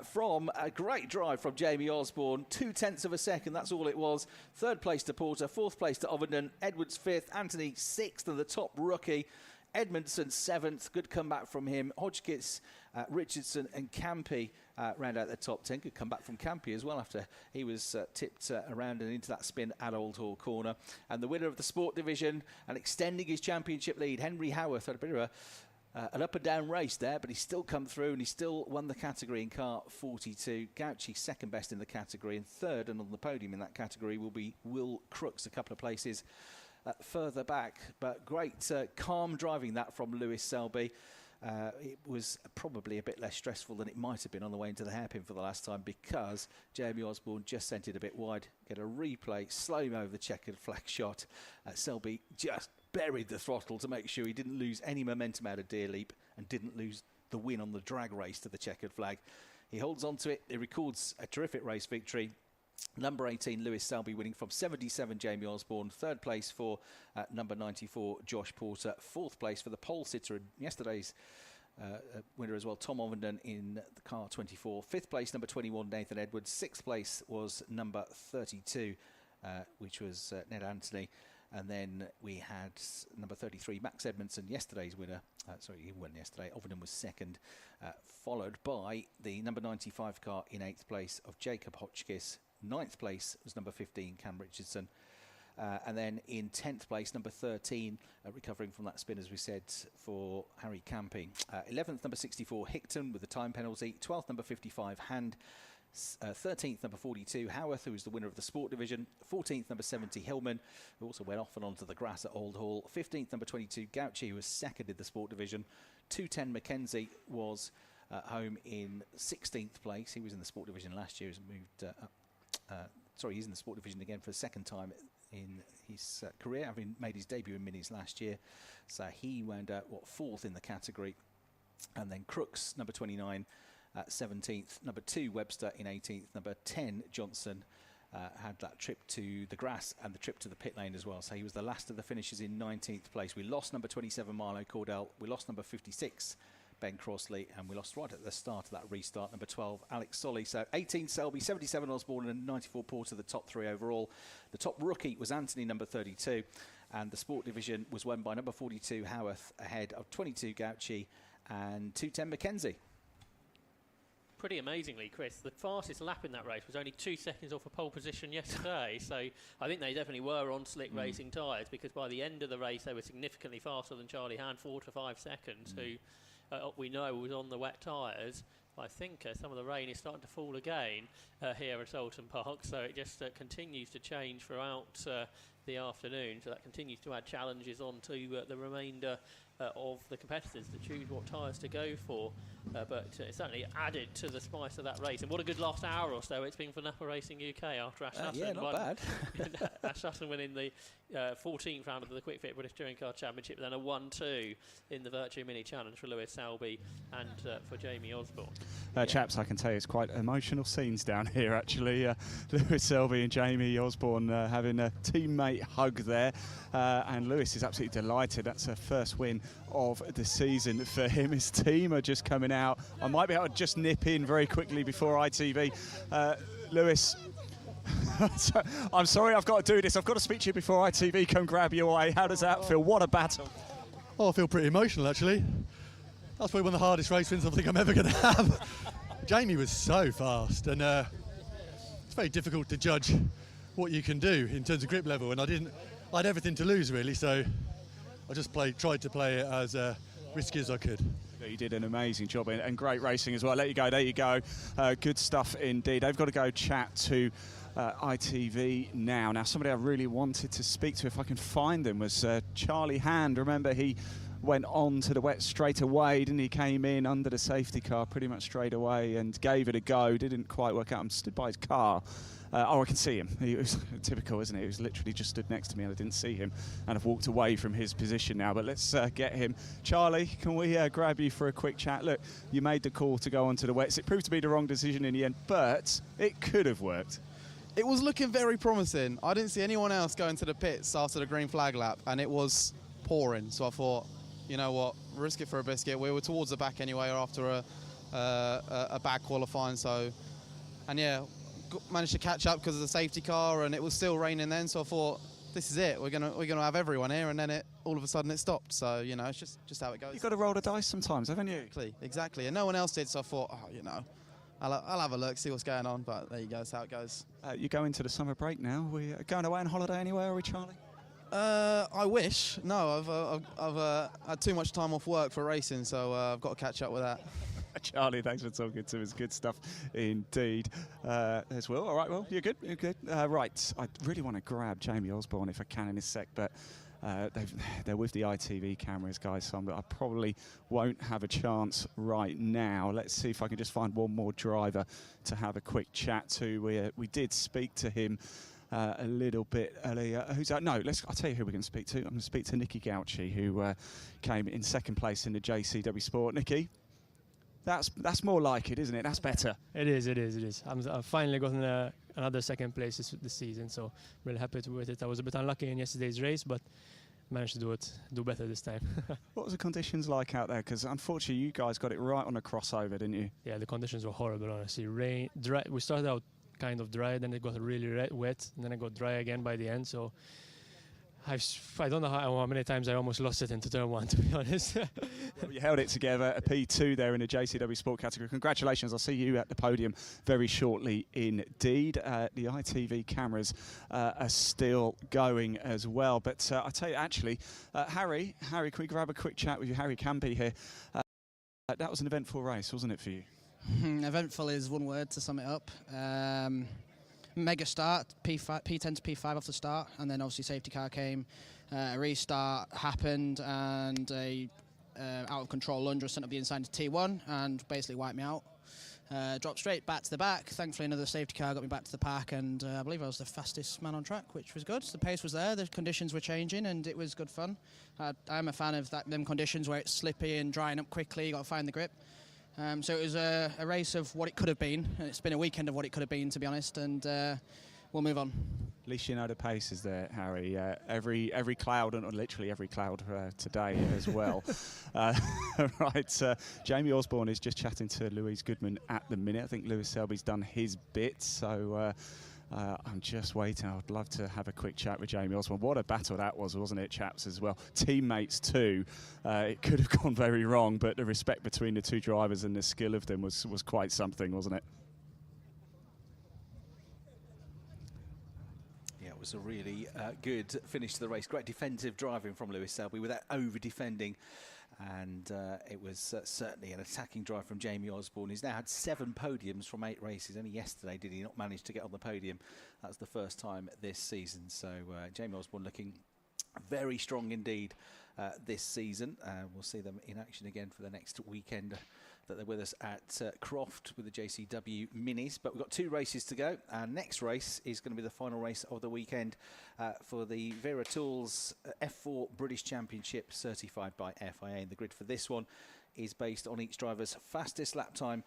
from a great drive from Jamie Osborne. 0.2 of a second, that's all it was. 3rd place to Porter, 4th place to Ovenden, Edwards 5th, Anthony 6th, and the top rookie Edmondson 7th. Good comeback from him. Hodgkiss, Richardson and Campy round out the top 10. Good comeback from Campy as well after he was tipped around and into that spin at Old Hall Corner. And the winner of the Sport Division and extending his championship lead, Henry Howarth, had a bit of an up and down race there, but he's still come through and he still won the category in car 42. Gauci 2nd best in the category, and 3rd and on the podium in that category will be Will Crooks, a couple of places further back. But great calm driving that from Lewis Selby. It was probably a bit less stressful than it might have been on the way into the hairpin for the last time, because Jamie Osborne just sent it a bit wide. Get a replay, slow-mo of the checkered flag shot. Selby just buried the throttle to make sure he didn't lose any momentum out of Deer Leap and didn't lose the win on the drag race to the checkered flag. He holds on to it. He records a terrific race victory. Number 18, Lewis Selby, winning from 77, Jamie Osborne. 3rd place for number 94, Josh Porter. 4th place for the pole sitter in yesterday's winner as well, Tom Ovenden in the car 24. 5th place, number 21, Nathan Edwards. 6th place was number 32, which was Ned Anthony. And then we had number 33, Max Edmondson, yesterday's winner. Sorry, he won yesterday. Ovenden was 2nd, followed by the number 95 car in 8th place of Jacob Hotchkiss. 9th place was number 15, Cam Richardson. And then in 10th place, number 13, recovering from that spin, as we said, for Harry Camping. 11th, number 64, Hickton with the time penalty. 12th, number 55, Hand. 13th, number 42, Howarth, who was the winner of the Sport Division. 14th, number 70, Hillman, who also went off and onto the grass at Old Hall. 15th, number 22, Gauchi, who was 2nd in the Sport Division. 210, Mackenzie was home in 16th place. He was in the Sport Division last year. He's moved up. He's in the Sport Division again for the 2nd time in his career, having made his debut in Minis last year. So he wound up, 4th in the category. And then Crooks, number 29, 17th. Number 2, Webster in 18th. Number 10, Johnson, had that trip to the grass and the trip to the pit lane as well. So he was the last of the finishers in 19th place. We lost number 27, Marlo Cordell. We lost number 56, Ben Crossley, and we lost right at the start of that restart, number 12, Alex Solly. So 18 Selby, 77 Osborne, and 94 Porter, the top 3 overall. The top rookie was Anthony, number 32, and the Sport Division was won by number 42, Howarth, ahead of 22, Gauchi, and 210, Mackenzie. Pretty amazingly, Chris, the fastest lap in that race was only 2 seconds off a pole position yesterday. So I think they definitely were on slick racing tyres, because by the end of the race they were significantly faster than Charlie Hand, 4 to 5 seconds, who we know was on the wet tyres. I think some of the rain is starting to fall again here at Oulton Park, so it just continues to change throughout the afternoon. So that continues to add challenges on to the remainder of the competitors to choose what tyres to go for. But it certainly added to the spice of that race. And what a good last hour or so it's been for Napa Racing UK after Ash Sutton. Yeah, not bad. Ash Sutton winning the 14th round of the Quick Fit British Touring Car Championship, then a 1-2 in the Virtue Mini Challenge for Lewis Selby and for Jamie Osborne. Chaps, I can tell you it's quite emotional scenes down here, actually. Lewis Selby and Jamie Osborne having a teammate hug there. And Lewis is absolutely delighted. That's a first win of the season for him. His team are just coming out. I might be able to just nip in very quickly before ITV. Lewis, I'm sorry I've got to do this. I've got to speak to you before ITV come grab you away. How does that feel? What a battle. Oh, I feel pretty emotional, actually. That's probably one of the hardest race wins I think I'm ever going to have. Jamie was so fast, and it's very difficult to judge what you can do in terms of grip level, and I had everything to lose, really, so I just tried to play it as risky as I could. You did an amazing job and great racing as well. Let you go, there you go. Good stuff indeed. I've got to go chat to ITV now. Now, somebody I really wanted to speak to, if I can find them, was Charlie Hand. Remember, he went on to the wet straight away, didn't he? Came in under the safety car pretty much straight away and gave it a go. Didn't quite work out. I'm stood by his car. I can see him. He was typical, isn't it? He was literally just stood next to me and I didn't see him, and I've walked away from his position now. But let's get him. Charlie, can we grab you for a quick chat? Look, you made the call to go onto the wets. It proved to be the wrong decision in the end, but it could have worked. It was looking very promising. I didn't see anyone else going to the pits after the green flag lap, and it was pouring. So I thought, you know what, risk it for a biscuit. We were towards the back anyway after a bad qualifying. So, and yeah, managed to catch up because of the safety car, and it was still raining then. So I thought, this is it. We're gonna have everyone here, and then all of a sudden it stopped. So you know, it's just how it goes. You've got to roll the dice sometimes, haven't you? Exactly. And no one else did. So I thought, oh, you know, I'll have a look, see what's going on. But there you go, that's how it goes. You go into the summer break now. We going away on holiday anywhere, are we, Charlie? I wish. No, I've had too much time off work for racing, so I've got to catch up with that. Charlie, thanks for talking to us. Good stuff indeed. As well. All right, well, you're good. You're good. Right, I really want to grab Jamie Osborne if I can in a sec, but they're with the ITV cameras, guys, so I probably won't have a chance right now. Let's see if I can just find one more driver to have a quick chat to. We did speak to him a little bit earlier. I'll tell you who we're going to speak to. I'm going to speak to Nicky Gauchi, who came in second place in the JCW Sport. Nicky, that's more like it, isn't it? That's better. It is. I've finally gotten another second place this season, so I'm really happy with it. I was a bit unlucky in yesterday's race, but managed to do better this time. What was the conditions like out there? Because unfortunately, you guys got it right on a crossover, didn't you? Yeah, the conditions were horrible, honestly. Rain, dry. We started out kind of dry, then it got really wet, and then it got dry again by the end. So I don't know how many times I almost lost it into turn 1, to be honest. Well, you held it together, a P2 there in the JCW Sport category. Congratulations, I'll see you at the podium very shortly indeed. The ITV cameras are still going as well. But I tell you, actually, Harry, can we grab a quick chat with you? Harry can be here. That was an eventful race, wasn't it, for you? Eventful is one word to sum it up. Mega start, P10 to P5 off the start, and then obviously safety car came, a restart happened, and a out of control Lundra sent up the inside to T1 and basically wiped me out. Dropped straight back to the back. Thankfully another safety car got me back to the pack, and I believe I was the fastest man on track, which was good. The pace was there, the conditions were changing, and it was good fun. I'm a fan of them conditions where it's slippy and drying up quickly, you got to find the grip. So it was a race of what it could have been. It's been a weekend of what it could have been, to be honest, and we'll move on. At least you know the pace is there, Harry. Every cloud, and literally every cloud today as well. Right, Jamie Osborne is just chatting to Louise Goodman at the minute. I think Lewis Selby's done his bit, so I'm just waiting. I'd love to have a quick chat with Jamie Osborne. What a battle that was, wasn't it, chaps, as well? Teammates too. It could have gone very wrong, but the respect between the two drivers and the skill of them was quite something, wasn't it? Yeah, it was a really good finish to the race. Great defensive driving from Lewis Selby without over-defending. And it was certainly an attacking drive from Jamie Osborne. He's now had 7 podiums from 8 races. Only yesterday did he not manage to get on the podium. That's the first time this season. So Jamie Osborne looking very strong indeed this season. We'll see them in action again for the next weekend that they're with us at Croft with the JCW Minis. But we've got 2 races to go. Our next race is going to be the final race of the weekend for the Vera Tools F4 British Championship certified by FIA. And the grid for this one is based on each driver's fastest lap time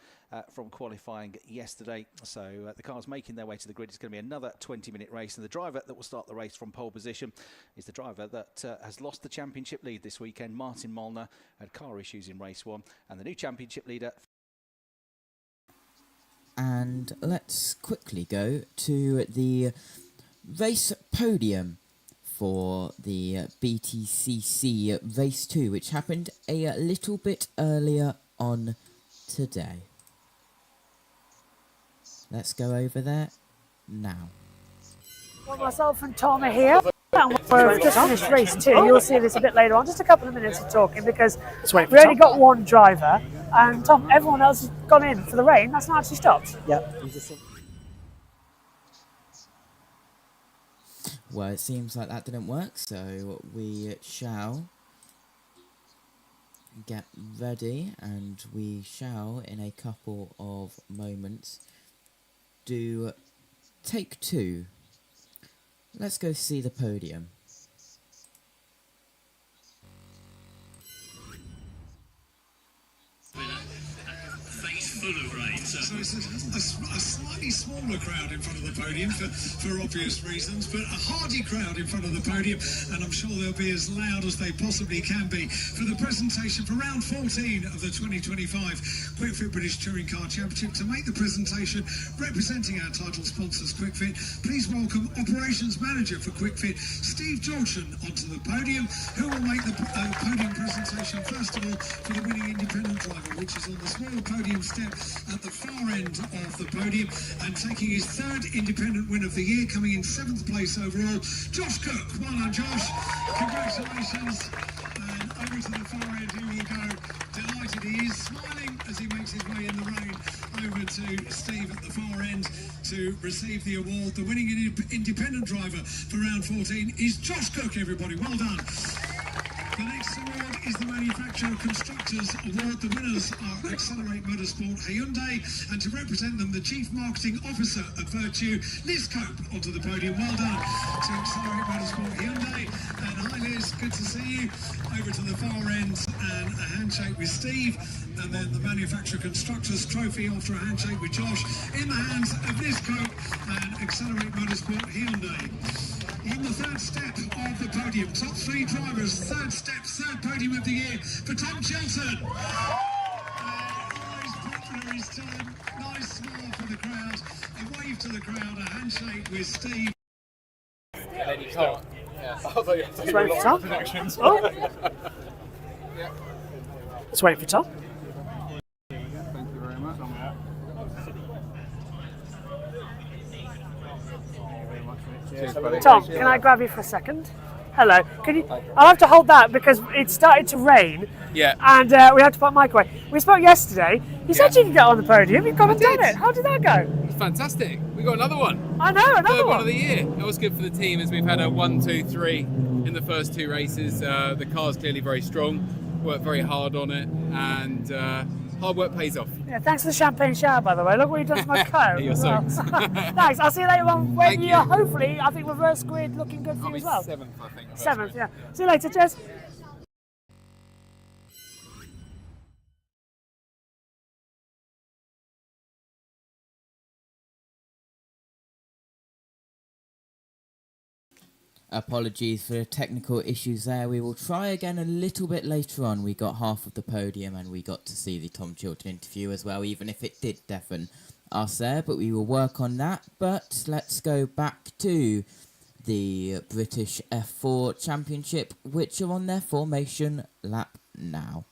from qualifying yesterday. So the cars making their way to the grid is going to be another 20-minute race, and the driver that will start the race from pole position is the driver that has lost the championship lead this weekend. Martin Molnar had car issues in race 1, and the new championship leader. And let's quickly go to the race podium for the BTCC Race 2, which happened a little bit earlier on today. Let's go over there now. Well, myself and Tom are here. And we've just finished race 2. You'll see this a bit later on. Just a couple of minutes of talking because we only got one driver. And Tom, everyone else has gone in for the rain. That's not actually stopped. Yep. Well, it seems like that didn't work, so we shall get ready, and we shall, in a couple of moments, do take 2. Let's go see the podium. Full of rain, so it's a slightly smaller crowd in front of the podium for obvious reasons, but a hardy crowd in front of the podium, and I'm sure they'll be as loud as they possibly can be for the presentation for round 14 of the 2025 QuickFit British Touring Car Championship. To make the presentation, representing our title sponsors QuickFit, please welcome Operations Manager for QuickFit, Steve Georgeson, onto the podium, who will make the podium presentation first of all for the winning independent driver, which is on the small podium step at the far end of the podium, and taking his 3rd independent win of the year, coming in 7th place overall, Josh Cook. Well done, Josh. Congratulations. And over to the far end, here we go. Delighted he is, smiling as he makes his way in the rain over to Steve at the far end to receive the award. The winning independent driver for round 14 is Josh Cook, everybody. Well done. The next award is the Manufacturer Constructors Award. The winners are Accelerate Motorsport Hyundai, and to represent them, the Chief Marketing Officer of Virtue, Liz Cope, onto the podium. Well done to Accelerate Motorsport Hyundai. And hi Liz, good to see you. Over to the far end, and a handshake with Steve, and then the Manufacturer Constructors Trophy after a handshake with Josh in the hands of Liz Cope and Accelerate Motorsport Hyundai. on the third step of the podium. Top three drivers, third step, third podium of the year for Tom Chilton. Nice popular his time, nice smile for the crowd, a wave to the crowd, a handshake with Steve. And then you start. Yeah. Let's wait for Tom. Oh. Let's wait for Tom. Thank you very much. Tom, can I grab you for a second? Hello. Can you? I'll have to hold that because it started to rain. Yeah. And we had to put mic away. We spoke yesterday. You said you could get on the podium. You've gone and done it. How did that go? It's fantastic. We got another one. I know, another Third one. one of the year. That was good for the team as we've had a 1, 2, 3 in the first two races. The car's clearly very strong. Worked very hard on it, and hard work pays off. Yeah, thanks for the champagne shower, by the way. Look what you've done to my coat. You're as well. Thanks. I'll see you later on when you're hopefully, I think, reverse grid looking good for you as well. 7th, I think. 7th, yeah. See you later, cheers. Apologies for technical issues there. We will try again a little bit later on. We got half of the podium and we got to see the Tom Chilton interview as well, even if it did deafen us there. But we will work on that. But let's go back to the British F4 Championship, which are on their formation lap now.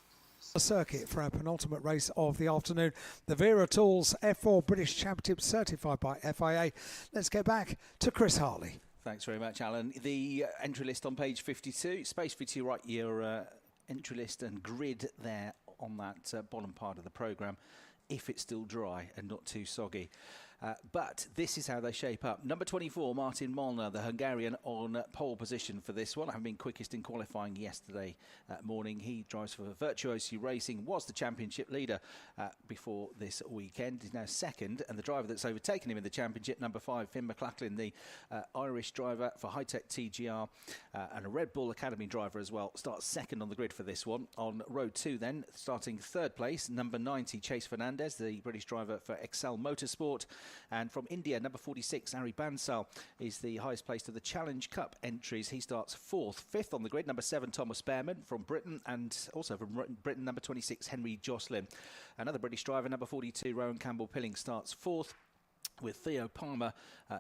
A circuit for our penultimate race of the afternoon, the Vera Tools F4 British Championship certified by FIA. Let's get back to Chris Hartley. Thanks very much, Alan. The entry list on page 52. Space for you, right, your entry list and grid there on that bottom part of the programme, if it's still dry and not too soggy. But this is how they shape up. Number 24, Martin Molnar, the Hungarian, on pole position for this one, having been quickest in qualifying yesterday morning. He drives for Virtuosi Racing, was the championship leader before this weekend. He's now second, and the driver that's overtaken him in the championship, number 5, Finn McLachlan, the Irish driver for High-Tech TGR, and a Red Bull Academy driver as well, starts second on the grid for this one. On row 2 then, starting third place, number 90, Chase Fernandez, the British driver for Excel Motorsport. And from India, number 46, Ari Bansal, is the highest placed of the Challenge Cup entries. He starts fourth. Fifth on the grid, number 7, Thomas Behrman from Britain, and also from Britain, number 26, Henry Jocelyn. Another British driver, number 42, Rowan Campbell-Pilling, starts fourth, with Theo Palmer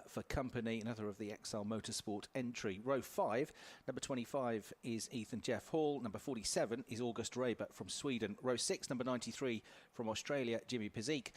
for company, another of the XL Motorsport entry. Row 5, number 25 is Ethan Jeff Hall. Number 47 is August Raber from Sweden. Row 6, number 93 from Australia, Jimmy Pizik,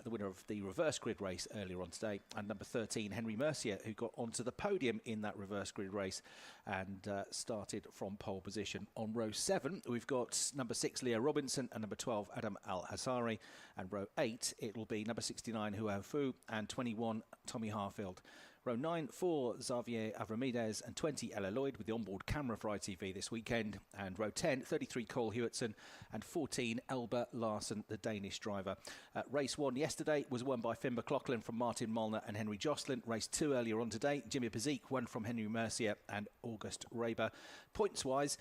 the winner of the reverse grid race earlier on today. And number 13, Henry Mercier, who got onto the podium in that reverse grid race and started from pole position. On row 7, we've got number 6, Leo Robinson, and number 12, Adam Al-Hassari. And row 8, it will be number 69, Huo Fu, and 21, Tommy Harfield. Row 9 for Xavier Avramides and 20 Ella Lloyd with the onboard camera for ITV this weekend. And row 10, 33 Cole Hewitson and 14 Elba Larsen, the Danish driver. Race 1 yesterday was won by Finn McLachlan from Martin Molnar and Henry Jocelyn. Race 2 earlier on today, Jimmy Pizik won from Henry Mercier and August Raber. Points-wise,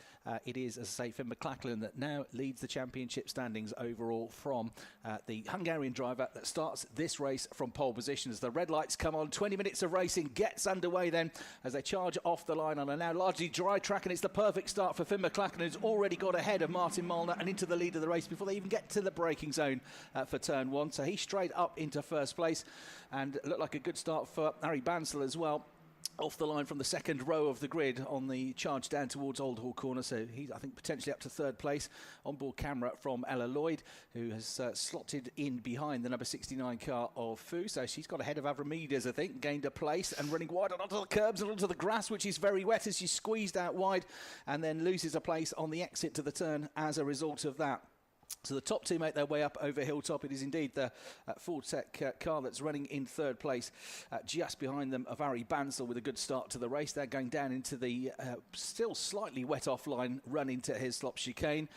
it is, as I say, Finn McLachlan that now leads the championship standings overall from the Hungarian driver that starts this race from pole position. As the red lights come on, 20 minutes of racing gets underway then as they charge off the line on a now largely dry track, and it's the perfect start for Finn McLachlan, who's already got ahead of Martin Molnar and into the lead of the race before they even get to the braking zone for turn 1. So he's straight up into first place and looked like a good start for Harry Bansal as well. Off the line from the second row of the grid on the charge down towards Old Hall Corner, so he's, I think, potentially up to third place. Onboard camera from Ella Lloyd, who has slotted in behind the number 69 car of Fu, so she's got ahead of Avramides, I think, gained a place and running wide onto the curbs and onto the grass, which is very wet as she's squeezed out wide and then loses a place on the exit to the turn as a result of that. So the top two make their way up over Hilltop. It is indeed the Ford Tech car that's running in third place. Just behind them, Avari Bansal with a good start to the race. They're going down into the still slightly wet offline run into Hislop chicane.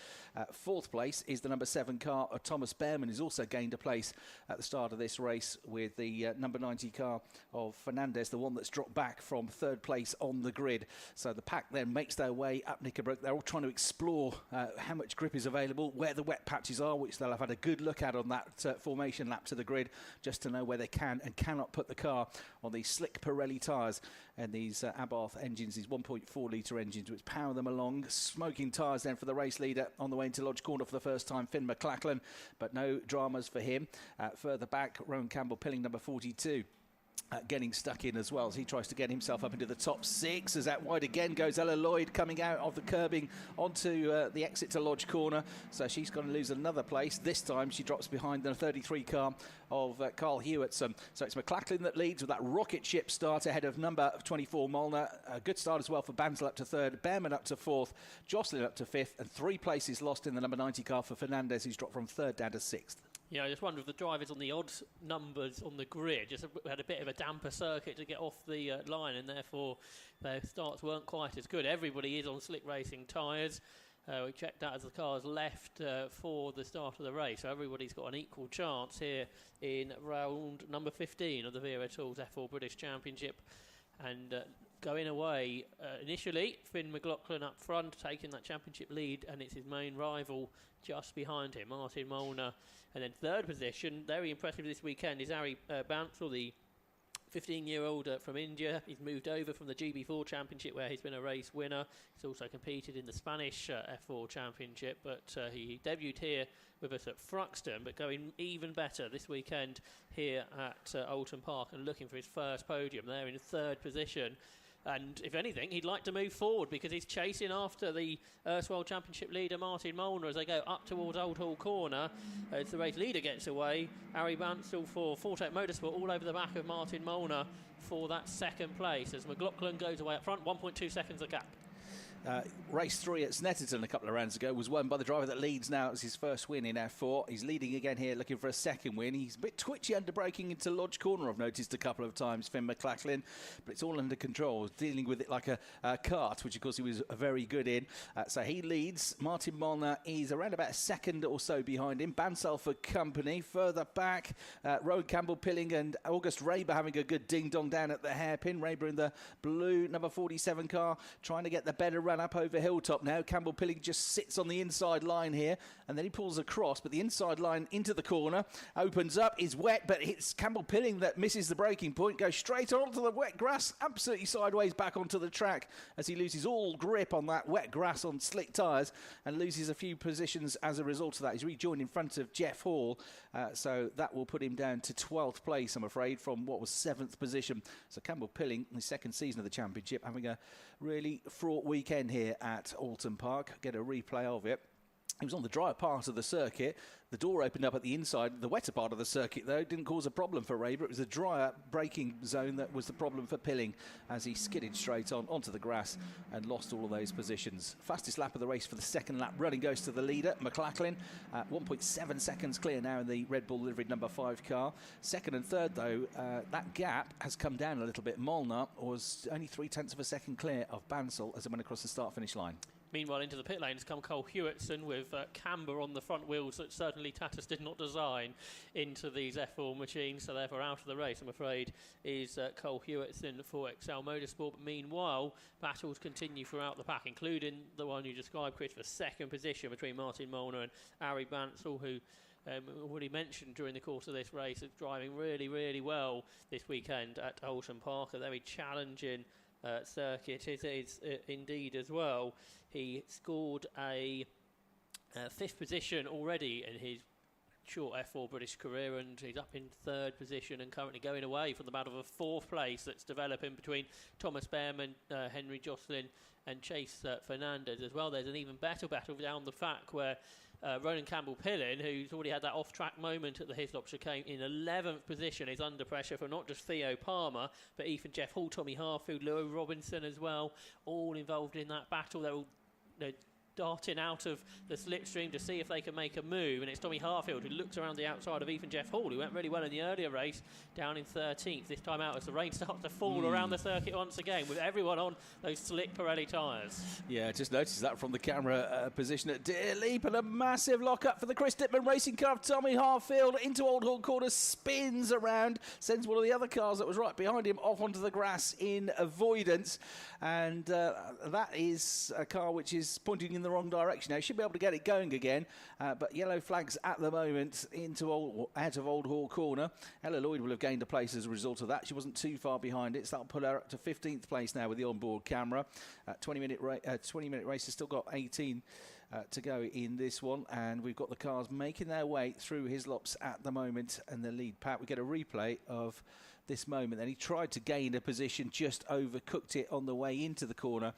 Fourth place is the number 7 car of Thomas Behrman, who's also gained a place at the start of this race with the number 90 car of Fernandez, the one that's dropped back from third place on the grid. So the pack then makes their way up Knickerbrook. They're all trying to explore how much grip is available, where the wet wet patches are, which they'll have had a good look at on that formation lap to the grid, just to know where they can and cannot put the car on these slick Pirelli tyres and these Abarth engines, these 1.4 litre engines, which power them along. Smoking tyres then for the race leader on the way into Lodge Corner for the first time, Finn McLachlan, but no dramas for him. Further back, Rowan Campbell-Pilling, number 42. Getting stuck in as well as he tries to get himself up into the top 6. As out wide again goes Ella Lloyd, coming out of the curbing onto the exit to Lodge Corner. So she's going to lose another place. This time she drops behind the 33 car of Carl Hewitson. So it's McLachlan that leads with that rocket ship start ahead of number 24 Molnar. A good start as well for Bansal up to 3rd, Behrman up to 4th, Jocelyn up to 5th, and 3 places lost in the number 90 car for Fernandez, who's dropped from 3rd down to 6th. Yeah, I just wonder if the drivers on the odd numbers on the grid just had a bit of a damper circuit to get off the line, and therefore their starts weren't quite as good. Everybody is on slick racing tyres. We checked out as the cars left for the start of the race, so everybody's got an equal chance here in round number 15 of the Vera Tools F4 British Championship. And going away, initially, Finn McLachlan up front, taking that championship lead, and it's his main rival just behind him, Martin Molnar. And then 3rd position, very impressive this weekend, is Harry Bansal, the 15-year-old from India. He's moved over from the GB4 Championship, where he's been a race winner. He's also competed in the Spanish F4 Championship, but he debuted here with us at Fruxton, but going even better this weekend here at Oulton Park and looking for his first podium there in 3rd position. And if anything, he'd like to move forward because he's chasing after the World Championship leader Martin Molnar as they go up towards Old Hall Corner. As the race leader gets away, Harry Bansal for Fortec Motorsport all over the back of Martin Molnar for that 2nd place as McLachlan goes away up front, 1.2 seconds a gap. Race 3 at Snetterton a couple of rounds ago was won by the driver that leads now. It's his first win in F4. He's leading again here, looking for a 2nd win. He's a bit twitchy under braking into Lodge Corner, I've noticed a couple of times, Finn McLachlan, but it's all under control. Dealing with it like a kart, which of course he was very good in. So he leads. Martin Molnar is around about a 2nd or so behind him. Bansal for company. Further back, Rowan Campbell-Pilling and August Raber having a good ding-dong down at the hairpin. Raber in the blue number 47 car, trying to get the better run up over Hilltop now. Campbell-Pilling just sits on the inside line here, and then he pulls across, but the inside line into the corner, opens up, is wet, but it's Campbell-Pilling that misses the braking point, goes straight onto the wet grass, absolutely sideways back onto the track as he loses all grip on that wet grass on slick tyres and loses a few positions as a result of that. He's rejoined in front of Jeff Hall, so that will put him down to 12th place, I'm afraid, from what was 7th position. So Campbell-Pilling, his 2nd season of the championship, having a really fraught weekend here at Oulton Park. Get a replay of it. He was on the drier part of the circuit. The door opened up at the inside. The wetter part of the circuit, though, didn't cause a problem for Raber. It was the drier braking zone that was the problem for Pilling as he skidded straight onto the grass and lost all of those positions. Fastest lap of the race for the 2nd lap running goes to the leader, McLachlan. 1.7 seconds clear now in the Red Bull liveried number 5 car. 2nd and 3rd, though, that gap has come down a little bit. Molnar was only 0.3 of a second clear of Bansal as it went across the start-finish line. Meanwhile, into the pit lane has come Cole Hewitson with camber on the front wheels that certainly Tatus did not design into these F4 machines, so therefore out of the race, I'm afraid, is Cole Hewitson for Excel Motorsport. But meanwhile, battles continue throughout the pack, including the one you described, Chris, for 2nd position between Martin Molnar and Harry Bansal, who already mentioned during the course of this race is driving really, really well this weekend at Oulton Park, a very challenging circuit it is indeed as well. He scored a 5th position already in his short F4 British career, and he's up in 3rd position and currently going away from the battle of a 4th place that's developing between Thomas Behrman, Henry Jocelyn and Chase Fernandez as well. There's an even better battle down the track where Ronan Campbell-Pilling, who's already had that off-track moment at the Hislop chicane, in 11th position, is under pressure from not just Theo Palmer, but even Jeff Hall, Tommy Harfield, Leo Robinson as well, all involved in that battle. They're all darting out of the slipstream to see if they can make a move, and it's Tommy Harfield who looks around the outside of even Jeff Hall, who went really well in the earlier race, down in 13th this time out as the rain starts to fall around the circuit once again with everyone on those slick Pirelli tyres. Yeah, just noticed that from the camera position at Deer Leap, and a massive lock-up for the Chris Dittman Racing car of Tommy Harfield into Old Hall Corner, spins around, sends one of the other cars that was right behind him off onto the grass in avoidance, and that is a car which is pointing in the the wrong direction now. Should be able to get it going again, but yellow flags at the moment out of Old Hall Corner. Ella Lloyd will have gained a place as a result of that. She wasn't too far behind it, so that'll put her up to 15th place now with the onboard camera. 20-minute race has still got 18 to go in this one, and we've got the cars making their way through Hislops at the moment and the lead pack. We get a replay of this moment. Then he tried to gain a position, just overcooked it on the way into the corner,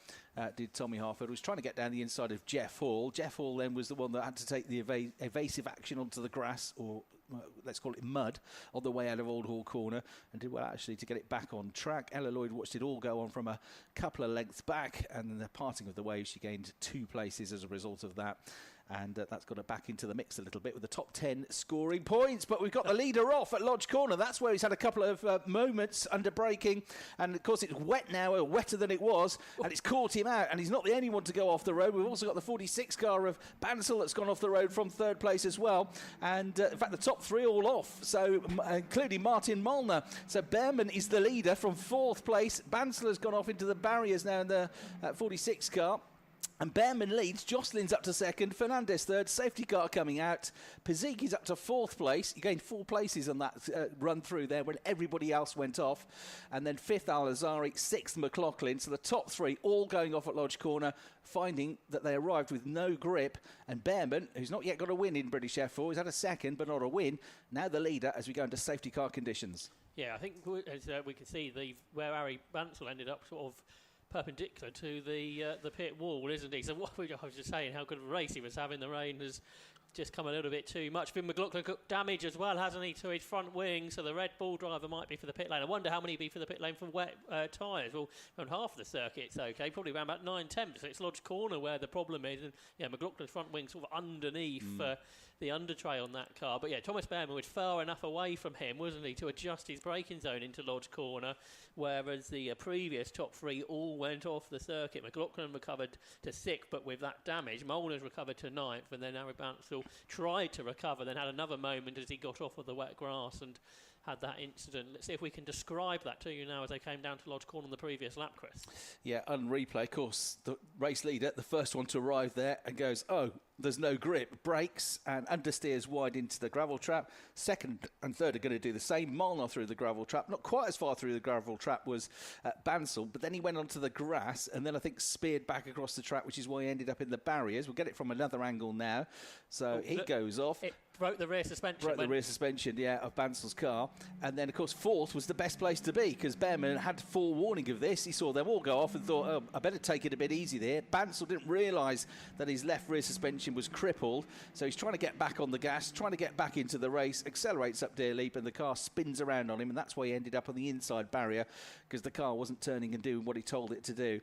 did Tommy Harford. Was trying to get down the inside of Jeff Hall. Jeff Hall then was the one that had to take the evasive action onto the grass, or let's call it mud, on the way out of Old Hall Corner, and did well actually to get it back on track. Ella Lloyd watched it all go on from a couple of lengths back, and then the parting of the wave, she gained 2 places as a result of that. And that's got her back into the mix a little bit with the top 10 scoring points. But we've got the leader off at Lodge Corner. That's where he's had a couple of moments under braking. And, of course, it's wet now, or wetter than it was. And it's caught him out. And he's not the only one to go off the road. We've also got the 46 car of Bansal that's gone off the road from 3rd place as well. And, in fact, the top 3 all off, so including Martin Molnar. So Behrman is the leader from 4th place. Bansal has gone off into the barriers now in the 46 car. And Behrman leads. Jocelyn's up to 2nd. Fernandez 3rd. Safety car coming out. Pizik is up to 4th place. He gained 4 places on that run through there when everybody else went off. And then 5th Al-Azhari, 6th McLaughlin. So the top 3 all going off at Lodge Corner, finding that they arrived with no grip. And Behrman, who's not yet got a win in British F4, he's had a 2nd but not a win. Now the leader as we go into safety car conditions. Yeah, I think as we can see where Harry Bansal ended up sort of perpendicular to the pit wall, isn't he? So what I was just saying, how good of a race he was having. The rain has just come a little bit too much. Finn McLaughlin got damage as well, hasn't he, to his front wing? So the Red Bull driver might be for the pit lane. I wonder how many be for the pit lane from wet tyres. Well, on half of the circuit's okay, probably around about 9-10. So it's Lodge Corner where the problem is. And yeah, McLaughlin's front wing sort of underneath the under tray on that car. But yeah, Thomas Behrman was far enough away from him, wasn't he, to adjust his braking zone into Lodge Corner, whereas the previous top 3 all went off the circuit. McLaughlin recovered to 6th, but with that damage. Molnar's recovered to 9th, and then Harry Bansal tried to recover, then had another moment as he got off of the wet grass and had that incident. Let's see if we can describe that to you now as they came down to Lodge Corner on the previous lap, Chris. Yeah, on replay, of course, the race leader, the first one to arrive there, and goes, oh, there's no grip, brakes and understeers wide into the gravel trap. 2nd and 3rd are going to do the same. Molnar through the gravel trap, not quite as far through the gravel trap was Bansal, but then he went onto the grass and then I think speared back across the track, which is why he ended up in the barriers. We'll get it from another angle now. So he goes off. It broke the rear suspension. Broke the rear suspension, yeah, of Bansal's car. And then, of course, 4th was the best place to be because Behrman had full warning of this. He saw them all go off and thought, oh, I better take it a bit easy there. Bansal didn't realise that his left rear suspension was crippled, so he's trying to get back on the gas, trying to get back into the race, accelerates up Deer Leap, and the car spins around on him, and that's why he ended up on the inside barrier because the car wasn't turning and doing what he told it to do.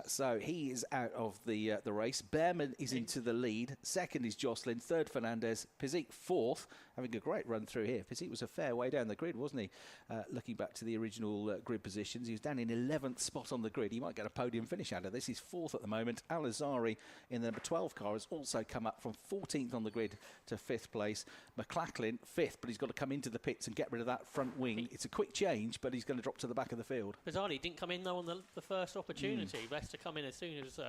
So he is out of the race. Behrman is into the lead. 2nd is Jocelyn. 3rd, Fernandez. Pizik 4th, having a great run through here. Pizik was a fair way down the grid, wasn't he? Looking back to the original grid positions, he was down in 11th spot on the grid. He might get a podium finish out of this. He's 4th at the moment. Al-Azhari in the number 12 car has also come up from 14th on the grid to 5th place. McLaughlin 5th, but he's got to come into the pits and get rid of that front wing. It's a quick change, but he's going to drop to the back of the field. Bizarrely, didn't come in though on the first opportunity. To come in as soon as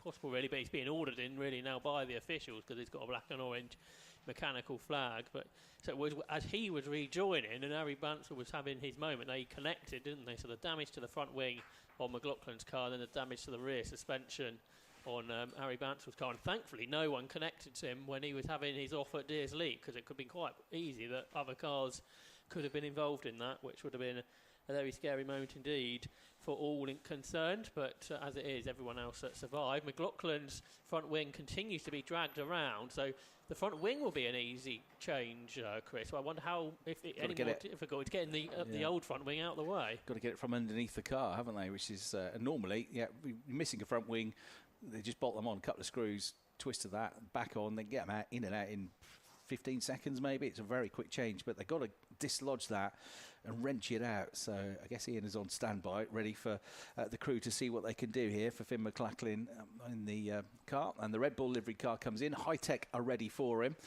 possible, really, but he's being ordered in really now by the officials because he's got a black and orange mechanical flag. But so it was, as he was rejoining and Harry Bansal was having his moment, they connected, didn't they? So the damage to the front wing on McLaughlin's car, then the damage to the rear suspension on Harry Bansal's car, and thankfully no one connected to him when he was having his off at Deers Leap, because it could be quite easy that other cars could have been involved in that, which would have been a very scary moment indeed for all concerned. But as it is, everyone else that survived. McLaughlin's front wing continues to be dragged around, so the front wing will be an easy change, Chris. So I wonder how, if it any more difficult, it's getting the old front wing out of the way. Got to get it from underneath the car, haven't they? Which is normally, you're missing a front wing. They just bolt them on, a couple of screws, twist to that, back on, then get them out, in and out in 15 seconds maybe. It's a very quick change, but they've got to dislodge that and wrench it out. So I guess Ian is on standby, ready for the crew to see what they can do here for Finn McLaughlin in the car. And the Red Bull livery car comes in. High Tech are ready for him.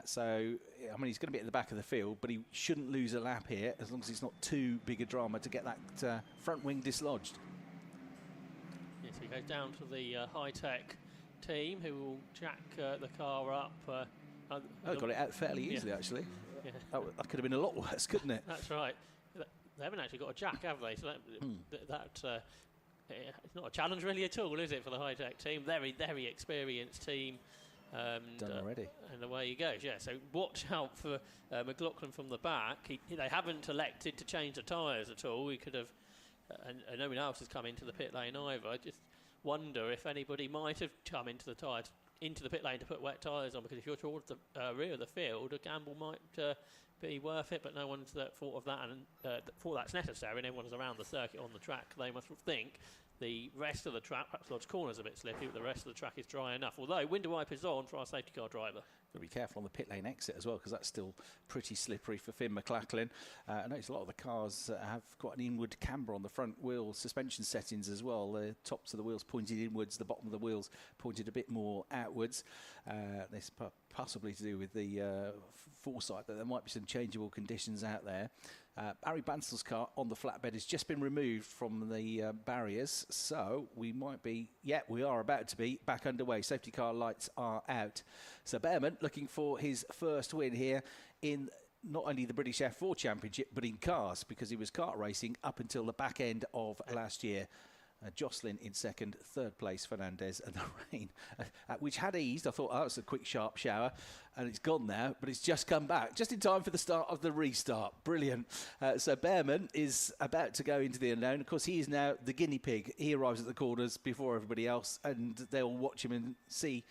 So, I mean, he's going to be at the back of the field, but he shouldn't lose a lap here as long as it's not too big a drama to get that front wing dislodged. Yes, he goes down to the High Tech team who will jack the car up. Got it out fairly easily, actually. Yeah. That could have been a lot worse, couldn't it? That's right. They haven't actually got a jack, have they? So it's not a challenge really at all, is it, for the high-tech team? Very, very experienced team. Done already. And away he goes, yeah. So watch out for McLaughlin from the back. They haven't elected to change the tyres at all. We could have, and no one else has come into the pit lane either. I just wonder if anybody might have come into the pit lane to put wet tyres on, because if you're towards the rear of the field, a gamble might be worth it, but no one's thought of that, and thought that's necessary, and everyone's around the circuit on the track. They must think the rest of the track, perhaps Lodge Corner's a bit slippy, but the rest of the track is dry enough. Although window wipers on for our safety car driver. Got to be careful on the pit lane exit as well, because that's still pretty slippery for Finn McLachlan. I noticed a lot of the cars have got an inward camber on the front wheel suspension settings as well. The tops of the wheels pointed inwards, the bottom of the wheels pointed a bit more outwards. This possibly to do with the foresight that there might be some changeable conditions out there. Barry Bansel's car on the flatbed has just been removed from the barriers, so we are about to be back underway. Safety car lights are out. So Behrman looking for his first win here in not only the British F4 Championship, but in cars, because he was kart racing up until the back end of last year. Jocelyn in second, third place Fernandez, and the rain, which had eased. I thought, it's a quick, sharp shower, and it's gone now, but it's just come back, just in time for the start of the restart. Brilliant. So Behrman is about to go into the unknown. Of course, he is now the guinea pig. He arrives at the corners before everybody else, and they'll watch him and see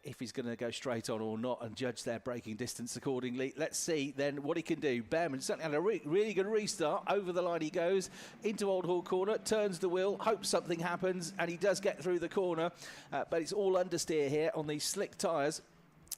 if he's going to go straight on or not, and judge their braking distance accordingly. Let's see then what he can do. Behrman certainly had a really good restart. Over the line he goes, into Old Hall Corner, turns the wheel, hopes something happens, and he does get through the corner. But it's all understeer here on these slick tyres.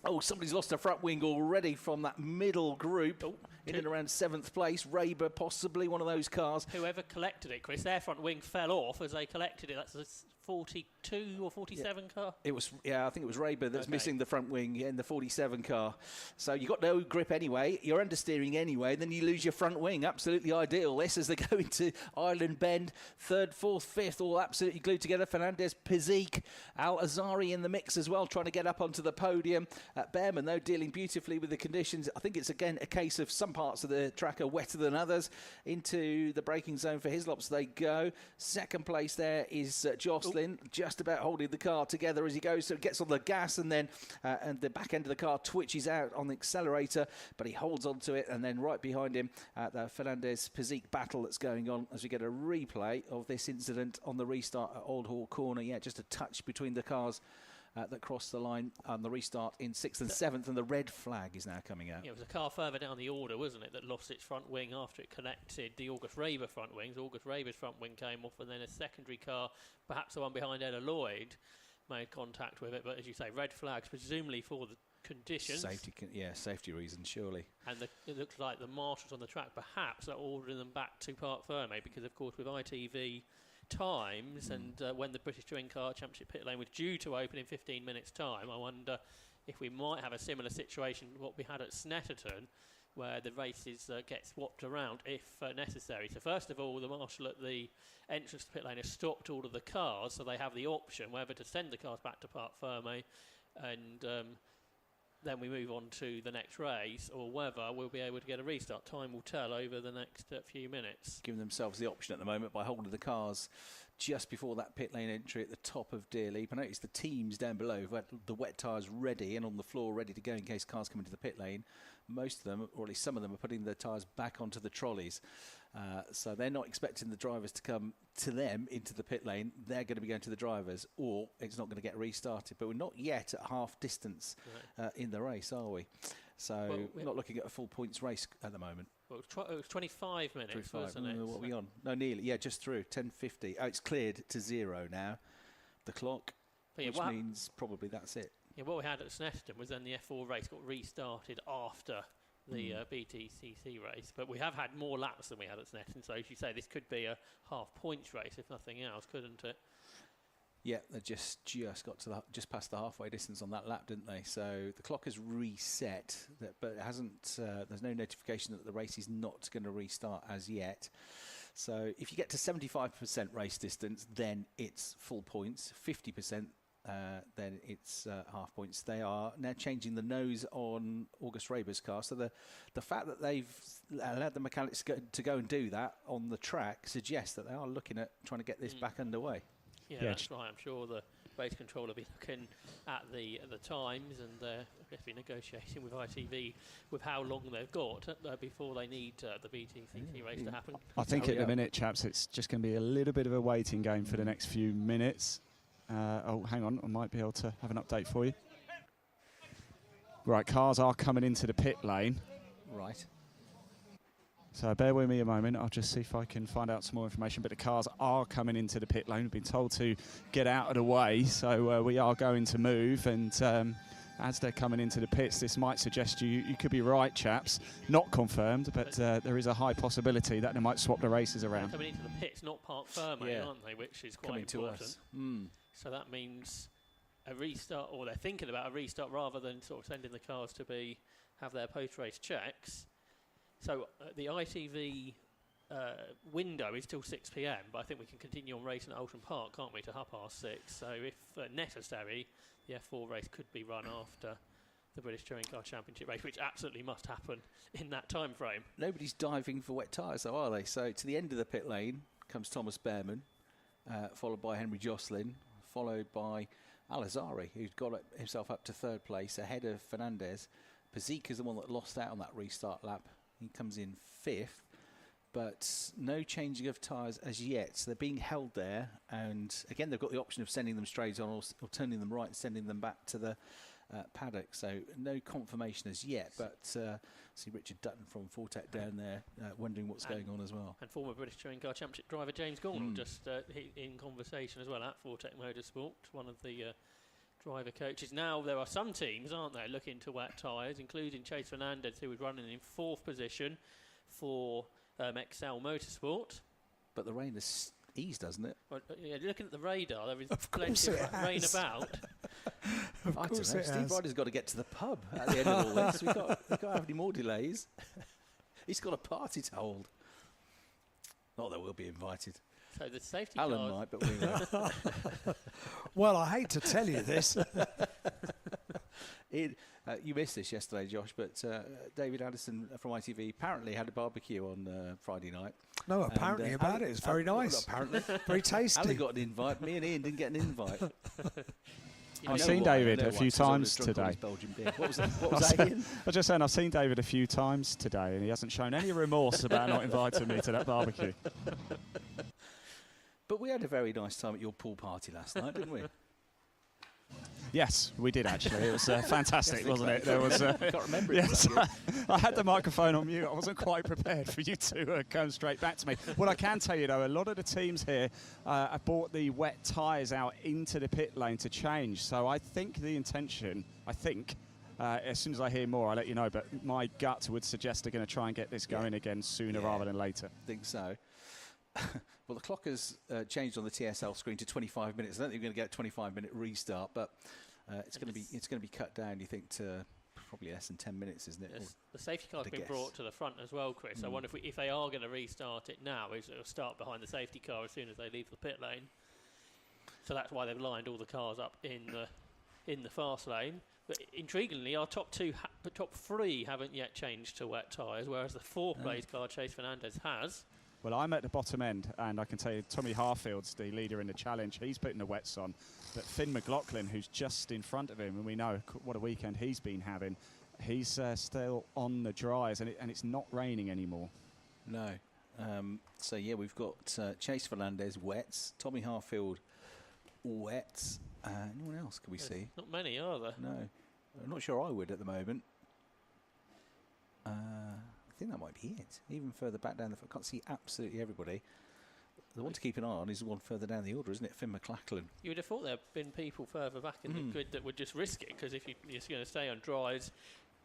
Oh, somebody's lost a front wing already from that middle group. In and around 7th place. Raber, possibly one of those cars. Whoever collected it, Chris, their front wing fell off as they collected it. That's a 42 or 47 car? I think it was Raber that's missing the front wing in the 47 car. So you got no grip anyway. You're understeering anyway. Then you lose your front wing. Absolutely ideal. This as they go into Island Bend. 3rd, 4th, 5th, all absolutely glued together. Fernandez, Pizik, Al-Azari in the mix as well, trying to get up onto the podium. Behrman, though, dealing beautifully with the conditions. I think it's, again, a case of some parts of the track are wetter than others. Into the braking zone for Hislops they go. Second place there is Jocelyn, just about holding the car together as he goes. So it gets on the gas, and then and the back end of the car twitches out on the accelerator, but he holds on to it. And then right behind him, the Fernandez-Pizik battle that's going on as we get a replay of this incident on the restart at Old Hall Corner. Yeah, just a touch between the cars that crossed the line on the restart in 6th and 7th, and the red flag is now coming out. Yeah, it was a car further down the order, wasn't it, that lost its front wing after it connected the August Raber front wings. August Raber's front wing came off, and then a secondary car, perhaps the one behind Ella Lloyd, made contact with it. But as you say, red flags, presumably for the conditions. Safety reasons, surely. And it looks like the marshals on the track perhaps are ordering them back to Parc Ferme, because, of course, with ITV times and when the British Touring Car Championship pit lane was due to open in 15 minutes time, I wonder if we might have a similar situation to what we had at Snetterton, where the races get swapped around if necessary. So first of all, the marshal at the entrance to the pit lane has stopped all of the cars, so they have the option whether to send the cars back to Parc Ferme, and then we move on to the next race, or whether we'll be able to get a restart. Time will tell over the next few minutes. Giving themselves the option at the moment by holding the cars just before that pit lane entry at the top of Deer Leap. I noticed the teams down below have had the wet tyres ready and on the floor ready to go in case cars come into the pit lane. Most of them, or at least some of them, are putting their tyres back onto the trolleys. So they're not expecting the drivers to come to them into the pit lane. They're going to be going to the drivers, or it's not going to get restarted. But we're not yet at half distance in the race, are we? So we're not looking at a full points race at the moment. Well, it was 25 minutes, wasn't it? What are we on? No, nearly. Yeah, just through. 10:50. Oh, it's cleared to 0 now, the clock, which means probably that's it. Yeah, what we had at Snetterton was then the F4 race got restarted after the BTCC race, but we have had more laps than we had at Snetterton, so as you say, this could be a half points race if nothing else, couldn't it? Yeah, they just got to just past the halfway distance on that lap, didn't they? So the clock has reset, but it hasn't. There's no notification that the race is not going to restart as yet. So if you get to 75% race distance, then it's full points. 50%, then it's half points. They are now changing the nose on August Raber's car. So the fact that they've allowed the mechanics to go and do that on the track suggests that they are looking at trying to get this back underway. Yeah, that's right. I'm sure the race control will be looking at the times, and they're be negotiating with ITV with how long they've got before they need the BTCC race to happen. I think at the minute, chaps, it's just going to be a little bit of a waiting game for the next few minutes. Oh, hang on, I might be able to have an update for you. Right, cars are coming into the pit lane. Right. So bear with me a moment, I'll just see if I can find out some more information. But the cars are coming into the pit lane. We've been told to get out of the way, so we are going to move. And as they're coming into the pits, this might suggest you could be right, chaps. Not confirmed, but there is a high possibility that they might swap the races around. They're coming into the pits, not park firmly, aren't they? Which is quite important. So that means a restart, or they're thinking about a restart rather than sort of sending the cars to have their post-race checks. So the ITV window is till 6 p.m, but I think we can continue on racing at Oulton Park, can't we, to 6:30. So if necessary, the F4 race could be run after the British Touring Car Championship race, which absolutely must happen in that time frame. Nobody's diving for wet tyres, though, are they? So to the end of the pit lane comes Thomas Behrman, followed by Henry Jocelyn, followed by Al-Azhari, who's got himself up to third place, ahead of Fernandez. Pazika's the one that lost out on that restart lap. He comes in fifth, but no changing of tyres as yet. So they're being held there, and again they've got the option of sending them straight on or turning them right and sending them back to the paddock. So no confirmation as yet, but see Richard Dutton from Fortec down there wondering what's going on as well. And former British Touring Car Championship driver James Gauntlet just in conversation as well at Fortec Motorsport, one of the driver coaches. Now there are some teams, aren't there, looking to wet tyres, including Chase Fernandez, who was running in fourth position for XL Motorsport. But the rain has eased, hasn't it? Well, yeah, looking at the radar, there is plenty of rain about. I don't know. Steve Ryder's got to get to the pub at the end of all this. We can't have any more delays. He's got a party to hold. Not that we'll be invited. So the safety Alan cars might, but we won't. Well, I hate to tell you this. You missed this yesterday, Josh, but David Addison from ITV apparently had a barbecue on Friday night. No, apparently about it. It's very nice. Apparently. Very tasty. Alan got an invite. Me and Ian didn't get an invite. I've seen David a few times today. What was that, Ian? I was just saying, I've seen David a few times today, and he hasn't shown any remorse about not inviting me to that barbecue. But we had a very nice time at your pool party last night, didn't we? Yes, we did actually. It was fantastic, wasn't it? There was. I can't remember it. Yes, I had the microphone on mute. I wasn't quite prepared for you to come straight back to me. What I can tell you, though, a lot of the teams here have brought the wet tyres out into the pit lane to change. So I think the intention, as soon as I hear more, I'll let you know. But my gut would suggest they're going to try and get this going again sooner rather than later. I think so. Well, the clock has changed on the TSL screen to 25 minutes. I don't think we're going to get a 25-minute restart, but it's going to be cut down. You think to probably less than 10 minutes, isn't it? Yes. The safety car's been brought to the front as well, Chris. I wonder if they are going to restart it now, it'll start behind the safety car as soon as they leave the pit lane. So that's why they've lined all the cars up in the fast lane. But intriguingly, our top three haven't yet changed to wet tyres, whereas the fourth place car, Chase Fernandez, has. Well, I'm at the bottom end, and I can tell you Tommy Harfield's the leader in the challenge. He's putting the wets on. But Finn McLaughlin, who's just in front of him, and we know what a weekend he's been having, he's still on the dries, and it's not raining anymore. No. So, yeah, we've got Chase Fernandez, wets, Tommy Harfield, wets. Anyone else can we see? Not many, are there? No. I'm not sure I would at the moment. I think that might be it. Even further back down I can't see absolutely everybody. The one to keep an eye on is the one further down the order, isn't it? Finn McLachlan. You would have thought there had been people further back in the grid that would just risk it, because if you're going to stay on dries,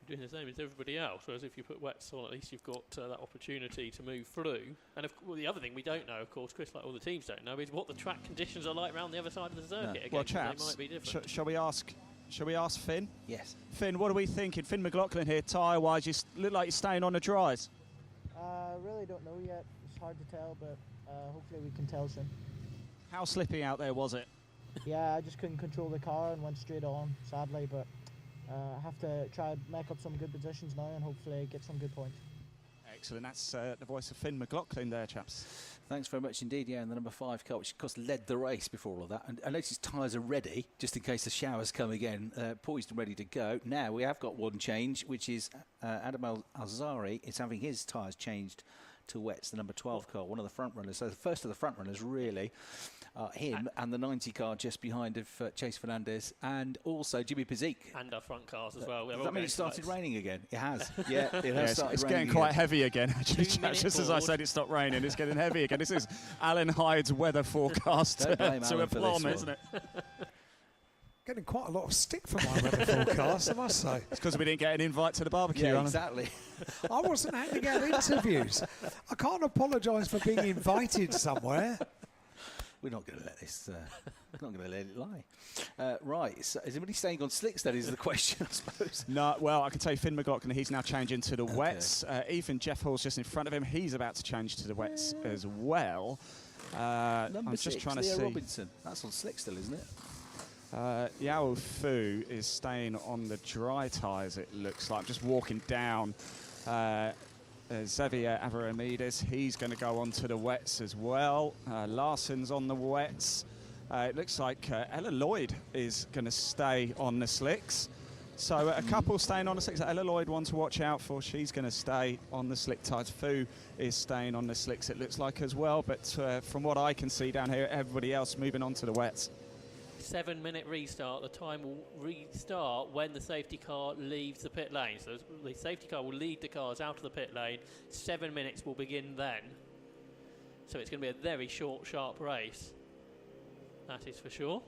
you're doing the same as everybody else. Whereas if you put wets on, at least you've got that opportunity to move through. And the other thing we don't know, of course, Chris, like all the teams don't know, is what the track conditions are like around the other side of the circuit. Again, well, chaps, they might be different. Shall we ask Finn? Yes. Finn, what are we thinking? Finn McLaughlin here, tyre-wise, you look like you're staying on the dries. Really don't know yet. It's hard to tell, but hopefully we can tell soon. How slippy out there was it? Yeah, I just couldn't control the car and went straight on, sadly, but I have to try and make up some good positions now and hopefully get some good points. Excellent. That's the voice of Finn McLaughlin there, chaps. Thanks very much indeed, yeah, and the number 5 car, which of course led the race before all of that. And I noticed his tyres are ready, just in case the showers come again, poised and ready to go. Now we have got one change, which is Adam Al-Azhari is having his tyres changed to wets, the number 12 car, one of the front runners. So the first of the front runners really him and the 90 car just behind of Chase Fernandez and also Jimmy Pizzic. And our front cars as well. Does that mean it started raining again? It has. Yeah, it has started it's raining getting quite again. heavy again, actually. Just as I said it stopped raining, it's getting heavy again. This is Alan Hyde's weather forecast Don't blame to Alan a for plum, this isn't it? Getting quite a lot of stick for my weather forecast, I must say. It's because we didn't get an invite to the barbecue, Yeah, Alan. exactly. I wasn't handing out interviews. I can't apologise for being invited somewhere. We're not going to let this. We're not going to let it lie. Right. So is anybody staying on slicks? That is the question, I suppose. No. Well, I can tell you, Finn McLaughlin. He's now changing to the wets. Even Jeff Hall's just in front of him. He's about to change to the wets as well. Number I'm 6, just trying to Leo see. Robinson. That's on slick still, isn't it? Yao Fu is staying on the dry tyres, it looks like. I'm just walking down. Xavier Avaramides, he's going to go on to the wets as well. Larson's on the wets. It looks like Ella Lloyd is going to stay on the slicks. So a couple staying on the slicks. Ella Lloyd, one to watch out for. She's going to stay on the slick tyres. Fu is staying on the slicks, it looks like, as well. But from what I can see down here, everybody else moving on to the wets. 7-minute restart. The time will restart when the safety car leaves the pit lane. So the safety car will lead the cars out of the pit lane. 7 minutes will begin then. So it's going to be a very short, sharp race. That is for sure.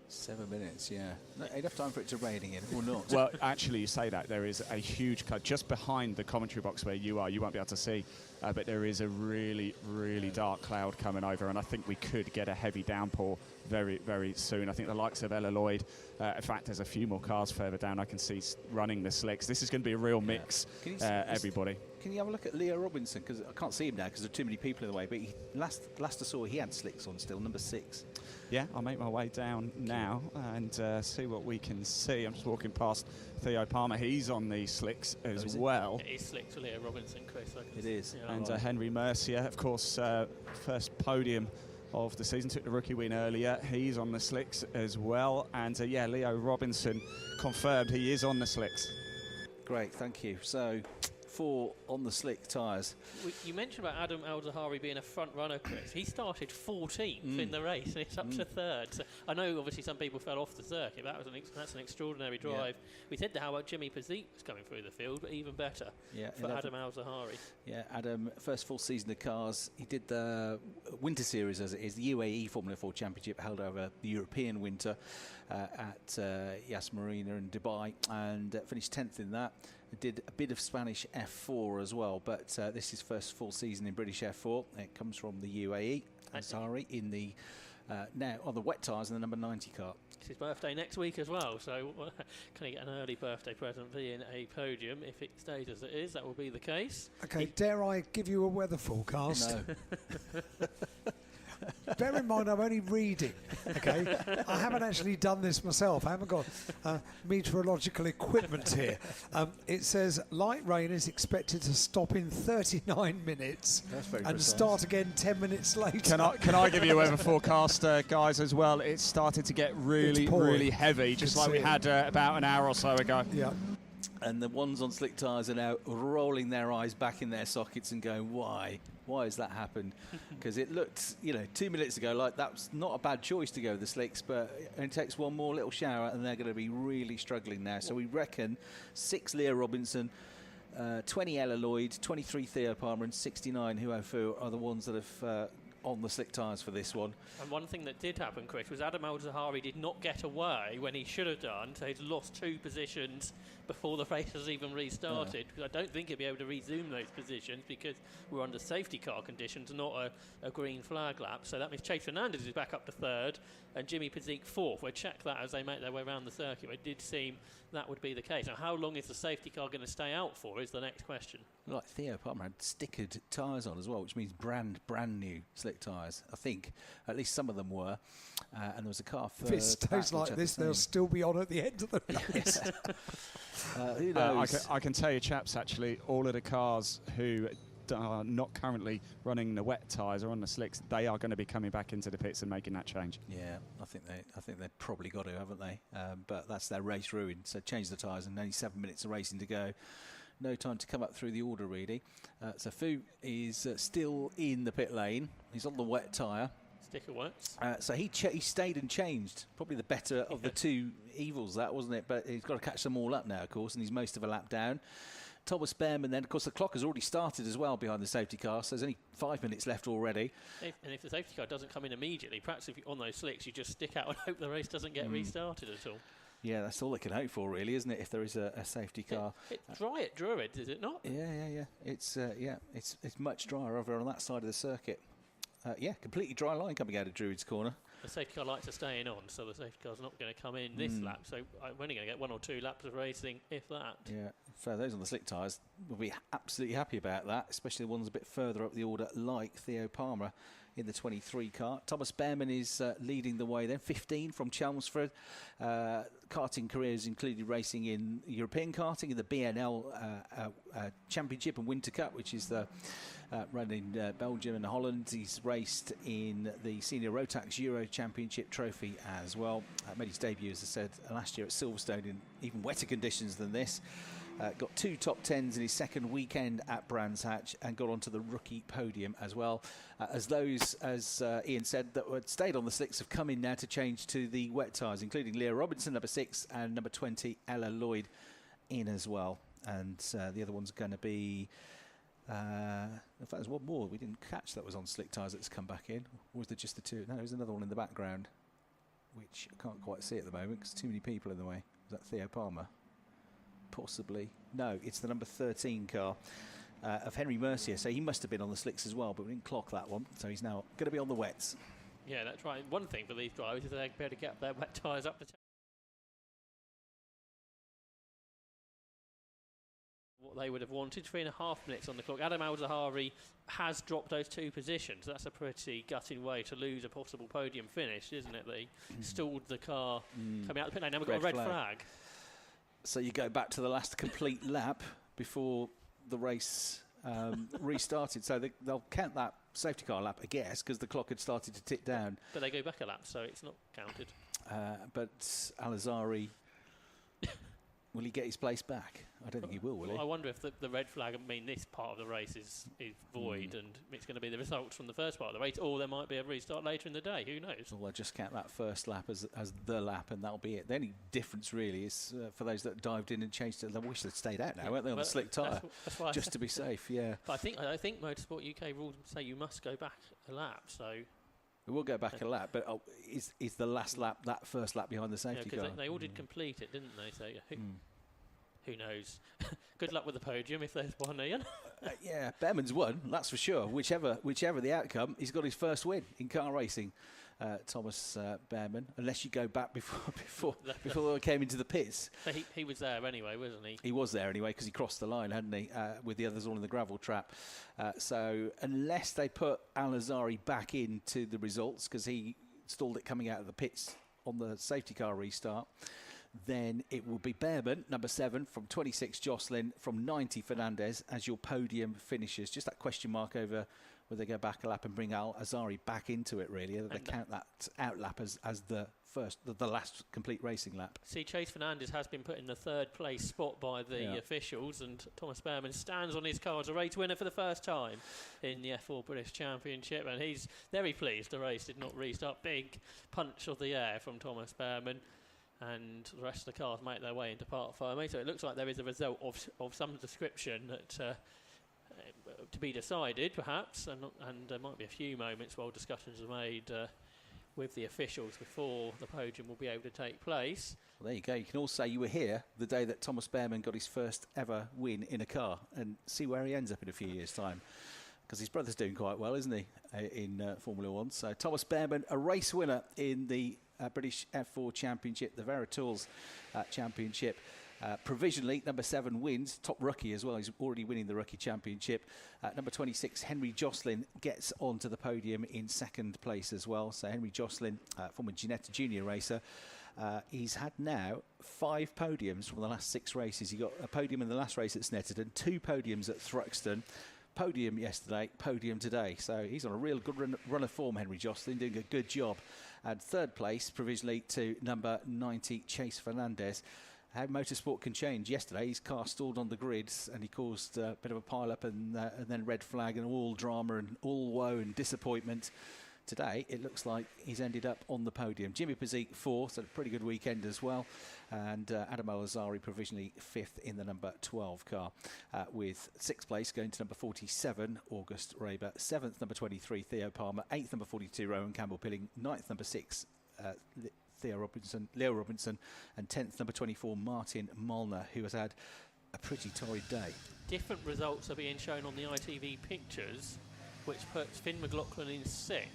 7 minutes, yeah. Enough time for it to rain again, or not? Well, actually, you say that. There is a huge cloud just behind the commentary box where you are. You won't be able to see, but there is a really, really dark cloud coming over, and I think we could get a heavy downpour very, very soon. I think the likes of Ella Lloyd, in fact, there's a few more cars further down I can see running the slicks. This is going to be a real mix, everybody. Can you have a look at Leo Robinson? Because I can't see him now because there are too many people in the way, but last I saw he had slicks on still, number 6. Yeah, I'll make my way down now and see what we can see. I'm just walking past Theo Palmer. He's on the slicks as well. It is slick to Leo Robinson, Chris. It is. Yeah, And Henry Mercier, of course, first podium of the season, took the rookie win earlier. He's on the slicks as well. And yeah, Leo Robinson confirmed he is on the slicks. Great, thank you. So 4 on the slick tyres. You mentioned about Adam Al-Zahari being a front runner, Chris. He started 14th in the race, and it's up to 3rd. So I know, obviously, some people fell off the circuit. That's an extraordinary drive. Yeah. We said how about Jimmy Pizzic was coming through the field, but even better for Adam Al-Zahari. Yeah, Adam, first full season of cars. He did the Winter Series, as it is, the UAE Formula 4 Championship, held over the European winter at Yas Marina in Dubai, and finished 10th in that. Did a bit of Spanish F4 as well, but this is first full season in British F4. It comes from the UAE. Azhari in the now on the wet tyres in the number 90 car. It's his birthday next week as well, so can he get an early birthday present being a podium? If it stays as it is, that will be the case. Okay, dare I give you a weather forecast? No. Bear in mind, I'm only reading, okay? I haven't actually done this myself. I haven't got meteorological equipment here. It says light rain is expected to stop in 39 minutes and precise. start again 10 minutes later. Can I give you a weather forecast, guys, as well? It's started to get really heavy, just like we had about an hour or so ago. Yeah. And the ones on slick tyres are now rolling their eyes back in their sockets and going, why? Why has that happened? Because it looked, 2 minutes ago like that was not a bad choice to go with the slicks, but it takes one more little shower and they're going to be really struggling now. So we reckon 6 Leo Robinson, 20 Ella Lloyd, 23 Theo Palmer and 69 Huo Fu are the ones that have on the slick tyres for this one. And one thing that did happen, Chris, was Adam Al-Zahari did not get away when he should have done, so he's lost 2 positions before the race has even restarted. Because I don't think he'll be able to resume those positions because we're under safety car conditions, not a green flag lap. So that means Chase Fernandez is back up to 3rd and Jimmy Pizzic 4th. We'll check that as they make their way around the circuit. It did seem that would be the case. Now, how long is the safety car going to stay out for is the next question. Like Theo Palmer had stickered tyres on as well, which means brand new slick slick tyres. I think at least some of them were. And there was a car If it stays like this, they'll still be on at the end of the race. Who knows? I can tell you, chaps, actually, all of the cars who are not currently running the wet tyres or on the slicks, they are going to be coming back into the pits and making that change. Yeah, I think they've probably got to, haven't they? But that's their race ruin. So change the tyres and only 7 minutes of racing to go. No time to come up through the order, really. So Fu is still in the pit lane. He's on the wet tyre. Sticker works. So he stayed and changed. Probably the better of the two evils, that, wasn't it? But he's got to catch them all up now, of course, and he's most of a lap down. Thomas Behrman then, of course, the clock has already started as well behind the safety car, so there's only 5 minutes left already. And if the safety car doesn't come in immediately, perhaps if you're on those slicks, you just stick out and hope the race doesn't get restarted at all. Yeah, that's all they can hope for, really, isn't it? If there is a safety car. It's dry at Druid, is it not? Yeah. It's much drier over on that side of the circuit. Completely dry line coming out of Druid's corner. The safety car lights are staying on, so the safety car's not going to come in this lap. So we're only going to get 1 or 2 laps of racing, if that. Yeah, so those on the slick tyres will be absolutely happy about that, especially the ones a bit further up the order, like Theo Palmer in the 23 car. Thomas Behrman is leading the way then, 15 from Chelmsford. Karting careers included racing in European karting, in the BNL Championship and Winter Cup, which is the run in Belgium and Holland. He's raced in the Senior Rotax Euro Championship trophy as well. Made his debut, as I said, last year at Silverstone in even wetter conditions than this. Got 2 top 10s in his second weekend at Brands Hatch and got onto the rookie podium as well. As those, as Ian said, that had stayed on the slicks have come in now to change to the wet tyres, including Leah Robinson, number 6, and number 20, Ella Lloyd, in as well. And the other one's going to be... in fact, there's one more we didn't catch that was on slick tyres that's come back in. Or was there just the 2? No, there's another one in the background, which I can't quite see at the moment because too many people in the way. Is that Theo Palmer? Possibly. No, it's the number 13 car of Henry Mercier. So he must have been on the slicks as well, but we didn't clock that one. So he's now going to be on the wets. Yeah, that's right. One thing for these drivers is they're able to get their wet tyres up the what they would have wanted. 3.5 minutes on the clock. Adam Al-Zahari has dropped those 2 positions. That's a pretty gutting way to lose a possible podium finish, isn't it? They stalled the car coming out the pit lane. Now we've got a red flag. So you go back to the last complete lap before the race restarted. So they'll count that safety car lap, I guess, because the clock had started to tick down. But they go back a lap, so it's not counted. But Al-Zahari, will he get his place back? I don't think he will he? I wonder if the red flag, this part of the race is void and it's going to be the results from the first part of the race, or there might be a restart later in the day, who knows? Well, they'll just count that first lap as the lap, and that'll be it. The only difference really is for those that dived in and changed it, they wish they'd stayed out now, weren't they, on the slick tyre, just to be safe, yeah. But I think Motorsport UK rules say you must go back a lap, so... We will go back a lap, but is the last lap that first lap behind the safety car? They all did complete it, didn't they? So who knows? Good luck with the podium if there's one, Ian. Yeah, Behrman's won, that's for sure. Whichever the outcome, he's got his first win in car racing, Thomas Behrman, unless you go back before they came into the pits. He was there anyway, wasn't he? He was there anyway because he crossed the line, hadn't he, with the others all in the gravel trap. So unless they put Al-Azhari back into the results because he stalled it coming out of the pits on the safety car restart, then it will be Behrman, number 7, from 26 Jocelyn, from 90 Fernandez as your podium finishes. Just that question mark over whether they go back a lap and bring Al-Azhari back into it, really. They count that out lap as the last complete racing lap. See, Chase Fernandez has been put in the 3rd place spot by the officials, and Thomas Behrman stands on his car as a race winner for the first time in the F4 British Championship, and he's very pleased the race did not restart. Big punch of the air from Thomas Behrman. And the rest of the cars make their way into Part 5. So it looks like there is a result of some description that to be decided, perhaps, and there might be a few moments while discussions are made with the officials before the podium will be able to take place. Well, there you go. You can all say you were here the day that Thomas Behrman got his first ever win in a car, and see where he ends up in a few years' time. Because his brother's doing quite well, isn't he, in Formula 1. So Thomas Behrman, a race winner in the British F4 Championship, the Veritools Championship. Provisionally, number 7 wins, top rookie as well. He's already winning the rookie championship. Number 26, Henry Jocelyn, gets onto the podium in 2nd place as well. So Henry Jocelyn, former Ginetta Junior racer, he's had now 5 podiums from the last 6 races. He got a podium in the last race at Snetterton, 2 podiums at Thruxton, podium yesterday, podium today. So he's on a real good run of form, Henry Jocelyn, doing a good job. And 3rd place, provisionally, to number 90, Chase Fernandez. How motorsport can change. Yesterday, his car stalled on the grids and he caused a bit of a pile-up and then red flag and all drama and all woe and disappointment. Today, it looks like he's ended up on the podium. Jimmy Pazik 4th, so a pretty good weekend as well. And Adam Al-Azari provisionally 5th in the number 12 car, with 6th place going to number 47, August Raber. 7th, number 23, Theo Palmer. 8th, number 42, Rowan Campbell-Pilling. 9th, number 6, Leo Robinson, and 10th, number 24, Martin Molnar, who has had a pretty torrid day. Different results are being shown on the ITV pictures, which puts Finn McLaughlin in 6th.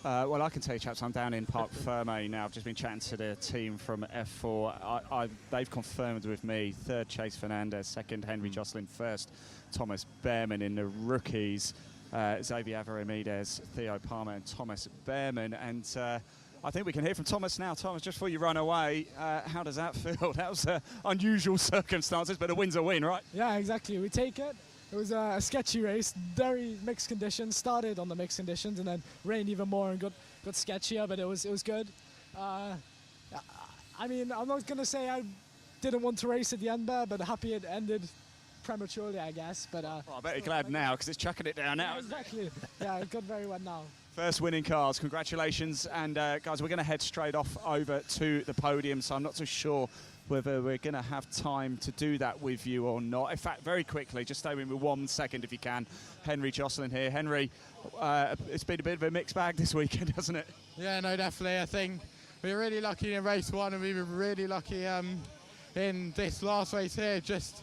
Well, I can tell you, chaps, I'm down in Parc Ferme now. I've just been chatting to the team from F4. They've confirmed with me 3rd, Chase Fernandez, 2nd, Henry Jocelyn, 1st, Thomas Behrman in the rookies, Xavier Averimedes, Theo Palmer and Thomas Behrman. And I think we can hear from Thomas now. Thomas, just before you run away, how does that feel? That was unusual circumstances, but a win's a win, right? Yeah, exactly. We take it. It was a sketchy race, very mixed conditions. Started on the mixed conditions and then rained even more and got sketchier, but it was good. I mean, I'm not going to say I didn't want to race at the end there, but happy it ended prematurely, I guess. But I bet you're glad now because it's chucking it down now. Yeah, exactly. Yeah, it got very wet now. First winning cars, congratulations. And guys, we're going to head straight off over to the podium, so I'm not so sure whether we're going to have time to do that with you or not. In fact, very quickly, just stay with me 1 second if you can. Henry Jocelyn here. Henry, it's been a bit of a mixed bag this weekend, hasn't it? Yeah, no, definitely. I think we were really lucky in race 1 and we were really lucky in this last race here. Just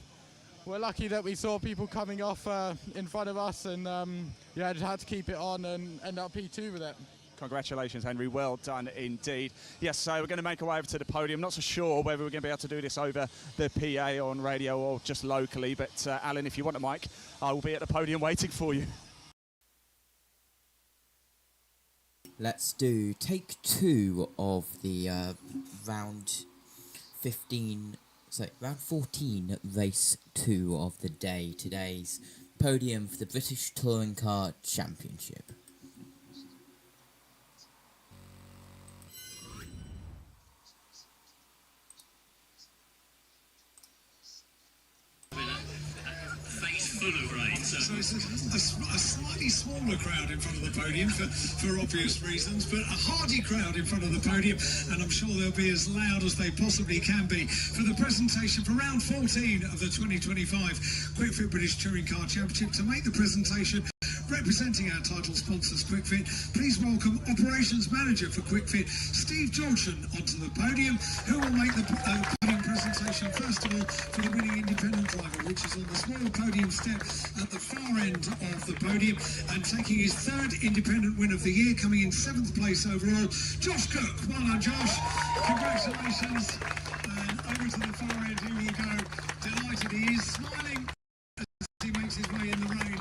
we're lucky that we saw people coming off in front of us and yeah, just had to keep it on and end up P2 with it. Congratulations, Henry. Well done indeed. Yes, so we're going to make our way over to the podium. Not so sure whether we're going to be able to do this over the PA on radio or just locally, but Alan, if you want a mic, I will be at the podium waiting for you. Let's do take 2 of the round 14 race 2 of the day. Today's podium for the British Touring Car Championship. Full of rain, so it's a slightly smaller crowd in front of the podium for obvious reasons, but a hearty crowd in front of the podium, and I'm sure they'll be as loud as they possibly can be for the presentation for round 14 of the 2025 QuickFit British Touring Car Championship. To make the presentation, representing our title sponsors QuickFit, please welcome Operations Manager for QuickFit, Steve Georgeson, onto the podium, who will make the podium presentation first of all for the winning independent driver, which is on the small podium step at the far end of the podium, and taking his 3rd independent win of the year, coming in 7th place overall, Josh Cook. Well done, Josh. Congratulations. And over to the far end, here we go. Delighted he is, smiling as he makes his way in the rain.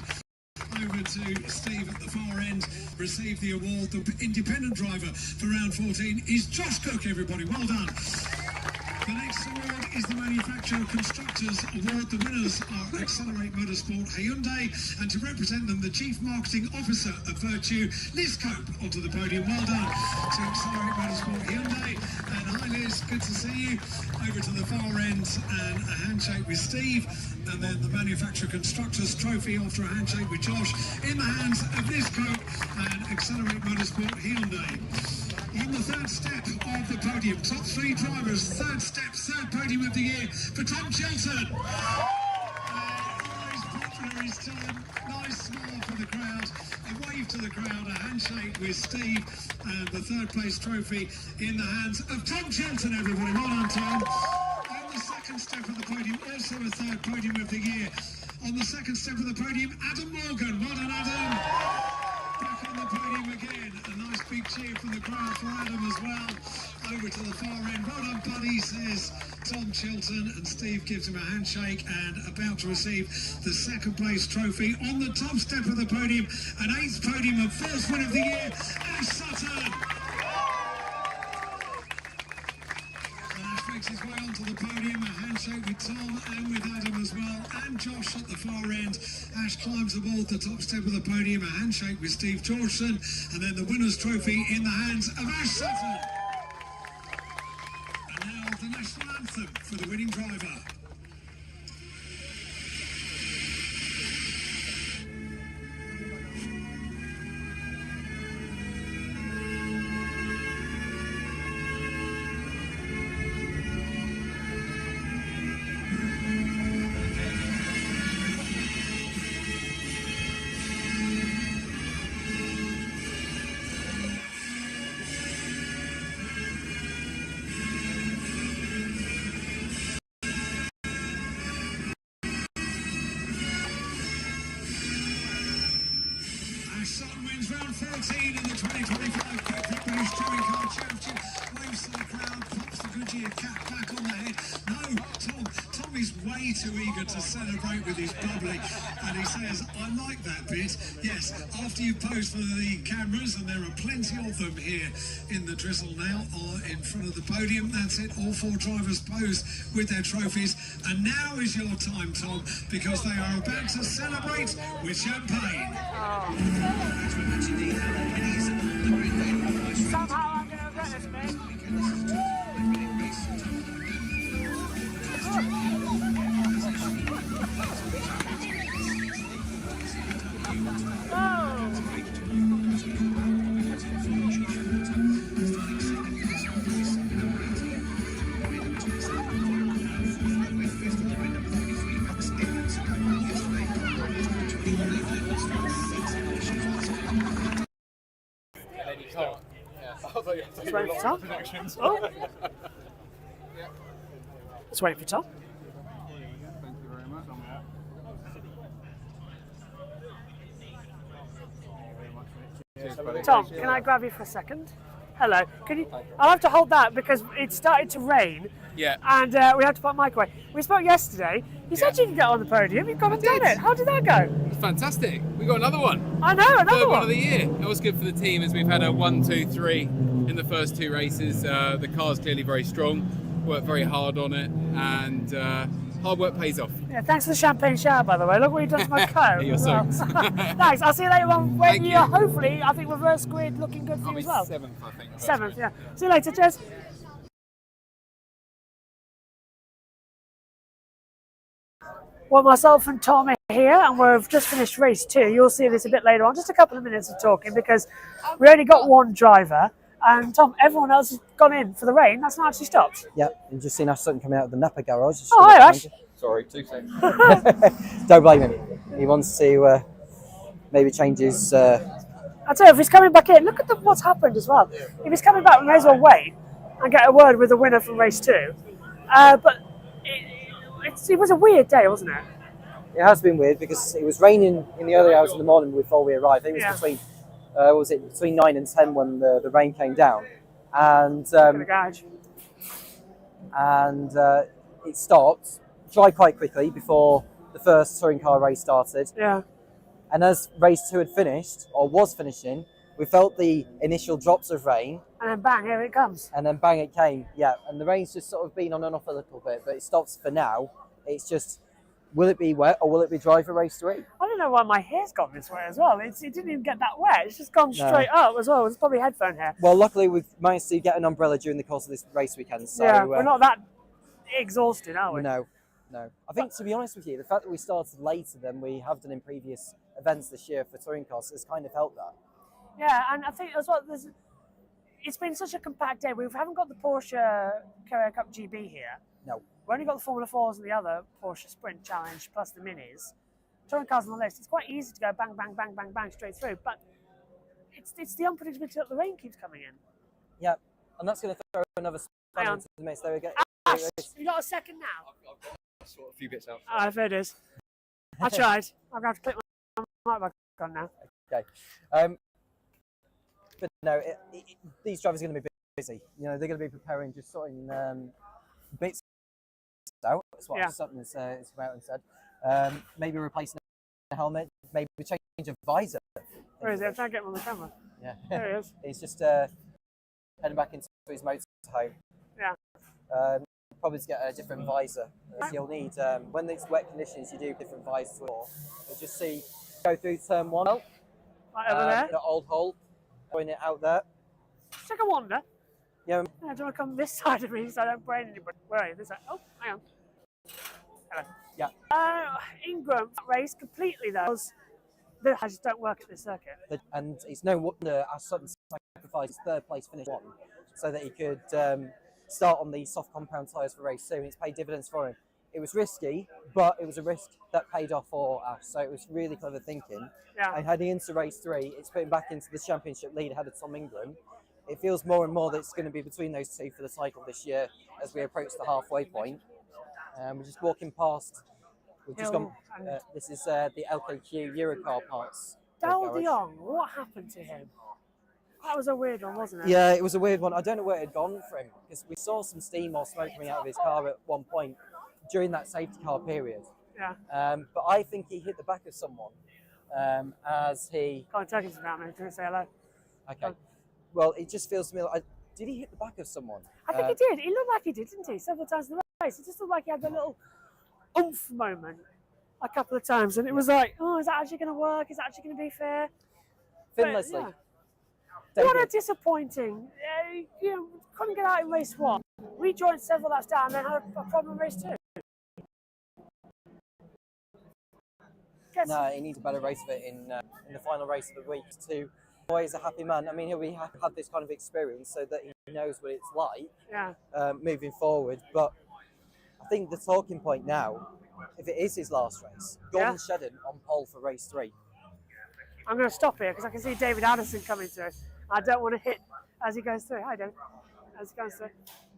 Over to Steve at the far end, received the award. The independent driver for round 14 is Josh Cook, everybody. Well done. The next award is the Manufacturer Constructors Award. The winners are Accelerate Motorsport Hyundai, and to represent them, the Chief Marketing Officer of Virtue, Liz Cope, onto the podium. Well done to Accelerate Motorsport Hyundai. And hi Liz, good to see you. Over to the far end and a handshake with Steve, and then the Manufacturer Constructors Trophy after a handshake with Josh in the hands of Liz Cope and Accelerate Motorsport Hyundai. On the 3rd step of the podium, top 3 drivers, 3rd step, 3rd podium of the year for Tom Chilton. Always popular his time, nice smile for the crowd, a wave to the crowd, a handshake with Steve, and the 3rd place trophy in the hands of Tom Chilton, everybody. Well done, Tom. On the 2nd step of the podium, also a 3rd podium of the year. On the 2nd step of the podium, Adam Morgan. Well done, Adam. back on the podium again. A nice big cheer from the crowd for Adam as well. Over to the far end. Well done, buddy, says Tom Chilton, and Steve gives him a handshake and about to receive the second place trophy on the top step of the podium. An 8th podium and 4th win of the year, Ash Sutton. Makes his way onto the podium, a handshake with Tom and with Adam as well, and Josh at the far end. Ash climbs aboard the top step of the podium, a handshake with Steve Georgeson, and then the winner's trophy in the hands of Ash Sutton. And now the national anthem for the winning driver. Sutton wins round 14 in the 2025 Great British Touring Car Championship. Waves to the crowd, pops the Goodyear cap back on the head. No, Tom is way too eager to celebrate with his bubbly, and he says, I like that bit. Yes, after you pose for the cameras, and there are plenty of them here in the drizzle now, in front of the podium. That's it, all 4 drivers pose with their trophies, and now is your time, Tom, because they are about to celebrate with champagne. Somehow I'm going to get this, mate. Let's wait for Tom. Oh. Let's wait for Tom. Tom, can I grab you for a second? Hello. Can you? I'll have to hold that because it started to rain. Yeah. And we had to put mic away. We spoke yesterday. You said you could get on the podium. You've gone and done it. How did that go? It's fantastic. We got another one. I know, another Third one. one of the year. That was good for the team as we've had a 1, 2, 3 in the first 2 races. The car's clearly very strong. Worked very hard on it, and hard work pays off. Yeah, thanks for the champagne shower, by the way. Look what you've done to my coat. You're well. so Thanks. I'll see you later on when Thank you're you. hopefully, I think, reverse grid looking good for you as well. 7th, I think. 7th, yeah. See you later, cheers. Well, myself and Tom are here, and we've just finished race 2. You'll see this a bit later on. Just a couple of minutes of talking because we only got one driver. And Tom, everyone else has gone in for the rain. That's not actually stopped. Yep, and just seen Ash Sutton coming out of the Napa garage. Oh, hi, Ash. Sorry, 2 seconds. Don't blame him. He wants to maybe change his... I'll tell you, if he's coming back in, look at what's happened as well. If he's coming back, we may as well wait and get a word with the winner from race 2. But it was a weird day, wasn't it? It has been weird because it was raining in the early hours of the morning before we arrived. I think it was between 9 and 10 when the rain came down, and it stopped, dried quite quickly before the first touring car race started. Yeah. And as race 2 had finished, or was finishing, we felt the initial drops of rain. And then bang, here it comes. And then bang, it came. Yeah, and the rain's just sort of been on and off a little bit, but it stops for now. It's just, will it be wet or will it be dry for race 3? I don't know why my hair's gone this way as well. It didn't even get that wet. It's just gone straight up as well. It's probably headphone hair. Well, luckily we've managed to get an umbrella during the course of this race weekend. So, yeah, we're not that exhausted, are we? No. I think, to be honest with you, the fact that we started later than we have done in previous events this year for touring cars has kind of helped that. Yeah, and I think as well, it's been such a compact day. We haven't got the Porsche Carrera Cup GB here. No. We've only got the Formula 4s and the other Porsche Sprint Challenge plus the Minis. Touring cars on the list. It's quite easy to go bang, bang, bang, bang, bang straight through, but it's the unpredictability that the rain keeps coming in. Yeah, and that's going to throw another spanner into the mix. There we go. Ash, you got a second now? I've sort a few bits out. Oh, there it is. I tried. I'm going to have to click my mic back on now. Okay. But no, these drivers are going to be busy. You know, they're going to be preparing, just sorting bits out. That's what something is about and said. Maybe replacing a helmet, maybe change a visor. Where is it? I'm trying to get him on the camera. Yeah. There he is. He's just heading back into his motorhome. Yeah. Probably to get a different visor. So you'll need, when it's wet conditions, you do different visors. You'll just see, go through turn 1. Right over there. The old hole, going it out there. Take a wander. Yeah. Do you want to come this side of me so I don't brain anybody? Where are you? This side. Oh, hang on. Hello. Yeah. Ingram race completely though. The hedges don't work at this circuit. And it's no wonder our Sutton sacrificed his 3rd place finish 1 so that he could start on the soft compound tyres for race 2, and it's paid dividends for him. It was risky, but it was a risk that paid off for us, so it was really clever thinking. Yeah. And heading into race 3, it's putting back into the championship lead ahead of Tom Ingram. It feels more and more that it's going to be between those two for the cycle this year as we approach the halfway point. We're just walking past. We've just gone. This is the LKQ Eurocar parts. Dal Dion, what happened to him? That was a weird one, wasn't it? Yeah, it was a weird one. I don't know where it had gone for him, because we saw some steam or smoke coming out of his car at one point during that safety car period. Yeah. But I think he hit the back of someone as he... Can't take it about me. Can I say hello? Okay. Well, it just feels to me like... Did he hit the back of someone? I think he did. He looked like he did, didn't he? Several times in the race. It just looked like he had a little oomph moment a couple of times. And it was like, oh, is that actually going to work? Is that actually going to be fair? Finn Leslie. Yeah. What a disappointing. You know, couldn't get out in race 1. Rejoined several laps down and then had a problem in race 2. No, he needs a better race of it in the final race of the week too. Always a happy man. I mean, he'll have this kind of experience so that he knows what it's like moving forward. But I think the talking point now, if it is his last race, Gordon Shedden on pole for race 3. I'm going to stop here because I can see David Addison coming through. I don't want to hit as he goes through. Hi, David. As he goes through.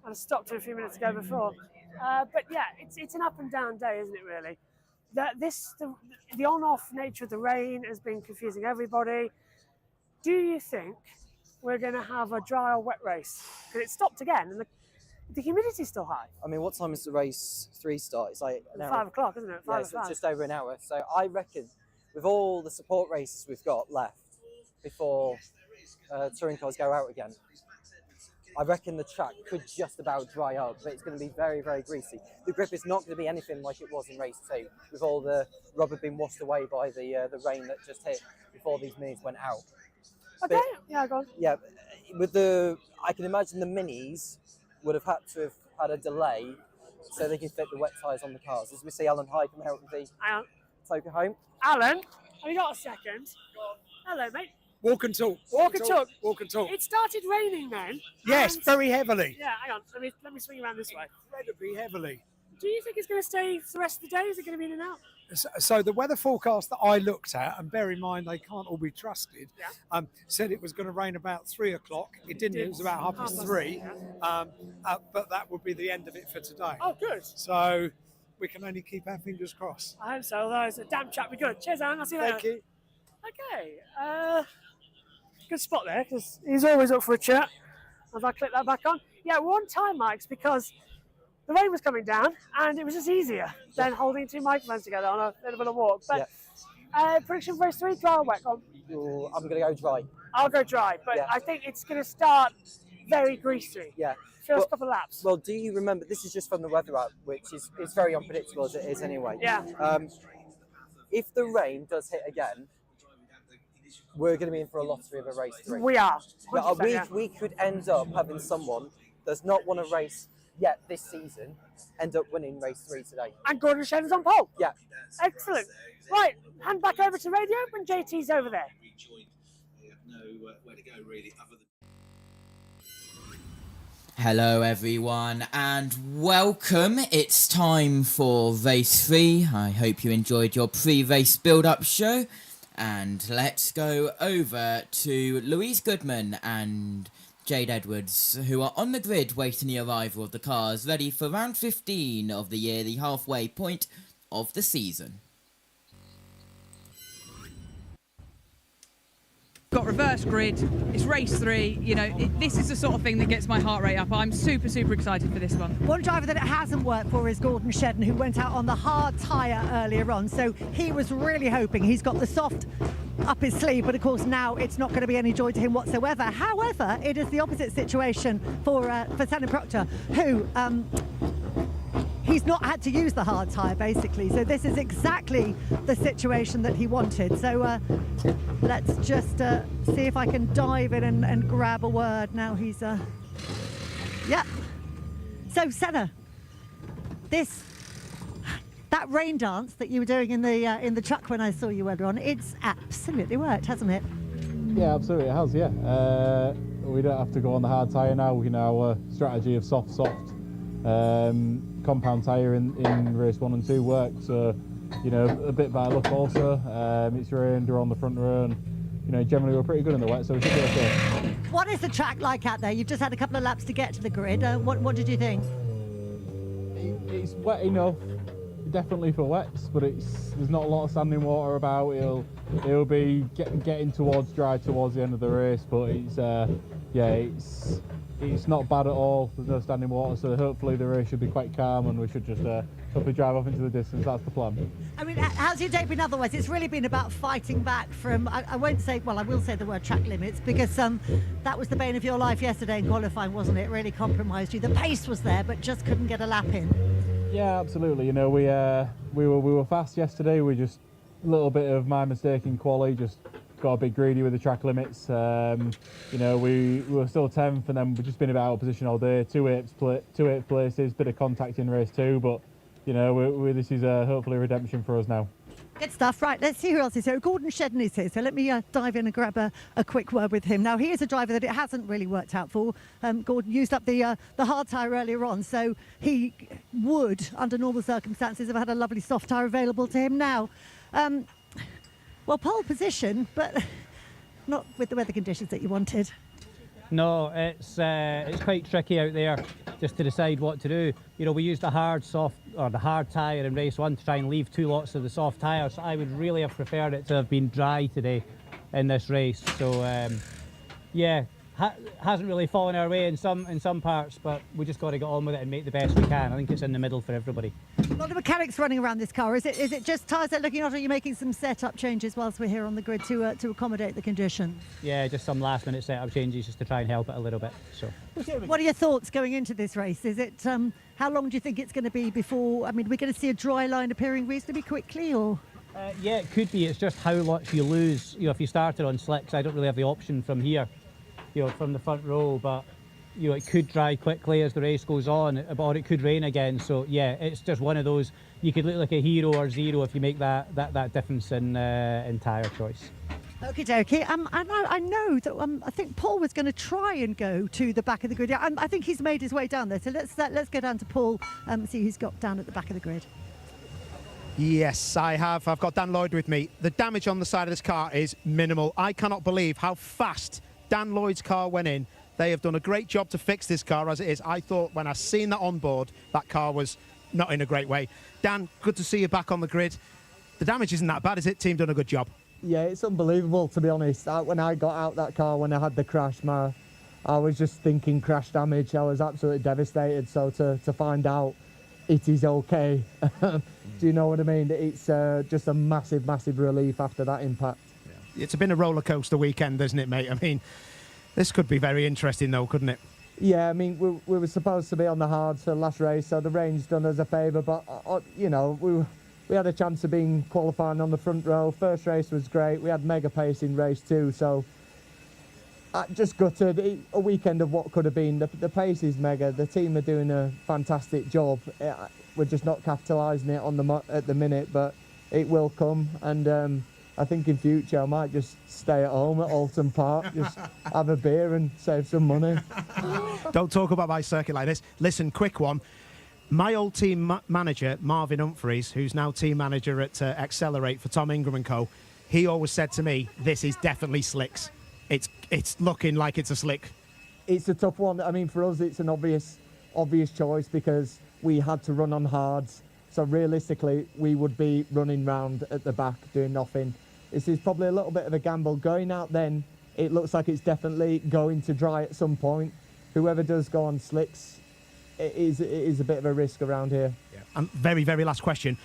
I stopped him a few minutes ago before. But yeah, it's an up and down day, isn't it, really? The on-off nature of the rain has been confusing everybody. Do you think we're going to have a dry or wet race? Because it stopped again and the humidity's still high. I mean, what time is the race 3 start? It's like an hour. 5 o'clock, isn't it? Yeah, it's just over an hour. So I reckon with all the support races we've got left before touring cars go out again, I reckon the track could just about dry up, but it's going to be very, very greasy. The grip is not going to be anything like it was in race 2, with all the rubber being washed away by the rain that just hit before these minis went out. Okay, yeah, go on. Yeah, I can imagine the minis would have had to have had a delay so they could fit the wet tyres on the cars. As we see Alan Hyde come out with the Toka home. Alan, have you got a second? Hello, mate. Walk and talk. Walk and talk. Walk and talk. It started raining then. Yes, very heavily. Yeah, hang on. Let me swing around this way. Incredibly heavily. Do you think it's going to stay for the rest of the day? Is it going to be in and out? So the weather forecast that I looked at, and bear in mind they can't all be trusted, said it was going to rain about 3 o'clock. It didn't. It was about 3:30. But that would be the end of it for today. Oh, good. So we can only keep our fingers crossed. I hope so. Although it's a damn chat, be good. Cheers, Alan. I'll see you later. Thank you. Okay. Good spot there, because he's always up for a chat. As I click that back on. Yeah, one time, Mike's, because the rain was coming down and it was just easier than holding 2 microphones together on a little bit of walk. But prediction for race 3, dry or wet? I'm going to go dry. I'll go dry, but I think it's going to start very greasy. Yeah. First couple of laps. Well, do you remember, this is just from the weather app, which is very unpredictable as it is anyway. Yeah. If the rain does hit again, we're going to be in for a lottery of a race 3. We are. We could end up having someone that's not won a race yet this season end up winning race 3 today. And Gordon Shedden's on pole. Yeah. Excellent. Right, hand back over to radio when JT's over there. Hello everyone and welcome. It's time for race 3. I hope you enjoyed your pre-race build-up show. And let's go over to Louise Goodman and Jade Edwards, who are on the grid waiting the arrival of the cars, ready for round 15 of the year, the halfway point of the season. got reverse grid, it's race 3, you know, this is the sort of thing that gets my heart rate up. I'm super, super excited for this one. One driver that it hasn't worked for is Gordon Shedden, who went out on the hard tyre earlier on, so he was really hoping. He's got the soft up his sleeve, but of course now it's not going to be any joy to him whatsoever. However, it is the opposite situation for Shannon Proctor, who he's not had to use the hard tyre basically, so this is exactly the situation that he wanted. So let's just see if I can dive in and grab a word. Now he's yeah. So Senna, that rain dance that you were doing in the truck when I saw you earlier on, it's absolutely worked, hasn't it? Yeah, absolutely it has, yeah. We don't have to go on the hard tyre now. You know, our strategy of soft. Compound tyre in race 1 and 2 worked, so you know, a bit better luck also. It's rained, we're on the front row, and you know, generally we're pretty good in the wet, so we should be okay. What is the track like out there? You've just had a couple of laps to get to the grid. What did you think? It's wet enough, definitely for wets, but there's not a lot of standing water about. It'll be getting dry towards the end of the race, but it's not bad at all. There's no standing water, so hopefully the race should be quite calm and we should just hopefully drive off into the distance. That's the plan. I mean, how's your day been otherwise? It's really been about fighting back from, I won't say, well, I will say the word track limits, because that was the bane of your life yesterday in qualifying, wasn't it? It really compromised you. The pace was there, but just couldn't get a lap in. Yeah, absolutely. You know, we were fast yesterday. We just, a little bit of my mistake in quali, just got a bit greedy with the track limits. You know, we were still 10th, and then we've just been about out of position all day. Two eighth places, bit of contact in race 2, but you know, this is hopefully redemption for us now. Good stuff. Right, let's see who else is here. Gordon Shedden is here, so let me dive in and grab a quick word with him. Now, he is a driver that it hasn't really worked out for. Gordon used up the hard tyre earlier on, so he would, under normal circumstances, have had a lovely soft tyre available to him now. Well, pole position, but not with the weather conditions that you wanted. No, it's quite tricky out there just to decide what to do. You know, we used the hard tyre in race 1 to try and leave 2 lots of the soft tyre, so I would really have preferred it to have been dry today in this race. So yeah, hasn't really fallen our way in some parts, but we just got to get on with it and make the best we can. I think it's in the middle for everybody. A lot of mechanics running around this car. Is it just tyres they're looking at, or are you making some setup changes whilst we're here on the grid to accommodate the conditions? Yeah, just some last minute setup changes just to try and help it a little bit. So, what are your thoughts going into this race? Is it how long do you think it's going to be before? I mean, we're going to see a dry line appearing reasonably quickly, or? Yeah, it could be. It's just how much you lose. You know, if you started on slicks, I don't really have the option from here, you know, from the front row, but you know, it could dry quickly as the race goes on, or it could rain again. So yeah, it's just one of those. You could look like a hero or zero if you make that difference in tyre choice. Okie dokie. I know that I think Paul was going to try and go to the back of the grid. Yeah, I think he's made his way down there. So let's go down to Paul and see who's got down at the back of the grid. Yes, I have. I've got Dan Lloyd with me. The damage on the side of this car is minimal. I cannot believe how fast Dan Lloyd's car went in. They have done a great job to fix this car as it is. I thought when I seen that on board, that car was not in a great way. Dan, good to see you back on the grid. The damage isn't that bad, is it? Team done a good job. Yeah, it's unbelievable, to be honest. When I got out that car, when I had the crash, I was just thinking crash damage. I was absolutely devastated. So to find out it is okay, do you know what I mean? It's just a massive, massive relief after that impact. Yeah. It's been a roller coaster weekend, hasn't it, mate? I mean, this could be very interesting, though, couldn't it? Yeah, I mean, we were supposed to be on the hards for the last race, so the rain's done us a favour. But you know, we had a chance of being qualifying on the front row. First race was great. We had mega pace in race 2, so just gutted. A weekend of what could have been. The pace is mega. The team are doing a fantastic job. We're just not capitalising it at the minute, but it will come. And I think in future I might just stay at home at Oulton Park, just have a beer and save some money. Don't talk about my circuit like this. Listen, quick one. My old team manager, Marvin Humphreys, who's now team manager at Accelerate for Tom Ingram & Co., he always said to me, this is definitely slicks. It's looking like it's a slick. It's a tough one. I mean, for us, it's an obvious choice because we had to run on hards. So realistically, we would be running round at the back doing nothing. This is probably a little bit of a gamble. Going out then it looks like it's definitely going to dry at some point. Whoever does go on slicks, it is a bit of a risk around here. Yeah. And very, very last question.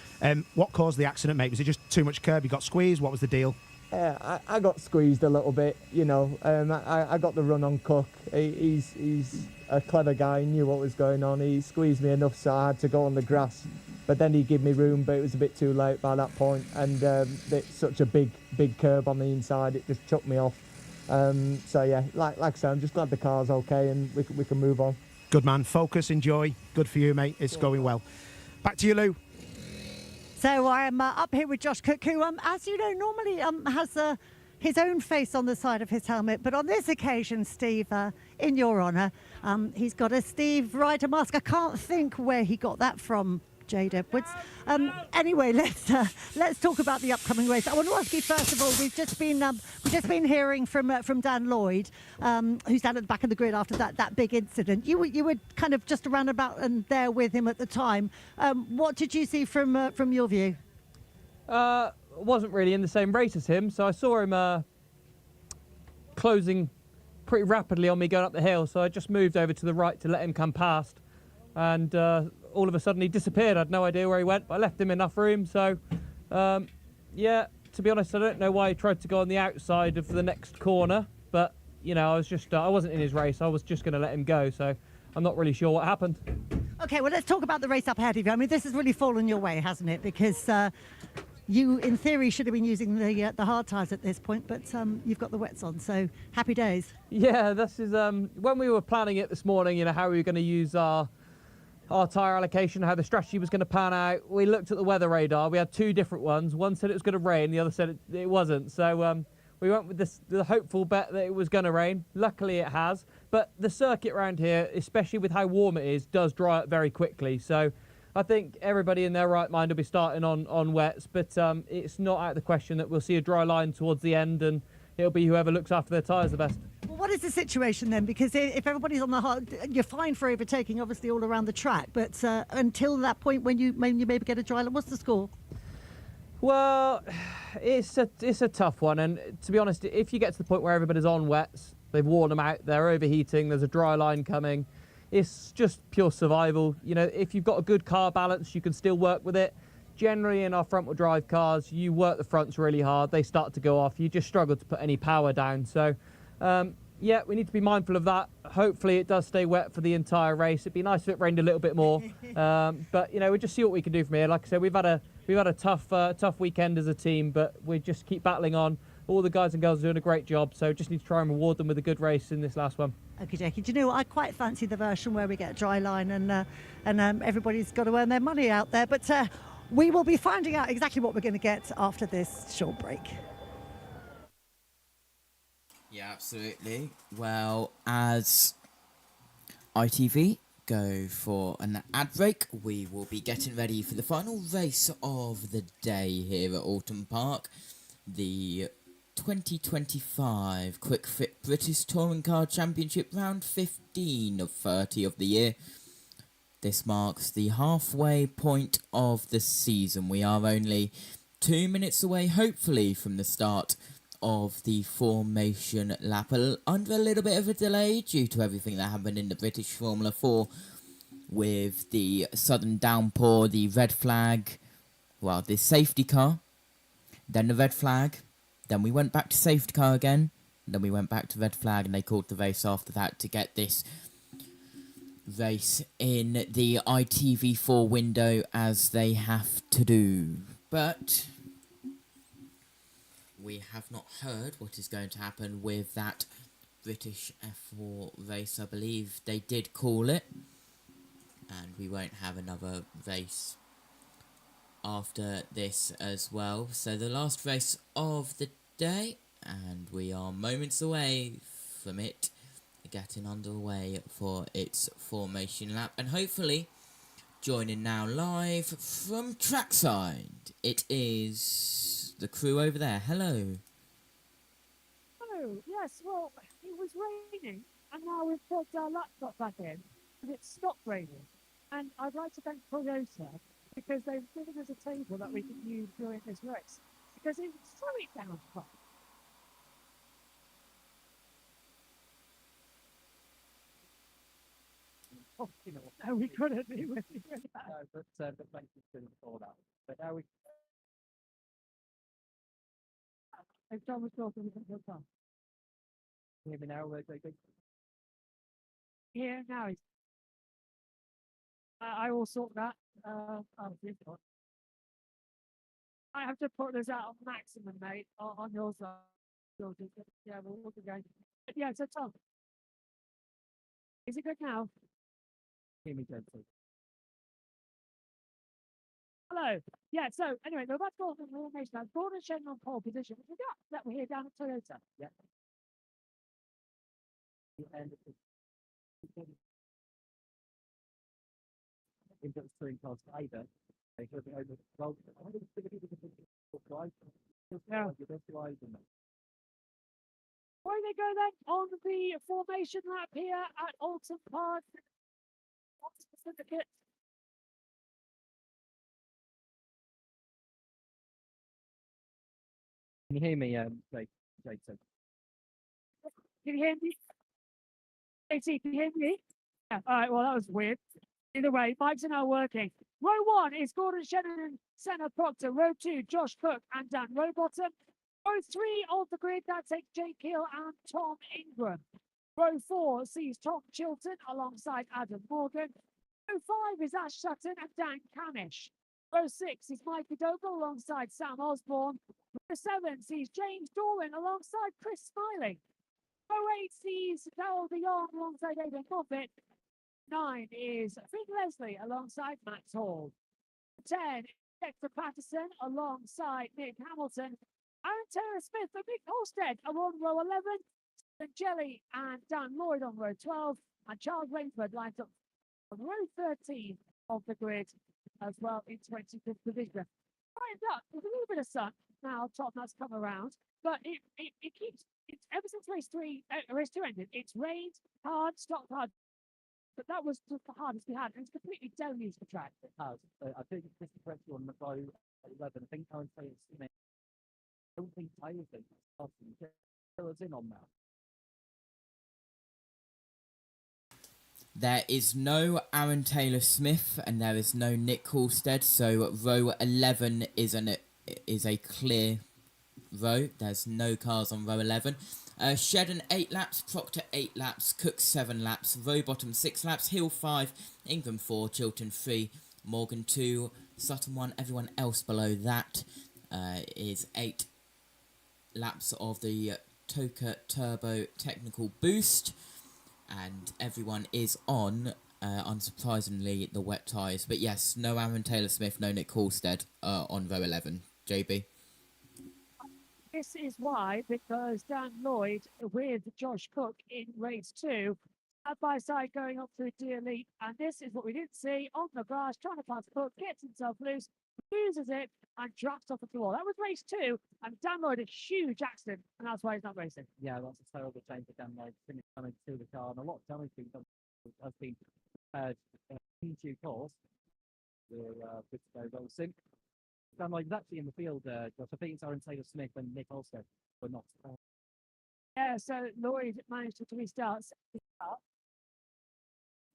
What caused the accident, mate? Was it just too much curb? You got squeezed? What was the deal? Yeah, I got squeezed a little bit, you know. I got the run on Cook. He's a clever guy. He knew what was going on. He squeezed me enough so I had to go on the grass. But then he gave me room, but it was a bit too late by that point. And it's such a big curb on the inside. It just chucked me off. So yeah, like I said, I'm just glad the car's okay and we can move on. Good man. Focus, enjoy. Good for you, mate. It's going well. Back to you, Lou. So I'm up here with Josh Cook, who, as you know, normally has his own face on the side of his helmet. But on this occasion, Steve, in your honour, he's got a Steve Ryder mask. I can't think where he got that from, Jade Edwards. Anyway, let's talk about the upcoming race. I want to ask you first of all. We've just been hearing from Dan Lloyd, who's down at the back of the grid after that big incident. You were kind of just around about and there with him at the time. What did you see from your view? Wasn't really in the same race as him, so I saw him closing pretty rapidly on me going up the hill. So I just moved over to the right to let him come past, and all of a sudden he disappeared. I had no idea where he went, but I left him enough room. So, yeah, to be honest, I don't know why he tried to go on the outside of the next corner. But, you know, I wasn't in his race. I was just going to let him go. So I'm not really sure what happened. OK, well, let's talk about the race up ahead of you. I mean, this has really fallen your way, hasn't it? Because you, in theory, should have been using the hard tyres at this point, but you've got the wets on, so happy days. Yeah, this is when we were planning it this morning, you know, how we were going to use our tyre allocation, how the strategy was going to pan out. We looked at the weather radar. We had two different ones. One said it was going to rain, the other said it wasn't. So we went with the hopeful bet that it was going to rain. Luckily it has. But the circuit around here, especially with how warm it is, does dry up very quickly. So I think everybody in their right mind will be starting on wets. But it's not out of the question that we'll see a dry line towards the end, and it'll be whoever looks after their tyres the best. Well, what is the situation then? Because if everybody's on the hard, you're fine for overtaking, obviously, all around the track. But until that point, when you maybe get a dry line, what's the score? Well, it's a tough one. And to be honest, if you get to the point where everybody's on wets, they've worn them out, they're overheating, there's a dry line coming, it's just pure survival. You know, if you've got a good car balance, you can still work with it. Generally, in our front-wheel drive cars, you work the fronts really hard. They start to go off. You just struggle to put any power down. So, yeah, we need to be mindful of that. Hopefully, it does stay wet for the entire race. It'd be nice if it rained a little bit more. But you know, we just see what we can do from here. Like I said, we've had a tough weekend as a team, but we just keep battling on. All the guys and girls are doing a great job. So, just need to try and reward them with a good race in this last one. Okay, do you know what? I quite fancy the version where we get a dry line and everybody's got to earn their money out there. But we will be finding out exactly what we're going to get after this short break. Yeah, absolutely. Well, as ITV go for an ad break, we will be getting ready for the final race of the day here at Oulton Park. The 2025 Quick Fit British Touring Car Championship round 15 of 30 of the year. This marks the halfway point of the season. We are only 2 minutes away, hopefully, from the start of the formation lap. Under a little bit of a delay due to everything that happened in the British Formula 4 with the sudden downpour, the red flag, well, the safety car, then the red flag, then we went back to safety car again, then we went back to red flag, and they called the race after that to get this race in the ITV4 window as they have to do. But we have not heard what is going to happen with that British F4 race. I believe they did call it, and we won't have another race after this as well. So the last race of the day, and we are moments away from it getting underway for its formation lap, and hopefully joining now live from trackside, it is the crew over there. Hello. Oh, yes, well, it was raining, and now we've plugged our laptop back in, and it's stopped raining. And I'd like to thank Toyota, because they've given us a table that we can use during this race, because it's slowing down. No, we couldn't. We really had. No, but thank you for that. But now we. If Tom was talking, we couldn't talk. Hear me now, JB? Yeah, now he's. I will sort that. I have to put this out on maximum, mate, on your side. Yeah, we'll look again. Yeah, so Tom. Is it good now? Hear me, JB. Hello. Yeah, so anyway, we're about to go on the information about Gordon Shedden on pole position. We got that we're here down at Toyota. Yeah. And in those touring cars either, they could be over. Well, I think it's going to be Yeah. Where they go then on the formation lap here at Oulton Park? What's the certificate? Can you hear me, Jason? Can you hear me? JT, can you hear me? Yeah, all right, well, that was weird. Either way, mics are now working. Row 1 is Gordon Shedden and Senna Proctor. Row 2, Josh Cook and Dan Rowbottom. Row 3 of the grid, that takes Jake Hill and Tom Ingram. Row 4 sees Tom Chilton alongside Adam Morgan. Row 5 is Ash Sutton and Dan Camish. Row 6 is Mike Dogle alongside Sam Osborne. Row 7 sees James Doran alongside Chris Smiling. Row 8 sees Darrell DeYoung alongside Aidan Moffat. 9 is Finn Leslie alongside Max Hall. 10, Dexter Patterson alongside Nick Hamilton. Aaron Taylor Smith and Mick Holstead are on row 11. And Jelly and Dan Lloyd on row 12. And Charles Rainsford lines up on row 13 of the grid as well in 25th position. Right, look, there's a little bit of sun now, top that's come around, but it keeps, it's ever since race 2 ended, it's rained hard, stopped hard. But that was just the hardest we had, and it's completely downused the track. It has. I think it's just correct you on the row 11. I think I would say it's. I don't think Taylor thinks it's possible. Fill us in on that. There is no Aaron Taylor Smith and there is no Nick Halstead, so row 11 is a clear row. There's no cars on row 11. Shedden 8 laps, Proctor 8 laps, Cook 7 laps, Rowbottom 6 laps, Hill 5, Ingram 4, Chilton 3, Morgan 2, Sutton 1. Everyone else below that is 8 laps of the Toka Turbo Technical Boost, and everyone is on, unsurprisingly, the wet tyres. But yes, no Aaron Taylor Smith, no Nick Halstead on row 11. JB? This is why, because Dan Lloyd with Josh Cook in race 2, side by side going up through the elite, and this is what we didn't see on the grass, trying to pass Cook, gets himself loose, loses it, and drops off the wall. That was race 2, and Dan Lloyd a huge accident, and that's why he's not racing. Yeah, that's a terrible change for Dan Lloyd. Finished damage to the car, and a lot of damage has been in due course. We're good to go racing. Dan Lloyd was actually in the field, Josh. I think it's Aaron Taylor Smith and Nick Halstead were not. Yeah, so Lloyd managed to restart.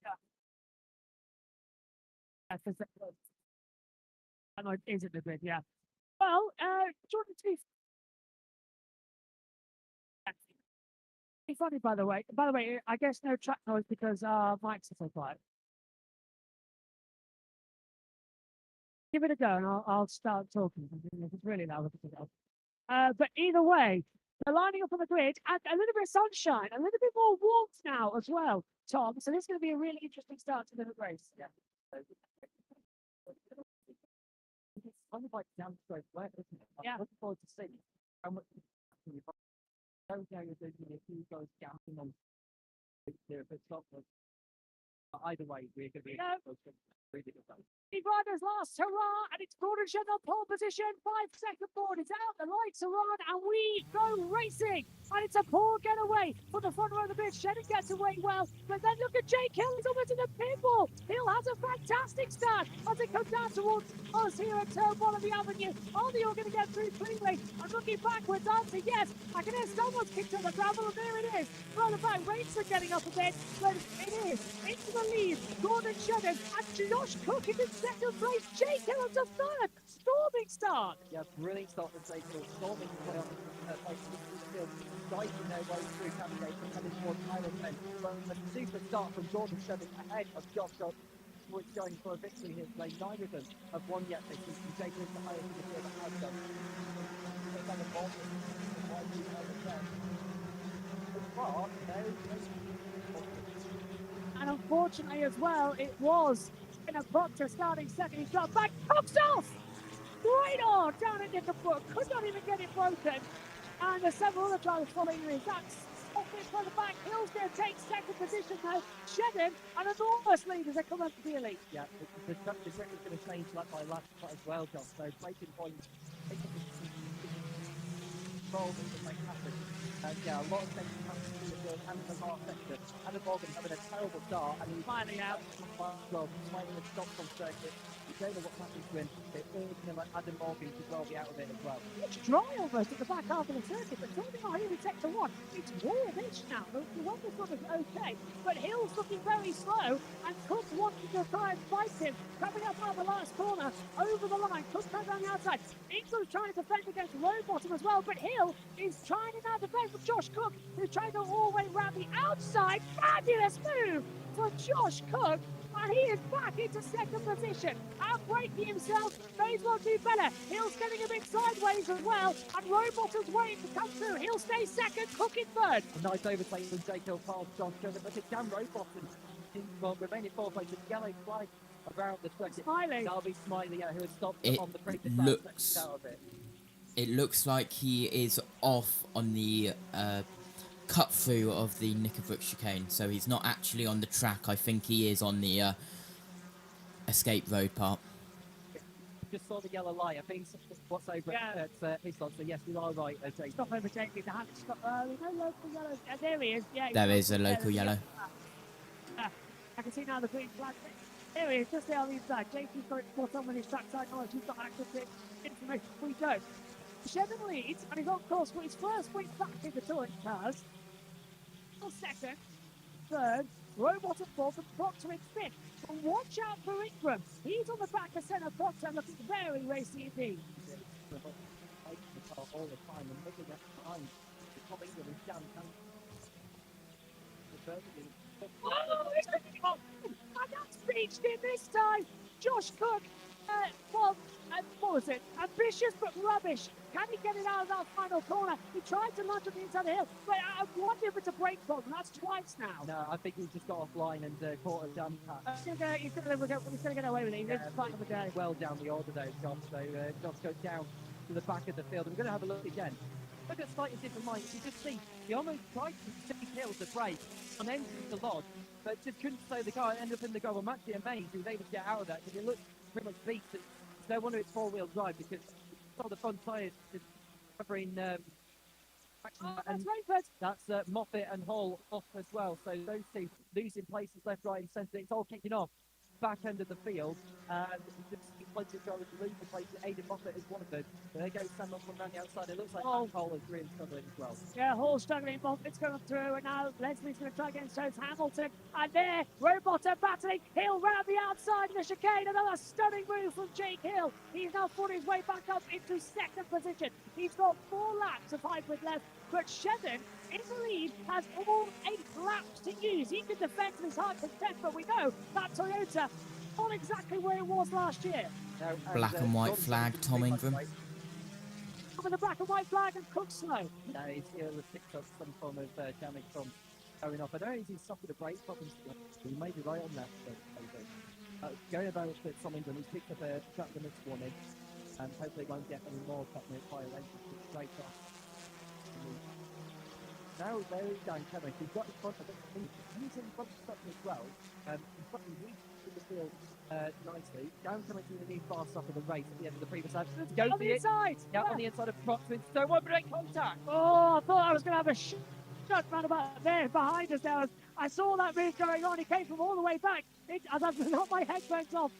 Yeah, because Dan Lloyd is at the grid, yeah. Well, Jordan, to be funny, by the way. By the way, I guess no track noise because our mics are so quiet. Give it a go, and I'll start talking. If it's really loud, but either way, they're lining up on the grid, and a little bit of sunshine, a little bit more warmth now as well, Tom. So this is going to be a really interesting start to the race. Yeah. It's kind of like down straight wet, isn't it? Yeah. I'm looking forward to seeing how much. I don't know if there's a few guys gapping on there if it's not. Either way, we're going to be really good. Riders last hurrah, and it's Gordon Shed on pole position. 5-second board is out, the lights are on, and we go racing. And it's a poor getaway for the front row of the bit. Shedden gets away well, but then look at Jake Hill. He's almost in the pit wall. Hill has a fantastic start as it comes down towards us here at turn 1 of the avenue. Are they all going to get through cleanly? I'm looking backwards, answer yes. I can hear someone's kicked on the gravel, and there it is. Right about Rainson getting up a bit, but it is into the lead. Gordon Shedden and Josh Cook is in second place. Jake Hill is a third. Storming start. Yeah, brilliant start from Jake Hill. Storming to play on the place of the field. Dicing their way through navigation coming towards Iron Men. A super start from Gordon Shedden ahead of Josh Cook, who is going for a victory here today. Neither of them have won yet this season. Jake Hill is the highest in the field that has done. And unfortunately as well, it was in a Proctor starting second. He's got back, comes off! Right on down at Nickelbrook, could not even get it broken. And there's several other drivers following him. That's off in front of the back. Hill's going to take second position now. Shedden and enormous lead as they come up to the elite. Yeah, the track is going to change lap by lap as well, John. So breaking points. And yeah, a lot of things happening in the field and in the last sector. Adam Morgan having a terrible start, and he's finally out. Well, smiling and stops on circuit. You don't know what's happening to him. They're all going to let Adam Morgan to well be out of it as well. It's dry almost at the back half of the circuit, but something like here in sector 1, it's warmish now. The weather's sort of okay, but Hill's looking very slow, and Cook wanting to try and fight him. Coming up out the last corner, over the line. Cook comes down the outside. Ingram's trying to defend against Rowbottom as well, but Hill is trying to now defend with Josh Cook, who's trying to go all the way around the outside. Fabulous move for Josh Cook, and he is back into second position. Outbreaking himself, may as well do better. Hill's getting a bit sideways as well, and Rowbottom's waiting to come through. He'll stay second, Cook in third. A nice overtake from Jake Hill past John Shedden, but it's Dan Rowbottom in remaining fourth place with yellow flag around the circuit. Smiley. That'll be Smiley, who has stopped on the previous looks out of it. It looks like he is off on the cut through of the Knickerbrook chicane, so he's not actually on the track. I think he is on the escape road part. Just saw the yellow light. I think what's over at his side. So yes, you are right, Jake. Stop over Jake. There's no local yellow. There he is. Yeah. There is a local yellow. I can see now the green flag. There he is, just there on the inside. Jason's got it spot on with his trackside knowledge. He's got access to information. We don't. Shedden leads, and he's on course for his first win back in the touring cars. Second, third, Rowbottom fourth, and Proctor in fifth. And watch out for Ingram. He's on the back of centre. Proctor looking very racy indeed. All the time and looking at behind the top Ingram is down. Oh, he's looking up! And that's reached him this time. Josh Cook, what was it? Ambitious but rubbish. Can he get it out of that final corner? He tried to lunge on the inside of the hill, but I wonder if it's a brake problem. That's twice now. No, I think he just got offline and caught a jump cut. He's going to get away with it. He's fighting the day. Well down the order though, John. So John's goes down to the back of the field. I'm going to have a look again. Look at slightly different lines. You just see he almost tried to take Hill to brake and then the lodge, but just couldn't slow the car and ended up in the goal. I'm actually amazed he was able to get out of that because it looked pretty much beat. It's no wonder it's four-wheel drive because all the front tyres is covering that's Moffat and Hall off as well. So those two losing places left, right and centre. It's all kicking off back end of the field, and just plenty of drivers losing places. Aidan Moffat is one of them. There goes Sam from around the outside. It looks like Hall is really struggling as well. Yeah, Hall struggling. Moffat's going through, and now Leslie's going to try against Jones Hamilton. And there, Rowbottom battling. Hill round the outside of the chicane. Another stunning move from Jake Hill. He's now fought his way back up into second position. He's got 4 laps of hybrid left, but Shedden in the lead has all 8 laps to use. He can defend to his heart's content, but we know that Toyota not exactly where it was last year. No, Black and white flag, Tom Ingram. With the black and white flag and Cook slow. No, he's here with some form of damage from going off. I don't know if he's suffered a brake problem. He may be right on that. Going about with Tom Ingram, he's picked up a track limits warning and hopefully won't get any more track limits violations straight off. Now there is Dan Cameron. He's got in front of him. He's in front of something as well. He's got his reach in the field nicely. Down coming to the new far stop of the race at the end of the previous lap. On the inside! Yeah, on the inside of Proctor. Don't want to break contact. Oh, I thought I was going to have a shot round about there behind us. I saw that move going on. He came from all the way back. As I've got my headphones off,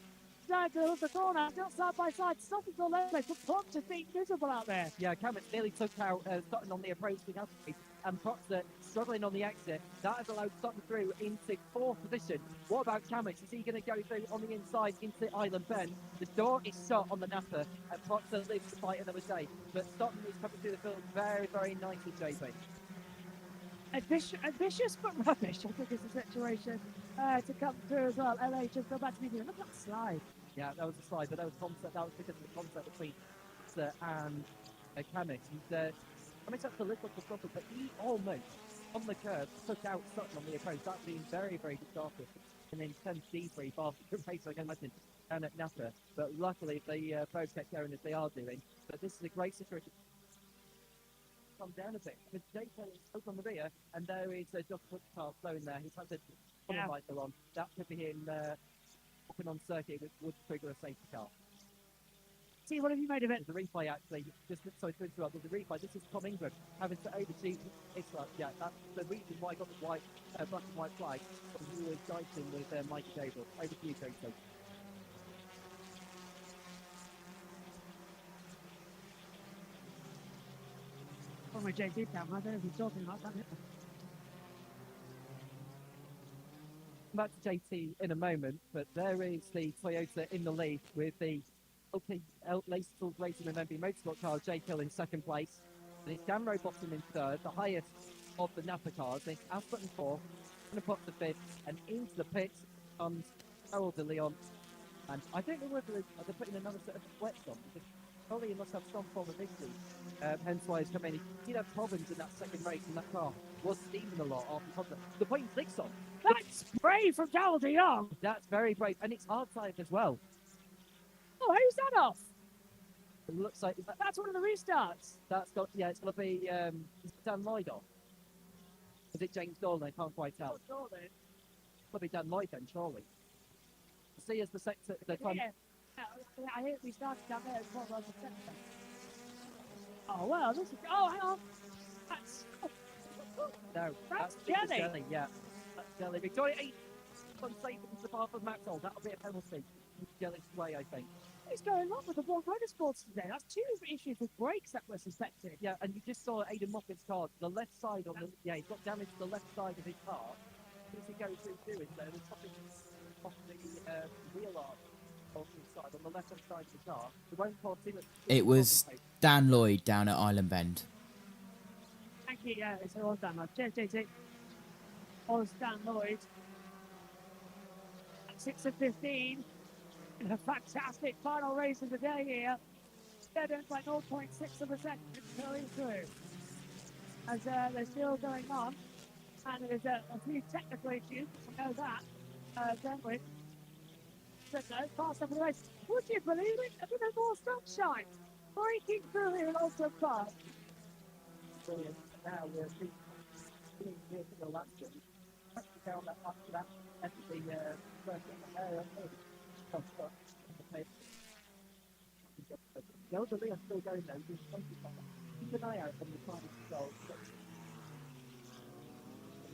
down to the corner, still side by side, stopping all over. But Proctor's being miserable out there. Yeah, Cameron nearly took out Sutton on the approach to Gasly, and Proctor struggling on the exit. That has allowed Sutton through into 4th position. What about Cameron? Is he going to go through on the inside into Island Bend? The door is shut on the Napa, and Proctor lives to fight another day. But Sutton is coming through the field very, very nicely, JB. Ambitious but rubbish, I think is the situation to come through as well. LA just go back to me. Look at that slide. Yeah, that was a slide, but that was concept. That was because of the concept between and Cameron. Cameron took a little for trouble, but he almost on the curve took out Sutton on the approach. That's been very, very good starter. And then 10 D3 faster the race, I can imagine, down at Napa. But luckily, they both kept going as they are doing. But this is a great situation. Come down a bit. With Jake is on the rear, and there is Josh car slowing there. He's had the qualifier on. That could be him hopping on circuit, which would trigger a safety car. See, what have you made of it? The replay actually, sorry to interrupt, there's a replay. This is Tom Ingram having to overshoot Isla. Yeah, that's the reason why I got the black and white flag. He was dicing with Mike Gable. Over to you, Jason. Oh, my JT cam, I don't know if he's talking about that. Back to JT in a moment, but there is the Toyota in the lead with the Lacey Racing and JBMotorsports car, Jake Hill in 2nd place. And it's Dan Rowbottom in 3rd, the highest of the Napa cars. It's Aspen in 4th, going to pop the 5th, and into the pits comes Harold de Leon. And I don't know whether they're putting another set of wets on, because probably he must have some form of issue. Hence why he's come in. He did have problems in that second race, and that car was steaming a lot after contact. The point flicks on. That's brave from Harold de Leon. That's very brave, and it's hard side as well. Oh, who's that off? It looks like that's one of the restarts. That's got it's gonna be is it Dan Lloyd off? Is it James Dolan? I can't quite tell. Probably Dan Lloyd then, surely. See as the sector the time. Yeah, I hear we started down there as well as the sector. Oh well, this is hang on. That's that's Jelly. Yeah. That's Jelly. Victoria 8 unsafe on the path of Maxwell. That'll be a penalty. Jelly's way, I think. What's going on with the World Motorsports today? That's 2 issues with brakes that were suspected. Yeah, and you just saw Aidan Moffat's car, the left side on the he's got damage to the left side of his car. As he goes through doing there, there's something off the wheel arm on the side, on the left hand side of the car. It won't cause too much. It was Dan Lloyd down at Island Bend. Thank you, yeah, it's all Dan Lloyd. Cheers, JT. All Dan Lloyd. At 6 of 15. In a fantastic final race of the day here. They're doing by 0.6 of a second going through. As they're still going on. And there's a few technical issues, we know that. Don't we? But no, fast up the race. Would you believe it? A bit of more sunshine. Breaking through here in Oulton Park. Brilliant. Now we're seeing here to the last one. Down that after that. That's the first the other Leah still going though, keep an eye out on the final result.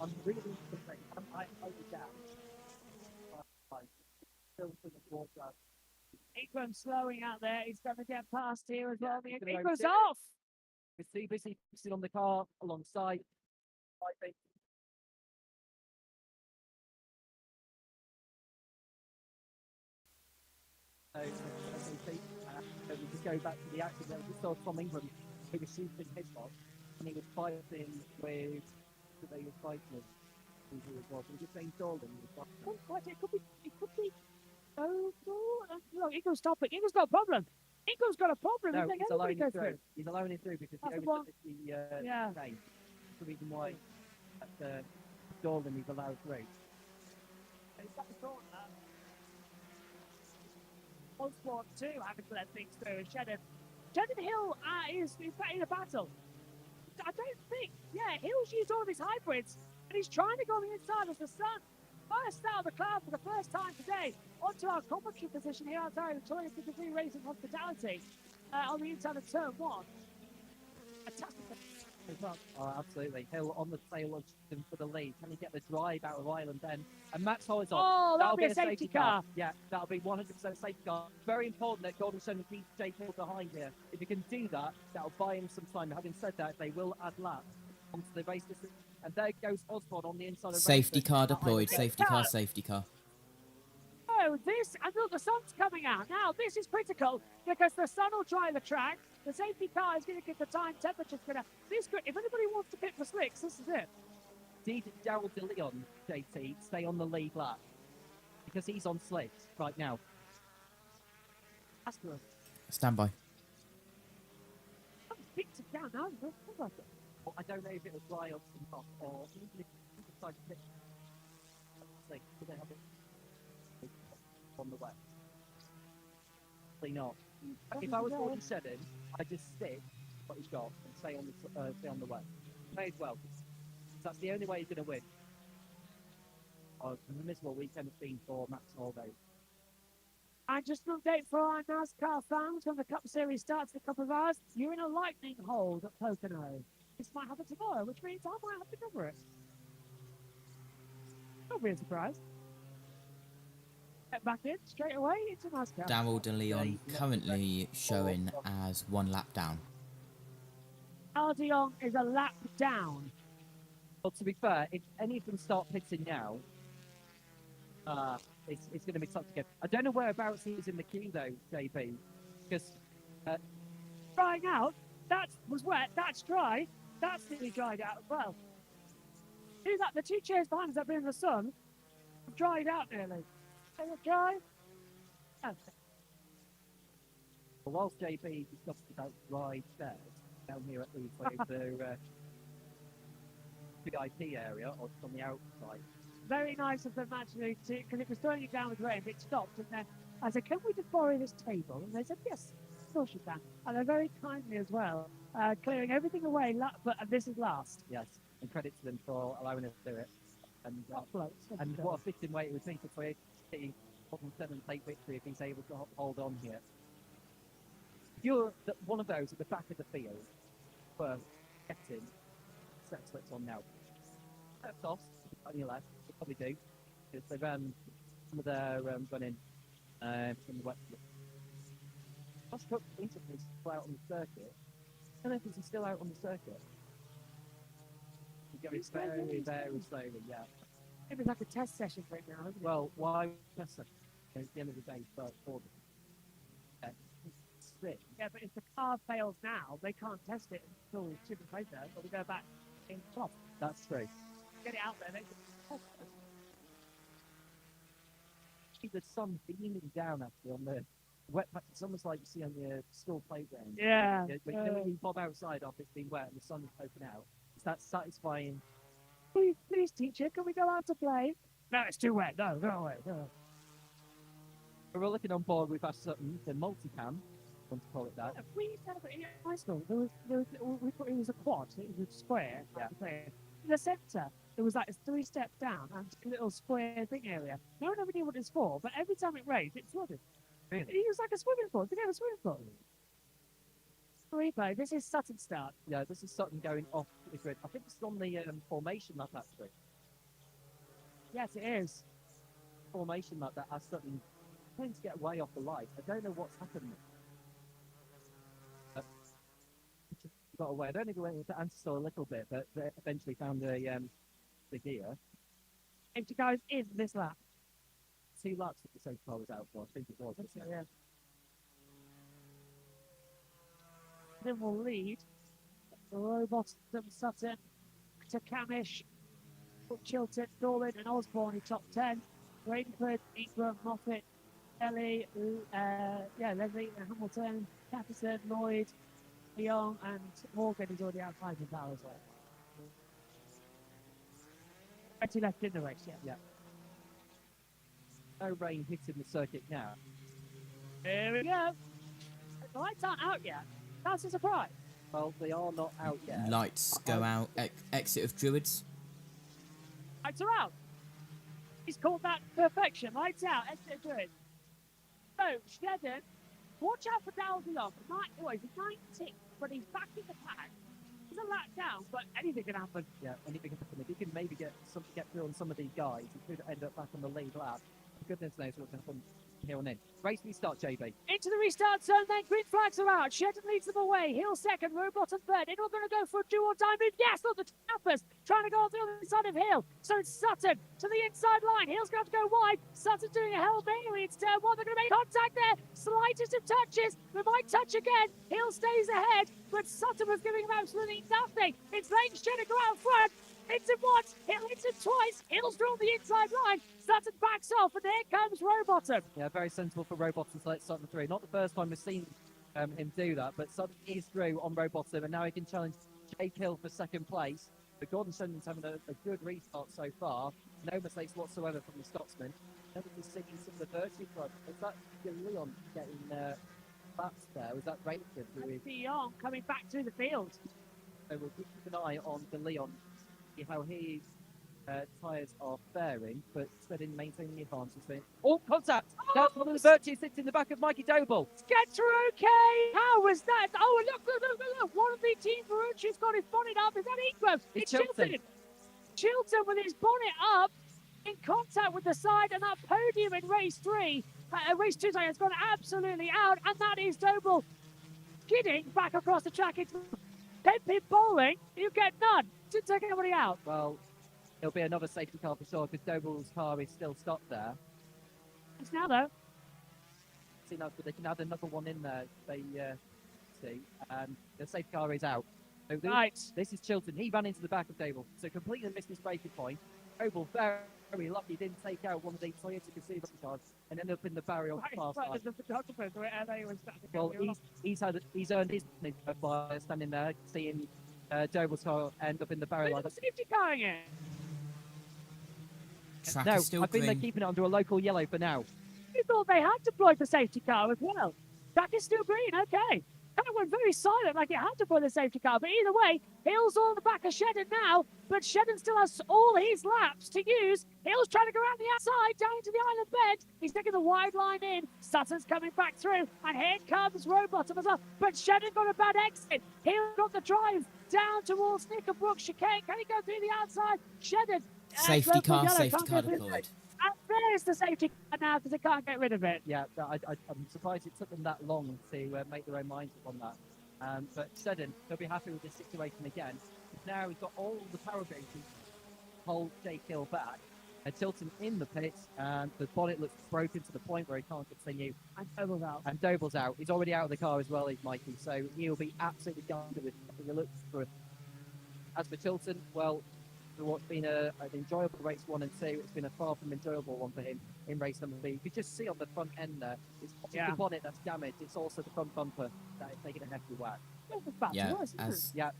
I'm really concerned. I was down. Still to the water. Ingram's slowing out there. He's going to get past here as well. Ingram's Ingram's off. It's too busy sitting on the car alongside. I think. So we just go back to the accident. We saw Tom Ingram who was shooting his box, and he was fighting with they were fighting. Who it was? It was James Dolan. It could be. Oh, look, Ingram's stopping. Ingram's got a problem. Ingram's got a problem. No, he's allowing it through. He's allowing it through because he overtook the yeah. That's the reason why Dolan is allowed through. Osborne too having to let things through. Shedden Hill is in a battle. I don't think. Yeah, Hill's used all of his hybrids, and he's trying to go on the inside of the sun. First out of the cloud for the first time today. Onto our commentary position here outside of the 23 Racing Hospitality on the inside of turn 1. Fantastic. Oh, absolutely. Hill on the tail of him for the lead. Can he get the drive out of Ireland then? And Max Hollins on. Oh, that'll be a safety car. Yeah, that'll be 100% safety car. Very important that Gordon Shen keeps Jake Hill behind here. If you can do that, that'll buy him some time. Having said that, they will add laps onto the race distance. And there goes Osborne on the inside of Safety car deployed. Safety car, safety car. Oh, this, and look, the sun's coming out. Now, this is critical because the sun will dry the track. The safety car is going to get the time, temperature's going to... This could, if anybody wants to pit for slicks, this is it. Did Daryl De Leon, JT, stay on the lead lap? Because he's on slicks right now. That's good. Stand by. I've picked it down now. Well, I don't know if it was dry or not, or even if he decided to pit slicks, do they have it on the way? Probably not. If I was Gordon Shedden, I'd just stick what he's got and stay on the way. May as well. That's the only way he's going to win. Oh, a miserable weekend it's been for Max Holday. And just an update for our NASCAR fans when the Cup Series starts in a couple of hours. You're in a lightning hold at Pocono. This might happen tomorrow, which means I might have to cover it. Don't be a surprise. Get back in straight away into NASCAR. Daryl De Leon currently showing as 1 lap down. Aldion is a lap down. Well, to be fair, if any of them start pitting now, it's going to be tough to get. I don't know whereabouts he is in the queue, though, JB, because... Drying out. That was wet. That's dry. That's nearly dried out as well. See that? The 2 chairs behind us that have been in the sun have dried out nearly. They look dry. Oh. Well, whilst JB discussed about ride stairs down here at the VIP area, or on the outside. Very nice of them actually, because it was throwing it down with rain, but it stopped. And then I said, can we just borrow this table? And they said, yes, of course you can. And they're very kindly as well, clearing everything away, but this is last. Yes, and credit to them for allowing us to do it. And what a fitting way it would be for City Oulton 7 take victory if he's able to hold on here. You're one of those at the back of the field for getting set slips on now. Left off on your left, they probably do, because they ran some of their running from the wet. Josh Cook recently is still out on the circuit. I don't know if he's still out on the circuit. He's going very, very slowly, yeah. It was like a test session right now, isn't it? Well, why test session? At the end of the day, for them. Yeah, but if the car fails now, they can't test it until Super later, but we go back in top. That's true. Get it out there, they can test it. See the sun beaming down actually on the wet patch. It's almost like you see on the school playground. Yeah. When you pop outside after it's been wet and the sun is poking out, it's that satisfying. Please, teacher, can we go out to play? No, it's too wet. No, go away. No. We're looking on board with our Sutton, the multicam, want to call it that. We had it in high school. We thought it was a quad. It was a square. Yeah. In the centre, there was like a 3 steps down and a little square thing area. No one ever knew what it's for, but every time it rained, it flooded. Really? It was like a swimming pool. It's a swimming pool. Replay. This is Sutton start. Yeah, this is Sutton going off the grid. I think this is on the formation map actually. Yes, it is. Formation map that has Sutton trying to get way off the light. I don't know what's happened. Got away. I don't think we went into Ancestor a little bit, but they eventually found the gear. Empty car is in this lap. 2 laps that the safety car was out for. I think it was. Yeah. Then we'll lead Robot, Sutton, to Camish, Chilton, Norman, and Osborne in top 10. Rainford, Ingram, Moffat, Ellie, Leslie, and Hamilton, Patterson, Lloyd, Leon, and Morgan is already outside the car as well. 20 left in the race, yeah. No rain hitting the circuit now. Here we go. The lights aren't out yet. That's a surprise. Well, they are not out yet. Lights go out. Exit of Druids. Lights are out. He's called that perfection. Lights out. Exit good. So, Shedden, watch out for Daldion. He's 19, but he's back in the pack. He's a lap down, but anything can happen. Yeah, anything can happen. If he can maybe get through on some of these guys, he could end up back on the lead lap. Goodness knows what's going to happen here on in. Race restart, JB. Into the restart zone, then green flags are out. Shedden leads them away. Hill second, Rowbottom third. They're not going to go for a do-or-die move. Yes, look, the tappers trying to go on the other side of Hill. So it's Sutton to the inside line. Hill's going to have to go wide. Sutton's doing a Hail Bailey. It's turn one. They're going to make contact there. Slightest of touches. We might touch again. Hill stays ahead, but Sutton was giving him absolutely nothing. It's Lane Shedden go out front. Hits him once, Hill hits him twice. Hill's drawn the inside line. Sutton backs off, and there comes Rowbottom. Yeah, very sensible for Rowbottom to let Sutton through. Not the first time we've seen him do that, but Sutton is through on Rowbottom, and now he can challenge Jake Hill for second place. But Gordon Shedden's having a good restart so far. No mistakes whatsoever from the Scotsman. Never just seeing some of the virtue front. Was that Leon getting laps there? Was that Rayford? Leon coming back through the field. So we'll keep an eye on the Leon, see how his tyres are faring, but Shedden maintaining the advantage. Oh, contact! That's one of the virtues sits in the back of Mikey Doble. Sketcher, okay. How was that? Oh, look. One of the Team Ferrucci's got his bonnet up. Is that Equo? It's Chilton. Chilton with his bonnet up in contact with the side, and that podium in race 3, race 2, sorry, has gone absolutely out, and that is Doble skidding back across the track. It's 10-pin bowling. You get none. Didn't take anybody out. Well, it'll be another safety car for sure, because Doble's car is still stopped there. It's now, though. See now, but they can add another one in there. They see, the safety car is out. So this is Chilton. He ran into the back of Doble, so completely missed his braking point. Doble very lucky didn't take out one of the Toyota Gazoo cars and ended up in the barrier on the far side. Well, he's earned his money by standing there, seeing Doble's car end up in the barrier. Where's the safety car again? No, I think they're keeping it under a local yellow for now. You thought they had deployed the safety car as well. Track is still green, okay. Kind of went very silent, like it had to put the safety car. But either way, Hill's on the back of Shedden now, but Shedden still has all his laps to use. Hill's trying to go around the outside, down into the island bend. He's taking the wide line in. Sutton's coming back through, and here comes Rowbottom as well. But Shedden got a bad exit. Hill got the drive down towards Knickerbrook chicane. Can he go through the outside? Shedden. Safety car deployed. And there's the safety car now because they can't get rid of it. Yeah, I'm surprised it took them that long to make their own minds up on that. But Shedden, they'll be happy with this situation again. Now he's got all the power to hold Jake Hill back. Chilton in the pits, and the bonnet looks broken to the point where he can't continue. And Doble's out. And Doble's out. He's already out of the car as well, is Mikey, so he'll be absolutely gutted with nothing to look for. As for Chilton, well, for what's been an enjoyable race 1 and 2, it's been a far from enjoyable one for him in race number 3. You can just see on the front end there, it's not just the bonnet that's damaged, it's also the front bumper that is taking a hefty whack. Yeah, yeah.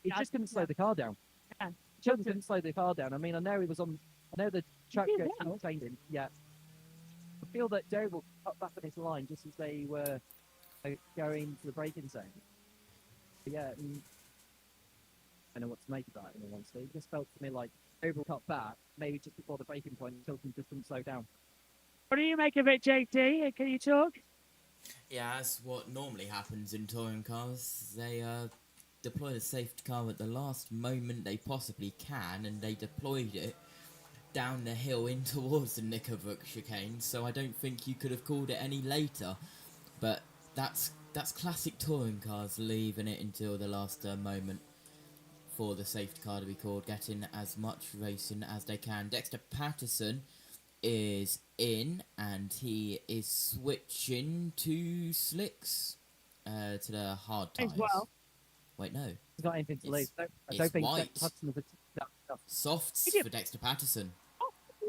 He just couldn't slow the car down. Yeah. Chilton couldn't slow the car down. I mean, I know the track gets changing. Yeah. I feel that Doble cut back on his line just as they were going to the braking zone. But yeah, I don't know what to make of that, in all honesty. It just felt to me like Doble cut back, maybe just before the braking point, Chilton just couldn't slow down. What do you make of it, JD? Can you talk? Yeah, that's what normally happens in touring cars. They deploy the safety car at the last moment they possibly can, and they deployed it down the hill in towards the Knickerbrook chicane, so I don't think you could have called it any later. But that's classic touring cars, leaving it until the last moment for the safety car to be called, getting as much racing as they can. Dexter Patterson is in, and he is switching to slicks, to the hard tyres. Well. Wait, no. He's got anything to lose. I It's don't think white. Patterson was that stuff. Softs for Dexter Patterson.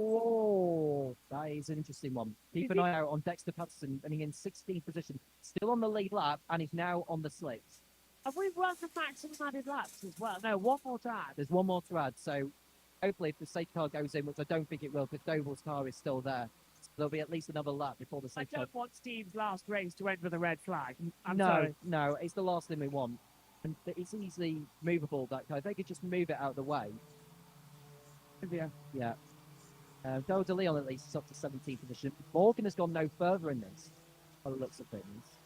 Oh, that is an interesting one. Keep an eye out on Dexter Patterson, running in 16th position, still on the lead lap, and he's now on the slicks. Have we run the maximum added laps as well? No, one more to add. There's one more to add, so hopefully if the safety car goes in, which I don't think it will, because Doble's car is still there, There'll be at least another lap before the I safety car. don't want Steve's last race to end with a red flag. I'm no, sorry. no, it's the last thing we want. And it's easily movable, that car. If they could just move it out of the way. Yeah. Del de Leon at least is up to 17th position. Morgan has gone no further in this, by the looks of things.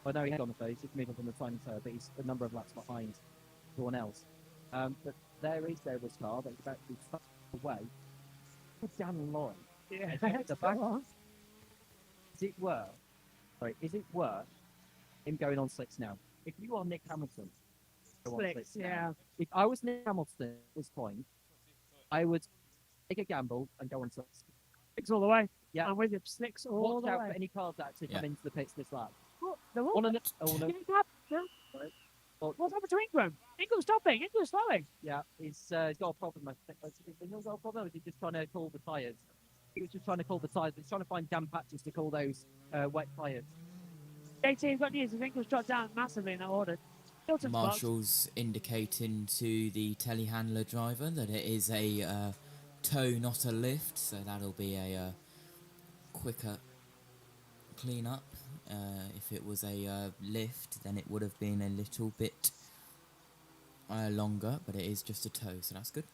I know he's gone further, he's just moved up on the time turn, but he's a number of laps behind everyone else. But there is David's car that's about to be fucked away. Dan Lloyd. Yeah, the back. Is it worth him going on slicks now? If you are Nick Hamilton, go on Slicks, now. yeah. If I was Nick Hamilton at this point, I would take a gamble and go on slicks. Slicks all the way. Yeah. I'm with you. Slicks all Watch the out way. for any cars that actually come into the pits this lap. Oh, they're all Oh, no. What's happened to Ingram? Ingram's stopping. Ingram's slowing. Yeah, he's got a problem. I think. Has he got a problem? Or is he just trying to cool the tyres? He was just trying to cool the tyres. He's trying to find damp patches to cool those wet tyres. JT's got news. Ingram's dropped down massively in that order. Hilton's blocked. Marshall's indicating to the telehandler driver that it is a tow, not a lift, so that'll be a quicker clean-up. If it was a lift, then it would have been a little bit longer, but it is just a tow, so that's good.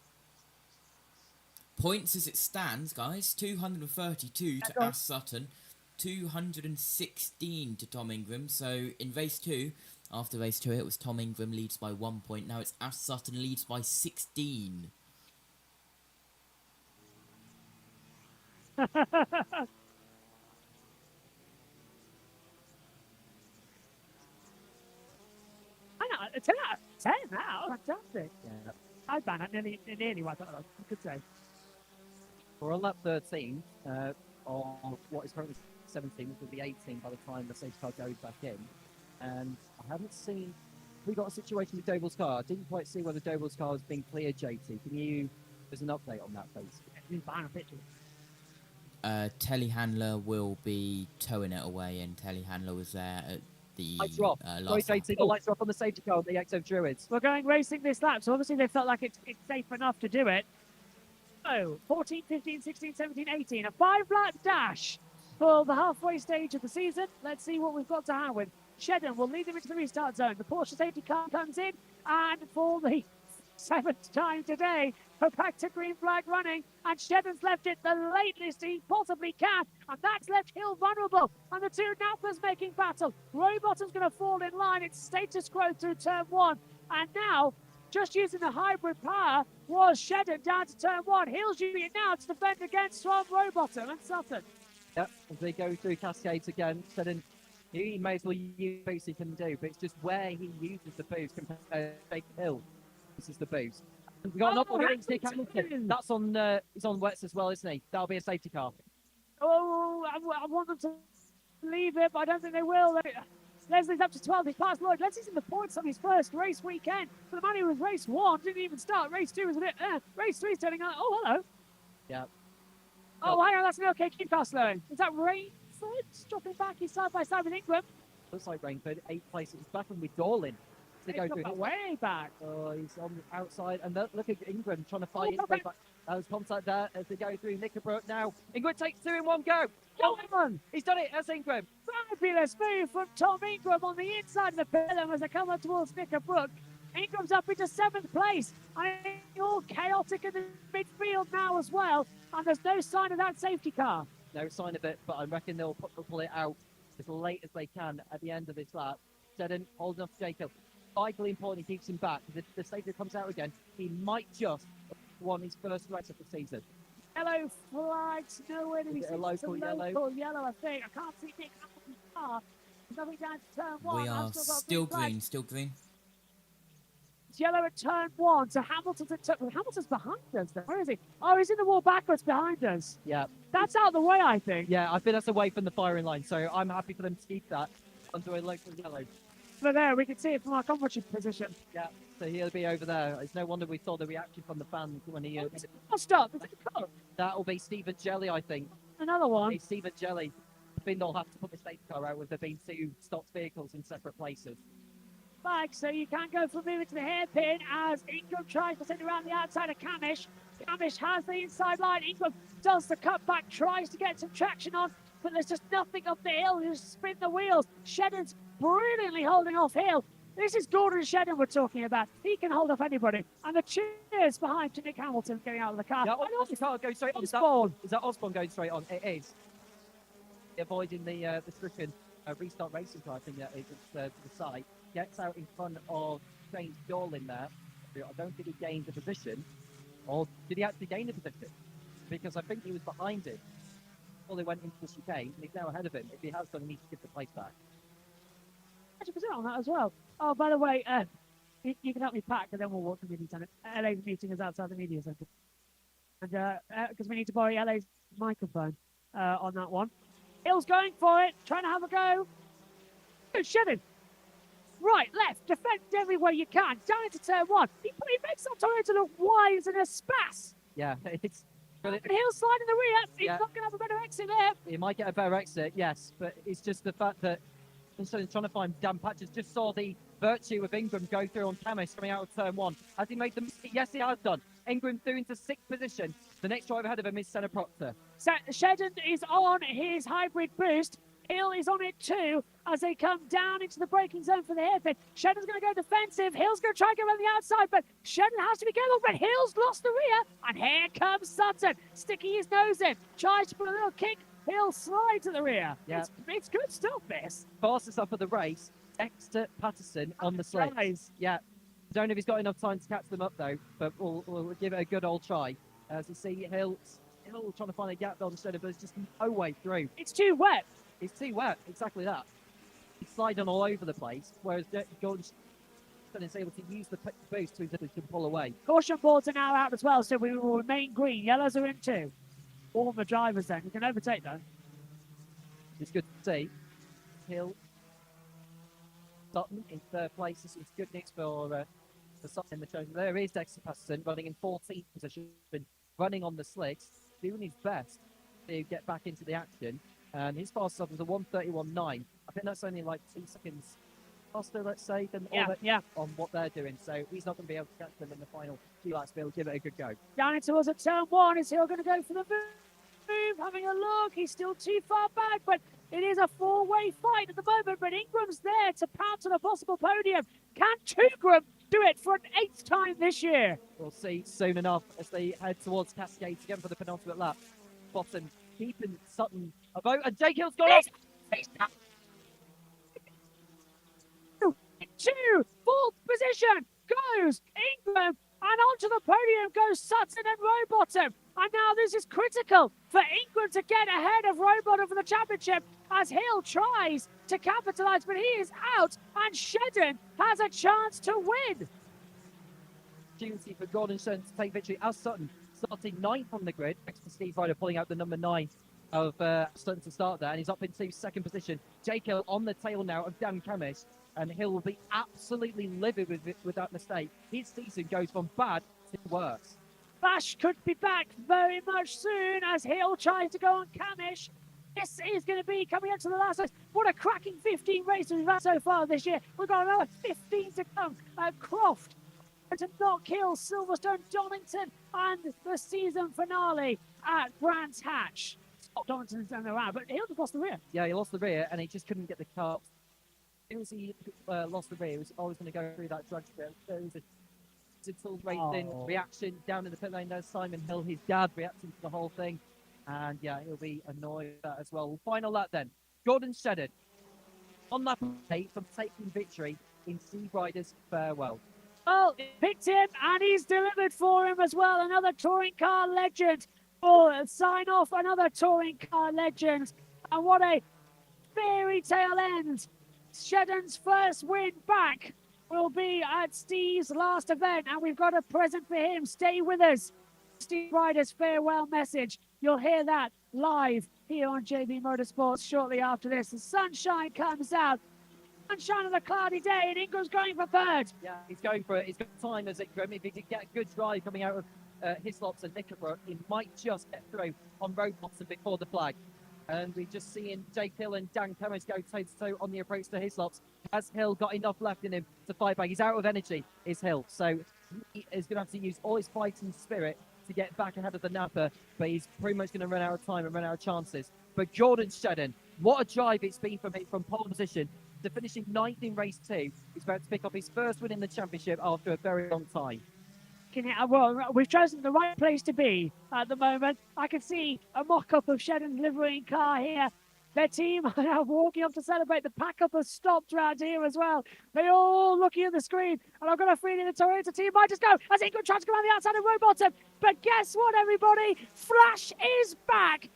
Points as it stands, guys. 232 to Ash Sutton, 216 to Tom Ingram. So in race 2, after race 2, it was Tom Ingram leads by 1 point. Now it's Ash Sutton leads by 16. I know, 10 out of 10 now. Fantastic. Yeah. I'd ban it nearly what I could say. We're on lap 13 on what is currently 17, which will be 18 by the time the safety car goes back in. And I haven't seen... We got a situation with Doble's car. I didn't quite see whether Doble's car has been cleared, JT. Can you... There's an update on that, please. Telehandler will be towing it away, and Telehandler was there at the Lights are off. last Sorry, lap. JT, the lights are off on the safety car, the XO Druids. We're going racing this lap, so obviously they felt like it's safe enough to do it. So, 14, 15, 16, 17, 18. A 5-lap dash for the halfway stage of the season. Let's see what we've got to have with Shedden will lead them into the restart zone. The Porsche safety car comes in, and for the 7th time today, we're back to green flag running, and Shedden's left it the latest he possibly can, and that's left Hill vulnerable, and the two Nappers making battle. Rowbottom's going to fall in line. It's status quo through turn 1, and now, just using the hybrid power, was Shedden down to turn 1. Hill's using it now to defend against Swan, Rowbottom, and Sutton. Yep, as they go through cascades again, Shedden, he may as well use the boost he can do, but it's just where he uses the boost compared to Jake Hill. This is the boost. And we got another one against Nick Hamilton. That's on, he's on wets as well, isn't he? That'll be a safety car. Oh, I want them to leave it, but I don't think they will. Leslie's up to 12. He's passed Lloyd. Leslie's in the points on his first race weekend. For the man who was race 1, didn't even start. Race 2 was a bit. Race 3's turning out. Oh, hello. Yeah. Oh, hang on. That's an okay keep car slowing. Is that Rainford dropping back? He's side by side with Ingram. Looks like Rainford, 8th place. He's back with Dorlin. To go through. Way back. Oh, he's on the outside. And look at Ingram trying to fight his way back. There's contact there as they go through Knickerbrook now. Ingram takes 2 in 1 go. Go on. He's done it. That's Ingram. Fabulous move from Tom Ingram on the inside of the pillar as they come up towards Knickerbrook. Ingram's up into 7th place. And all chaotic in the midfield now as well. And there's no sign of that safety car. No sign of it, but I reckon they'll pull it out as late as they can at the end of this lap. Shedden holding off Jacob. Vitally important he keeps him back. If the safety comes out again, he might just won his first race of the season. Yellow flags nowhere to be seen. A local yellow. Yellow, I think. I can't see Nick Hamilton's car. He's coming down to turn 1. We are still green, still green. It's yellow at turn 1. So Hamilton's behind us. Where is he? Oh, he's in the wall backwards behind us. Yeah. That's out of the way, I think. Yeah, I think that's away from the firing line, so I'm happy for them to keep that under a local yellow. Over there, we can see it from our commentary position. Yeah, so he'll be over there. It's no wonder we saw the reaction from the fans when he... Stop! That'll be Stephen Jelly, I think. Another one. Hey, Stephen Jelly. I think they'll have to put the safety car out with there being 2 stopped vehicles in separate places. Back, so you can't go from moving to the hairpin as Ingram tries to send around the outside of Camish. Camish has the inside line. Ingram does the cutback, tries to get some traction on, but there's just nothing up the hill. Just spin the wheels. Shedden's brilliantly holding off Hill. This is Gordon Shedden we're talking about. He can hold off anybody. And the cheers behind Nick Hamilton getting out of the car. Yeah, the car goes straight on. Osborne. Is that Osborne going straight on? It is. Avoiding the stricken restart racing car. I think that is to the side. Gets out in front of James Dorlin there. I don't think he gained the position. Or did he actually gain the position? Because I think he was behind him before they went into the chicane, and he's now ahead of him. If he has done, he needs to give the place back. 100% on that as well. Oh, by the way, you can help me pack, and then we'll walk to the media centre. LA's meeting is outside the media centre. And because we need to borrow LA's microphone on that one. Hill's going for it, trying to have a go. Shedden. Right, left, defend everywhere you can. Down into turn one. He makes that Toyota look wise and a spass. Yeah, it's... And Hill's sliding the rear. He's not going to have a better exit there. He might get a better exit, yes, but it's just the fact that instead of trying to find damn patches, just saw the virtue of Ingram go through on Camis coming out of turn one. Has he made the mistake? Yes, he has done. Ingram through into 6th position. The next driver ahead of him is Senna Proctor. Shedden is on his hybrid boost. Hill is on it too as they come down into the braking zone for the hairpin. Shedden's going to go defensive. Hill's going to try and get around the outside, but Shedden has to be careful. But Hill's lost the rear, and here comes Sutton, sticking his nose in. Tries to put a little kick. Hill slides at the rear. Yeah. It's good stuff, this. Fastest up of the race, Dexter Patterson on the slicks. Yeah. Don't know if he's got enough time to catch them up, though, but we'll give it a good old try. As you see, Hill trying to find a gap on Shedden, but it's just no way through. It's too wet. It's too wet, exactly that. He's sliding all over the place, whereas Gordon is able to use the boost to pull away. Caution boards are now out as well, so we will remain green. Yellows are in too. All the drivers then. We can overtake though. It's good to see. Hill. Sutton in third place. It's good news for Sutton in the show. There is Dexter Patterson running in 14th position, running on the slicks, doing his best to get back into the action. And his fastest up was a 1:31.9. I think that's only like 2 seconds faster, let's say, than on what they're doing. So he's not going to be able to catch them in the final few laps, but he'll give it a good go. Down into us at turn one. Is Hill going to go for the move? Having a look. He's still too far back, but it is a four-way fight at the moment. But Ingram's there to pounce on a possible podium. Can Ingram do it for an 8th time this year? We'll see soon enough as they head towards Cascades again for the penultimate lap. Bottom keeping Sutton about, and Jake Hill's gone off. Into 4th position goes Ingram, and onto the podium goes Sutton and Rowbottom. And now this is critical for Ingram to get ahead of Rowbottom for the championship as Hill tries to capitalise, but he is out, and Shedden has a chance to win. Opportunity for Gordon Shedden to take victory as Sutton starting 9th on the grid, next to Steve Ryder pulling out the number 9 of Sutton to start there, and he's up into 2nd position. Jake Hill on the tail now of Dan Camis, and Hill will be absolutely livid with that mistake. His season goes from bad to worse. Bash could be back very much soon as Hill tries to go on Camish. This is going to be coming up to the last race. What a cracking 15 races we've had so far this year. We've got another 15 to come. Croft to not kill Silverstone Donington, and the season finale at Brands Hatch. Donington's down around, but Hill just lost the rear. Yeah, he lost the rear, and he just couldn't get the car. As soon as he lost the rear, he was always going to go through that drug strip. There was a digital racing reaction down in the pit lane. There's Simon Hill, his dad, reacting to the whole thing. And yeah, he'll be annoyed with that as well. Final lap then. Gordon Shedden on lap 8 from taking victory in Steve Ryder's farewell. Well, he picked him and he's delivered for him as well. Another touring car legend. Oh, sign off another touring car legend. And what a fairy tale end. Shedden's first win back will be at Steve's last event, and we've got a present for him. Stay with us. Steve Ryder's farewell message. You'll hear that live here on JB Motorsports shortly after this. The sunshine comes out. Sunshine on a cloudy day, and Ingram's going for 3rd. Yeah, he's going for it. He's got time as Ingram. If he could get a good drive coming out of Hislops and Knickerbrook, he might just get through on Roadbottom before the flag. And we're just seeing Jake Hill and Dan Cummins go toe-to-toe on the approach to Hislops. Has Hill got enough left in him to fight back? He's out of energy, is Hill. So he is going to have to use all his fighting spirit to get back ahead of the Napa, but he's pretty much going to run out of time and run out of chances. But Jordan Shedden, what a drive it's been from him from pole position to finishing 9th in race 2. He's about to pick up his first win in the championship after a very long time. Well, we've chosen the right place to be at the moment. I can see a mock-up of Shedden's livery car here. Their team are now walking up to celebrate. The pack-up has stopped around here as well. They're all looking at the screen. And I've got a feeling the Toyota team might just go as Ingram tries to go around the outside of Rowbottom. But guess what, everybody? Flash is back.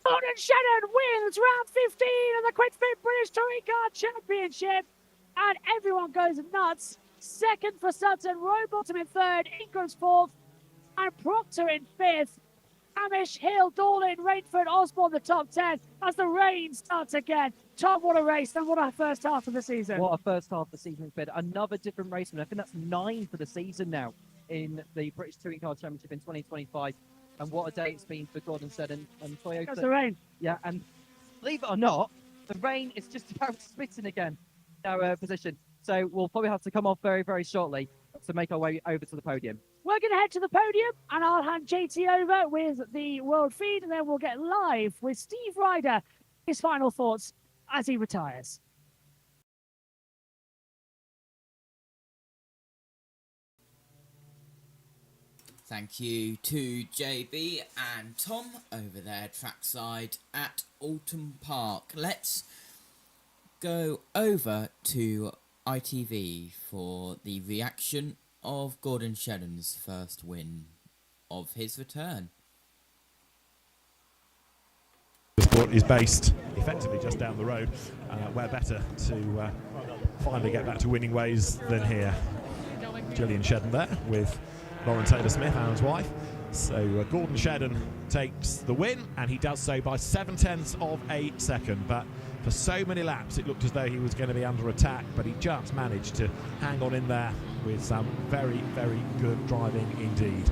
Gordon Shedden wins round 15 of the Quick Fit British Touring Car Championship. And everyone goes nuts. Second for Sutton, Rowbottom in third, Ingram's fourth, and Proctor in fifth. Amish, Hill, Dorlin, Rainford, Osborne, the top 10 as the rain starts again. Tom, what a race and what a first half of the season. What a first half of the season has been. Another different raceman. I think that's 9 for the season now in the British Touring Car Championship in 2025. And what a day it's been for Gordon Shedden and Toyota. That's the rain. Yeah, and believe it or not, the rain is just about spitting again in our position. So we'll probably have to come off very, very shortly to make our way over to the podium. We're going to head to the podium, and I'll hand JT over with the world feed, and then we'll get live with Steve Ryder, his final thoughts as he retires. Thank you to JB and Tom over there trackside at Oulton Park. Let's go over to ITV for the reaction of Gordon Shedden's first win of his return. The sport is based effectively just down the road. Where better to finally get back to winning ways than here. Gillian Shedden there with Lauren Taylor-Smith, Aaron's wife. So Gordon Shedden takes the win, and he does so by 0.7 of a second. But for so many laps, it looked as though he was going to be under attack, but he just managed to hang on in there with some very, very good driving indeed.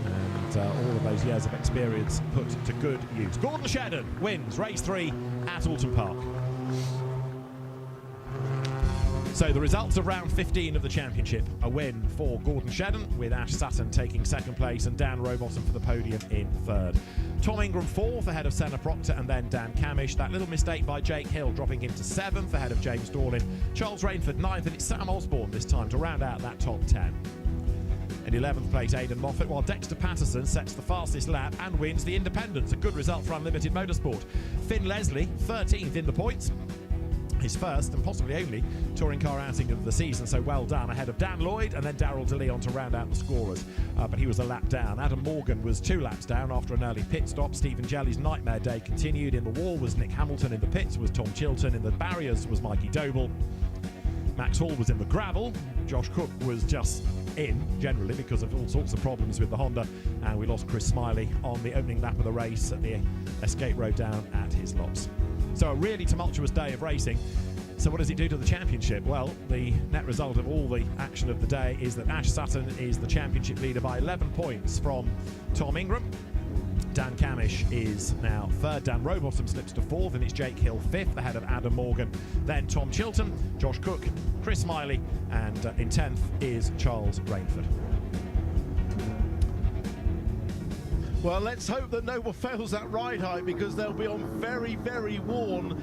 And all of those years of experience put to good use. Gordon Shedden wins race 3 at Oulton Park. So the results of round 15 of the championship: a win for Gordon Shedden, with Ash Sutton taking second place and Dan Rowbottom for the podium in third. Tom Ingram fourth ahead of Senna Proctor and then Dan Camish. That little mistake by Jake Hill dropping him to 7th ahead of James Dorlin. Charles Rainford 9th, and it's Sam Osborne this time to round out that top 10. In 11th place, Aidan Moffat, while Dexter Patterson sets the fastest lap and wins the Independence. A good result for Unlimited Motorsport. Finn Leslie 13th in the points. His first and possibly only touring car outing of the season, so well done, ahead of Dan Lloyd and then Darrell DeLeon to round out the scorers. But he was a lap down. Adam Morgan was 2 laps down after an early pit stop. Stephen Jelly's nightmare day continued. In the wall was Nick Hamilton, in the pits was Tom Chilton, in the barriers was Mikey Doble. Max Hall was in the gravel. Josh Cook was just in, generally, because of all sorts of problems with the Honda. And we lost Chris Smiley on the opening lap of the race at the escape road down at his lots. So a really tumultuous day of racing. So what does it do to the championship? Well, the net result of all the action of the day is that Ash Sutton is the championship leader by 11 points from Tom Ingram. Dan Camish is now third. Dan Rowbottom slips to 4th, and it's Jake Hill 5th ahead of Adam Morgan. Then Tom Chilton, Josh Cook, Chris Smiley, and in 10th is Charles Rainford. Well, let's hope that Noble fails that ride height, because they'll be on very, very worn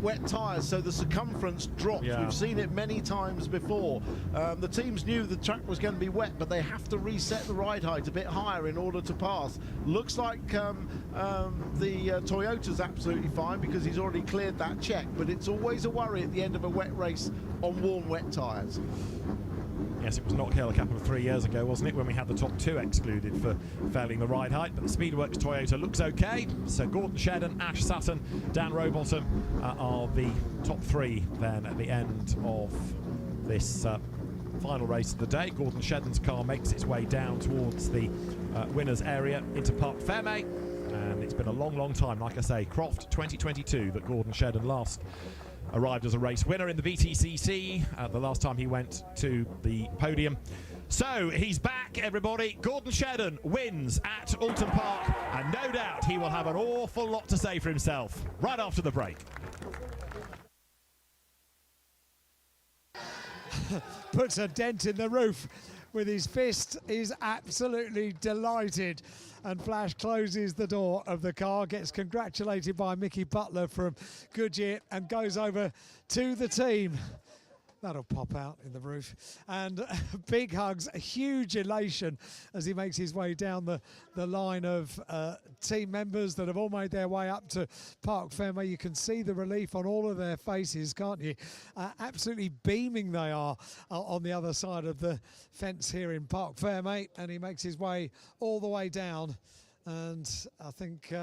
wet tyres, so the circumference drops. Yeah. We've seen it many times before. The teams knew the track was going to be wet, but they have to reset the ride height a bit higher in order to pass. Looks like the Toyota's absolutely fine, because he's already cleared that check, but it's always a worry at the end of a wet race on warm wet tyres. Yes, it was Knock Hill a couple of 3 years ago, wasn't it, when we had the top 2 excluded for failing the ride height. But the Speedworks Toyota looks okay. So Gordon Shedden, Ash Sutton, Dan Rowbottom are the top 3 then at the end of this final race of the day. Gordon Shedden's car makes its way down towards the winners area into Parc Fermé. And it's been a long, long time, like I say, Croft 2022, that Gordon Shedden last arrived as a race winner in the BTCC the last time he went to the podium. So he's back, everybody. Gordon Shedden wins at Oulton Park, and no doubt he will have an awful lot to say for himself right after the break. Puts a dent in the roof. with his fist. He's absolutely delighted. And Flash closes the door of the car, gets congratulated by Mickey Butler from Goodyear, and goes over to the team. That'll pop out in the roof. And big hugs, a huge elation as he makes his way down the line of team members that have all made their way up to Parc Fermé. You can see the relief on all of their faces, can't you? Absolutely beaming they are on the other side of the fence here in Parc Fermé. And he makes his way all the way down. And I think...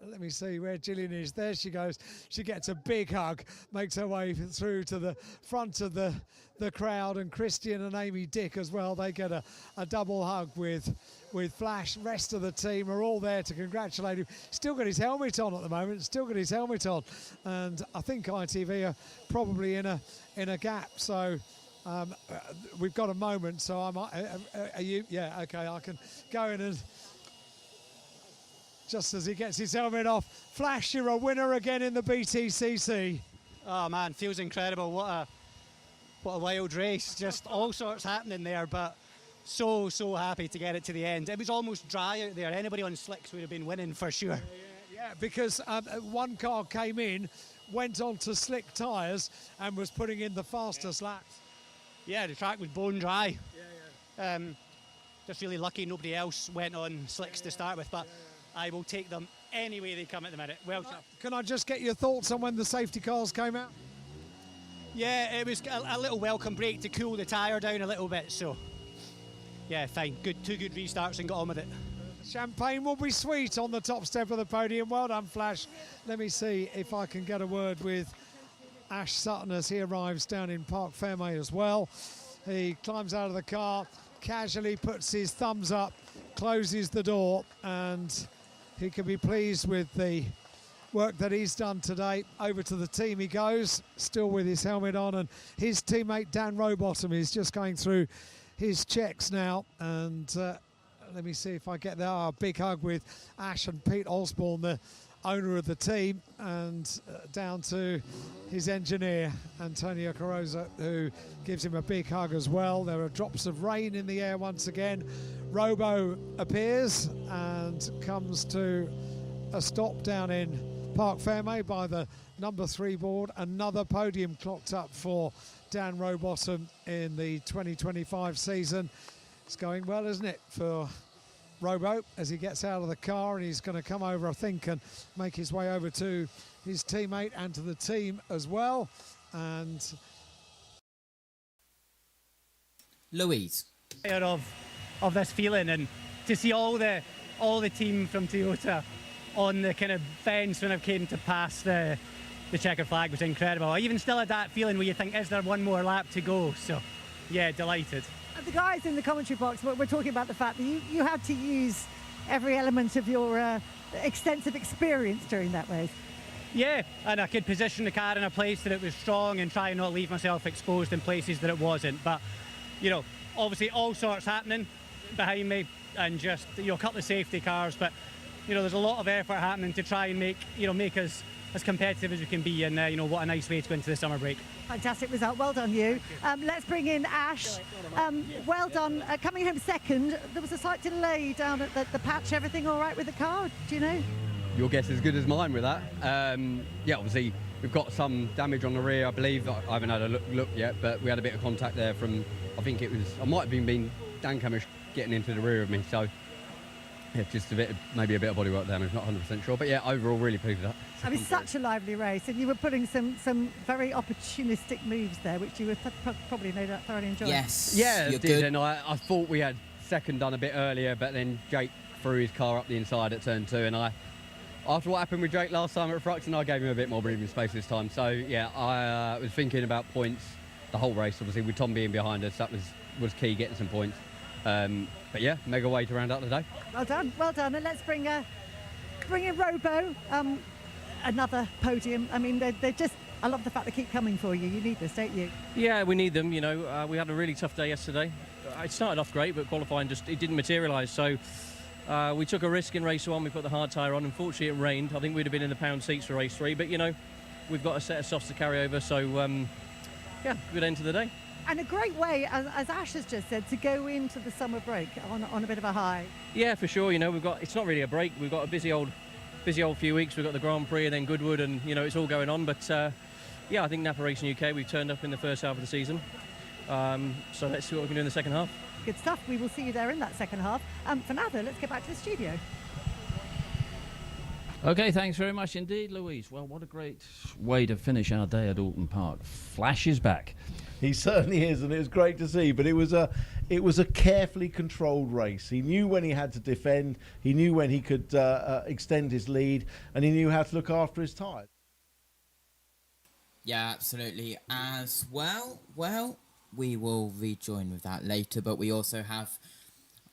let me see where Gillian is. There she goes. She gets a big hug, makes her way through to the front of the crowd, and Christian and Amy Dick as well. They get a double hug with Flash. Rest of the team are all there to congratulate him. Still got his helmet on at the moment. Still got his helmet on, and I think ITV are probably in a gap. So. We've got a moment. So I might. Are you? Yeah. Okay. I can go in and. Just as he gets his helmet off, Flash, you're a winner again in the BTCC. Oh man, feels incredible. What a wild race. Just all sorts happening there, but so happy to get it to the end. It was almost dry out there. Anybody on slicks would have been winning for sure. Yeah, because one car came in, went on to slick tyres and was putting in the fastest laps. Yeah, the track was bone dry. Just really lucky nobody else went on slicks to start with, but I will take them any way they come at the minute. Well, can I just get your thoughts on when the safety cars came out? Yeah, it was a little welcome break to cool the tyre down a little bit, so yeah, fine. Good, 2 good restarts and got on with it. Champagne will be sweet on the top step of the podium. Well done, Flash. Let me see if I can get a word with Ash Sutton as he arrives down in Parc Fermé as well. He climbs out of the car, casually puts his thumbs up, closes the door, and he can be pleased with the work that he's done today. Over to the team he goes, still with his helmet on, and his teammate Dan Rowbottom is just going through his checks now. And let me see if I get there. A big hug with Ash and Pete Osborne, the owner of the team, and down to his engineer, Antonio Carroza, who gives him a big hug as well. There are drops of rain in the air once again. Robo appears and comes to a stop down in Parc Fermé by the number 3 board. Another podium clocked up for Dan Rowbottom in the 2025 season. It's going well, isn't it, for Robo as he gets out of the car, and he's going to come over, I think, and make his way over to his teammate and to the team as well. And Louise, of this feeling, and to see all the team from Toyota on the kind of fence when I came to pass the checkered flag was incredible. I even still had that feeling where you think, is there one more lap to go? So yeah, delighted. The guys in the commentary box were talking about the fact that you had to use every element of your extensive experience during that race. Yeah, and I could position the car in a place that it was strong and try and not leave myself exposed in places that it wasn't. But, you know, obviously all sorts happening behind me, and just, you know, a couple of safety cars. But, you know, there's a lot of effort happening to try and make us as competitive as we can be, and you know, what a nice way to go into the summer break. Fantastic result, well done you. Let's bring in Ash. Well done, coming home second. There was a slight delay down at the patch. Everything all right with the car, do you know? Your guess is as good as mine with that. Yeah, obviously we've got some damage on the rear, I believe. I haven't had a look yet, but we had a bit of contact there from, I think it was, I might have been Dan Camish getting into the rear of me, so yeah, just maybe a bit of bodywork damage, not 100% sure. But yeah, overall really pleased with that. I mean, such a lively race, and you were putting some very opportunistic moves there, which you were probably no doubt thoroughly enjoying. Yes, yeah, I did, and I thought we had second done a bit earlier, but then Jake threw his car up the inside at turn 2, and after what happened with Jake last time at Fruxton, I gave him a bit more breathing space this time. So yeah, I was thinking about points the whole race, obviously with Tom being behind us, that was key, getting some points. But yeah, mega way to round out the day. Well done, well done. And let's bring in Robo, another podium. I mean, they're just, I love the fact they keep coming for you. You need this, don't you? Yeah, we need them. You know, we had a really tough day yesterday. It started off great, but qualifying it didn't materialise. So we took a risk in race 1. We put the hard tyre on. Unfortunately, it rained. I think we'd have been in the pound seats for race 3. But you know, we've got a set of softs to carry over. So yeah, good end to the day. And a great way, as Ash has just said, to go into the summer break on a bit of a high. Yeah, for sure. You know, it's not really a break. We've got a busy old few weeks. We've got the Grand Prix and then Goodwood, and you know, it's all going on. But yeah, I think Napa Racing UK, we've turned up in the first half of the season. So let's see what we can do in the second half. Good stuff. We will see you there in that second half. For now, though, let's get back to the studio. Okay, thanks very much indeed, Louise. Well, what a great way to finish our day at Oulton Park. Flash is back. He certainly is, and it was great to see. But it was a carefully controlled race. He knew when he had to defend. He knew when he could extend his lead, and he knew how to look after his tyres. Yeah, absolutely. As well, we will rejoin with that later, but we also have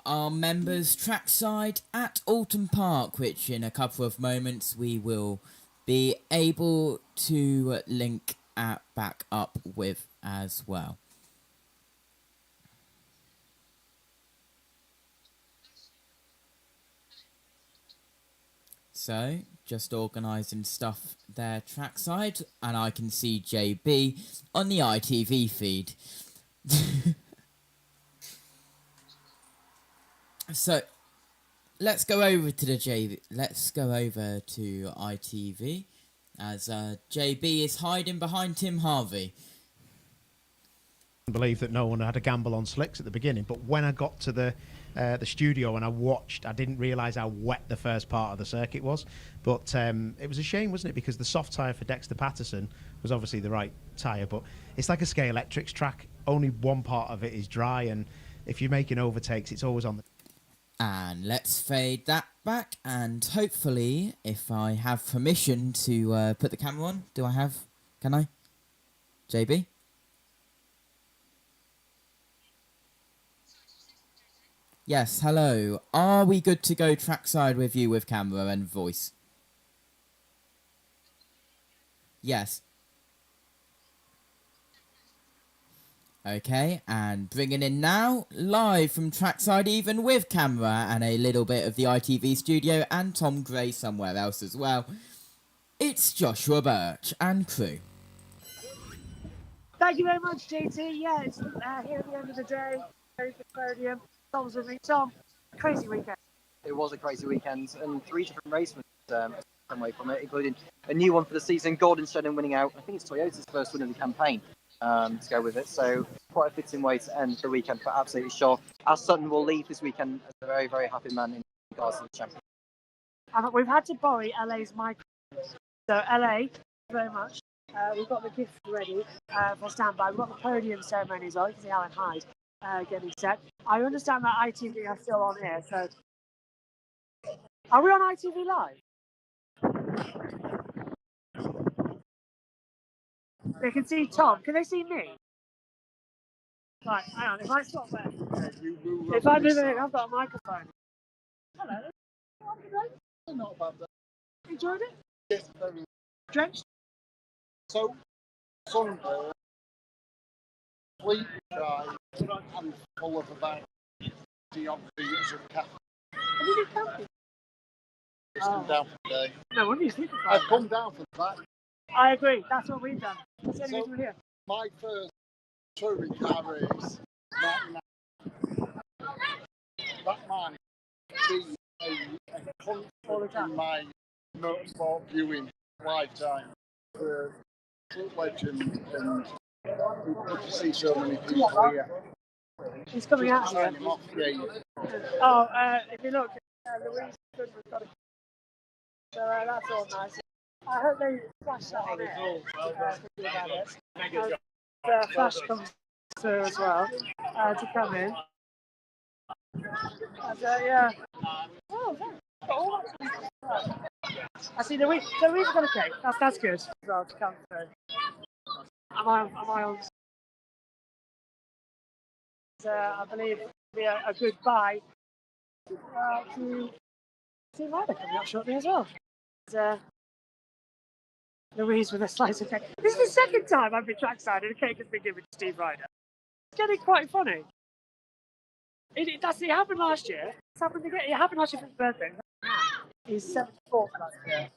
our members trackside at Oulton Park, which in a couple of moments we will be able to link back up with as well. So, just organising stuff there trackside, and I can see JB on the ITV feed. So, let's go over to the Let's go over to ITV, as JB is hiding behind Tim Harvey. I believe that no one had a gamble on slicks at the beginning, but when I got to the studio and I watched, I didn't realise how wet the first part of the circuit was. But it was a shame, wasn't it? Because the soft tyre for Dexter Patterson was obviously the right tyre, but it's like a Sky Electrics track. Only one part of it is dry, and if you're making overtakes, it's always on the... And let's fade that back, and hopefully, if I have permission to put the camera on, can I? JB? Yes, hello. Are we good to go trackside with you with camera and voice? Yes. Okay, and bringing in now, live from trackside, even with camera and a little bit of the ITV studio and Tom Gray somewhere else as well. It's Joshua Birch and crew. Thank you very much, JT. Yeah, it's here at the end of the day. Very good podium. Tom's with me. Tom, crazy weekend. It was a crazy weekend, and 3 different racemen come away from it, including a new one for the season, Gordon Shedden winning out. I think it's Toyota's first win of the campaign to go with it. So quite a fitting way to end the weekend, for absolutely sure. As Sutton will leave this weekend as a very, very happy man in regards to the champion. And we've had to borrow LA's microphone. So LA, thank you very much. We've got the gift ready for standby. We've got the podium ceremony as well. You can see Alan Hyde getting set. I understand that ITV are still on here, so... Are we on ITV Live? They can see Tom. Can they see me? Right, hang on. If I stop there. If I move in, I've got a microphone. Hello. Not bad. Enjoyed it? Yes, very. Drenched? So, Sunday, sleep dry and full of about 50 odd liters of caffeine. Have you been camping? Just come down for the day. No wonder you sleep. I've come down for the night. I agree. That's what we've done. That's the only reason we're here. My first touring car race, that man be a constant in my motorsport viewing lifetime. True legend, and we've got to see so many people here. He's coming out here. Oh, if you look, Louise Goodman's got a... So that's all nice. I hope they flash that on air. About it. The flash comes through as well to come in. Yeah. Oh, I see the week. So we've got a cake. That's good as well to come through. Am I on? I believe it'll be a good bye to Steve Ryder coming up shortly as well. Louise with a slice of cake. This is the second time I've been trackside and a cake has been given to Steve Ryder. It's getting quite funny. It happened last year. It's happened again. It happened last year for his birthday. He's 74 last year.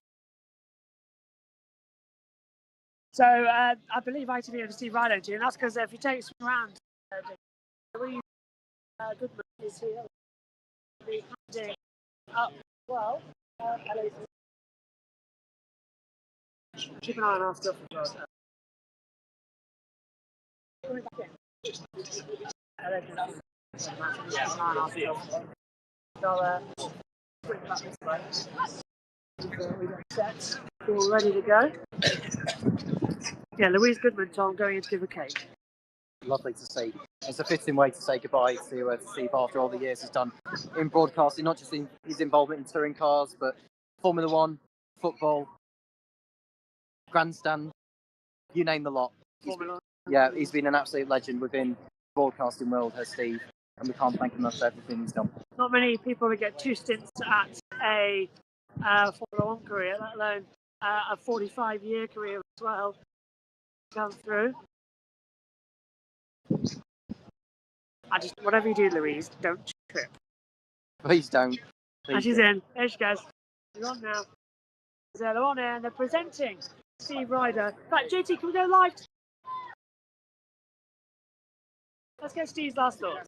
So I believe ITV and Steve Ryder do, and that's because if you take us around, Goodman is here. The handing up well. Keep an eye on our stuff as well. Coming back in. Keep an eye on our stuff. So, bring it back this way. We've got sets all ready to go. Yeah, Louise Goodman, Tom, going in to give a cake. Lovely to see. It's a fitting way to say goodbye to Steve after all the years he's done in broadcasting, not just in his involvement in touring cars, but Formula One, football, grandstand, you name the lot. He's been an absolute legend within the broadcasting world, has Steve, and we can't thank him enough for everything he's done. Not many people would get 2 stints at a Formula One career, let alone a 45-year career as well. Come through. Whatever you do, Louise, don't trip. Please don't. And she's in. There she goes. You're on now. They're on air and they're presenting Steve Ryder. Right, JT, can we go live? Let's get Steve's last thoughts.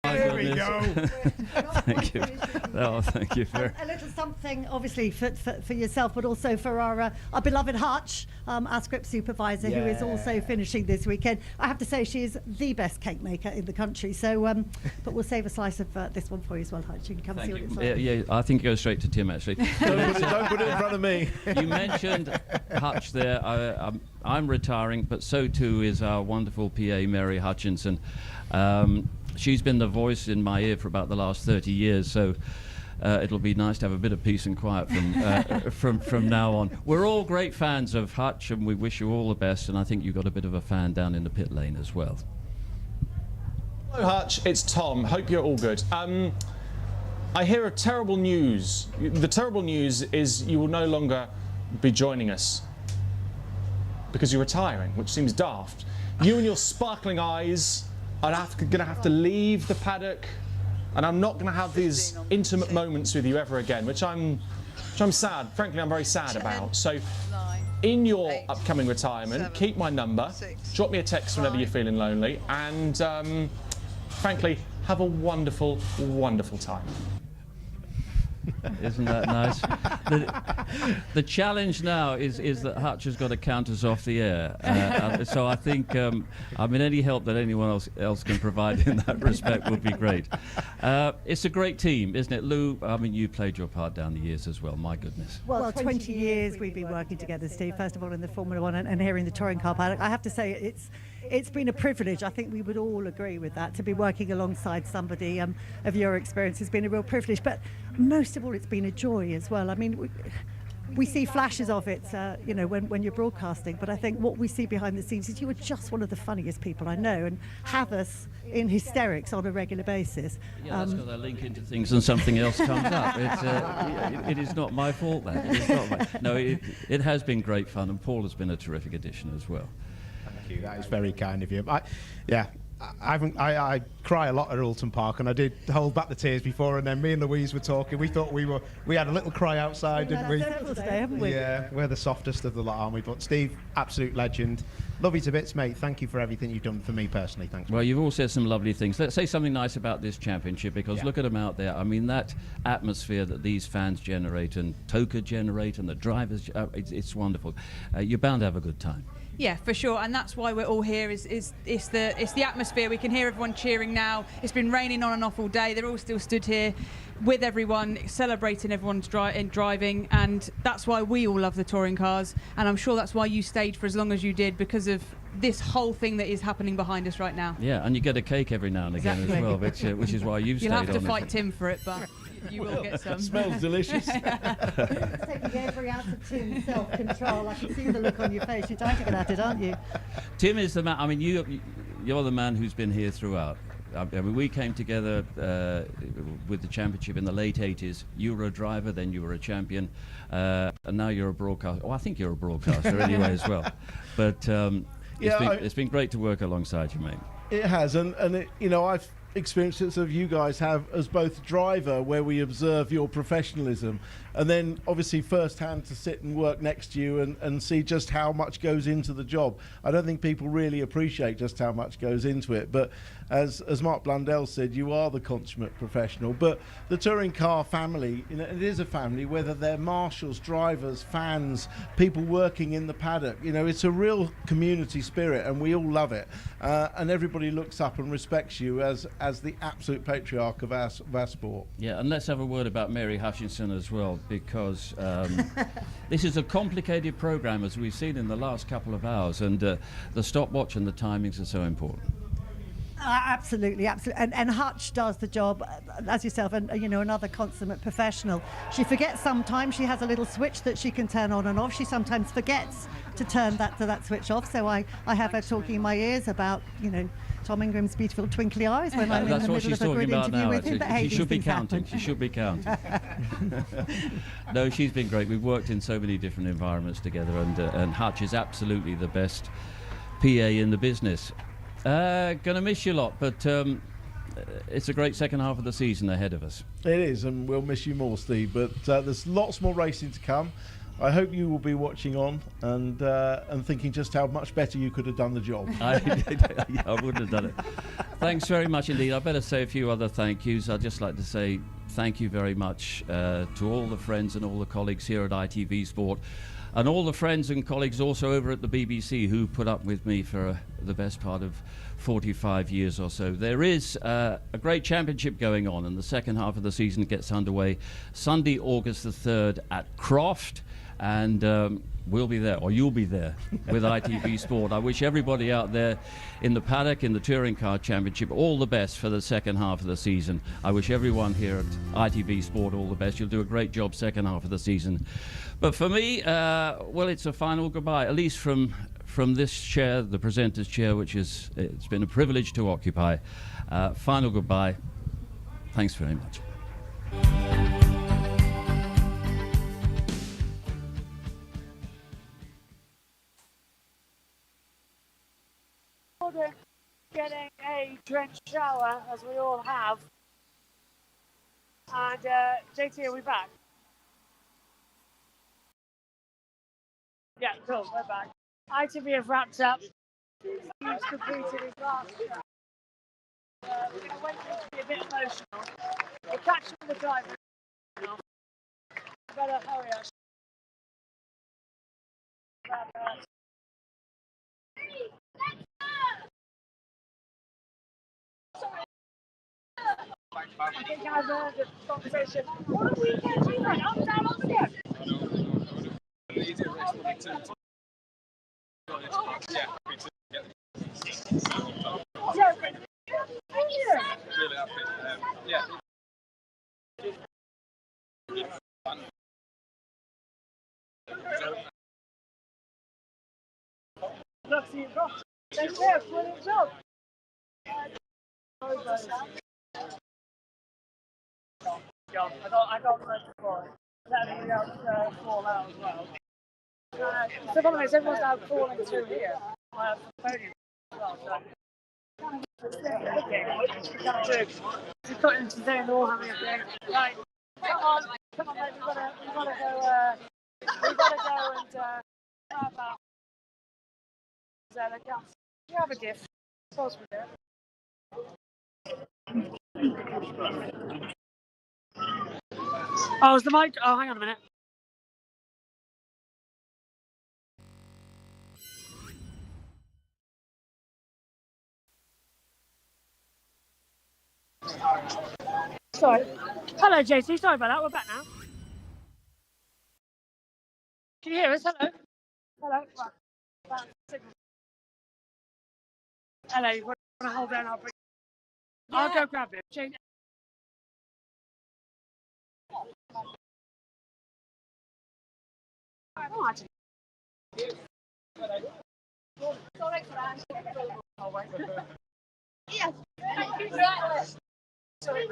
There we go. Thank you. Oh, thank you for a little something, obviously, for yourself, but also for our beloved Hutch, our script supervisor, who is also finishing this weekend. I have to say, she is the best cake maker in the country. So, but we'll save a slice of this one for you as well, Hutch. You can come see what it's like. Yeah, I think it goes straight to Tim, actually. Don't put it in front of me. You mentioned Hutch there. I'm retiring, but so too is our wonderful PA, Mary Hutchinson. She's been the voice in my ear for about the last 30 years, so it'll be nice to have a bit of peace and quiet from now on. We're all great fans of Hutch, and we wish you all the best, and I think you've got a bit of a fan down in the pit lane as well. Hello, Hutch. It's Tom. Hope you're all good. I hear a terrible news. The terrible news is you will no longer be joining us because you're retiring, which seems daft. You and your sparkling eyes are going to have to leave the paddock, and I'm not going to have these intimate moments with you ever again, which I'm sad. Frankly, I'm very sad about. So, in your upcoming retirement, keep my number, drop me a text whenever you're feeling lonely, and frankly, have a wonderful, wonderful time. Isn't that nice? The challenge now is that Hutch has got to count us off the air. So I think, any help that anyone else can provide in that respect would be great. It's a great team, isn't it? Lou, you played your part down the years as well, my goodness. Well, 20 years we've been working together, Steve, first of all in the Formula One and here in the touring car paddock. I have to say, it's been a privilege. I think we would all agree with that. To be working alongside somebody of your experience has been a real privilege. But most of all, it's been a joy as well. I mean, we see flashes of it, when you're broadcasting. But I think what we see behind the scenes is you are just one of the funniest people I know, and have us in hysterics on a regular basis. Yeah, that's because I link into things and something else comes up. It is not my fault. It has been great fun, and Paul has been a terrific addition as well. Thank you. That is very kind of you. I cry a lot at Oulton Park, and I did hold back the tears before, and then me and Louise were talking. We thought we had a little cry outside, didn't we? Today, haven't we? Yeah, we're the softest of the lot, aren't we? But Steve, absolute legend. Love you to bits, mate. Thank you for everything you've done for me personally. Thanks. Well, you've all said some lovely things. Let's say something nice about this championship, because look at them out there. I mean, that atmosphere that these fans generate and Toka generate and the drivers, it's wonderful. You're bound to have a good time. Yeah, for sure, and that's why we're all here. It's the atmosphere. We can hear everyone cheering now. It's been raining on and off all day. They're all still stood here with everyone, celebrating everyone's driving, and that's why we all love the touring cars. And I'm sure that's why you stayed for as long as you did, because of this whole thing that is happening behind us right now. Yeah, and you get a cake every now and again as well, which is why you've stayed on. You'll have to fight Tim for it, but you will get some. Smells delicious. Taking every ounce of Tim's self-control. I can see the look on your face. You're dying to get at it, aren't you? Tim is the man. I mean, you're the man who's been here throughout. I mean, we came together with the championship in the late 80s. You were a driver, then you were a champion, and now you're a broadcaster. Oh, I think you're a broadcaster anyway as well. But it's been great to work alongside you, mate. It has, and experiences of you guys have as both driver, where we observe your professionalism, and then obviously firsthand to sit and work next to you and see just how much goes into the job. I don't think people really appreciate just how much goes into it, but as Mark Blundell said, you are the consummate professional. But the touring car family, you know, it is a family, whether they're marshals, drivers, fans, people working in the paddock. You know, it's a real community spirit, and we all love it. And everybody looks up and respects you as the absolute patriarch of our sport. Yeah, and let's have a word about Mary Hutchinson as well, because this is a complicated program, as we've seen in the last couple of hours, and the stopwatch and the timings are so important. Absolutely, absolutely. And Hutch does the job as yourself, and you know, another consummate professional. She forgets sometimes. She has a little switch that she can turn on and off. She sometimes forgets to turn that switch off. So I have her talking in my ears about, you know, Tom Ingram's beautiful twinkly eyes when I'm in the middle of a good interview with him. But hey, she should be counting. She should be counting. No, she's been great. We've worked in so many different environments together, and Hutch is absolutely the best PA in the business. Gonna miss you a lot, but it's a great second half of the season ahead of us. It is, and we'll miss you more, Steve. But there's lots more racing to come. I hope you will be watching on and thinking just how much better you could have done the job. I wouldn't have done it. Thanks very much indeed. I better say a few other thank yous. I'd just like to say thank you very much to all the friends and all the colleagues here at ITV Sport, and all the friends and colleagues also over at the BBC who put up with me for the best part of 45 years or so. There is a great championship going on, and the second half of the season gets underway Sunday, August the 3rd at Croft. And we'll be there, or you'll be there, with ITV Sport. I wish everybody out there in the paddock, in the Touring Car Championship, all the best for the second half of the season. I wish everyone here at ITV Sport all the best. You'll do a great job second half of the season. But for me, well, it's a final goodbye, at least from this chair, the presenter's chair, which it's been a privilege to occupy. Final goodbye. Thanks very much. Getting a drenched shower, as we all have. And JT, are we back? Yeah, cool, we're back. ITV have wrapped up. He's completed his last shot. We're going to wait for it to be a bit emotional. We're catching the driver. Better hurry up. I think I've heard the conversation. What are we doing? Up, down, up again. Look, see you got. Take care, brilliant job. I got first before. Let everybody else fall out as well. So, by the way, everyone's now falling through here. Podium as well. So, we've got into today and they're all having a thing. Right, come on, mate. We've gotta go and how about you have a gift. Of course we do. Oh, is the mic? Oh, hang on a minute. Sorry. Hello, JC. Sorry about that. We're back now. Can you hear us? Hello. Hello. Right. Hello. You want to hold down? I'll go grab it. Change. Yes. Sorry.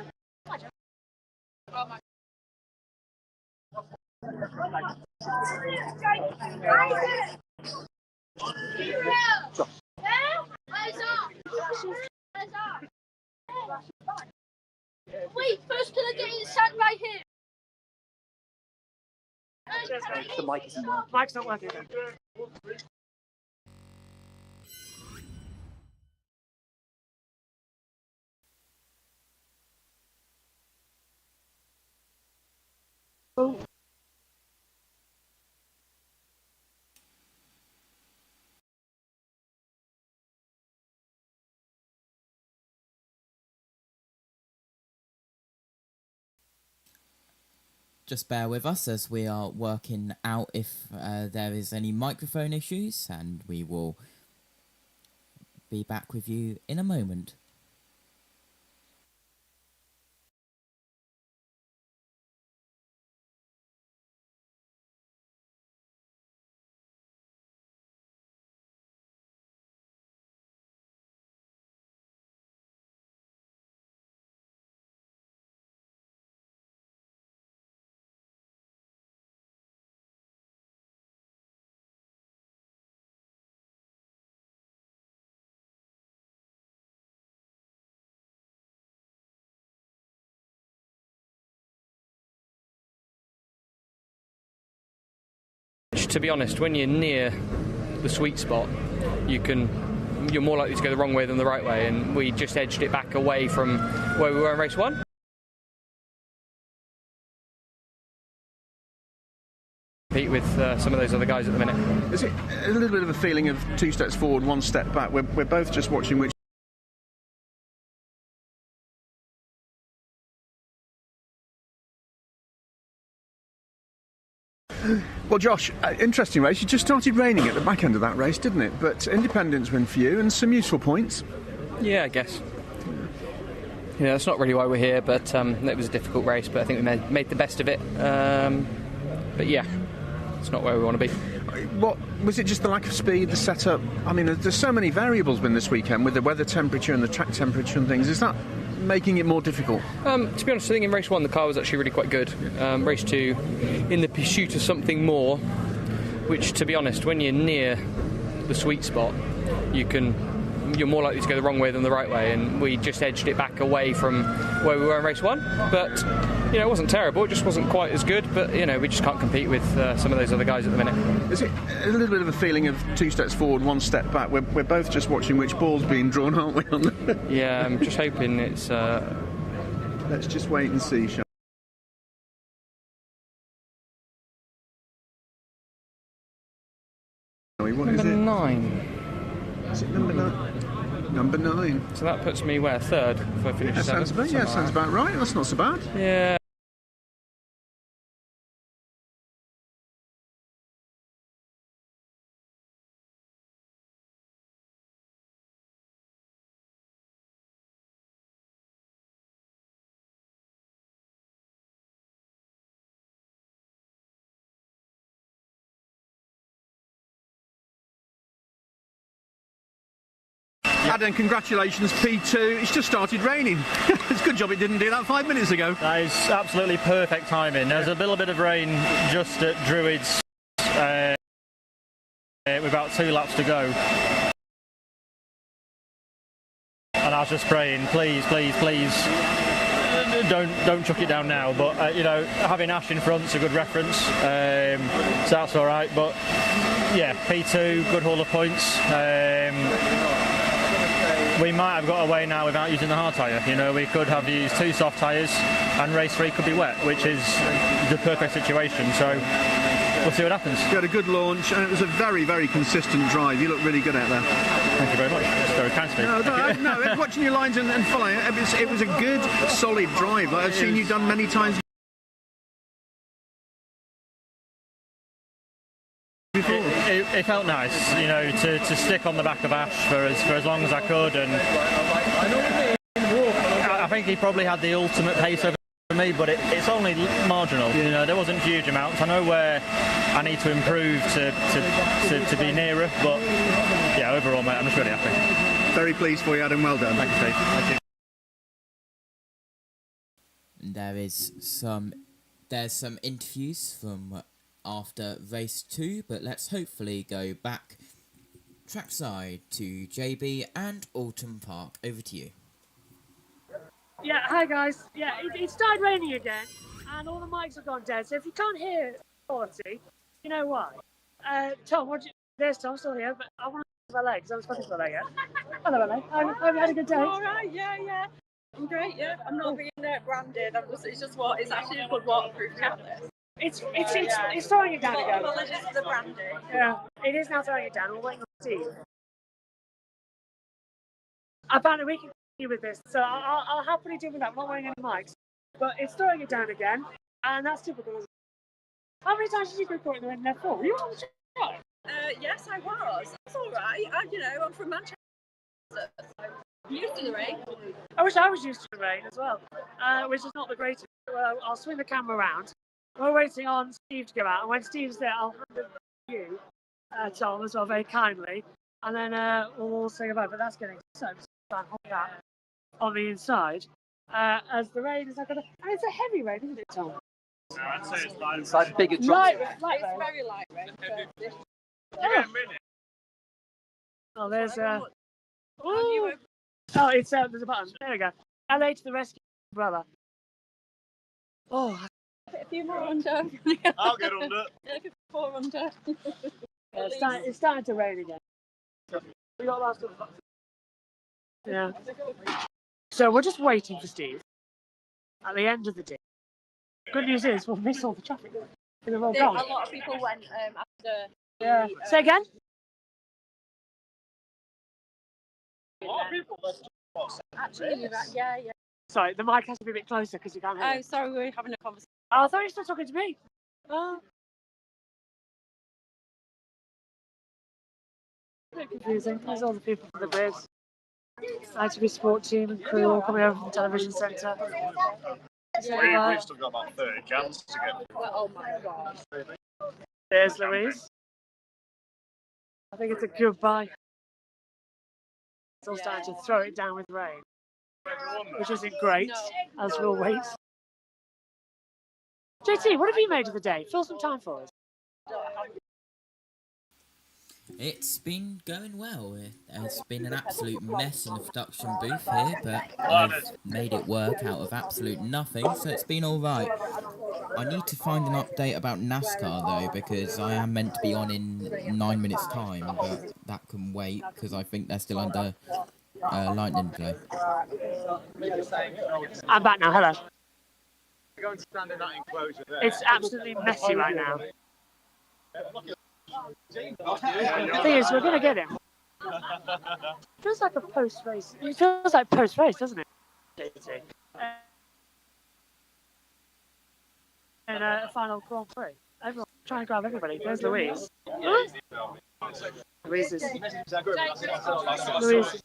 Wait, first can I get inside right here? The mic isn't working. Mic's not working. Just bear with us as we are working out if there is any microphone issues, and we will be back with you in a moment. To be honest, when you're near the sweet spot, you're more likely to go the wrong way than the right way, and we just edged it back away from where we were in race 1. Compete with some of those other guys at the minute. Is it a little bit of a feeling of 2 steps forward, 1 step back? We're both just watching which. Well, Josh, interesting race. You just started raining at the back end of that race, didn't it? But Independence win for you and some useful points. Yeah, I guess. Yeah, that's not really why we're here, but it was a difficult race, but I think we made the best of it. But yeah, it's not where we want to be. What was it? Just the lack of speed, the setup? I mean, there's so many variables been this weekend with the weather temperature and the track temperature and things. Is that making it more difficult? To be honest, I think in race 1 the car was actually really quite good. Race 2, in the pursuit of something more, which, to be honest, when you're near the sweet spot, you're more likely to go the wrong way than the right way, and we just edged it back away from where we were in race 1. But it wasn't terrible, it just wasn't quite as good, but we just can't compete with some of those other guys at the minute. Is it a little bit of a feeling of 2 steps forward, 1 step back? We're both just watching which ball's being drawn, aren't we? Yeah, I'm just hoping it's let's just wait and see, shall we? What number is it? 9. Is it number 9? Number 9. So that puts me where? 3rd if I finish 7th? Sounds about right. That's not so bad. Yeah. Adam, congratulations, P2. It's just started raining. It's a good job it didn't do that 5 minutes ago. That is absolutely perfect timing. There's a little bit of rain just at Druids with about 2 laps to go. And I was just praying, please, please, please, don't chuck it down now. But, having Ash in front's a good reference, so that's all right. But, yeah, P2, good haul of points. We might have got away now without using the hard tyre. We could have used 2 soft tyres and race 3 could be wet, which is the perfect situation. So we'll see what happens. You had a good launch and it was a very, very consistent drive. You look really good out there. Thank you very much. That's very kind to me. No, watching your lines and following, it was a good, solid drive. Like I've seen you done many times. It felt nice, to stick on the back of Ash for as long as I could, and I think he probably had the ultimate pace over me, but it's only marginal. There wasn't huge amounts. I know where I need to improve to be nearer, but yeah, overall, mate, I'm just really happy. Very pleased for you, Adam. Well done. Thank you, Steve. Thank you. There's some interviews from after race 2, but let's hopefully go back trackside to JB and Oulton Park. Over to you. Yeah, hi guys. Yeah, it started raining again, and all the mics have gone dead. So if you can't hear quality, you know why. Tom, there's Tom still here, but I want to see LA because I was fucking LA yet. Hello, LA. Have you had a good day? All right, yeah. I'm great, yeah. I'm not being branded. It's just it's actually a good waterproof tablet. It's throwing it down again. Apologies for the branding. Yeah, it is now throwing it down. We're waiting on Steve. Apparently we can continue with this, so I'll happily do with that. I'm not wearing any mics, but it's throwing it down again, and that's typical. How many times did you go for it in there for? Were you on the show? Yes, I was. It's all right. I'm from Manchester, so I'm used to the rain. I wish I was used to the rain as well, which is not the greatest. Well, I'll swing the camera around. We're waiting on Steve to go out, and when Steve's there, I'll hand it to you, Tom, as well, very kindly, and then we'll all say goodbye. But that's getting so hold that on the inside, as the rain is not going to. And it's a heavy rain, isn't it, Tom? No, I'd say it's light. It's like bigger drops. Light It's rain. very light rain. Oh, there's oh, it's there's a button. There we go. LA to the rescue, brother. Oh, A few more under. I'll get under. Yeah, 4 under. it's starting to rain again. We got last of the yeah. So we're just waiting for Steve at the end of the day. Good news is we'll miss all the traffic. A A lot of people went after. Yeah. Say again? A lot of people left. Actually, you're right. Yeah. Sorry, the mic has to be a bit closer because you can't hear. Oh, sorry, we were having a conversation. Oh, I thought you were still talking to me. Oh. A bit confusing. There's all the people from the grid. ITV Sport team and crew all coming over from the television centre. We've still got about 30 cans to get. Oh my gosh. There's Louise. I think it's a goodbye. It's all starting to throw it down with rain, which isn't great, as we'll wait. JT, what have you made of the day? Fill some time for us. It's been going well. It's been an absolute mess in the production booth here, but I've made it work out of absolute nothing, so it's been alright. I need to find an update about NASCAR though, because I am meant to be on in 9 minutes time, but that can wait, because I think they're still under lightning delay. I'm back now, hello. Go and stand in that enclosure there. It's absolutely messy right now. The thing is, we're going to get him. It feels like a post-race. It feels like post-race, doesn't it? And a final Grand Prix. Everyone trying to grab everybody. There's Louise. Louise is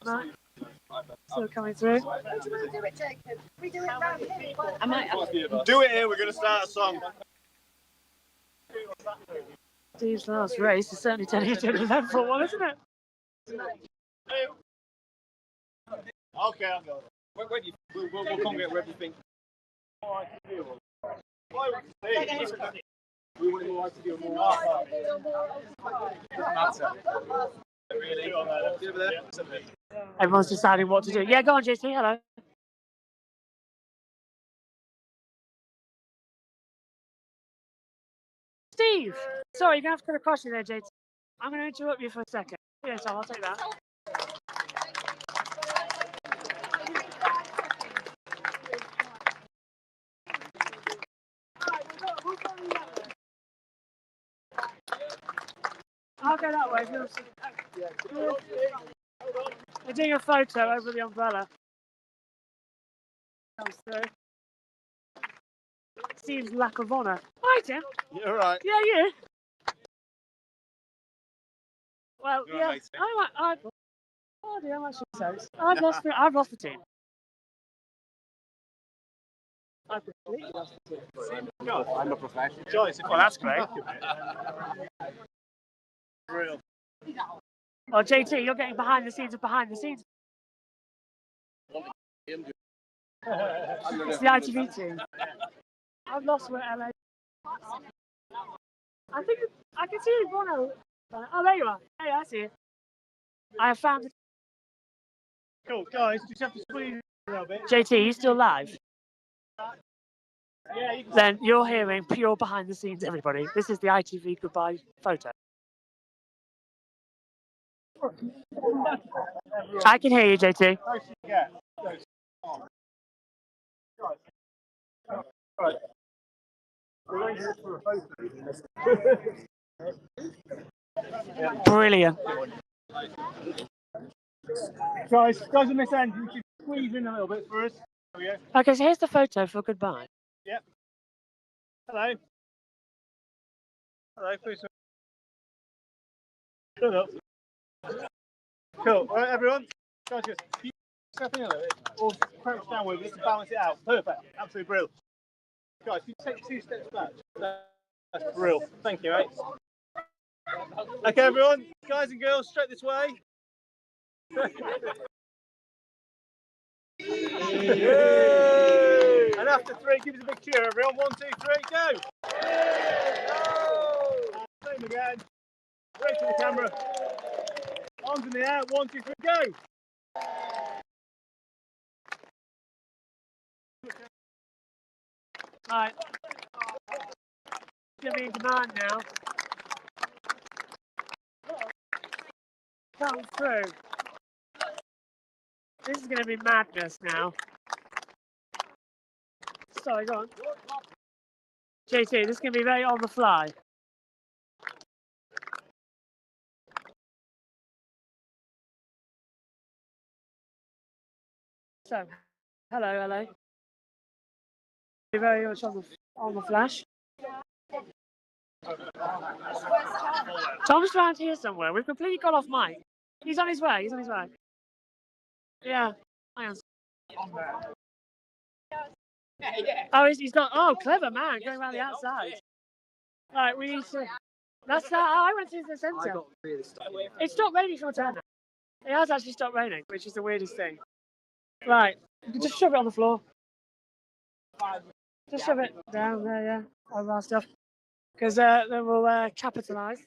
not still coming through. I might have to. Do it here, we're going to start a song. Steve's last race is certainly turning into an eventful one, isn't it? Okay, I'll go. We'll come get everything. We wouldn't like to do more. Everyone's deciding what to do. Yeah, go on, JT. Hello. Steve! Sorry, you're going to have to cut across you there, JT. I'm going to interrupt you for a second. Yeah, Tom, I'll take that. I'll go that way. They're doing a photo over the umbrella. Comes through. Steve's lack of honour. Hi, Tim. You're right. Yeah, you. Well, You're yeah. right, Oh dear, I'm actually so. I've lost the team. I've completely lost the team. No, I'm a professional. Joyce, well, that's great. Real. Well, JT, you're getting behind the scenes of behind the scenes. It's the ITV team. I've lost where LA. I think I can see Bono. Oh, there you are. Hey, I see you. I have found it. Cool, guys, just have to squeeze JT, you still live? Then you're hearing pure behind the scenes, everybody. This is the ITV goodbye photo. I can hear you, JT. Brilliant. Guys on this end, you should squeeze in a little bit for us. There we go. Okay, so here's the photo for goodbye. Yep. Hello. Hello, please. Shut up. Cool. All right, everyone. Guys, just keep stepping in a little bit, or crouch down with just to balance it out. Perfect. Absolutely brilliant. Guys, you take 2 steps back. That's brilliant. Thank you, mate. Okay, everyone. Guys and girls, straight this way. And after 3, give us a big cheer, everyone. 1, 2, 3, go! Same again. Straight to the camera. Arms in the air. 1, 2, 3, go! Right. It's going to be in demand now. Come through. This is going to be madness now. Sorry, go on. JT, this is going to be very on the fly. So, hello. Be very much on the flash. Tom's around here somewhere. We've completely got off mic. He's on his way. Yeah. Hang on. Oh, he's not. Oh, clever man, going around the outside. Right, we need to. That's that. Oh, I went through the centre. It stopped raining for a turn now. It has actually stopped raining, which is the weirdest thing. Right, just shove it on the floor. Just shove it down there, yeah. All of our stuff. Because then we'll capitalise.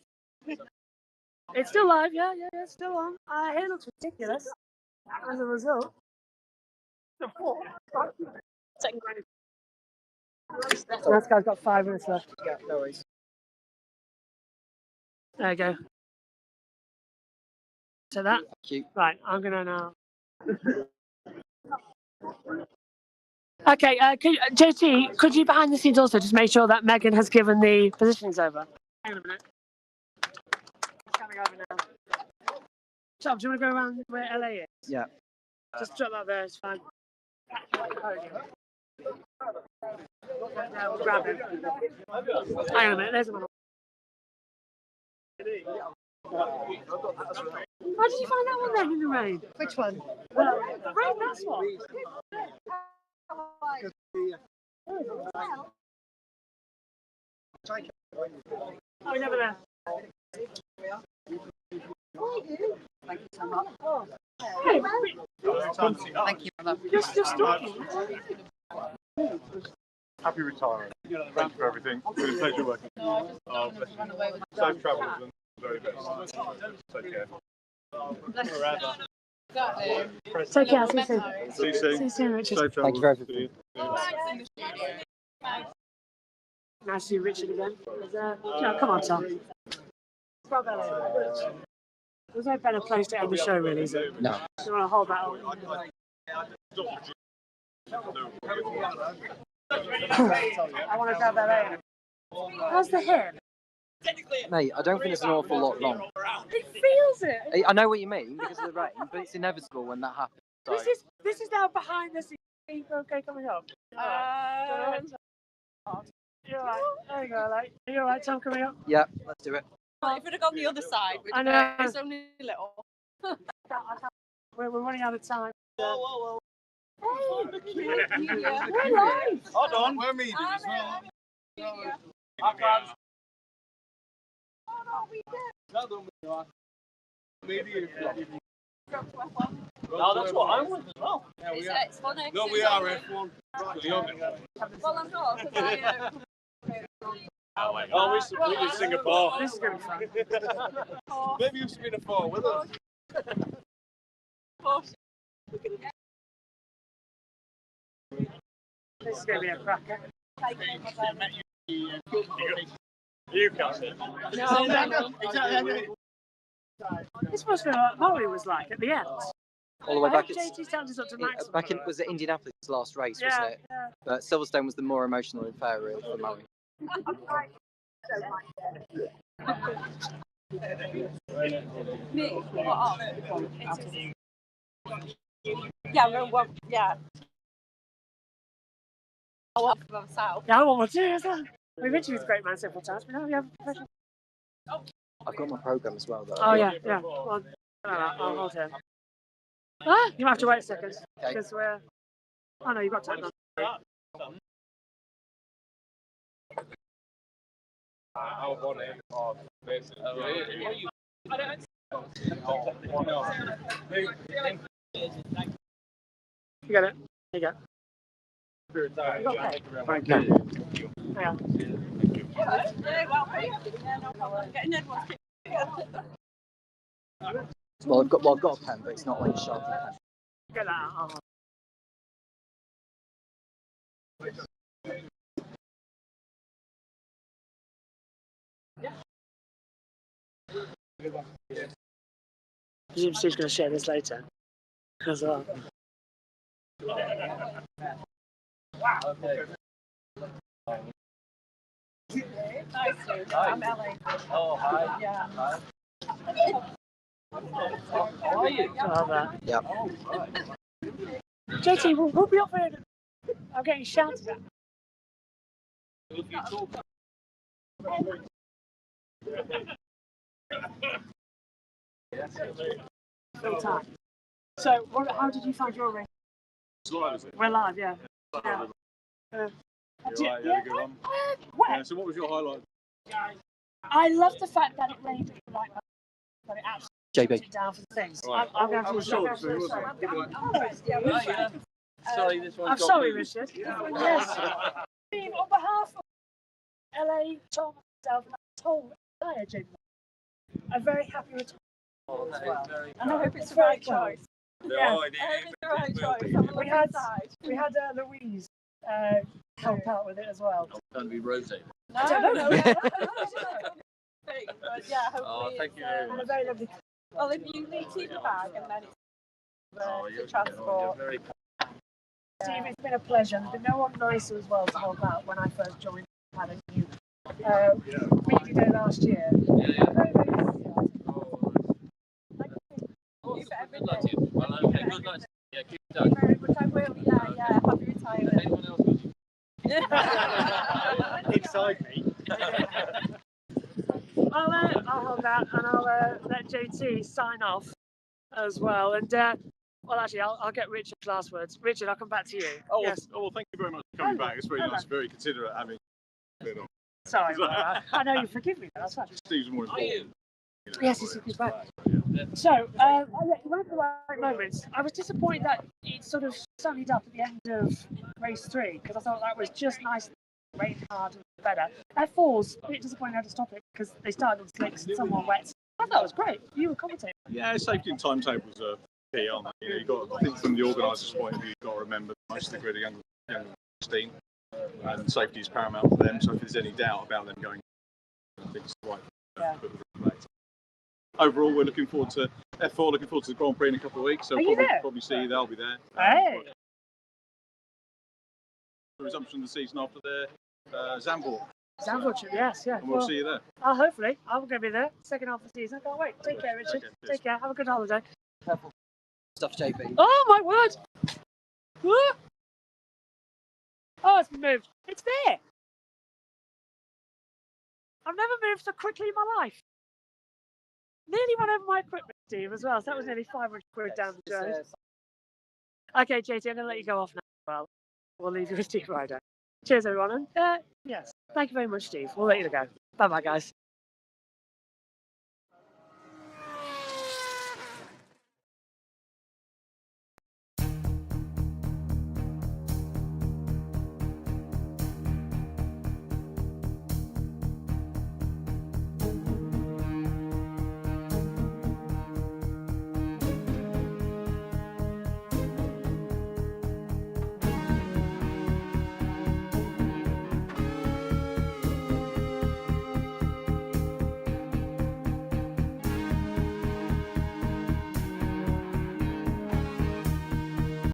It's still live, yeah, it's still on. It looks ridiculous as a result. That guy's got 5 minutes left. Yeah, no worries. There you go. So that. Right, I'm gonna now. Okay, JT, could you behind the scenes also just make sure that Megan has given the positionings over? Hang on a minute. It's coming over now. Tom, do you want to go around where LA is? Yeah. Just drop that there, it's fine. We'll grab him. Hang on a minute, there's one. How did you find that one then in the rain? Which one? The rain, that's one. Oh, never there. Thank you so much. Hey, Thank you for that. just talking. Happy retiring. Thank you for everything. It's been a pleasure working with you. Safe travels and very best. Take care. Take care, see you soon. See you soon. See you soon, Richard. Safe travels. Thank you for everything. Nice to see Richard again. No, come on, Tom. There's no better place to end the show, really, is there? No. You want to hold that on? I want to grab that in. How's the hip? Mate, I don't think it's an awful lot wrong. It feels it. I know what you mean because of the rain, but it's inevitable when that happens. So. This is now behind the scenes. Okay, coming up. You're right. There you go, like. Are you alright, Tom, coming up? Yeah, let's do it. Well, if it had gone the other side, which I know. is only little. We're running out of time. Whoa. Hey, we're live. Hold on, we're media as well. Media. No, that's what I'm with as well. It's funny. No, we are F1. Well, I'm not, because Oh, we're in Singapore. This is going to be fun. Maybe you should be in a 4 with us. This is going to be a cracker. You can't. This must be what Murray was like at the end. All the way back. JT stands up to Max. Back in, was it Indianapolis' last race, Yeah, wasn't it? yeah. But Silverstone was the more emotional and fair really for Maui. Me? What? Yeah, no, well, yeah. I want for myself. Yeah, I want one too, as well. We mentioned he's a great man several times, but now we have a professional. I've got my programme as well, though. Oh, yeah, yeah. Well, I'll hold him. Ah, you might have to wait a second. Because we're. Oh, no, you've got time. You got it. You got it. Thank you. Yeah. Well, I've got a pen, but it's not like a Sharpie pen. Get that out. Presume Steve's going to share this later as well. I'm Ellie. Oh, hi. Yeah. Hi. How are you? Yeah. JT, we'll be up here. I'm getting shouted at. Full time. So, how did you find your race? We're live, yeah. Yeah. You alright, you had a good one? Yeah, so what was your highlight? I love the fact that it rained at the right moment, but it actually took it down for the things. Right. I'm going How was yours? So it wasn't- Sorry, this one. I'm sorry, Richard. Yes. Steve, on behalf of LA, Tom, myself, and the whole entire JB, I'm very happy with Tom as well. And I hope it's the right choice. Yeah. I hope it's the right choice. I'm We had Louise help out with it as well. Don't be rosy. I don't know. But yeah, hopefully thank you And a very lovely. Well, if you need to keep the bag and then it's the transport. You're very Steve, it's been a pleasure. There's been no one nicer as well to help out when I first joined. Had a new media day last year. Very, very happy. You for everything. good luck to you. Well, okay, good luck. Yeah, keep it up. Which I will, yeah. Happy retirement. Anyone else with you? Inside me. I'll hold that and I'll let JT sign off as well. And well, actually, I'll get Richard's last words. Richard, I'll come back to you. Oh, Yes. well, thank you very much for coming back. It's very nice, very considerate having been on. Sorry, I know you forgive me. That's fine. Steve's more important. Yes, he's back. So, you went for the right moments. I was disappointed that it sort of sunnied up at the end of race 3 because I thought that was just nice, rained hard and better. F4's a bit disappointed how to stop it because they started on slicks and someone wet. I thought it was great. You were commentating. Yeah, safety and timetables are key, aren't they? You know, I think from the organiser's point of view, you've got to remember most of the grid are young 16, and safety is paramount for them. So if there's any doubt about them going, I think it's the right. Overall, we're looking forward to F4, looking forward to the Grand Prix in a couple of weeks. So probably see you there, I'll be there. Hey! The resumption of the season after the Zandvoort. Zandvoort, yes, yeah. And we'll see you there. Hopefully. I'm going to be there. Second half of the season. I can't wait. Take care, Richard. Take care. Have a good holiday. Stuff, JB. Oh, my word! Woo! Oh, it's moved. It's there! I've never moved so quickly in my life. Nearly went over my equipment, Steve, as well. So that was nearly 500 quid down the drain. Okay, JT, I'm going to let you go off now as well. We'll leave you with Steve Ryder. Cheers, everyone. And yes, thank you very much, Steve. We'll let you go. Bye-bye, guys.